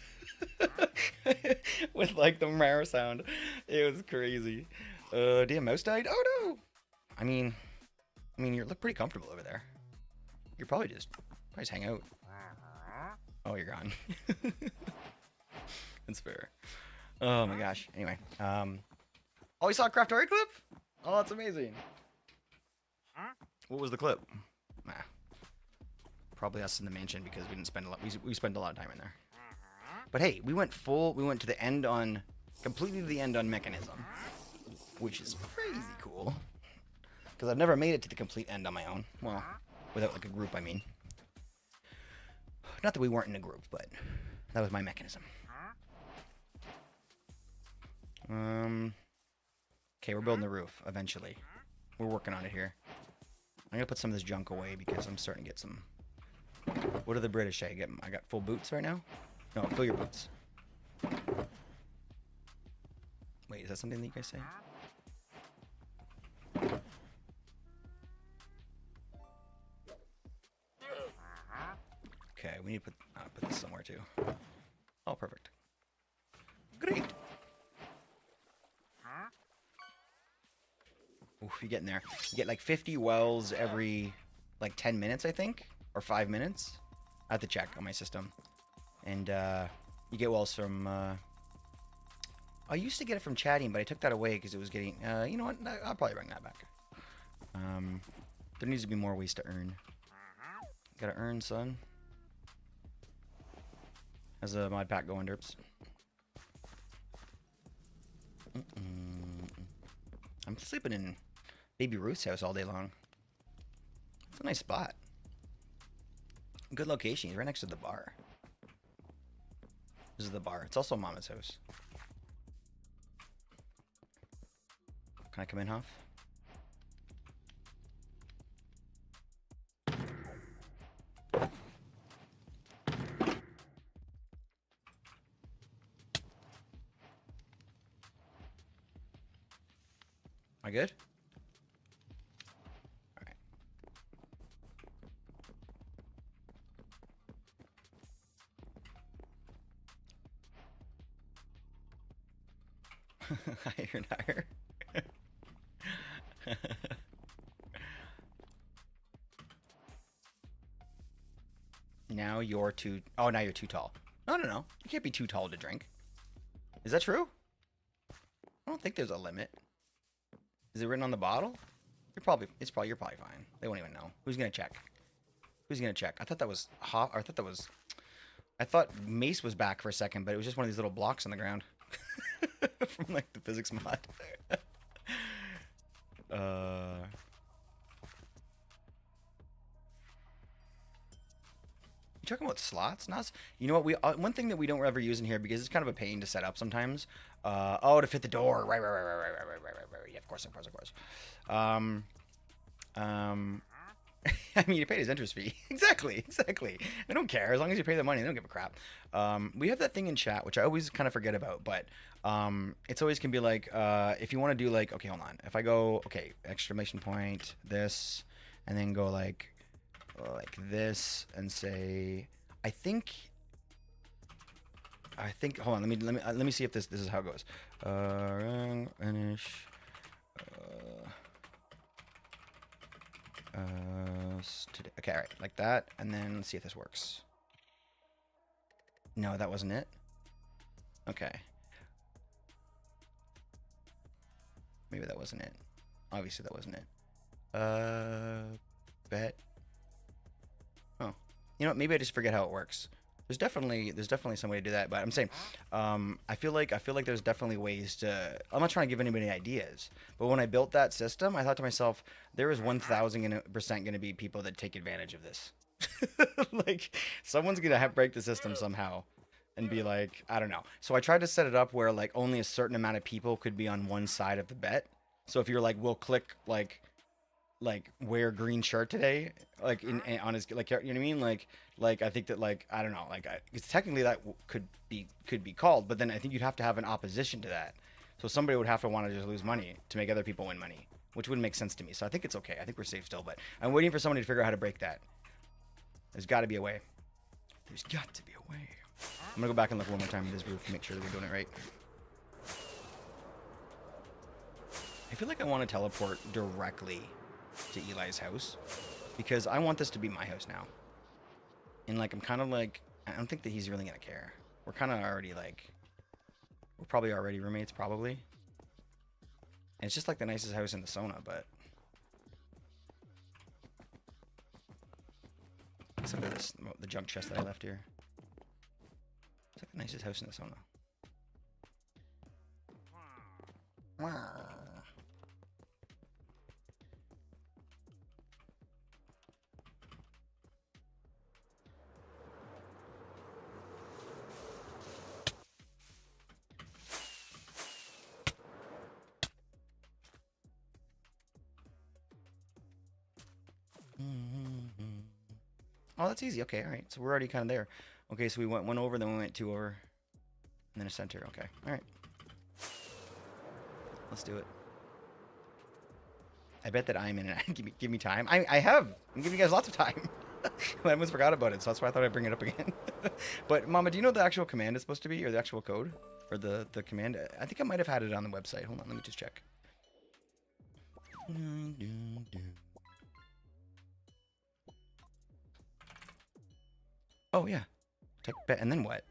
with like the Mrah sound. It was crazy. Damn, mouse died. Oh no. I mean, you look pretty comfortable over there. You're probably just hang out. Oh, you're gone. That's fair. Oh my gosh. Anyway, oh, you saw a Craftory clip? Oh, that's amazing. What was the clip? Nah. Probably us in the mansion because we didn't spend a lot. We spent a lot of time in there. But hey, we went to the end completely to the end on Mechanism, which is crazy cool. Because I've never made it to the complete end on my own. Well, without like a group, I mean. Not that we weren't in a group, but that was my Mechanism. Okay, we're building the roof eventually. We're working on it here. I'm gonna put some of this junk away because I'm starting to get some. What do the British say? I got full boots right now? No, fill your boots. Wait, is that something that you guys say? Okay, we need to put this somewhere too. Oh, perfect. Great. Oof, you're getting there. You get like 50 wells every like 10 minutes, I think, or 5 minutes. I have to check on my system. And you get wells from. I used to get it from chatting, but I took that away because it was getting. You know what? I'll probably bring that back. There needs to be more ways to earn. Gotta earn, son. How's the mod pack going, derps? I'm sleeping in Baby Ruth's house all day long. It's a nice spot. Good location. He's right next to the bar. This is the bar. It's also Mama's house. Can I come in, Huff? Am I good? Alright. Iron higher. Now you're too. Oh, now you're too tall. No. You can't be too tall to drink. Is that true? I don't think there's a limit. Is it written on the bottle? You're probably fine. They won't even know. Who's gonna check? I thought that was hot. Or I thought Mace was back for a second, but it was just one of these little blocks on the ground from like the physics mod. You talking about slots? You know what? One thing that we don't ever use in here because it's kind of a pain to set up sometimes. To fit the door. Right. Yeah, of course. I mean, you paid his interest fee. Exactly. I don't care. As long as you pay the money, they don't give a crap. We have that thing in chat, which I always kind of forget about, but it's always can be like, if you want to do like, okay, hold on. If I go, okay, exclamation point, this, and then go like this, and say, I think, hold on, let me see if this is how it goes. Finish. Today. Okay, all right, like that, and then let's see if this works. No, that wasn't it. Okay. Maybe that wasn't it. Obviously, that wasn't it. Bet. Oh, you know, maybe I just forget how it works. There's definitely some way to do that, but I'm saying, I feel like there's definitely ways to. I'm not trying to give anybody ideas, but when I built that system, I thought to myself, there is 1,000% going to be people that take advantage of this. Like, someone's gonna have break the system somehow, and be like, I don't know. So I tried to set it up where like only a certain amount of people could be on one side of the bet. So if you're like, we'll click like wear green shirt today, like on his, like, you know what I mean, like I think that, like, I don't know, like it's technically that could be called, but then I think you'd have to have an opposition to that, so somebody would have to want to just lose money to make other people win money, which wouldn't make sense to me. So I think it's okay. I think we're safe still, but I'm waiting for somebody to figure out how to break that. There's got to be a way. There's got to be a way. I'm gonna go back and look one more time at this roof to make sure that we're doing it right. I feel like I want to teleport directly to Eli's house, because I want this to be my house now. And like, I'm kind of like, I don't think that he's really gonna care. We're kind of already like, we're probably already roommates, probably. And it's just like the nicest house in the Sona, but except for this, the junk chest that I left here. It's like the nicest house in the Sona. Wow. Oh, that's easy. Okay, all right. So we're already kind of there. Okay, so we went one over, then we went two over, and then a center. Okay, all right. Let's do it. I bet that I'm in it. Give me time. I have. I'm giving you guys lots of time. I almost forgot about it, so that's why I thought I'd bring it up again. But Mama, do you know what the actual command is supposed to be, or the actual code, or the command? I think I might have had it on the website. Hold on, let me just check. Oh yeah. Tech bet, and then what?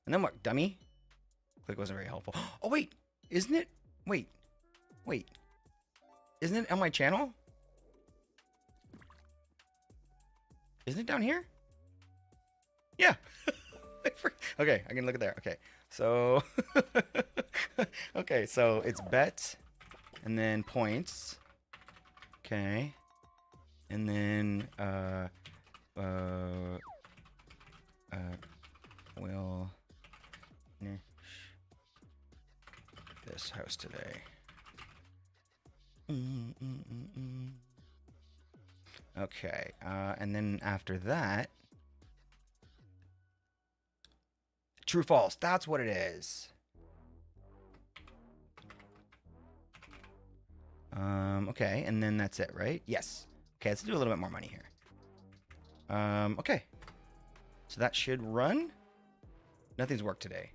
And then what, dummy? Click wasn't very helpful. Oh wait, isn't it? Wait. Isn't it on my channel? Isn't it down here? Yeah. Okay, I can look at there. Okay, so okay, so it's bet, and then points. Okay, and then we'll finish this house today. Okay, and then after that, true false. That's what it is. Okay, and then that's it, right? Yes. Okay, let's do a little bit more money here. Okay. So that should run. Nothing's worked today.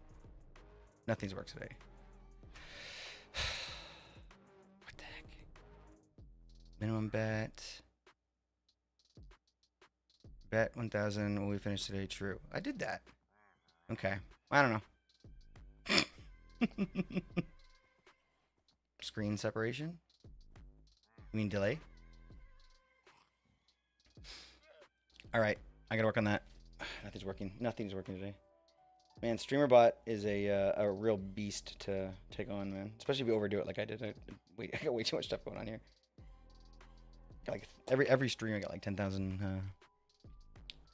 Nothing's worked today. What the heck? Minimum bet. Bet 1,000. Will we finish today? True. I did that. Okay. I don't know. Screen separation? You mean delay? Alright. I gotta work on that. Nothing's working. Nothing's working today. Man, StreamerBot is a real beast to take on, man. Especially if you overdo it like I did. I got way too much stuff going on here. Got like every stream I got like 10,000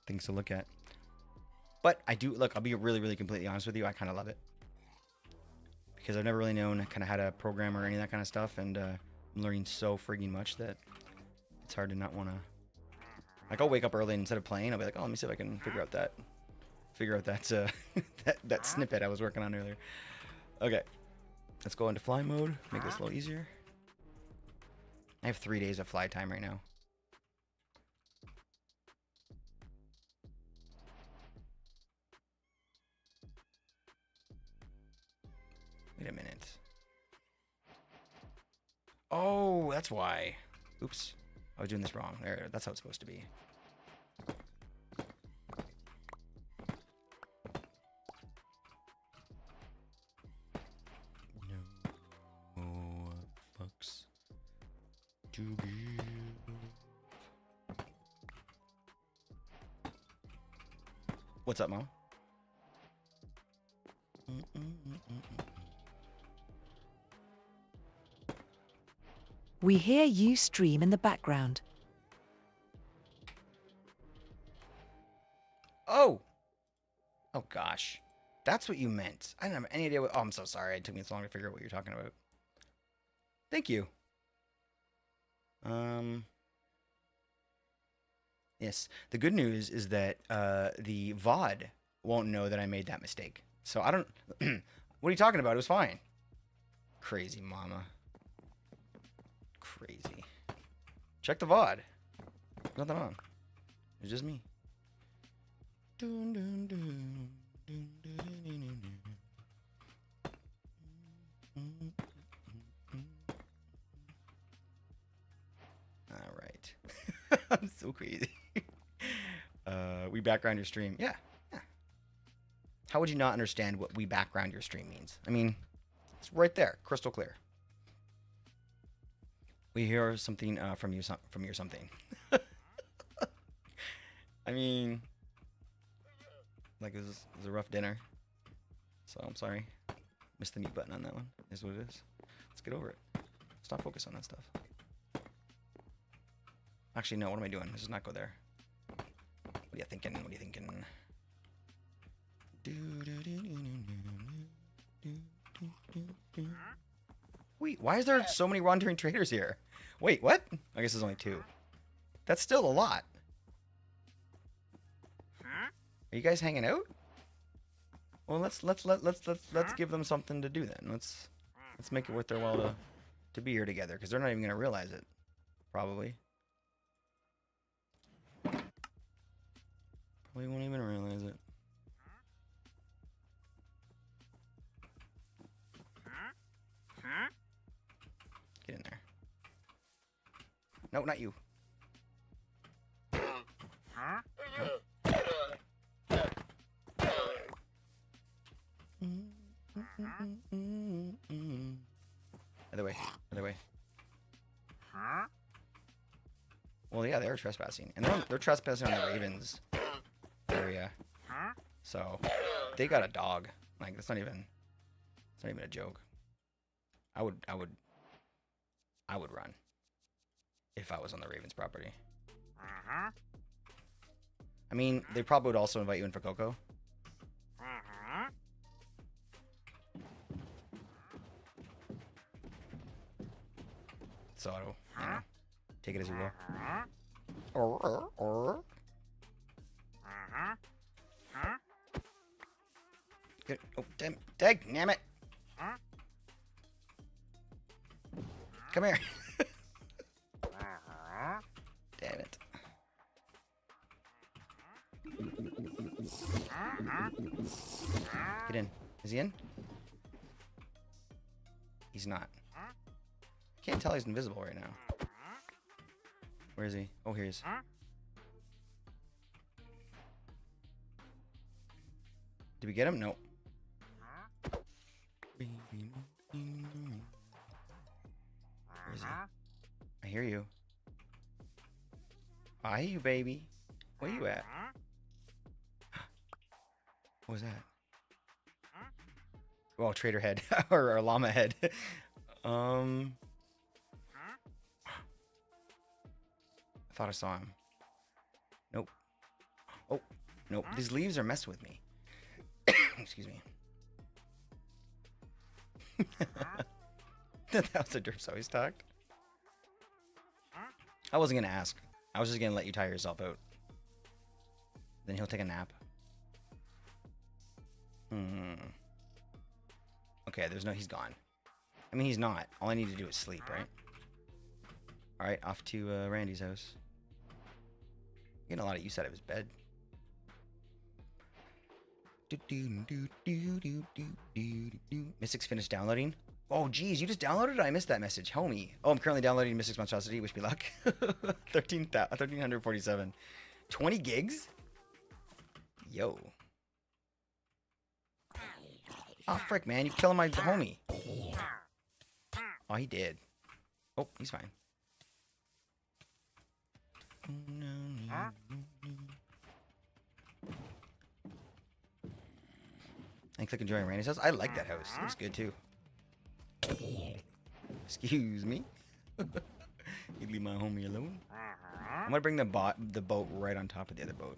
things to look at. But I do, look, I'll be really completely honest with you. I kind of love it. Because I've never really known kind of how to program or any of that kind of stuff. And I'm learning so frigging much that it's hard to not want to. Like, I'll wake up early and instead of playing, I'll be like, oh, let me see if I can figure out that that snippet I was working on earlier. Okay, let's go into fly mode. Make this a little easier. I have 3 days of fly time right now. Wait a minute. Oh, that's why. Oops. I was doing this wrong. There, that's how it's supposed to be. No fucks to give. What's up, Mom? We hear you stream in the background. Oh! Oh gosh. That's what you meant. I didn't have any idea what... Oh, I'm so sorry. It took me so long to figure out what you're talking about. Thank you. Yes. The good news is that the VOD won't know that I made that mistake. So I don't... What are you talking about? It was fine. Crazy mama. Crazy. Check the VOD. Nothing on. It's just me. Dun, dun, dun, dun, dun, dun, dun, dun. All right. I'm so crazy. We background your stream. Yeah. How would you not understand what we background your stream means? I mean, it's right there, crystal clear. We hear something from you, from your something. I mean, like it was a rough dinner, so I'm sorry. Missed the mute button on that one. Is what it is. Let's get over it. Stop focusing on that stuff. Actually, no. What am I doing? Let's just not go there. What are you thinking? What are you thinking? Wait, why is there so many wandering traders here? Wait, what? I guess there's only 2. That's still a lot. Are you guys hanging out? Well, let's give them something to do then. Let's make it worth their while to be here together, because they're not even gonna realize it, probably. Probably won't even realize it. Get in there. No, not you. Other way. Other way. Well, yeah, they're trespassing. And they're trespassing on the Ravens area. So, they got a dog. Like, it's not even a joke. I would run if I was on the Ravens property. I mean, they probably would also invite you in for Coco. So, you know, take it as you will. Good. Oh, damn it. Come here. Damn it. Get in. Is he in? He's not. I can't tell he's invisible right now. Where is he? Oh, here he is. Did we get him? Nope. Where is he? I hear you. I hear you, baby. Where you at? What was that? Oh, trader head. or llama head. I thought I saw him. Nope. Oh, nope. These leaves are messing with me. Excuse me. That was a derps always talked. I wasn't gonna ask. I was just gonna let you tire yourself out. Then he'll take a nap. Okay, there's no... He's gone. I mean, he's not. All I need to do is sleep, right? Alright, off to Randy's house. Getting a lot of use out of his bed. Mystic's finished downloading. Oh, geez, you just downloaded it? I missed that message. Homie. Oh, I'm currently downloading Mystic's Monstrosity. Wish me luck. 1347. 20 gigs? Yo. Oh, frick, man. You're killing my homie. Oh, he did. Oh, he's fine. I click enjoying Randy's house. I like that house. It was good too. Excuse me. You leave my homie alone. I'm gonna bring the boat right on top of the other boat.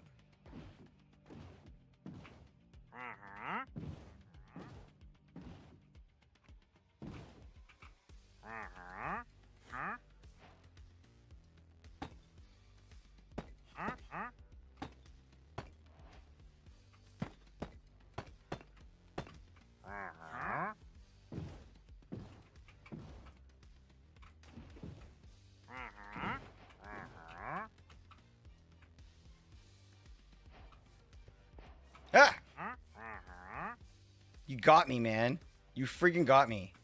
Ah! You got me, man. You freaking got me.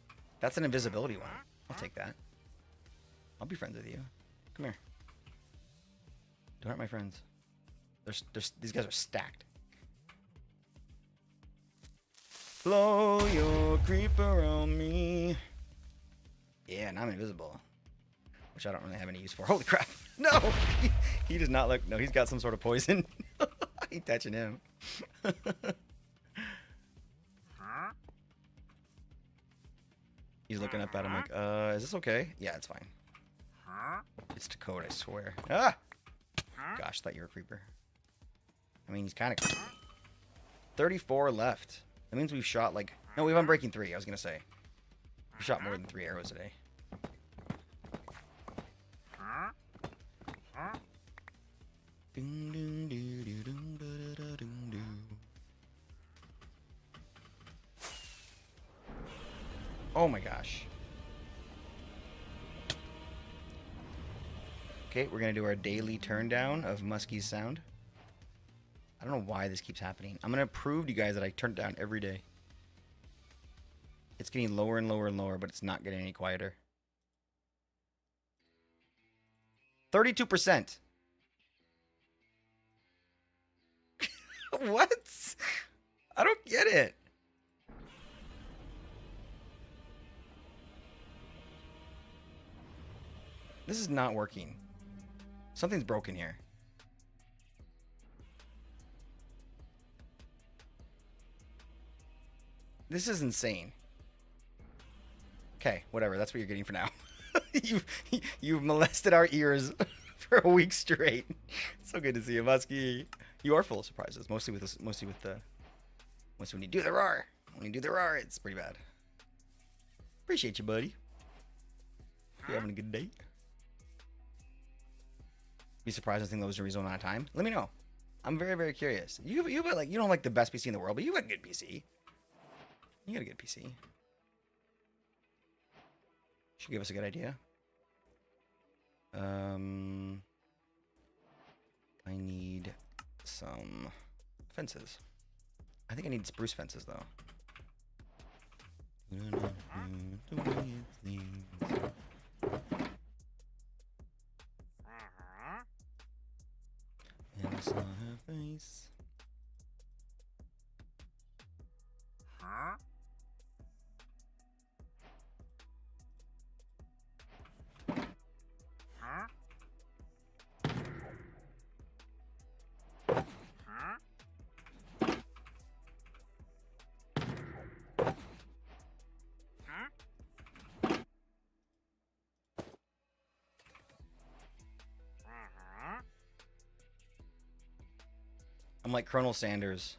That's an invisibility one. I'll take that. I'll be friends with you. Come here. Don't hurt my friends. These guys are stacked. Blow your creeper on me. Yeah, and I'm invisible. Which I don't really have any use for. Holy crap. No! He does not look... No, he's got some sort of poison. I ain't touching him. He's looking up at him like, is this okay? Yeah, it's fine. It's to code, I swear. Ah! Gosh, thought you were a creeper. I mean, he's kind of... 34 left. That means we've shot like... No, we've Unbreaking 3, I was going to say. We've shot more than 3 arrows today. Oh my gosh. Okay, we're gonna do our daily turn down of Muskie's sound. I don't know why this keeps happening. I'm gonna prove to you guys that I turn it down every day. It's getting lower and lower and lower, but it's not getting any quieter. 32%. What? I don't get it. This is not working. Something's broken here. This is insane. Okay, whatever. That's what you're getting for now. You've molested our ears for a week straight. It's so good to see you, Muskie. You are full of surprises, mostly when you do the roar. When you do the roar, it's pretty bad. Appreciate you, buddy. You having a good day? Be surprised if I think that was your reason amount of time. Let me know. I'm very, very curious. You like, you don't like the best PC in the world, but you got a good PC. You got a good PC. Should give us a good idea. I need some fences. I think I need spruce fences though. And I saw her face. I'm like Colonel Sanders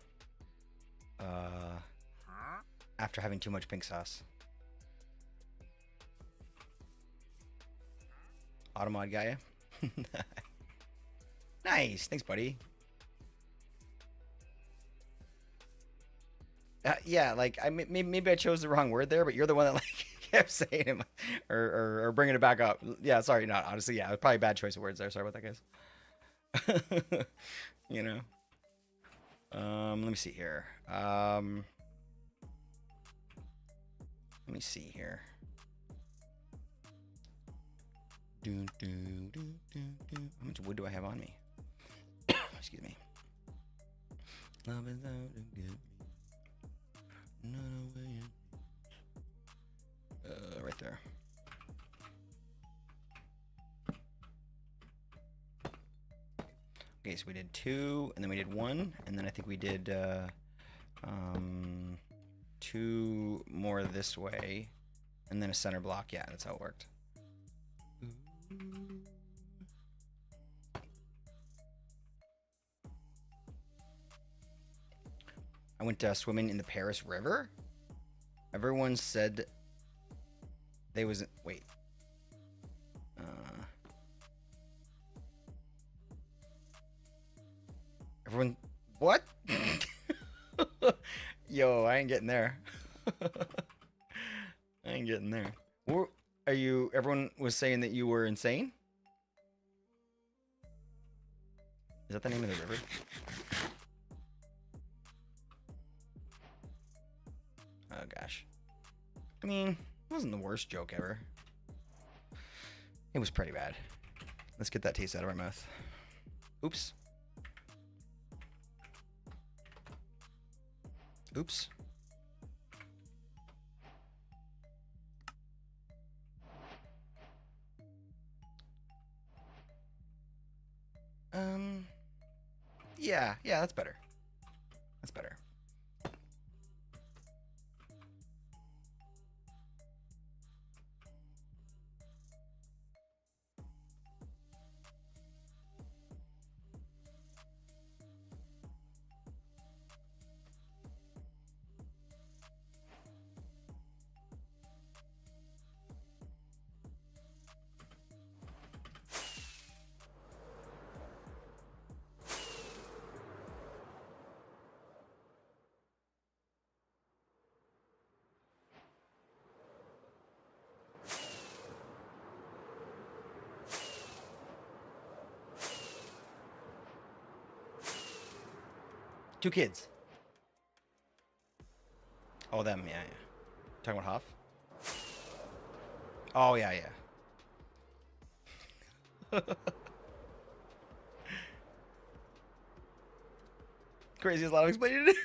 after having too much pink sauce. Automod guy. Nice. Thanks, buddy. Yeah, like maybe I chose the wrong word there, but you're the one that like kept saying it or bringing it back up. Yeah, sorry, not honestly. Yeah, probably a bad choice of words there. Sorry about that, guys. You know. Let me see here. Let me see here. How much wood do I have on me? Excuse me. Love is out to get me. Not away. Right there. Okay, so we did 2, and then we did 1, and then I think we did 2 more this way, and then a center block. Yeah, that's how it worked. I went swimming in the Paris River. Everyone said they was wait. Everyone, what? Yo, I ain't getting there. I ain't getting there. Are you? Everyone was saying that you were insane. Is that the name of the river? Oh gosh. I mean, it wasn't the worst joke ever. It was pretty bad. Let's get that taste out of our mouth. Oops. Oops. Yeah, that's better. That's better. Two kids. Oh, them, yeah. Talking about Huff? Oh, yeah. Crazy as loud explaining it.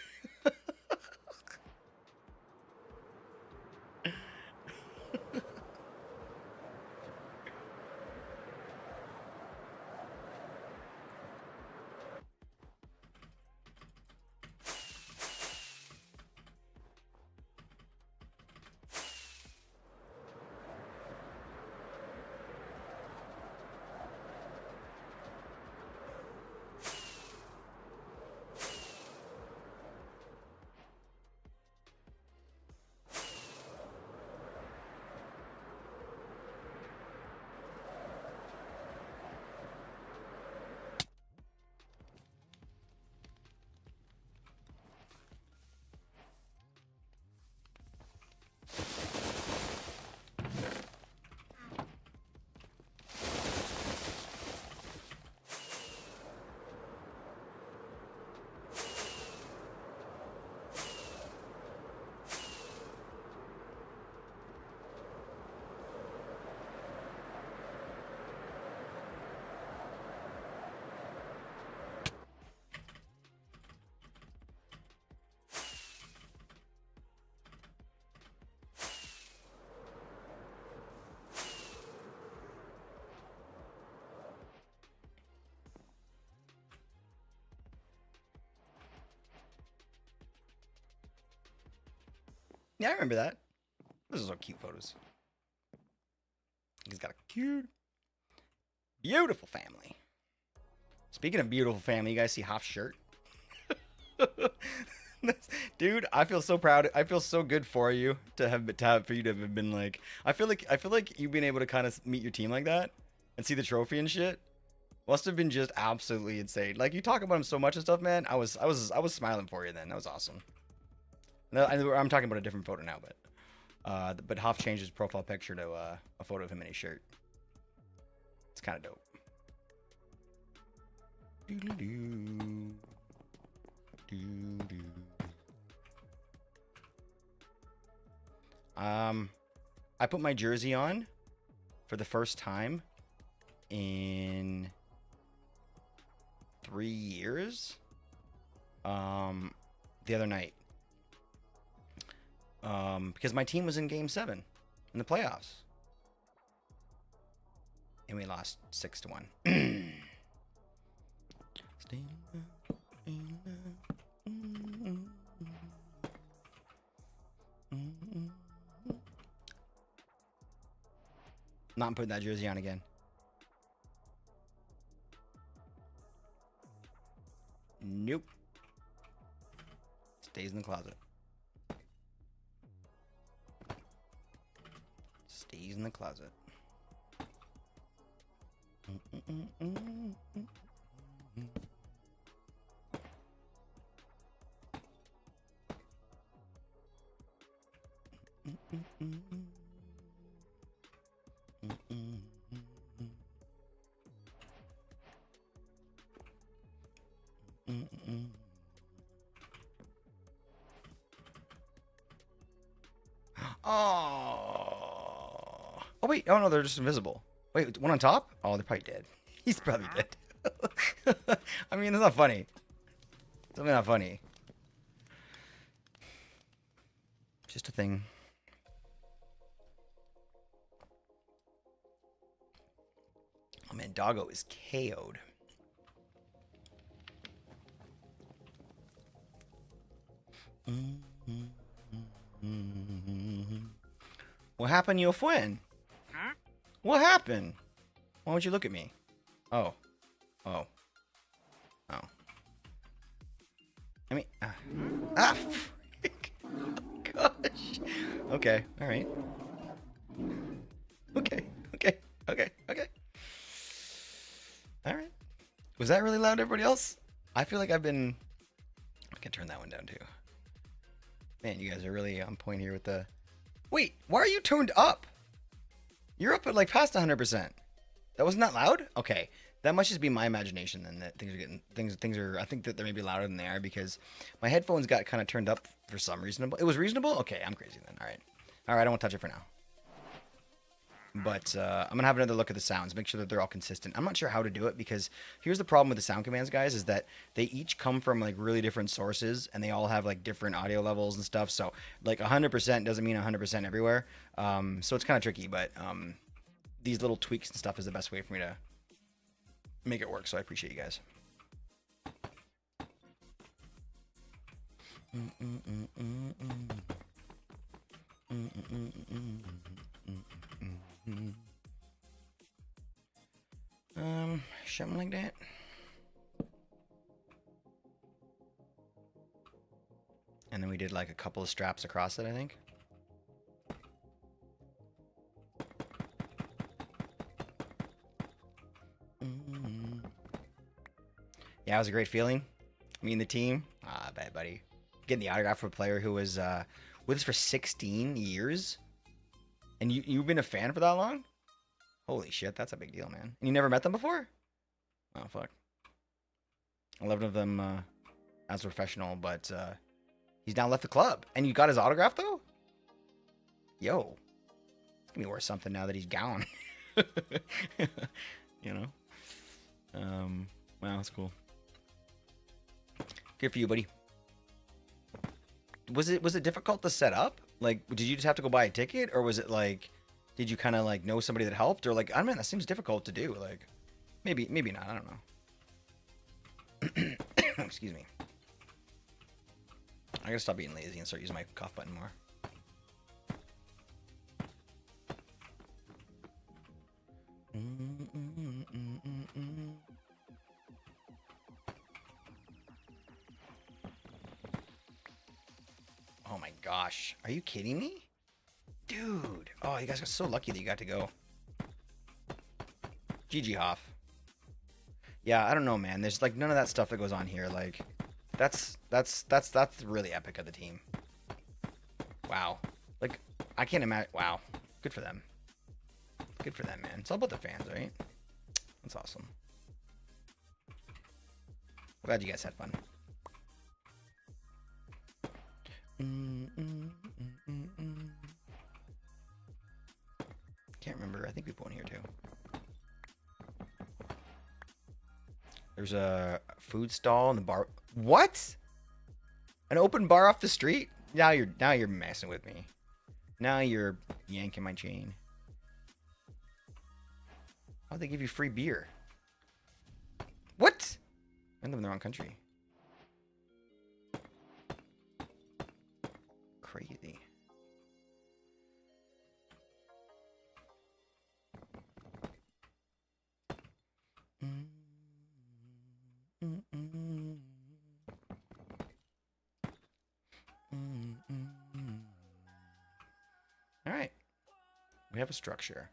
Yeah, I remember that. Those are cute photos. He's got a cute, beautiful family. Speaking of beautiful family, you guys see Hoff's shirt? Dude, I feel so proud. I feel so good for you for you to have been like. I feel like you've been able to kind of meet your team like that. and see the trophy and shit. Must have been just absolutely insane. Like, you talk about him so much and stuff, man. I was smiling for you then. That was awesome. No, I'm talking about a different photo now, but Hoff changed his profile picture to a photo of him in his shirt. It's kind of dope. Doo-doo-doo. Doo-doo. I put my jersey on for the first time in 3 years. The other night. Because my team was in Game 7 in the playoffs. And we lost 6-1. Not putting that jersey on again. Nope. Stays in the closet. Stays in the closet. Oh. Oh wait. Oh no, they're just invisible. Wait, one on top? Oh, they're probably dead. He's probably dead. I mean, it's not funny. It's definitely not funny. Just a thing. Oh man, Doggo is KO'd. What happened, you Fuen? Huh? What happened? Why don't you look at me? Oh. Oh. Oh. I mean... frick. Oh, gosh. Okay. Alright. Okay. Okay. Okay. Okay. Alright. Was that really loud to everybody else? I feel like I've been... I can turn that one down, too. Man, you guys are really on point here with the... Wait, why are you tuned up? You're up at like past 100%. That wasn't that loud? Okay. That must just be my imagination then, that things are getting... Things are... I think that they may be louder than they are because my headphones got kind of turned up for some reasonable... It was reasonable? Okay, I'm crazy then. Alright. Alright, I won't touch it for now. But I'm going to have another look at the sounds, make sure that they're all consistent. I'm not sure how to do it because here's the problem with the sound commands, guys, is that they each come from like really different sources and they all have like different audio levels and stuff. So like 100% doesn't mean 100% everywhere. So it's kind of tricky, but these little tweaks and stuff is the best way for me to make it work. So I appreciate you guys. Something like that. And then we did like a couple of straps across it, I think. Yeah, it was a great feeling. Me and the team. Ah, bad buddy. Getting the autograph from a player who was with us for 16 years. And you've been a fan for that long? Holy shit, that's a big deal, man. And you never met them before? Oh, fuck. 11 of them as a professional, but he's now left the club. And you got his autograph, though? Yo. It's gonna be worth something now that he's gone. You know? Wow, that's cool. Good for you, buddy. Was it difficult to set up? Like, did you just have to go buy a ticket? Or was it like... Did you kind of like know somebody that helped, or like, I mean, that seems difficult to do. Like, maybe not. I don't know. Excuse me. I gotta stop being lazy and start using my cough button more. Oh my gosh, are you kidding me? Dude, oh, you guys got so lucky that you got to go. GG Hoff. Yeah, I don't know, man. There's like none of that stuff that goes on here. Like, that's really epic of the team. Wow. Like, I can't imagine. Wow. Good for them. Good for them, man. It's all about the fans, right? That's awesome. Glad you guys had fun. Can't remember. I think we put one here too. There's a food stall in the bar. What? An open bar off the street? Now you're messing with me. Now you're yanking my chain. How'd they give you free beer? What? I live in the wrong country. Crazy. All right. We have a structure.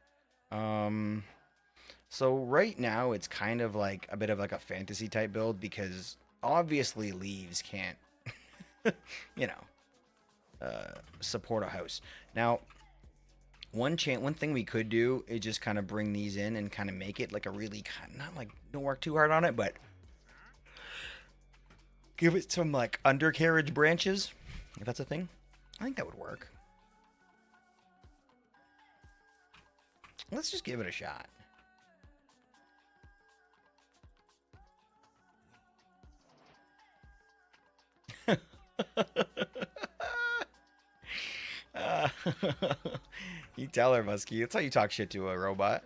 So right now it's kind of like a bit of like a fantasy type build because obviously leaves can't, you know, support a house. Now, one thing we could do is just kind of bring these in and kind of make it like a really not like don't work too hard on it, but give it some like undercarriage branches, if that's a thing. I think that would work. Let's just give it a shot. You tell her, Muskie. That's how you talk shit to a robot.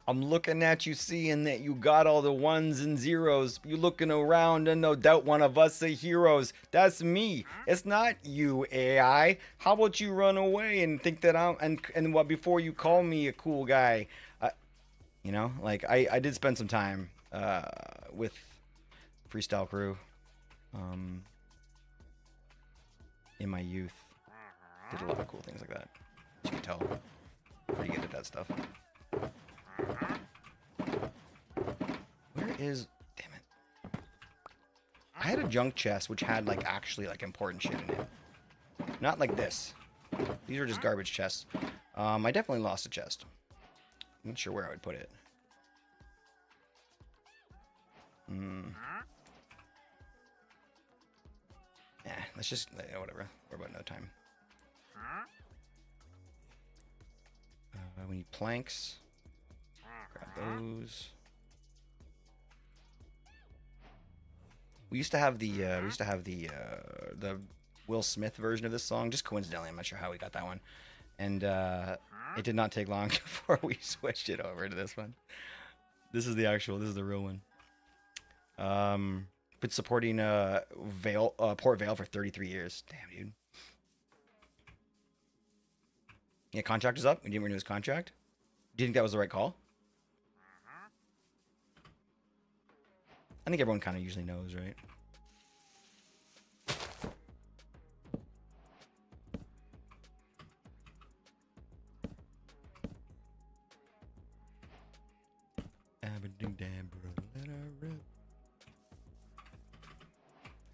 I'm looking at you, seeing that you got all the ones and zeros. You looking around and no doubt one of us are heroes. That's me. It's not you, AI. How about you run away and think that I'm and what before you call me a cool guy? You know, like I did spend some time with Freestyle Crew in my youth. Did a lot of cool things like that. You can tell. Pretty good at that stuff. Where is... Damn it. I had a junk chest which had like actually like important shit in it. Not like this. These are just garbage chests. I definitely lost a chest. I'm not sure where I would put it. Yeah, let's just... whatever. We're about no time. We need planks. Grab those. We used to have the Will Smith version of this song. Just coincidentally, I'm not sure how we got that one, and it did not take long before we switched it over to this one. This is the real one. Been supporting Port Vale for 33 years. Damn, dude. Yeah, contract is up. We didn't renew his contract. Do you think that was the right call? I think everyone kind of usually knows, right?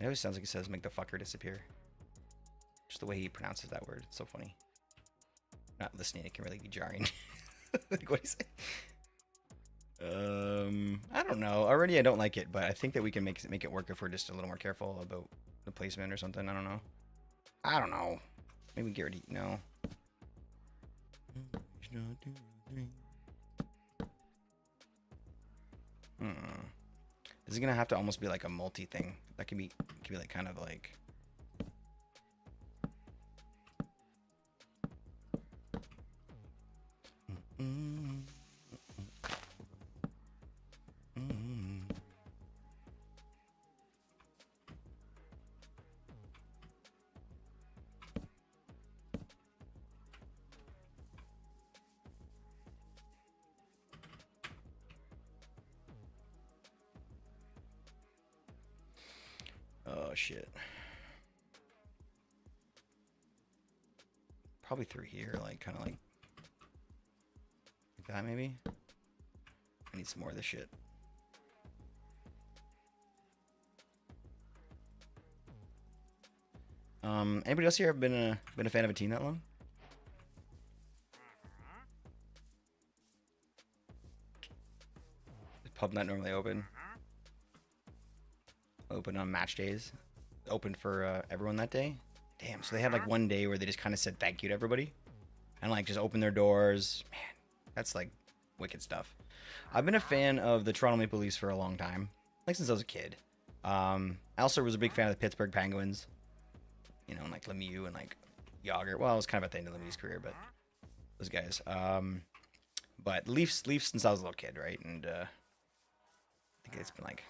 It always sounds like he says make the fucker disappear. Just the way he pronounces that word. It's so funny. Not listening, it can really be jarring. Like, what do you say? I don't know. Already I don't like it, but I think that we can make it work if we're just a little more careful about the placement or something. I don't know. Maybe get rid of... No. This is gonna have to almost be like a multi thing. That can be like kind of like... Oh shit. Probably through here, like kind of like that maybe. I need some more of this shit. Anybody else here have been a fan of a team that long? Is pub not normally open? Open on match days. Open for everyone that day. Damn. So they had like one day where they just kind of said thank you to everybody, and like just opened their doors. Man, that's like wicked stuff. I've been a fan of the Toronto Maple Leafs for a long time, like since I was a kid. I also was a big fan of the Pittsburgh Penguins. You know, and like Lemieux and like Yager. Well, I was kind of at the end of Lemieux's career, but those guys. But Leafs since I was a little kid, right? And I think it's been like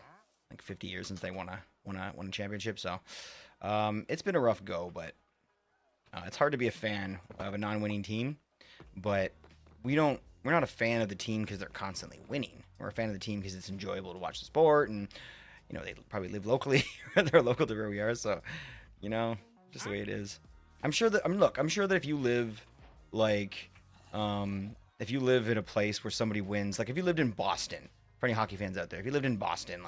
50 years since they won a championship. So it's been a rough go, but it's hard to be a fan of a non-winning team. But we're not a fan of the team because they're constantly winning. We're a fan of the team because it's enjoyable to watch the sport, and you know they probably live locally. They're local to where we are, so you know. Just the way it is. I'm sure that I'm sure that if you live like if you live in a place where somebody wins, like if you lived in Boston, for any hockey fans out there, if you lived in Boston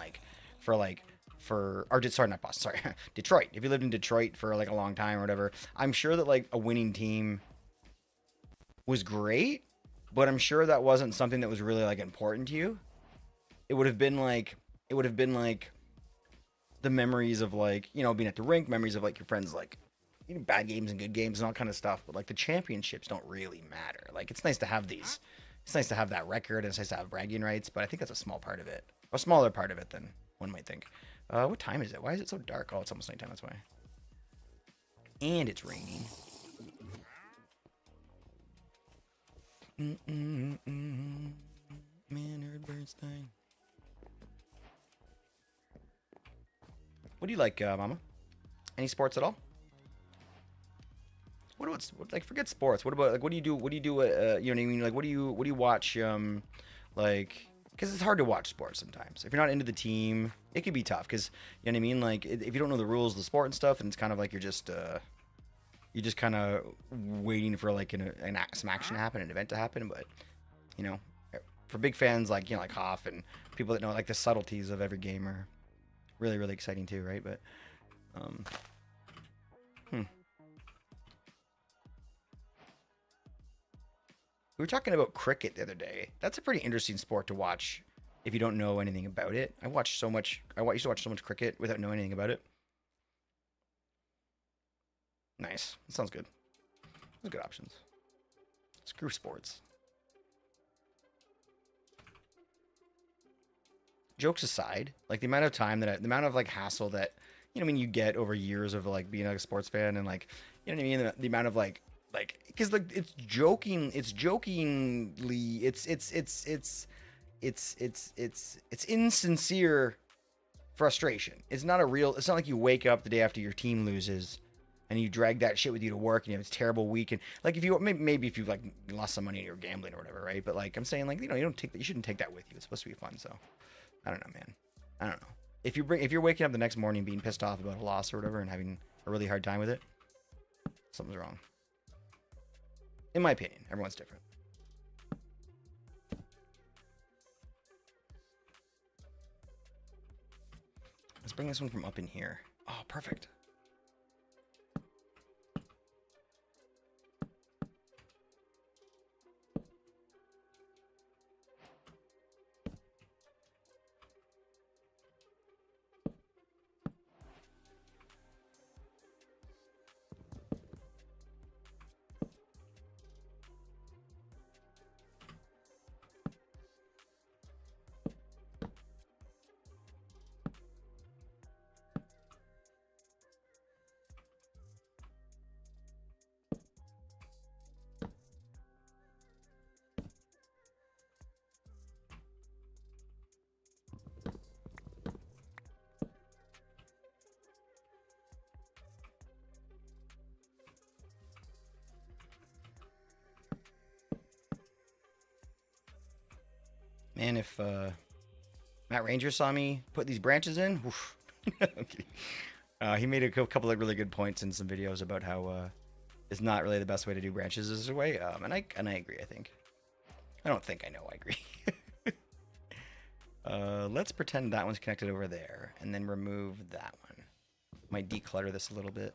Detroit. If you lived in Detroit for like a long time or whatever, I'm sure that like a winning team was great, but I'm sure that wasn't something that was really like important to you. It would have been like the memories of like, you know, being at the rink, memories of like your friends, like, you know, bad games and good games and all kind of stuff. But like the championships don't really matter. Like it's nice to have these. It's nice to have that record. And it's nice to have bragging rights. But I think that's a small part of it. A smaller part of it than one might think. What time is it? Why is it so dark? Oh, it's almost nighttime. That's why. And it's raining. Maynard Bernstein. What do you like, Mama? Any sports at all? Like forget sports. What about like what do you do? What do you do? You know what I mean? Like what do you watch? Like because it's hard to watch sports sometimes. If you're not into the team, it can be tough. Because you know what I mean? Like if you don't know the rules of the sport and stuff, and it's kind of like you're just kind of waiting for like some action to happen, an event to happen. But you know, for big fans like like Hoff and people that know like the subtleties of every game are really, really exciting too, right? But we were talking about cricket the other day. That's a pretty interesting sport to watch if you don't know anything about it. I used to watch so much cricket without knowing anything about it. Nice. That sounds good. Those are good options. Screw sports. Jokes aside, like the amount of like hassle that you know, I mean, you get over years of like being like a sports fan and like, you know what I mean, the amount of like because like it's insincere frustration. It's not like you wake up the day after your team loses and you drag that shit with you to work and you have this terrible week, and like if you maybe if you like lost some money and you're gambling or whatever, right? But like I'm saying, like, you know, you shouldn't take that with you. It's supposed to be fun. So I don't know, man. I don't know. If you're waking up the next morning being pissed off about a loss or whatever and having a really hard time with it, something's wrong. In my opinion, everyone's different. Let's bring this one from up in here. Oh, perfect. Man, if Matt Ranger saw me put these branches in, oof. I'm kidding. He made a couple of really good points in some videos about how is not really the best way to do branches this way. And I agree. I think. I don't think I know. I agree. Let's pretend that one's connected over there, and then remove that one. Might declutter this a little bit.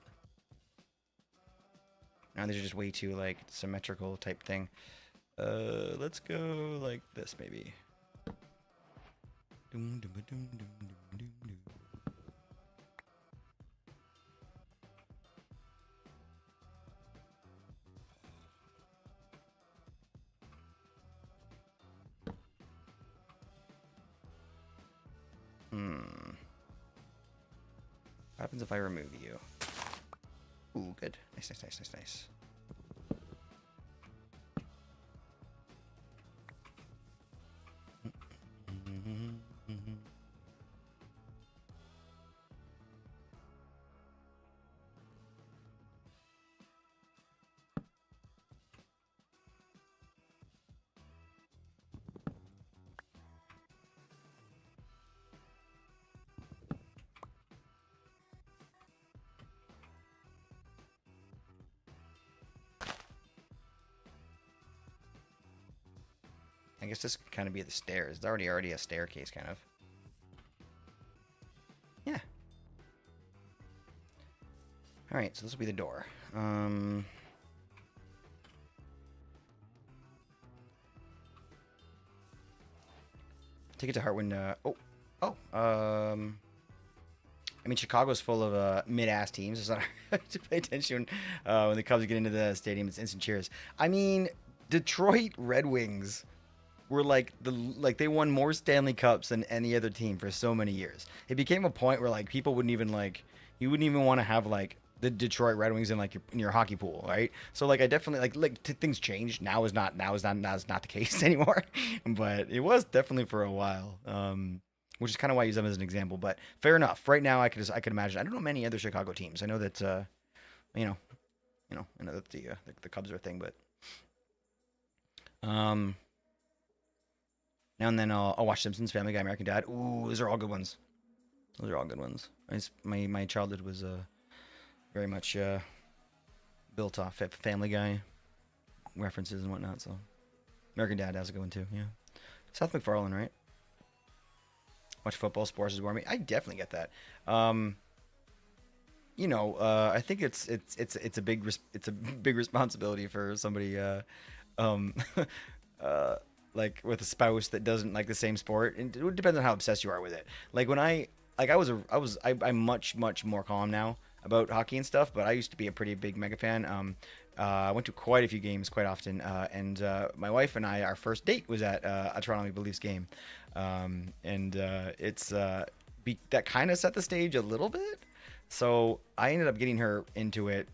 Now these are just way too like symmetrical type thing. Let's go like this maybe. Doom, doom, doom, doom, doom, doom, doom. What happens if I remove you? Ooh, good. Nice, nice, nice, nice, nice. I guess this could kind of be the stairs. It's already a staircase, kind of. Yeah. All right, so this will be the door. Take it to heart when. I mean, Chicago's full of mid-ass teams. It's not hard to pay attention when the Cubs get into the stadium. It's instant cheers. I mean, Detroit Red Wings were like they won more Stanley Cups than any other team for so many years. It became a point where like people wouldn't even you wouldn't even want to have like the Detroit Red Wings in like in your hockey pool, right? So like I definitely things changed. Now is not the case anymore, but it was definitely for a while. Which is kind of why I use them as an example. But fair enough. Right now I could imagine. I don't know many other Chicago teams. I know that I know that the Cubs are a thing, but now and then I'll watch Simpsons, Family Guy, American Dad. Ooh, those are all good ones. Those are all good ones. My childhood was very much built off Family Guy references and whatnot. So American Dad has a good one too. Yeah, Seth MacFarlane, right? Watch football, sports is warming. I definitely get that. I think it's a big responsibility for somebody like with a spouse that doesn't like the same sport, and it depends on how obsessed you are with it. Like when I'm much more calm now about hockey and stuff, but I used to be a pretty big mega fan. I went to quite a few games quite often, and my wife and I, our first date was at a Toronto Maple Leafs game, and that kind of set the stage a little bit. So I ended up getting her into it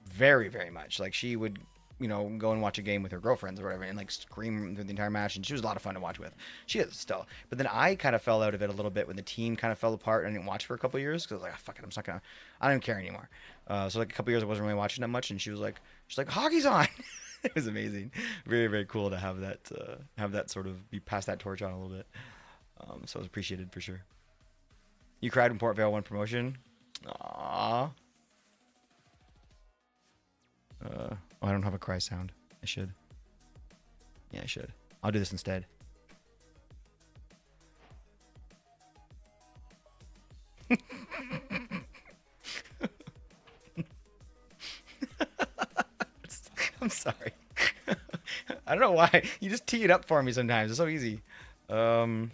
very, very much. Like she would, go and watch a game with her girlfriends or whatever and like scream through the entire match. And she was a lot of fun to watch with. She is still. But then I kind of fell out of it a little bit when the team kind of fell apart and I didn't watch for a couple of years because I was like, oh, fuck it, I don't even care anymore. So like a couple of years I wasn't really watching that much. And she's like, hockey's on. It was amazing. Very, very cool to have that sort of be passed that torch on a little bit. So it was appreciated for sure. You cried when Port Vale won promotion? Aww. I don't have a cry sound. I should. Yeah, I should. I'll do this instead. I'm sorry. I don't know why. You just tee it up for me sometimes. It's so easy. Sorry.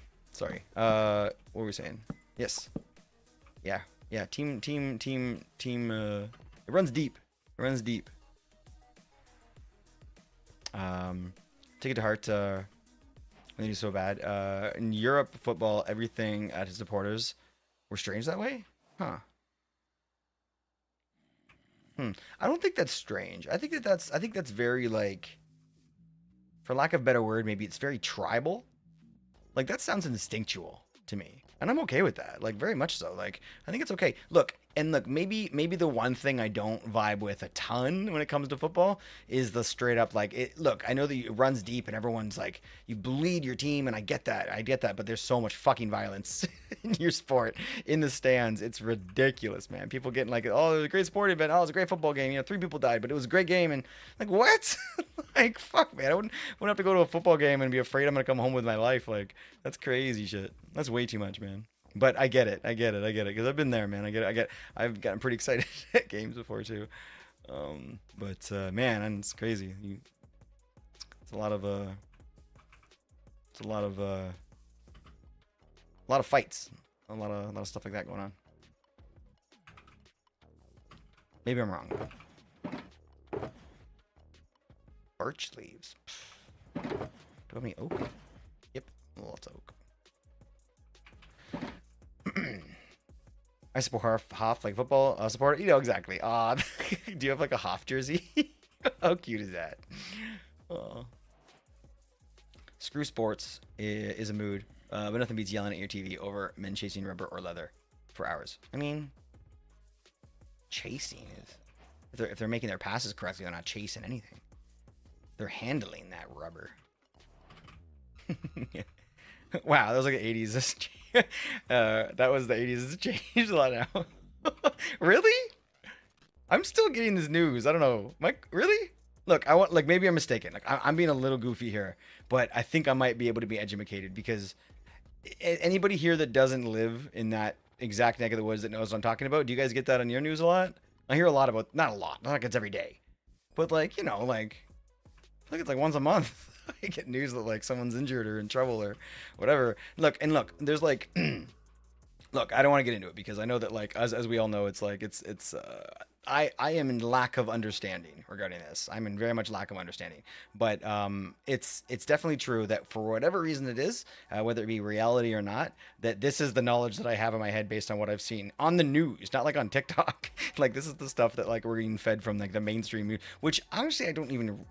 What were we saying? Yes. Yeah. Team. It runs deep. Take it to heart when they do so bad. In Europe, football, everything at his supporters were strange that way? Huh. I don't think that's strange. I think that's very like, for lack of a better word, maybe it's very tribal. Like that sounds instinctual to me. And I'm okay with that. Like very much so. Like I think it's okay. Look, And look, maybe the one thing I don't vibe with a ton when it comes to football is the straight up like it. Look, I know that it runs deep and everyone's like you bleed your team, and I get that, but there's so much fucking violence in your sport in the stands. It's ridiculous, man. People getting like, oh, it was a great sporting event, oh, it was a great football game. You know, 3 people died, but it was a great game, and like what? Like fuck, man. I wouldn't have to go to a football game and be afraid I'm gonna come home with my life. Like that's crazy shit. That's way too much, man. But I get it, because I've been there, man. I've gotten pretty excited at games before too. Man, and it's crazy. It's a lot of fights, a lot of stuff like that going on. Maybe I'm wrong. Birch leaves. Do I have any oak? Yep, lots of oak. I support Hoff like football supporter. You know exactly. Do you have like a Hoff jersey? How cute is that? Screw sports is a mood, but nothing beats yelling at your TV over men chasing rubber or leather for hours. I mean, chasing is if they're making their passes correctly, they're not chasing anything. They're handling that rubber. Wow, that was like the 80s. That was the 80s. It's changed a lot now. Really? I'm still getting this news. I don't know. Mike, really? Look, I want, like, maybe I'm mistaken. Like, I'm being a little goofy here, but I think I might be able to be educated because anybody here that doesn't live in that exact neck of the woods that knows what I'm talking about, do you guys get that on your news a lot? I hear a lot about, not a lot, not like it's every day, but like, you know, like, I feel like it's like once a month. I get news that like someone's injured or in trouble or whatever. Look, there's like, look, I don't want to get into it because I know that like, as we all know, it's like, I am in lack of understanding regarding this. I'm in very much lack of understanding, but it's definitely true that for whatever reason it is, whether it be reality or not, that this is the knowledge that I have in my head based on what I've seen on the news, not like on TikTok. Like this is the stuff that like we're getting fed from like the mainstream media, which honestly I don't even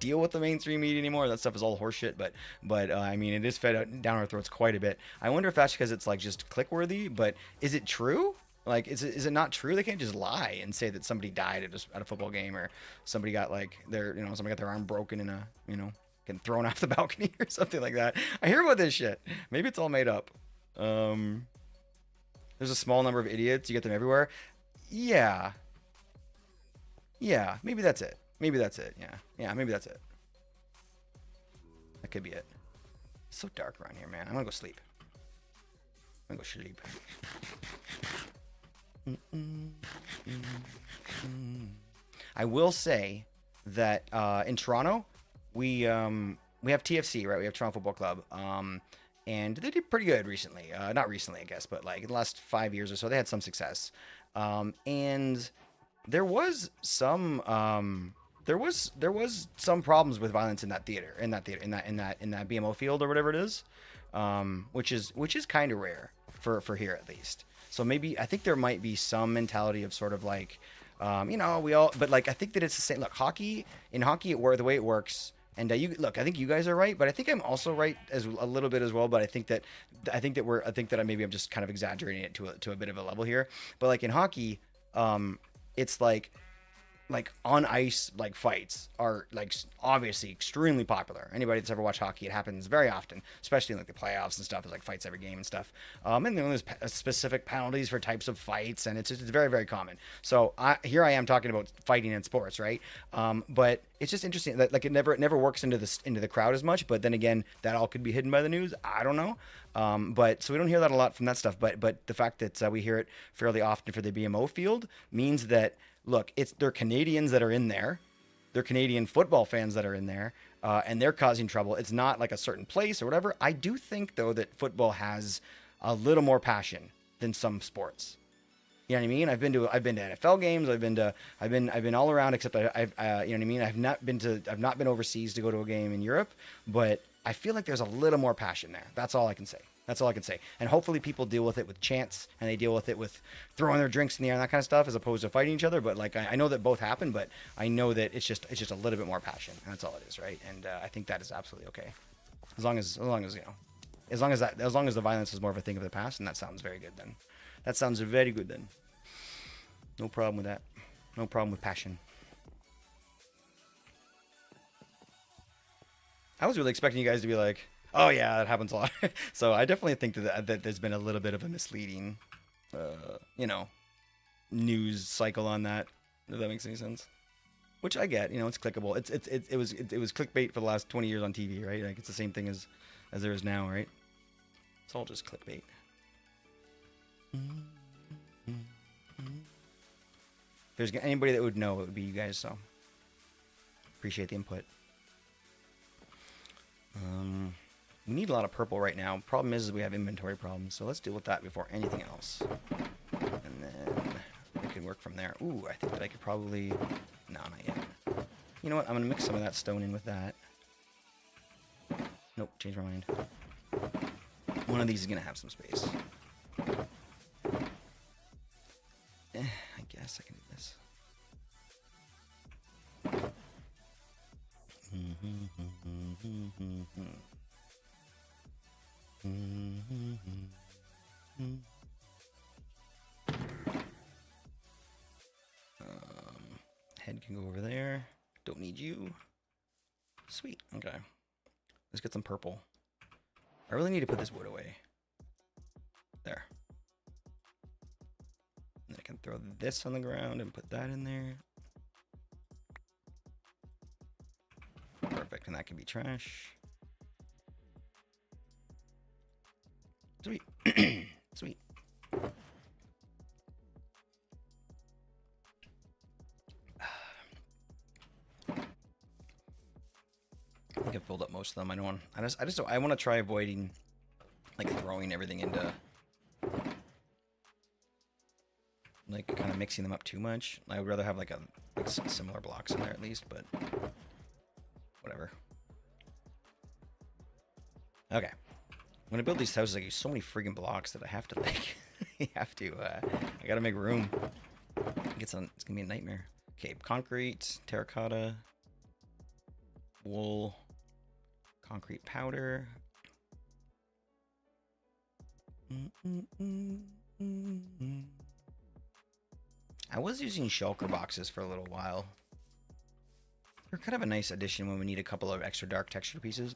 deal with the mainstream media anymore. That stuff is all horseshit. But I mean it is fed down our throats quite a bit. I wonder if that's because it's like just click worthy. But is it true? Like, is it not true? They can't just lie and say that somebody died at a football game or somebody got like somebody got their arm broken in a, getting thrown off the balcony or something like that. I hear about this shit. Maybe it's all made up. There's a small number of idiots. You get them everywhere. Yeah. Maybe that's it. Yeah. Maybe that's it. That could be it. It's so dark around here, man. I'm gonna go sleep. I will say that in Toronto, we have TFC, right? We have Toronto Football Club, and they did pretty good recently. Not recently, I guess, but like in the last 5 years or so, they had some success. And there was some some problems with violence in that BMO field or whatever it is, which is kind of rare for here at least. So maybe I think there might be some mentality of sort of like, but like I think that it's the same. Look, in hockey, the way it works, and I think you guys are right, but I think I'm also right as a little bit as well. But I think that maybe I'm just kind of exaggerating it to a bit of a level here. But like in hockey, it's like on ice, like fights are like obviously extremely popular. Anybody that's ever watched hockey, it happens very often, especially in like the playoffs and stuff. There's like fights every game and stuff. And then there's specific penalties for types of fights, and it's very, very common. So here I am talking about fighting in sports, right? But it's just interesting that like it never works into the crowd as much. But then again, that all could be hidden by the news. I don't know. But so we don't hear that a lot from that stuff. But the fact that we hear it fairly often for the BMO field means that. Look, they're Canadians that are in there. They're Canadian football fans that are in there, and they're causing trouble. It's not like a certain place or whatever. I do think though that football has a little more passion than some sports. You know what I mean? I've been to NFL games. I've been all around except you know what I mean? I've not been overseas to go to a game in Europe, but I feel like there's a little more passion there. That's all I can say. And hopefully people deal with it with chants and they deal with it with throwing their drinks in the air and that kind of stuff as opposed to fighting each other. But like, I know that both happen, but I know that it's just a little bit more passion. And that's all it is. Right. And I think that is absolutely okay. As long as the violence is more of a thing of the past. And that sounds very good then. No problem with that. No problem with passion. I was really expecting you guys to be like, oh yeah, that happens a lot. So I definitely think that there's been a little bit of a misleading, you know, news cycle on that. If that makes any sense. Which I get, you know, it's clickable. It was clickbait for the last 20 years on TV, right? Like it's the same thing as there is now, right? It's all just clickbait. If there's anybody that would know, it would be you guys. So appreciate the input. We need a lot of purple right now. Problem is we have inventory problems, so let's deal with that before anything else. And then we can work from there. Ooh, I think that I could probably... No, not yet. You know what? I'm going to mix some of that stone in with that. Nope, change my mind. One of these is going to have some space. I guess I can do this. Head can go over there. Don't need you. Sweet. Okay. Let's get some purple. I really need to put this wood away. There. And I can throw this on the ground and put that in there. Perfect. And that can be trash. Sweet. Sweet. I think I've filled up most of them. I want to try avoiding like throwing everything into like kind of mixing them up too much. I would rather have like some similar blocks in there at least, but whatever. Okay. When I build these houses, I use so many friggin' blocks that I have to like I gotta make room. It's gonna be a nightmare. Okay, concrete, terracotta, wool, concrete powder. I was using shulker boxes for a little while. They're kind of a nice addition when we need a couple of extra dark texture pieces.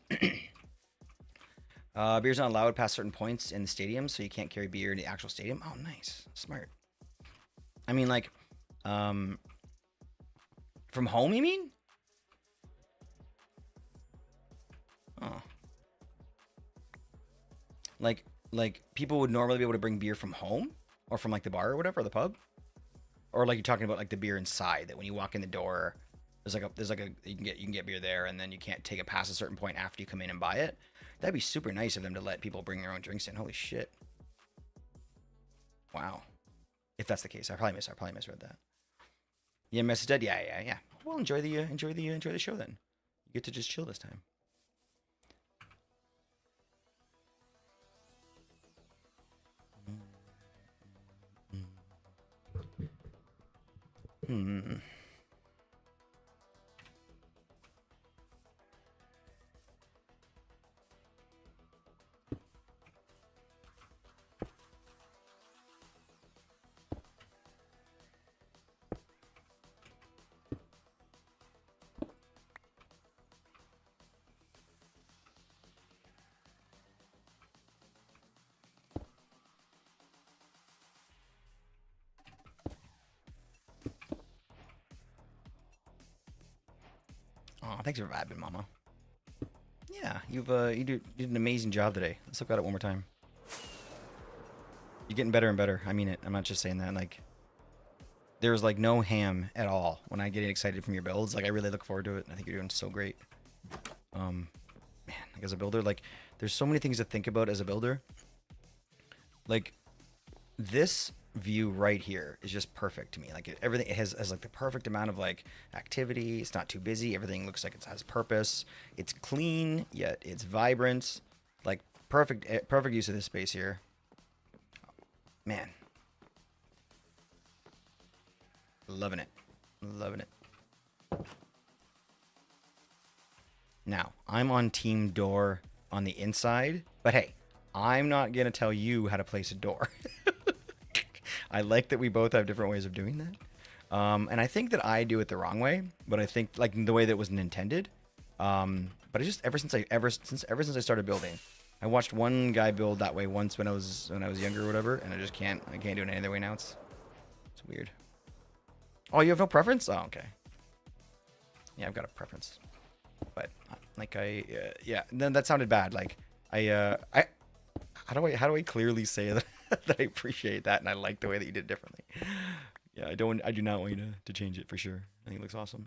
Beer's not allowed past certain points in the stadium, so you can't carry beer in the actual stadium. Oh, nice. Smart. I mean, like, from home, you mean? Oh. Like people would normally be able to bring beer from home? Or from, like, the bar or whatever, or the pub? Or, like, you're talking about, like, the beer inside, that when you walk in the door, there's like a you can get beer there, and then you can't take it past a certain point after you come in and buy it. That'd be super nice of them to let people bring their own drinks in. Holy shit. Wow. If that's the case, I probably misread that. Yeah, message dead. Yeah. Well, enjoy the show then. You get to just chill this time. Oh, thanks for vibing, Mama. Yeah, you did an amazing job today. Let's look at it one more time. You're getting better and better. I mean it. I'm not just saying that. Like, there's like no ham at all when I get excited from your builds. Like, I really look forward to it. I think you're doing so great. Man, like as a builder, like there's so many things to think about as a builder. Like this view right here is just perfect to me. Like everything, it has like the perfect amount of like activity. It's not too busy. Everything looks like it has purpose. It's clean, yet it's vibrant. Like perfect use of this space here. Man. Loving it. Loving it. Now, I'm on team door on the inside, but hey, I'm not going to tell you how to place a door. I like that we both have different ways of doing that. And I think that I do it the wrong way, but I think like the way that wasn't intended. But I just ever since I started building, I watched one guy build that way once when I was younger or whatever, and I can't do it any other way now. It's weird. Oh, you have no preference? Oh, okay. Yeah, I've got a preference, but like yeah. Then that sounded bad. Like how do I clearly say that that I appreciate that and I like the way that you did it differently? Yeah, I do not want you to change it for sure. I think it looks awesome.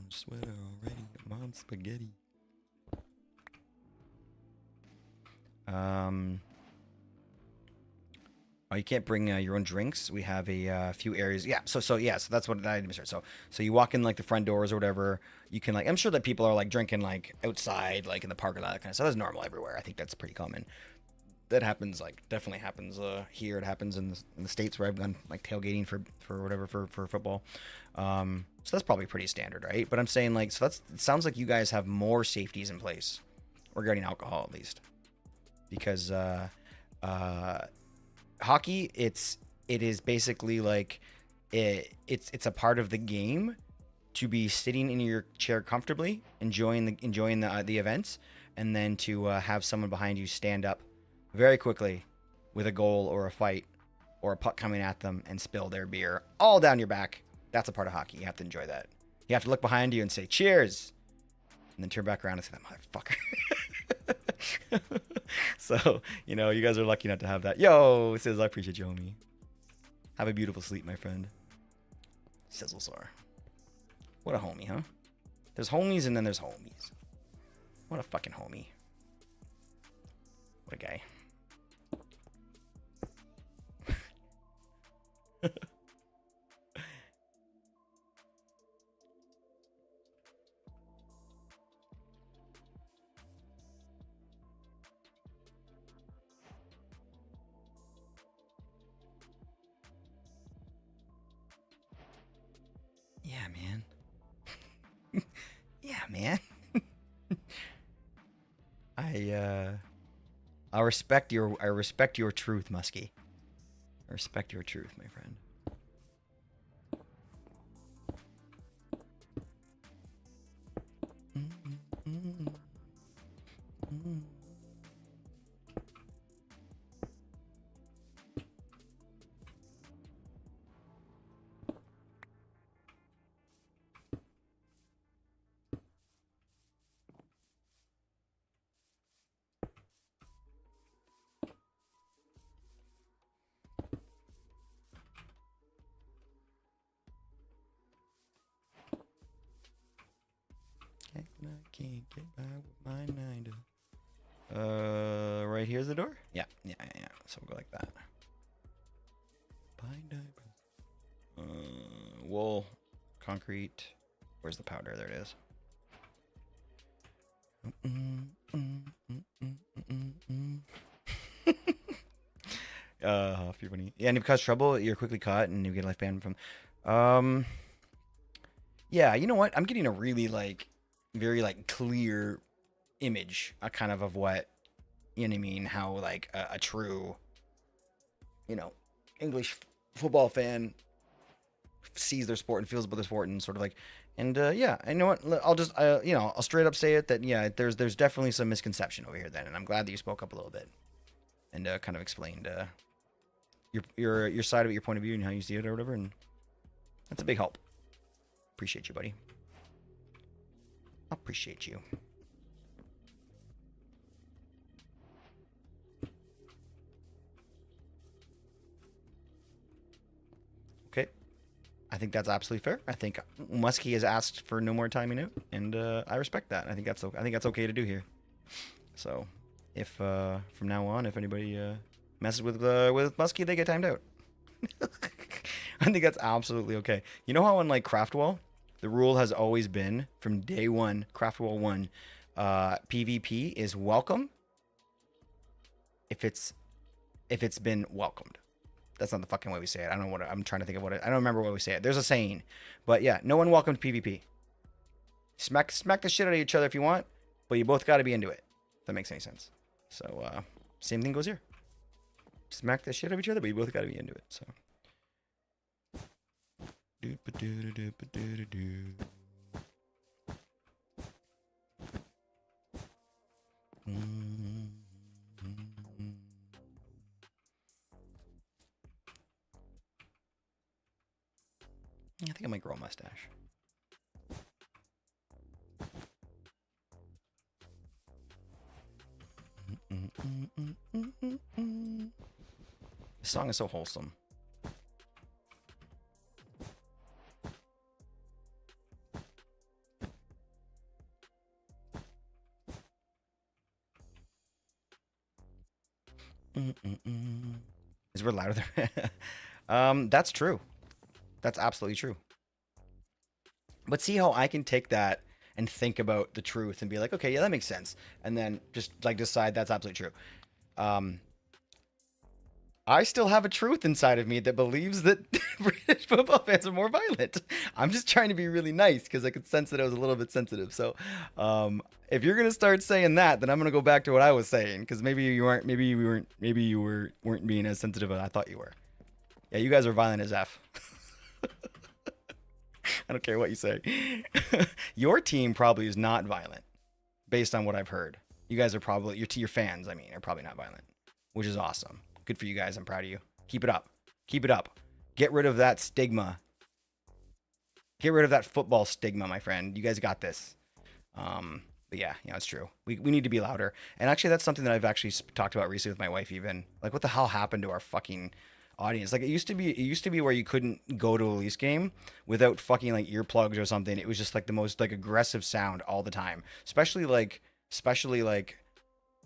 Sweater already, mom spaghetti. Oh, you can't bring your own drinks. We have a few areas. Yeah, so that's what I misheard. So you walk in like the front doors or whatever. You can like, I'm sure that people are like drinking like outside, like in the parking lot, that kind of stuff. That's normal everywhere. I think that's pretty common. That happens, like definitely happens here. It happens in the States where I've gone like tailgating for whatever for football. So that's probably pretty standard, right? But I'm saying like, so it sounds like you guys have more safeties in place regarding alcohol at least, because hockey, it is basically like it's a part of the game to be sitting in your chair comfortably, enjoying the events, and then to have someone behind you stand up very quickly with a goal or a fight or a puck coming at them and spill their beer all down your back. That's a part of hockey. You have to enjoy that. You have to look behind you and say cheers, and then turn back around and say that motherfucker. So, you guys are lucky not to have that. Yo, it says, I appreciate you, homie. Have a beautiful sleep, my friend. Sizzle sore. What a homie, huh? There's homies and then there's homies. What a fucking homie. What a guy. Yeah, man. Yeah, man. I respect your truth, Muskie. I respect your truth, my friend. I can't get by with my 9 to. Right here's the door? Yeah. So we'll go like that. Pine diapers. Wool, concrete. Where's the powder? There it is. If you're funny. Yeah, and if you cause trouble, you're quickly caught and you get a life ban from. Yeah, you know what? I'm getting a really very clear image, kind of what, you know what I mean? How like a true, English football fan sees their sport and feels about the sport and sort of yeah, I know what, I'll just, I'll straight up say it that, yeah, there's definitely some misconception over here then. And I'm glad that you spoke up a little bit and kind of explained your side of it, your point of view and how you see it or whatever. And that's a big help. Appreciate you, buddy. Appreciate you. Okay. I think that's absolutely fair. I think Muskie has asked for no more timing out, and I respect that. I think that's okay to do here. So, if from now on, if anybody messes with Muskie, they get timed out. I think that's absolutely okay. You know how on Craftwall, the rule has always been from day one, Craftwall 1, PvP is welcome if it's been welcomed. That's not the fucking way we say it. I don't know what I'm trying to think of I don't remember what we say it. There's a saying, but yeah, no one welcomed PvP. Smack the shit out of each other if you want, but you both got to be into it. If that makes any sense. So Same thing goes here. Smack the shit out of each other, but you both gotta be into it. So. I think I might grow a mustache. This song is so wholesome. Is we're louder than that's true. That's absolutely true. But see how I can take that and think about the truth and be like, okay, yeah, that makes sense. And then just like decide that's absolutely true. I still have a truth inside of me that believes that British football fans are more violent. I'm just trying to be really nice because I could sense that I was a little bit sensitive. So if you're gonna start saying that, then I'm gonna go back to what I was saying because maybe you weren't being as sensitive as I thought you were. Yeah, you guys are violent as F. I don't care what you say. Your team probably is not violent, based on what I've heard. You guys are probably your fans. I mean, are probably not violent, which is awesome. Good for you guys. I'm proud of you. Keep it up. Keep it up. Get rid of that stigma. Get rid of that football stigma, my friend. You guys got this. But yeah, it's true. We need to be louder. And actually, that's something that I've actually talked about recently with my wife. Even like, what the hell happened to our fucking audience? Like, it used to be where you couldn't go to a Leafs game without fucking like earplugs or something. It was just like the most like aggressive sound all the time, especially like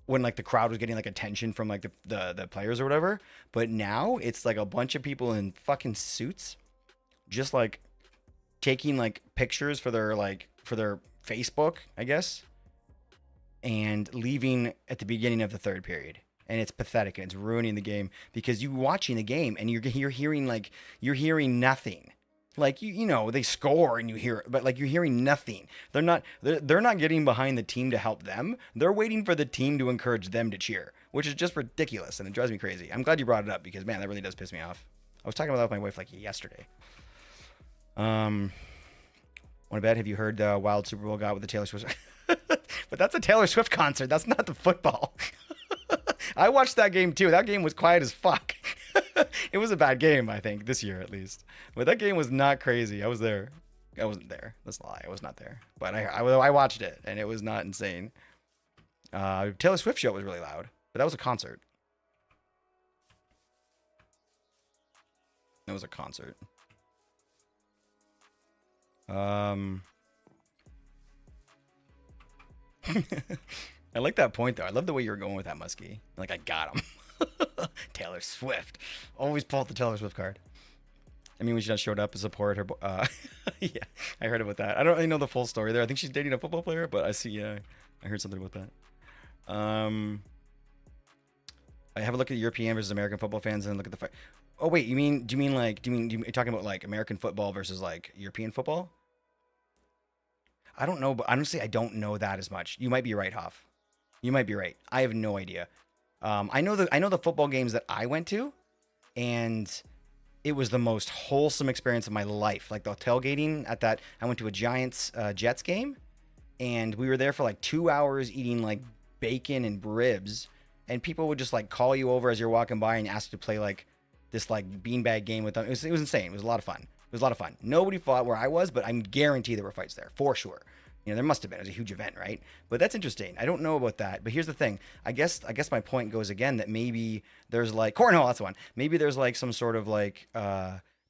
when like the crowd was getting like attention from like the players or whatever. But now it's like a bunch of people in fucking suits just like taking like pictures for their Facebook, I guess, and leaving at the beginning of the third period. And it's pathetic and it's ruining the game because you're watching the game and you're hearing nothing. Like, you know, they score and you hear it, but like you're hearing nothing. They're not getting behind the team to help them. They're waiting for the team to encourage them to cheer, which is just ridiculous and it drives me crazy. I'm glad you brought it up because, man, that really does piss me off. I was talking about that with my wife like yesterday. Want to bet? Have you heard the wild Super Bowl guy with the Taylor Swift? But that's a Taylor Swift concert. That's not the football. I watched that game too. That game was quiet as fuck. It was a bad game, I think, this year at least. But that game was not crazy. I was there. I wasn't there. That's a lie. I was not there. But I watched it, and it was not insane. Taylor Swift show was really loud, but that was a concert. That was a concert. I like that point though. I love the way you were going with that, Muskie. Like, I got him. Taylor Swift. Always pull out the Taylor Swift card. I mean, when she just showed up to support her. Yeah, I heard about that. I don't really know the full story there. I think she's dating a football player, but I see. I heard something about that. I have a look at European versus American football fans and look at the fight. Oh wait, do you mean you're talking about like American football versus like European football? I don't know, but honestly, I don't know that as much. You might be right, Hoff. You might be right. I have no idea. I know the football games that I went to, and it was the most wholesome experience of my life. Like the tailgating at that, I went to a Giants Jets game, and we were there for like 2 hours eating like bacon and ribs, and people would just like call you over as you're walking by and ask you to play like this like beanbag game with them. It was insane. It was a lot of fun. It was a lot of fun. Nobody fought where I was, but I'm guaranteed there were fights there for sure. You know, there must have been. It was a huge event, right? But that's interesting. I don't know about that. But here's the thing. I guess my point goes again that maybe there's like cornhole. That's the one. Maybe there's like some sort of like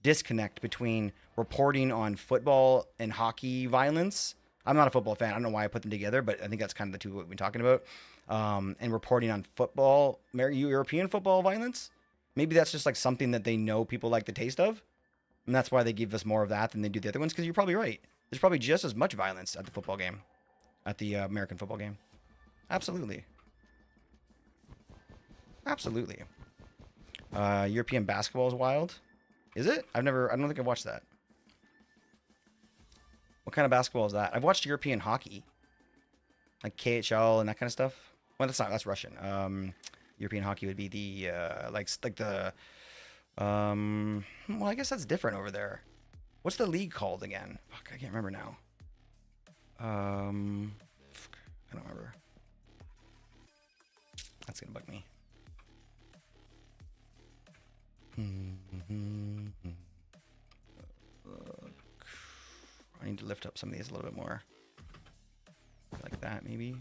disconnect between reporting on football and hockey violence. I'm not a football fan. I don't know why I put them together, but I think that's kind of the two we've been talking about. And reporting on football, European football violence. Maybe that's just like something that they know people like the taste of, and that's why they give us more of that than they do the other ones. Because you're probably right. There's probably just as much violence at the football game, at the American football game. Absolutely. Absolutely. European basketball is wild. Is it? I don't think I've watched that. What kind of basketball is that? I've watched European hockey. Like KHL and that kind of stuff. Well, that's Russian. European hockey would be the like the well, I guess that's different over there. What's the league called again? Fuck, I can't remember now. Fuck, I don't remember. That's gonna bug me. I need to lift up some of these a little bit more. Like that, maybe.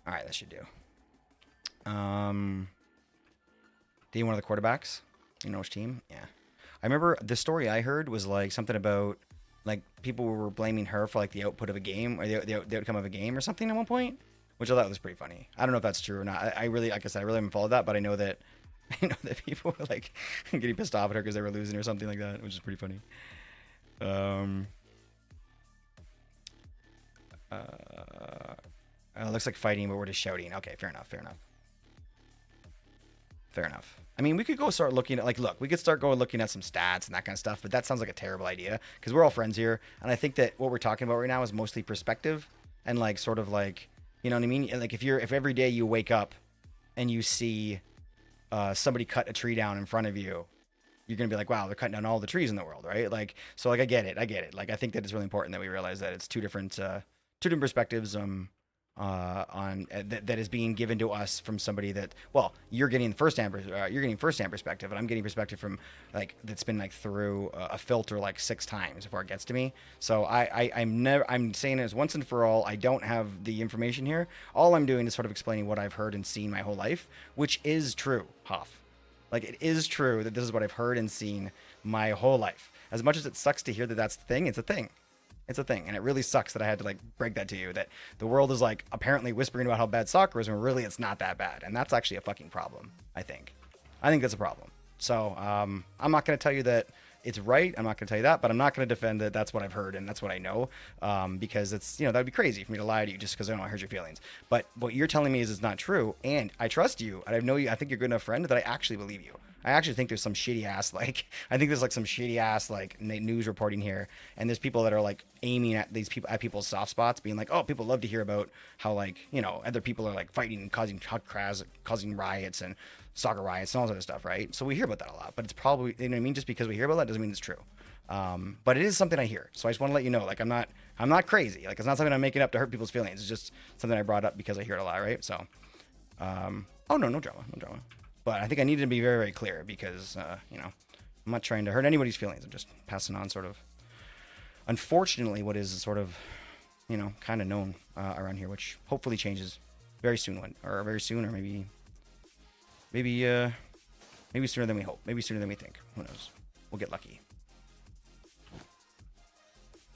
All right, that should do. Do you one of the quarterbacks? You know which team? Yeah. I remember the story I heard was like something about like people were blaming her for like the output of a game or the outcome of a game or something at one point, which I thought was pretty funny. I don't know if that's true or not. I really, like I said, I really haven't followed that, but I know that people were like getting pissed off at her because they were losing or something like that, which is pretty funny. It looks like fighting, but we're just shouting. Okay, fair enough. Fair enough. Fair enough. I mean, we could go start looking at, like, look, we could start going looking at some stats and that kind of stuff, but that sounds like a terrible idea because we're all friends here. And I think that what we're talking about right now is mostly perspective and, like, sort of like, you know what I mean? Like, if every day you wake up and you see somebody cut a tree down in front of you, you're going to be like, wow, they're cutting down all the trees in the world, right? Like, so, like, I get it. Like, I think that it's really important that we realize that it's two different perspectives, that is being given to us from somebody that, well, you're getting firsthand perspective, and I'm getting perspective from like that's been like through a filter like 6 times before it gets to me. So I'm saying this once and for all. I don't have the information here. All I'm doing is sort of explaining what I've heard and seen my whole life, which is true, Hoff. Like, it is true that this is what I've heard and seen my whole life. As much as it sucks to hear that that's the thing, it's a thing. It's a thing, and it really sucks that I had to like break that to you, that the world is like apparently whispering about how bad soccer is when really it's not that bad, and that's actually a fucking problem. I think that's a problem. So I'm not going to tell you that it's right. I'm not going to tell you that, but I'm not going to defend that that's what I've heard and that's what I know, because it's, you know, that'd be crazy for me to lie to you just because I don't want to hurt your feelings. But what you're telling me is not true, and I trust you, and I know you. I think you're a good enough friend that I actually believe you. I actually think there's some shitty ass, like, I think there's like some shitty ass, like, news reporting here. And there's people that are like aiming at these people, at people's soft spots, being like, oh, people love to hear about how, like, you know, other people are like fighting and causing riots and soccer riots and all that other stuff, right? So we hear about that a lot, but it's probably, you know what I mean? Just because we hear about that doesn't mean it's true. But it is something I hear. So I just want to let you know, like, I'm not crazy. Like, it's not something I'm making up to hurt people's feelings. It's just something I brought up because I hear it a lot, right? So, oh, no drama. But I think I needed to be very, very clear because, you know, I'm not trying to hurt anybody's feelings. I'm just passing on sort of, unfortunately, what is sort of, you know, kind of known around here, which hopefully changes very soon, or maybe sooner than we hope. Maybe sooner than we think. Who knows? We'll get lucky.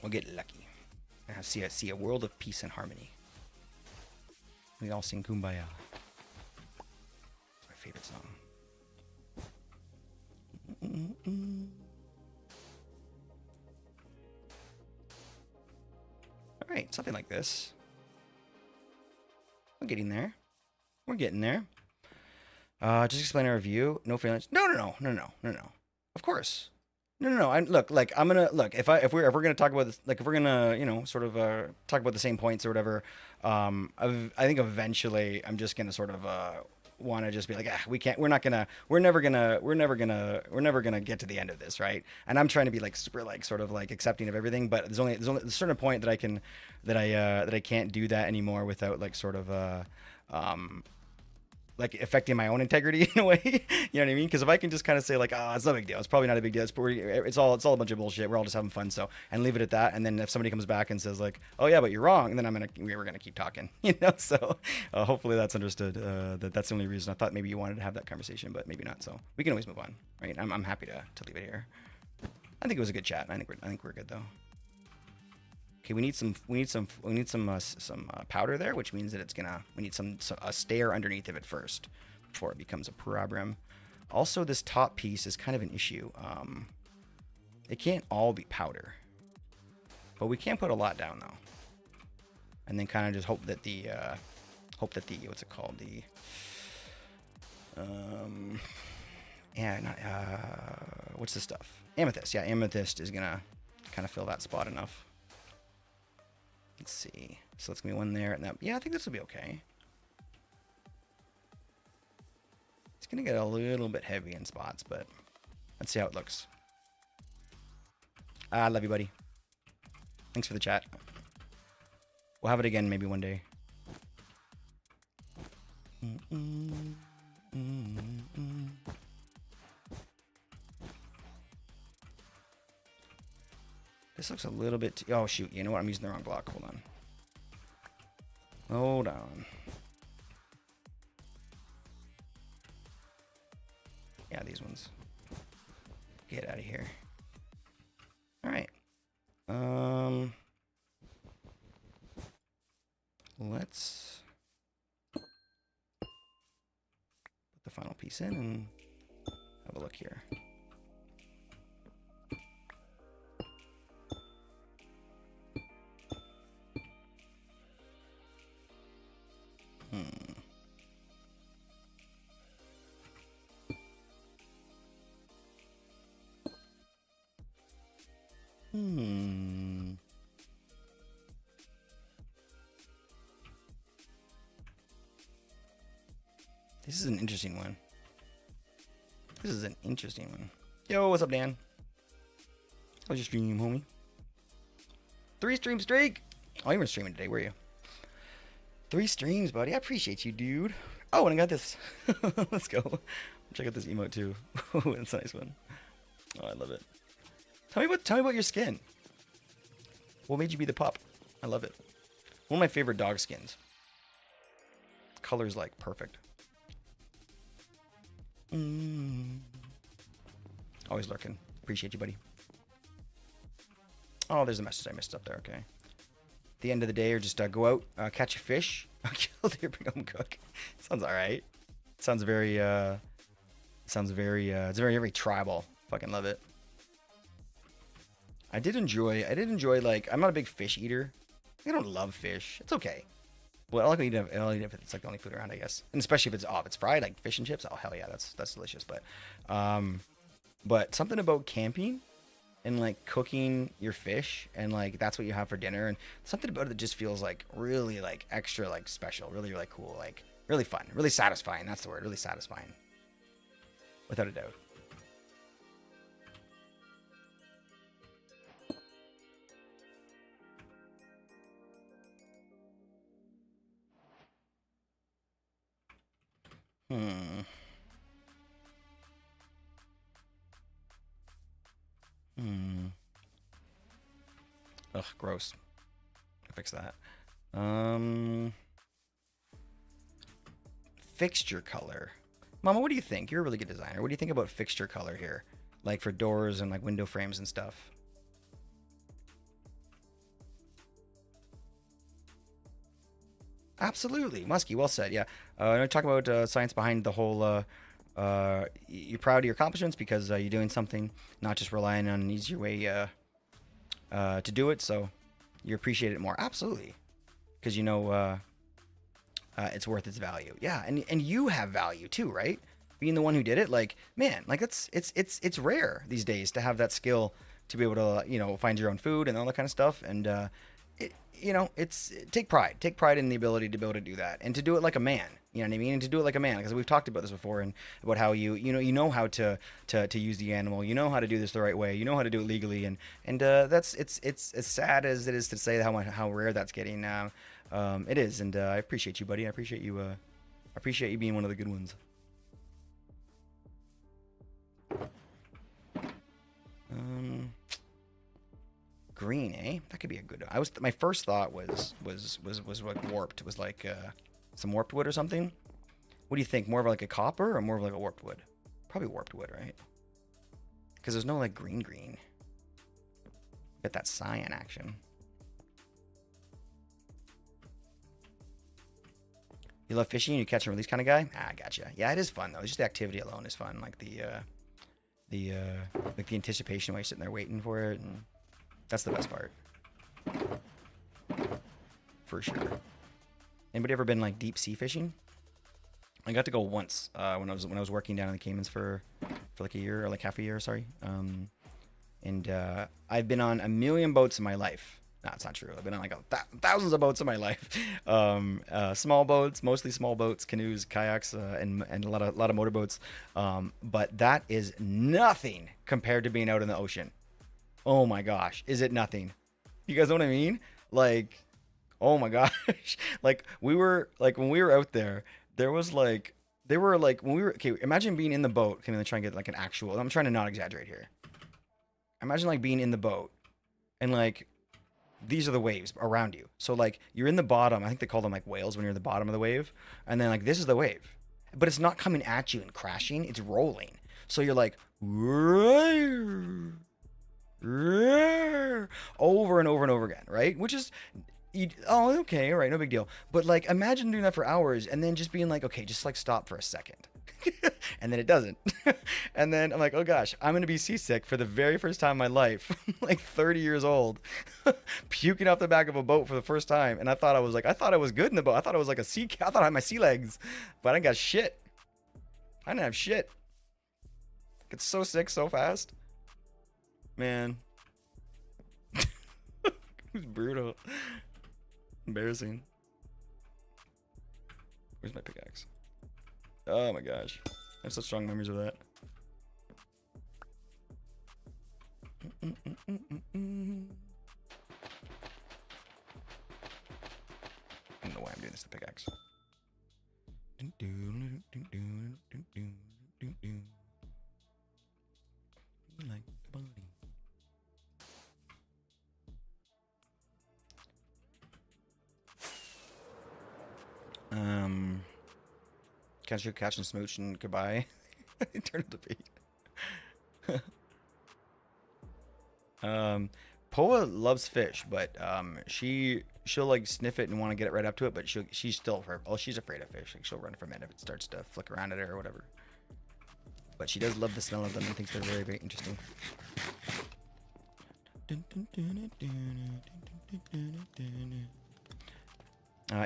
And see a world of peace and harmony. We all sing Kumbaya. Favorite song. All right, something like this. We're getting there. Just explain our review. No feelings. No. Of course. No. I'm gonna look. If we're gonna talk about this, like if we're gonna, you know, sort of talk about the same points or whatever. I think eventually I'm just gonna sort of want to just be like, we're never gonna get to the end of this, right? And I'm trying to be like super, like, sort of like accepting of everything, but there's only a certain point that I can't do that anymore without like sort of like affecting my own integrity in a way. You know what I mean? Because if I can just kind of say like, it's no big deal, it's probably not a big deal, it's all a bunch of bullshit, we're all just having fun, so, and leave it at that. And then if somebody comes back and says like, oh yeah, but you're wrong, and then we're gonna keep talking, you know. So hopefully that's understood, that's the only reason. I thought maybe you wanted to have that conversation, but maybe not, so we can always move on, right? I'm happy to leave it here. I think it was a good chat. I think we're good though. Okay, we need some powder there, which means that we need a stair underneath of it first before it becomes a problem. Also, this top piece is kind of an issue. It can't all be powder, but we can put a lot down though, and then kind of just hope that the what's it called, the what's the stuff, amethyst. Yeah, amethyst is gonna kind of fill that spot enough. Let's see. So let's give me one there, and that. Yeah, I think this will be okay. It's gonna get a little bit heavy in spots, but let's see how it looks. I love you, buddy. Thanks for the chat. We'll have it again maybe one day. This looks a little bit... Oh, shoot. You know what? I'm using the wrong block. Hold on. Hold on. Yeah, these ones. Get out of here. All right. Let's put the final piece in and have a look here. This is an interesting one. This is an interesting one. Yo, what's up, Dan? How's your stream, homie? 3 stream streak. Oh, you were streaming today, were you? 3 streams, buddy. I appreciate you, dude. Oh, and I got this. Let's go. Check out this emote too. Oh, that's a nice one. Oh, I love it. Tell me about your skin. What made you be the pup? I love it. One of my favorite dog skins. Color's like perfect. Always lurking. Appreciate you, buddy. Oh, there's a message I missed up there. Okay. At the end of the day, or just go out, catch a fish, kill deer, bring home, cook. Sounds all right. Sounds very. It's very tribal. Fucking love it. I did enjoy like, I'm not a big fish eater. I don't love fish. It's okay. Well, I'll eat it if it's like the only food around, I guess. And especially if it's fried, like fish and chips. Oh hell yeah, that's delicious. But something about camping and like cooking your fish and like that's what you have for dinner, and something about it that just feels like really like extra like special, really like cool, like really fun, really satisfying. That's the word, really satisfying. Without a doubt. Ugh, gross. Fix that. Fixture color. Mama, what do you think? You're a really good designer. What do you think about fixture color here? Like for doors and like window frames and stuff. Absolutely. Muskie, well said. Yeah. I talk about science behind the whole you're proud of your accomplishments because you're doing something, not just relying on an easier way to do it. So you appreciate it more. Absolutely. Because you know it's worth its value. Yeah, and you have value too, right? Being the one who did it, like, man, like it's rare these days to have that skill to be able to, you know, find your own food and all that kind of stuff. And take pride in the ability to be able to do that and to do it like a man. You know what I mean? And to do it like a man, because we've talked about this before and about how you know how to use the animal, you know how to do this the right way, you know how to do it legally, and that's it's as sad as it is to say how rare that's getting. It is, and I appreciate you, buddy. I appreciate you being one of the good ones. Green, eh? That could be a good. My first thought was like warped. It was like some warped wood or something. What do you think? More of like a copper or more of like a warped wood? Probably warped wood, right? Because there's no like green. Get that cyan action. You love fishing, you catch and release kind of guy? Ah, gotcha. Yeah, it is fun though. It's just the activity alone is fun. Like the anticipation while you're sitting there waiting for it, and that's the best part. For sure. Anybody ever been like deep sea fishing? I got to go once when I was working down in the Caymans for like a year, or like half a year, sorry. And I've been on a million boats in my life. No, it's not true. I've been on like thousands of boats in my life. Small boats, mostly small boats, canoes, kayaks, and a lot of motorboats. But that is nothing compared to being out in the ocean. Oh my gosh, is it nothing? You guys know what I mean? Like, oh my gosh, like when we were out there, there was like when we were imagine being in the boat. Can I try and get like an actual? I'm trying to not exaggerate here. Imagine like being in the boat, and like these are the waves around you. So like you're in the bottom. I think they call them like whales when you're in the bottom of the wave. And then like this is the wave. But it's not coming at you and crashing. It's rolling. So you're like over and over and over again, right? Which is okay, all right, no big deal. But like imagine doing that for hours and then just being like, okay, just like stop for a second. And then it doesn't. And then I'm like, oh gosh, I'm gonna be seasick for the very first time in my life. Like 30 years old, puking off the back of a boat for the first time. And I thought I was good in the boat. I thought I was like I thought I had my sea legs, but I didn't got shit. I didn't have shit. Get so sick so fast, man. It was brutal, embarrassing. Where's my pickaxe? Oh my gosh. I have such strong memories of that. I don't know why I'm doing this to pickaxe. Like the body. Catch and smooch and goodbye. Turn up the beat. Poa loves fish, but she'll like sniff it and want to get it right up to it, but she's still she's afraid of fish. Like she'll run from it if it starts to flick around at her or whatever. But she does love the smell of them and thinks they're very, very interesting.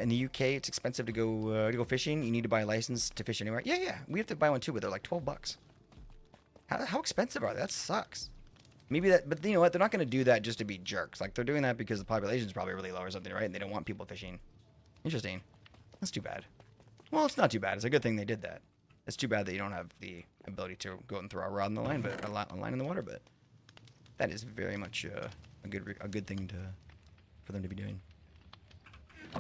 In the UK, it's expensive to go fishing. You need to buy a license to fish anywhere. Yeah, we have to buy one too, but they're like $12. How expensive are they? That sucks. Maybe that, but you know what? They're not going to do that just to be jerks. Like they're doing that because the population is probably really low or something, right? And they don't want people fishing. Interesting. That's too bad. Well, it's not too bad. It's a good thing they did that. It's too bad that you don't have the ability to go and throw a rod in the line, but a line in the water. But that is very much a good thing for them to be doing.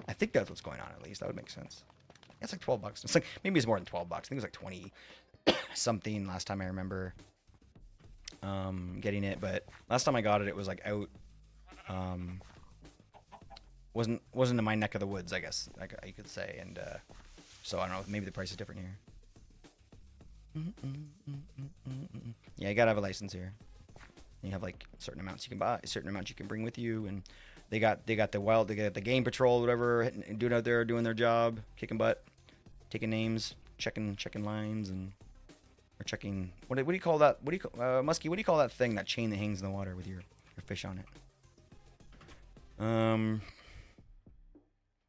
I think that's what's going on. At least that would make sense. Yeah, it's like $12. It's like maybe it's more than $12. I think it was like 20 something last time I remember getting it. But last time I got it, it was like out. Wasn't in my neck of the woods, I guess you could say. And so I don't know. Maybe the price is different here. Yeah, you gotta have a license here. And you have like certain amounts you can buy, certain amounts you can bring with you, and they got the game patrol, whatever, and doing out there, doing their job, kicking butt, taking names, checking lines, and or checking what do you call that? What do you call Muskie? What do you call that thing, that chain that hangs in the water with your fish on it?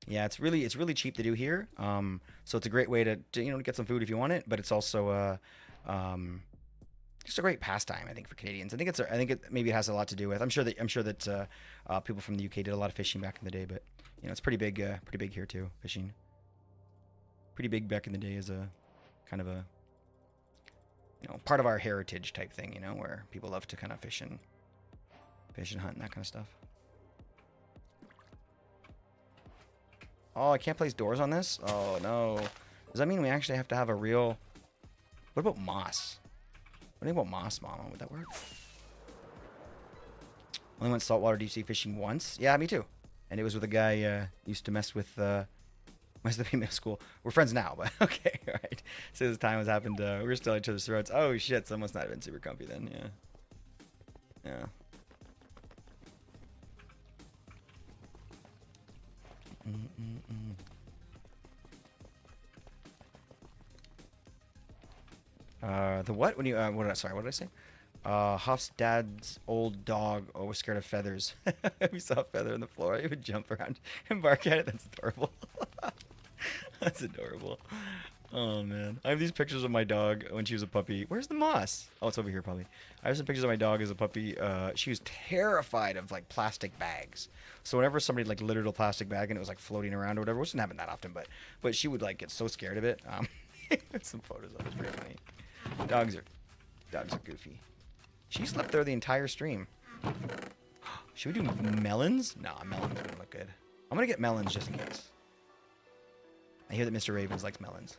Yeah, it's really cheap to do here. So it's a great way to get some food if you want it, but it's also just a great pastime, I think, for Canadians. I think it maybe has a lot to do with. I'm sure that people from the UK did a lot of fishing back in the day, but it's pretty big here too. Fishing, pretty big back in the day as a kind of a part of our heritage type thing. Where people love to kind of fish and hunt and that kind of stuff. Oh, I can't place doors on this? Oh no. Does that mean we actually have to have a real... What about moss? What do you think about moss, Mama? Would that work? Only went saltwater deep sea fishing once. Yeah, me too. And it was with a guy used to mess with my middle school. We're friends now, but okay, all right. So this time has happened. We were still at each other's throats. Oh shit, so it must not have been super comfy then. Yeah. The what? When you sorry, what did I say? Huff's dad's old dog was scared of feathers. We saw a feather on the floor. He would jump around and bark at it. That's adorable. That's adorable. Oh man, I have these pictures of my dog when she was a puppy. Where's the moss? Oh, it's over here probably. I have some pictures of my dog as a puppy. She was terrified of like plastic bags. So whenever somebody like littered a plastic bag and it was like floating around or whatever, which didn't happen that often, but she would like get so scared of it. Some photos of it. It's pretty funny. Dogs are goofy. She slept there the entire stream. Should we do melons? Nah, melons wouldn't look good. I'm gonna get melons just in case. I hear that Mr. Ravens likes melons.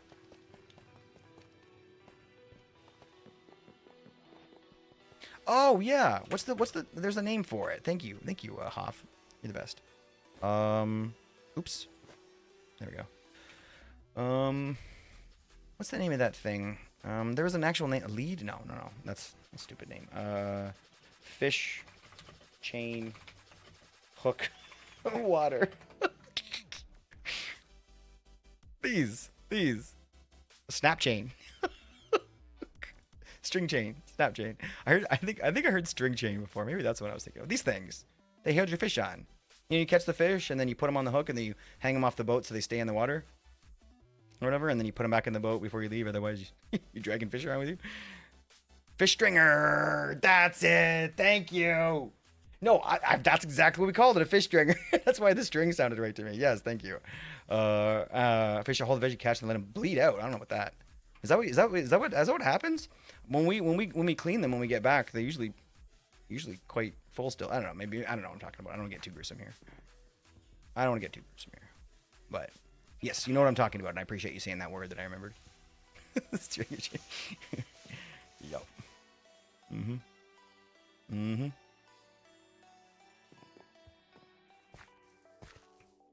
Oh yeah, what's the? There's a name for it. Thank you, Hoff. You're the best. Oops. There we go. What's the name of that thing? There was an actual name. A lead? No. That's a stupid name. Fish, chain, hook, water. These. Snap chain. String chain. Snap chain. I think I heard string chain before. Maybe that's what I was thinking of. These things. They hold your fish on. You know, you catch the fish and then you put them on the hook and then you hang them off the boat so they stay in the water. Or whatever, and then you put them back in the boat before you leave. Otherwise, you're dragging fish around with you. Fish stringer. That's it. Thank you. No, that's exactly what we called it, a fish stringer. That's why the string sounded right to me. Yes, thank you. Fish hold the fish, you catch and let them bleed out. I don't know what that. Is that what happens? When we clean them when we get back, they usually quite full still. I don't know. Maybe I don't know what I'm talking about. I don't want to get too gruesome here. But yes, you know what I'm talking about, and I appreciate you saying that word that I remembered. Yup.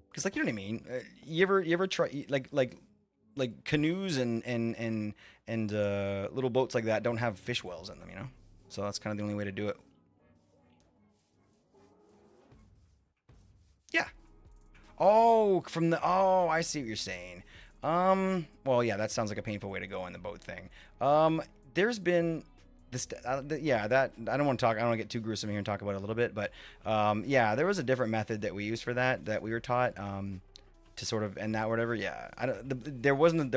Because like, you know what I mean? You ever try like canoes and little boats like that don't have fish wells in them, you know? So that's kind of the only way to do it. Yeah. Oh, I see what you're saying. Well, yeah, that sounds like a painful way to go in the boat thing. There's been this, yeah, that I don't want to get too gruesome here and talk about it a little bit, but yeah, there was a different method that we used for that we were taught to sort of end that, whatever. Yeah, there wasn't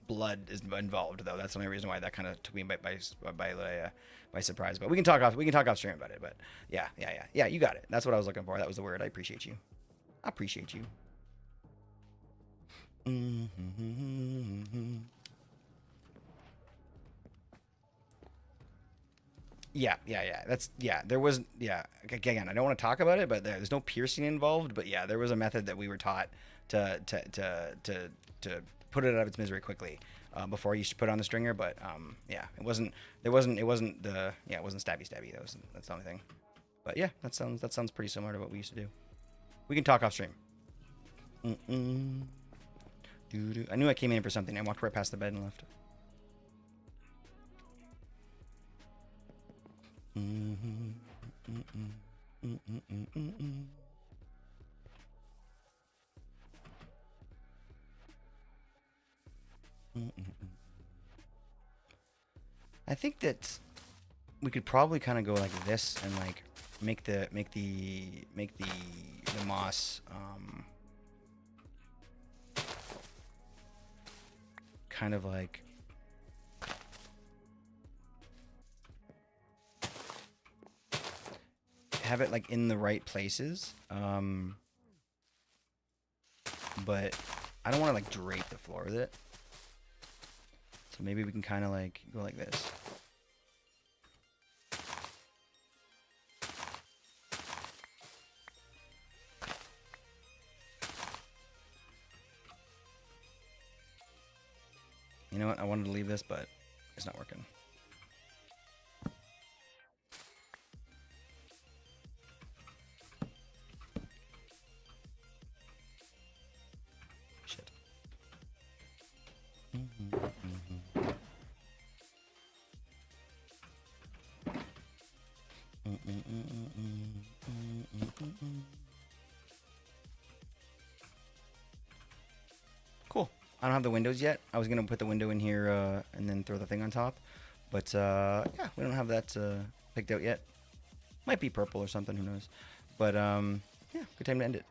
blood involved though. That's the only reason why that kind of took me by surprise. But we can talk off stream about it. But yeah, you got it. That's what I was looking for. That was the word. I appreciate you. Yeah. There was, again, I don't want to talk about it, but there's no piercing involved. But yeah, there was a method that we were taught to put it out of its misery quickly before you should put on the stringer. But yeah, it wasn't stabby. That's the only thing. But yeah, that sounds pretty similar to what we used to do. We can talk off stream. I knew I came in for something. I walked right past the bed and left. I think that we could probably kind of go like this and like make the moss kind of like have it like in the right places, but I don't want to like drape the floor with it, so maybe we can kind of like go like this. You know what? I wanted to leave this, but it's not working. Shit. Cool. I don't have the windows yet. I was gonna put the window in here and then throw the thing on top, but yeah, we don't have that picked out yet. Might be purple or something. Who knows? But yeah, good time to end it.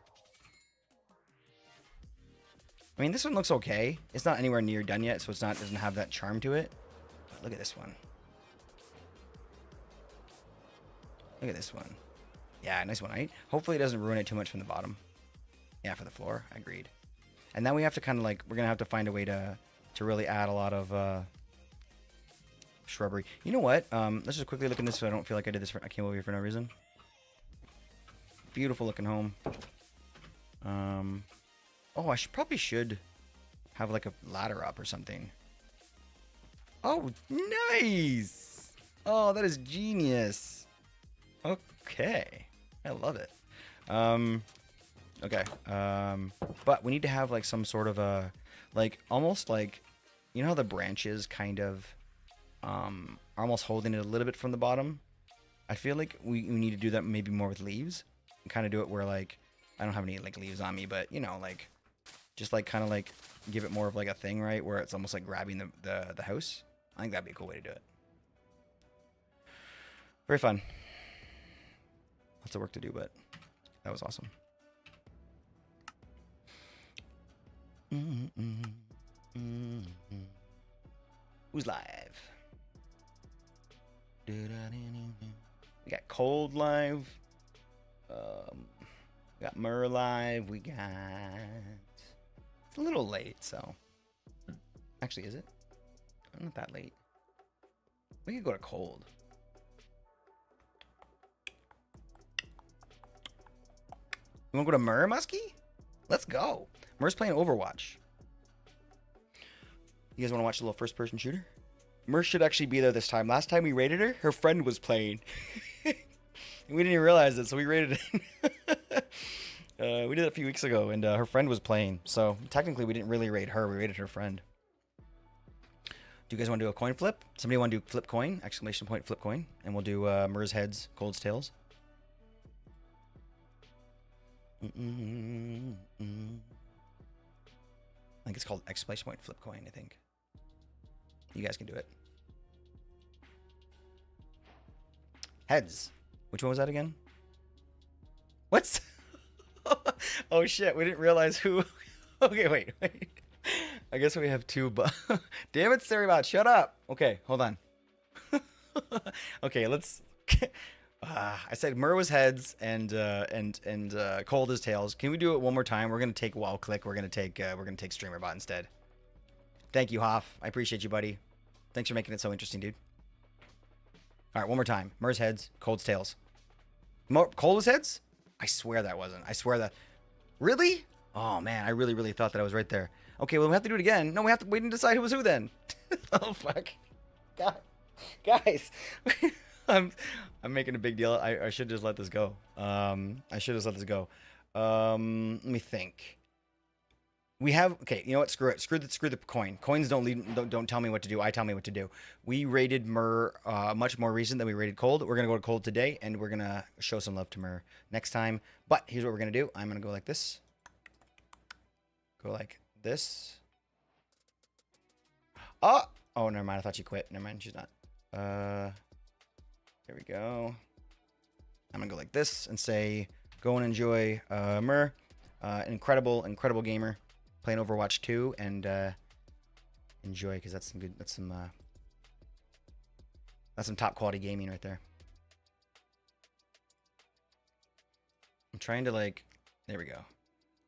I mean, this one looks okay. It's not anywhere near done yet, so doesn't have that charm to it. But look at this one. Look at this one. Yeah, nice one, right? Hopefully it doesn't ruin it too much from the bottom. Yeah, for the floor. Agreed. And now we have to kind of like, we're going to have to find a way to really add a lot of shrubbery. You know what? Let's just quickly look at this so I don't feel like I did this I came over here for no reason. Beautiful looking home. Oh, I probably should have like a ladder up or something. Oh, nice! Oh, that is genius. Okay. I love it. Okay. But we need to have like some sort of a, like almost like, you know how the branches kind of are almost holding it a little bit from the bottom? I feel like we need to do that maybe more with leaves. And kind of do it where like, I don't have any like leaves on me, but you know, like, just like kind of like give it more of like a thing, right? Where it's almost like grabbing the house. I think that'd be a cool way to do it. Very fun. Lots of work to do, but that was awesome. Who's live? We got Cold live. We got Mur live. We got... It's a little late, so... Actually, is it? Not that late. We could go to Cold. You want to go to Mur, Muskie? Let's go. Mur's playing Overwatch. You guys want to watch a little first-person shooter? Mur should actually be there this time. Last time we raided her, her friend was playing. We didn't even realize it, so we raided it. We did it a few weeks ago, and her friend was playing. So technically, we didn't really raid her. We raided her friend. Do you guys want to do a coin flip? Somebody want to do flip coin? Exclamation point flip coin. And we'll do Mur's heads, Cold's tails. I think it's called exclamation point flip coin, I think. You guys can do it. Heads. Which one was that again? What's... Oh shit, we didn't realize who... Okay, wait. I guess we have two, but... Damn it, Saribot, shut up! Okay, hold on. Okay, let's... I said Mur was heads and Cold is tails. Can we do it one more time? We're gonna take wall click. We're gonna take StreamerBot instead. Thank you, Hoff. I appreciate you, buddy. Thanks for making it so interesting, dude. All right, one more time. Mur's heads, Cold's tails. Cold is heads? I swear that wasn't. I swear that. Really? Oh man, I really thought that I was right there. Okay, well we have to do it again. No, we have to wait and decide who was who then. Oh fuck, God, guys. I'm making a big deal. I should just let this go. I should just let this go. Let me think. We have, okay, you know what? Screw it. Screw the coin. Coins don't tell me what to do. I tell me what to do. We rated Mur much more recent than we rated Cold. We're gonna go to Cold today, and we're gonna show some love to Mur next time. But here's what we're gonna do. I'm gonna go like this. Go like this. Oh, never mind. I thought she quit. Never mind. She's not. There we go. I'm gonna go like this and say, go and enjoy Mur, an incredible gamer, playing Overwatch 2, and enjoy, because that's some top quality gaming right there. I'm trying to like, there we go.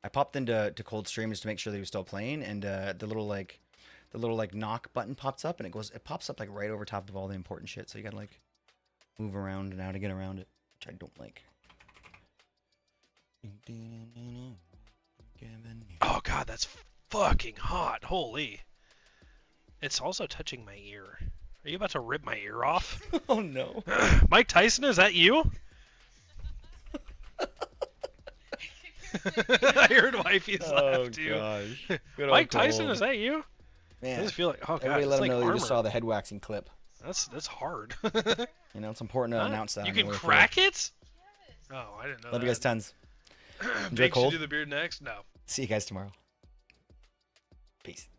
I popped into Cold Stream just to make sure that he was still playing, and the little knock button pops up, and it pops up like right over top of all the important shit. So you gotta like move around now to get around it, which I don't like. Oh god, that's fucking hot. Holy. It's also touching my ear. Are you about to rip my ear off? Oh no. Mike Tyson, is that you? I heard wifey's laugh too. Gosh. Mike Tyson, is that you? Man, I just feel like, oh god, everybody let it's him like know armor. you just saw the head waxing clip. That's hard. You know, it's important to announce that. You can crack it? Oh, I didn't know that. Love you guys tons. Enjoy Jake, should Cold. do the beard next? No. See you guys tomorrow. Peace.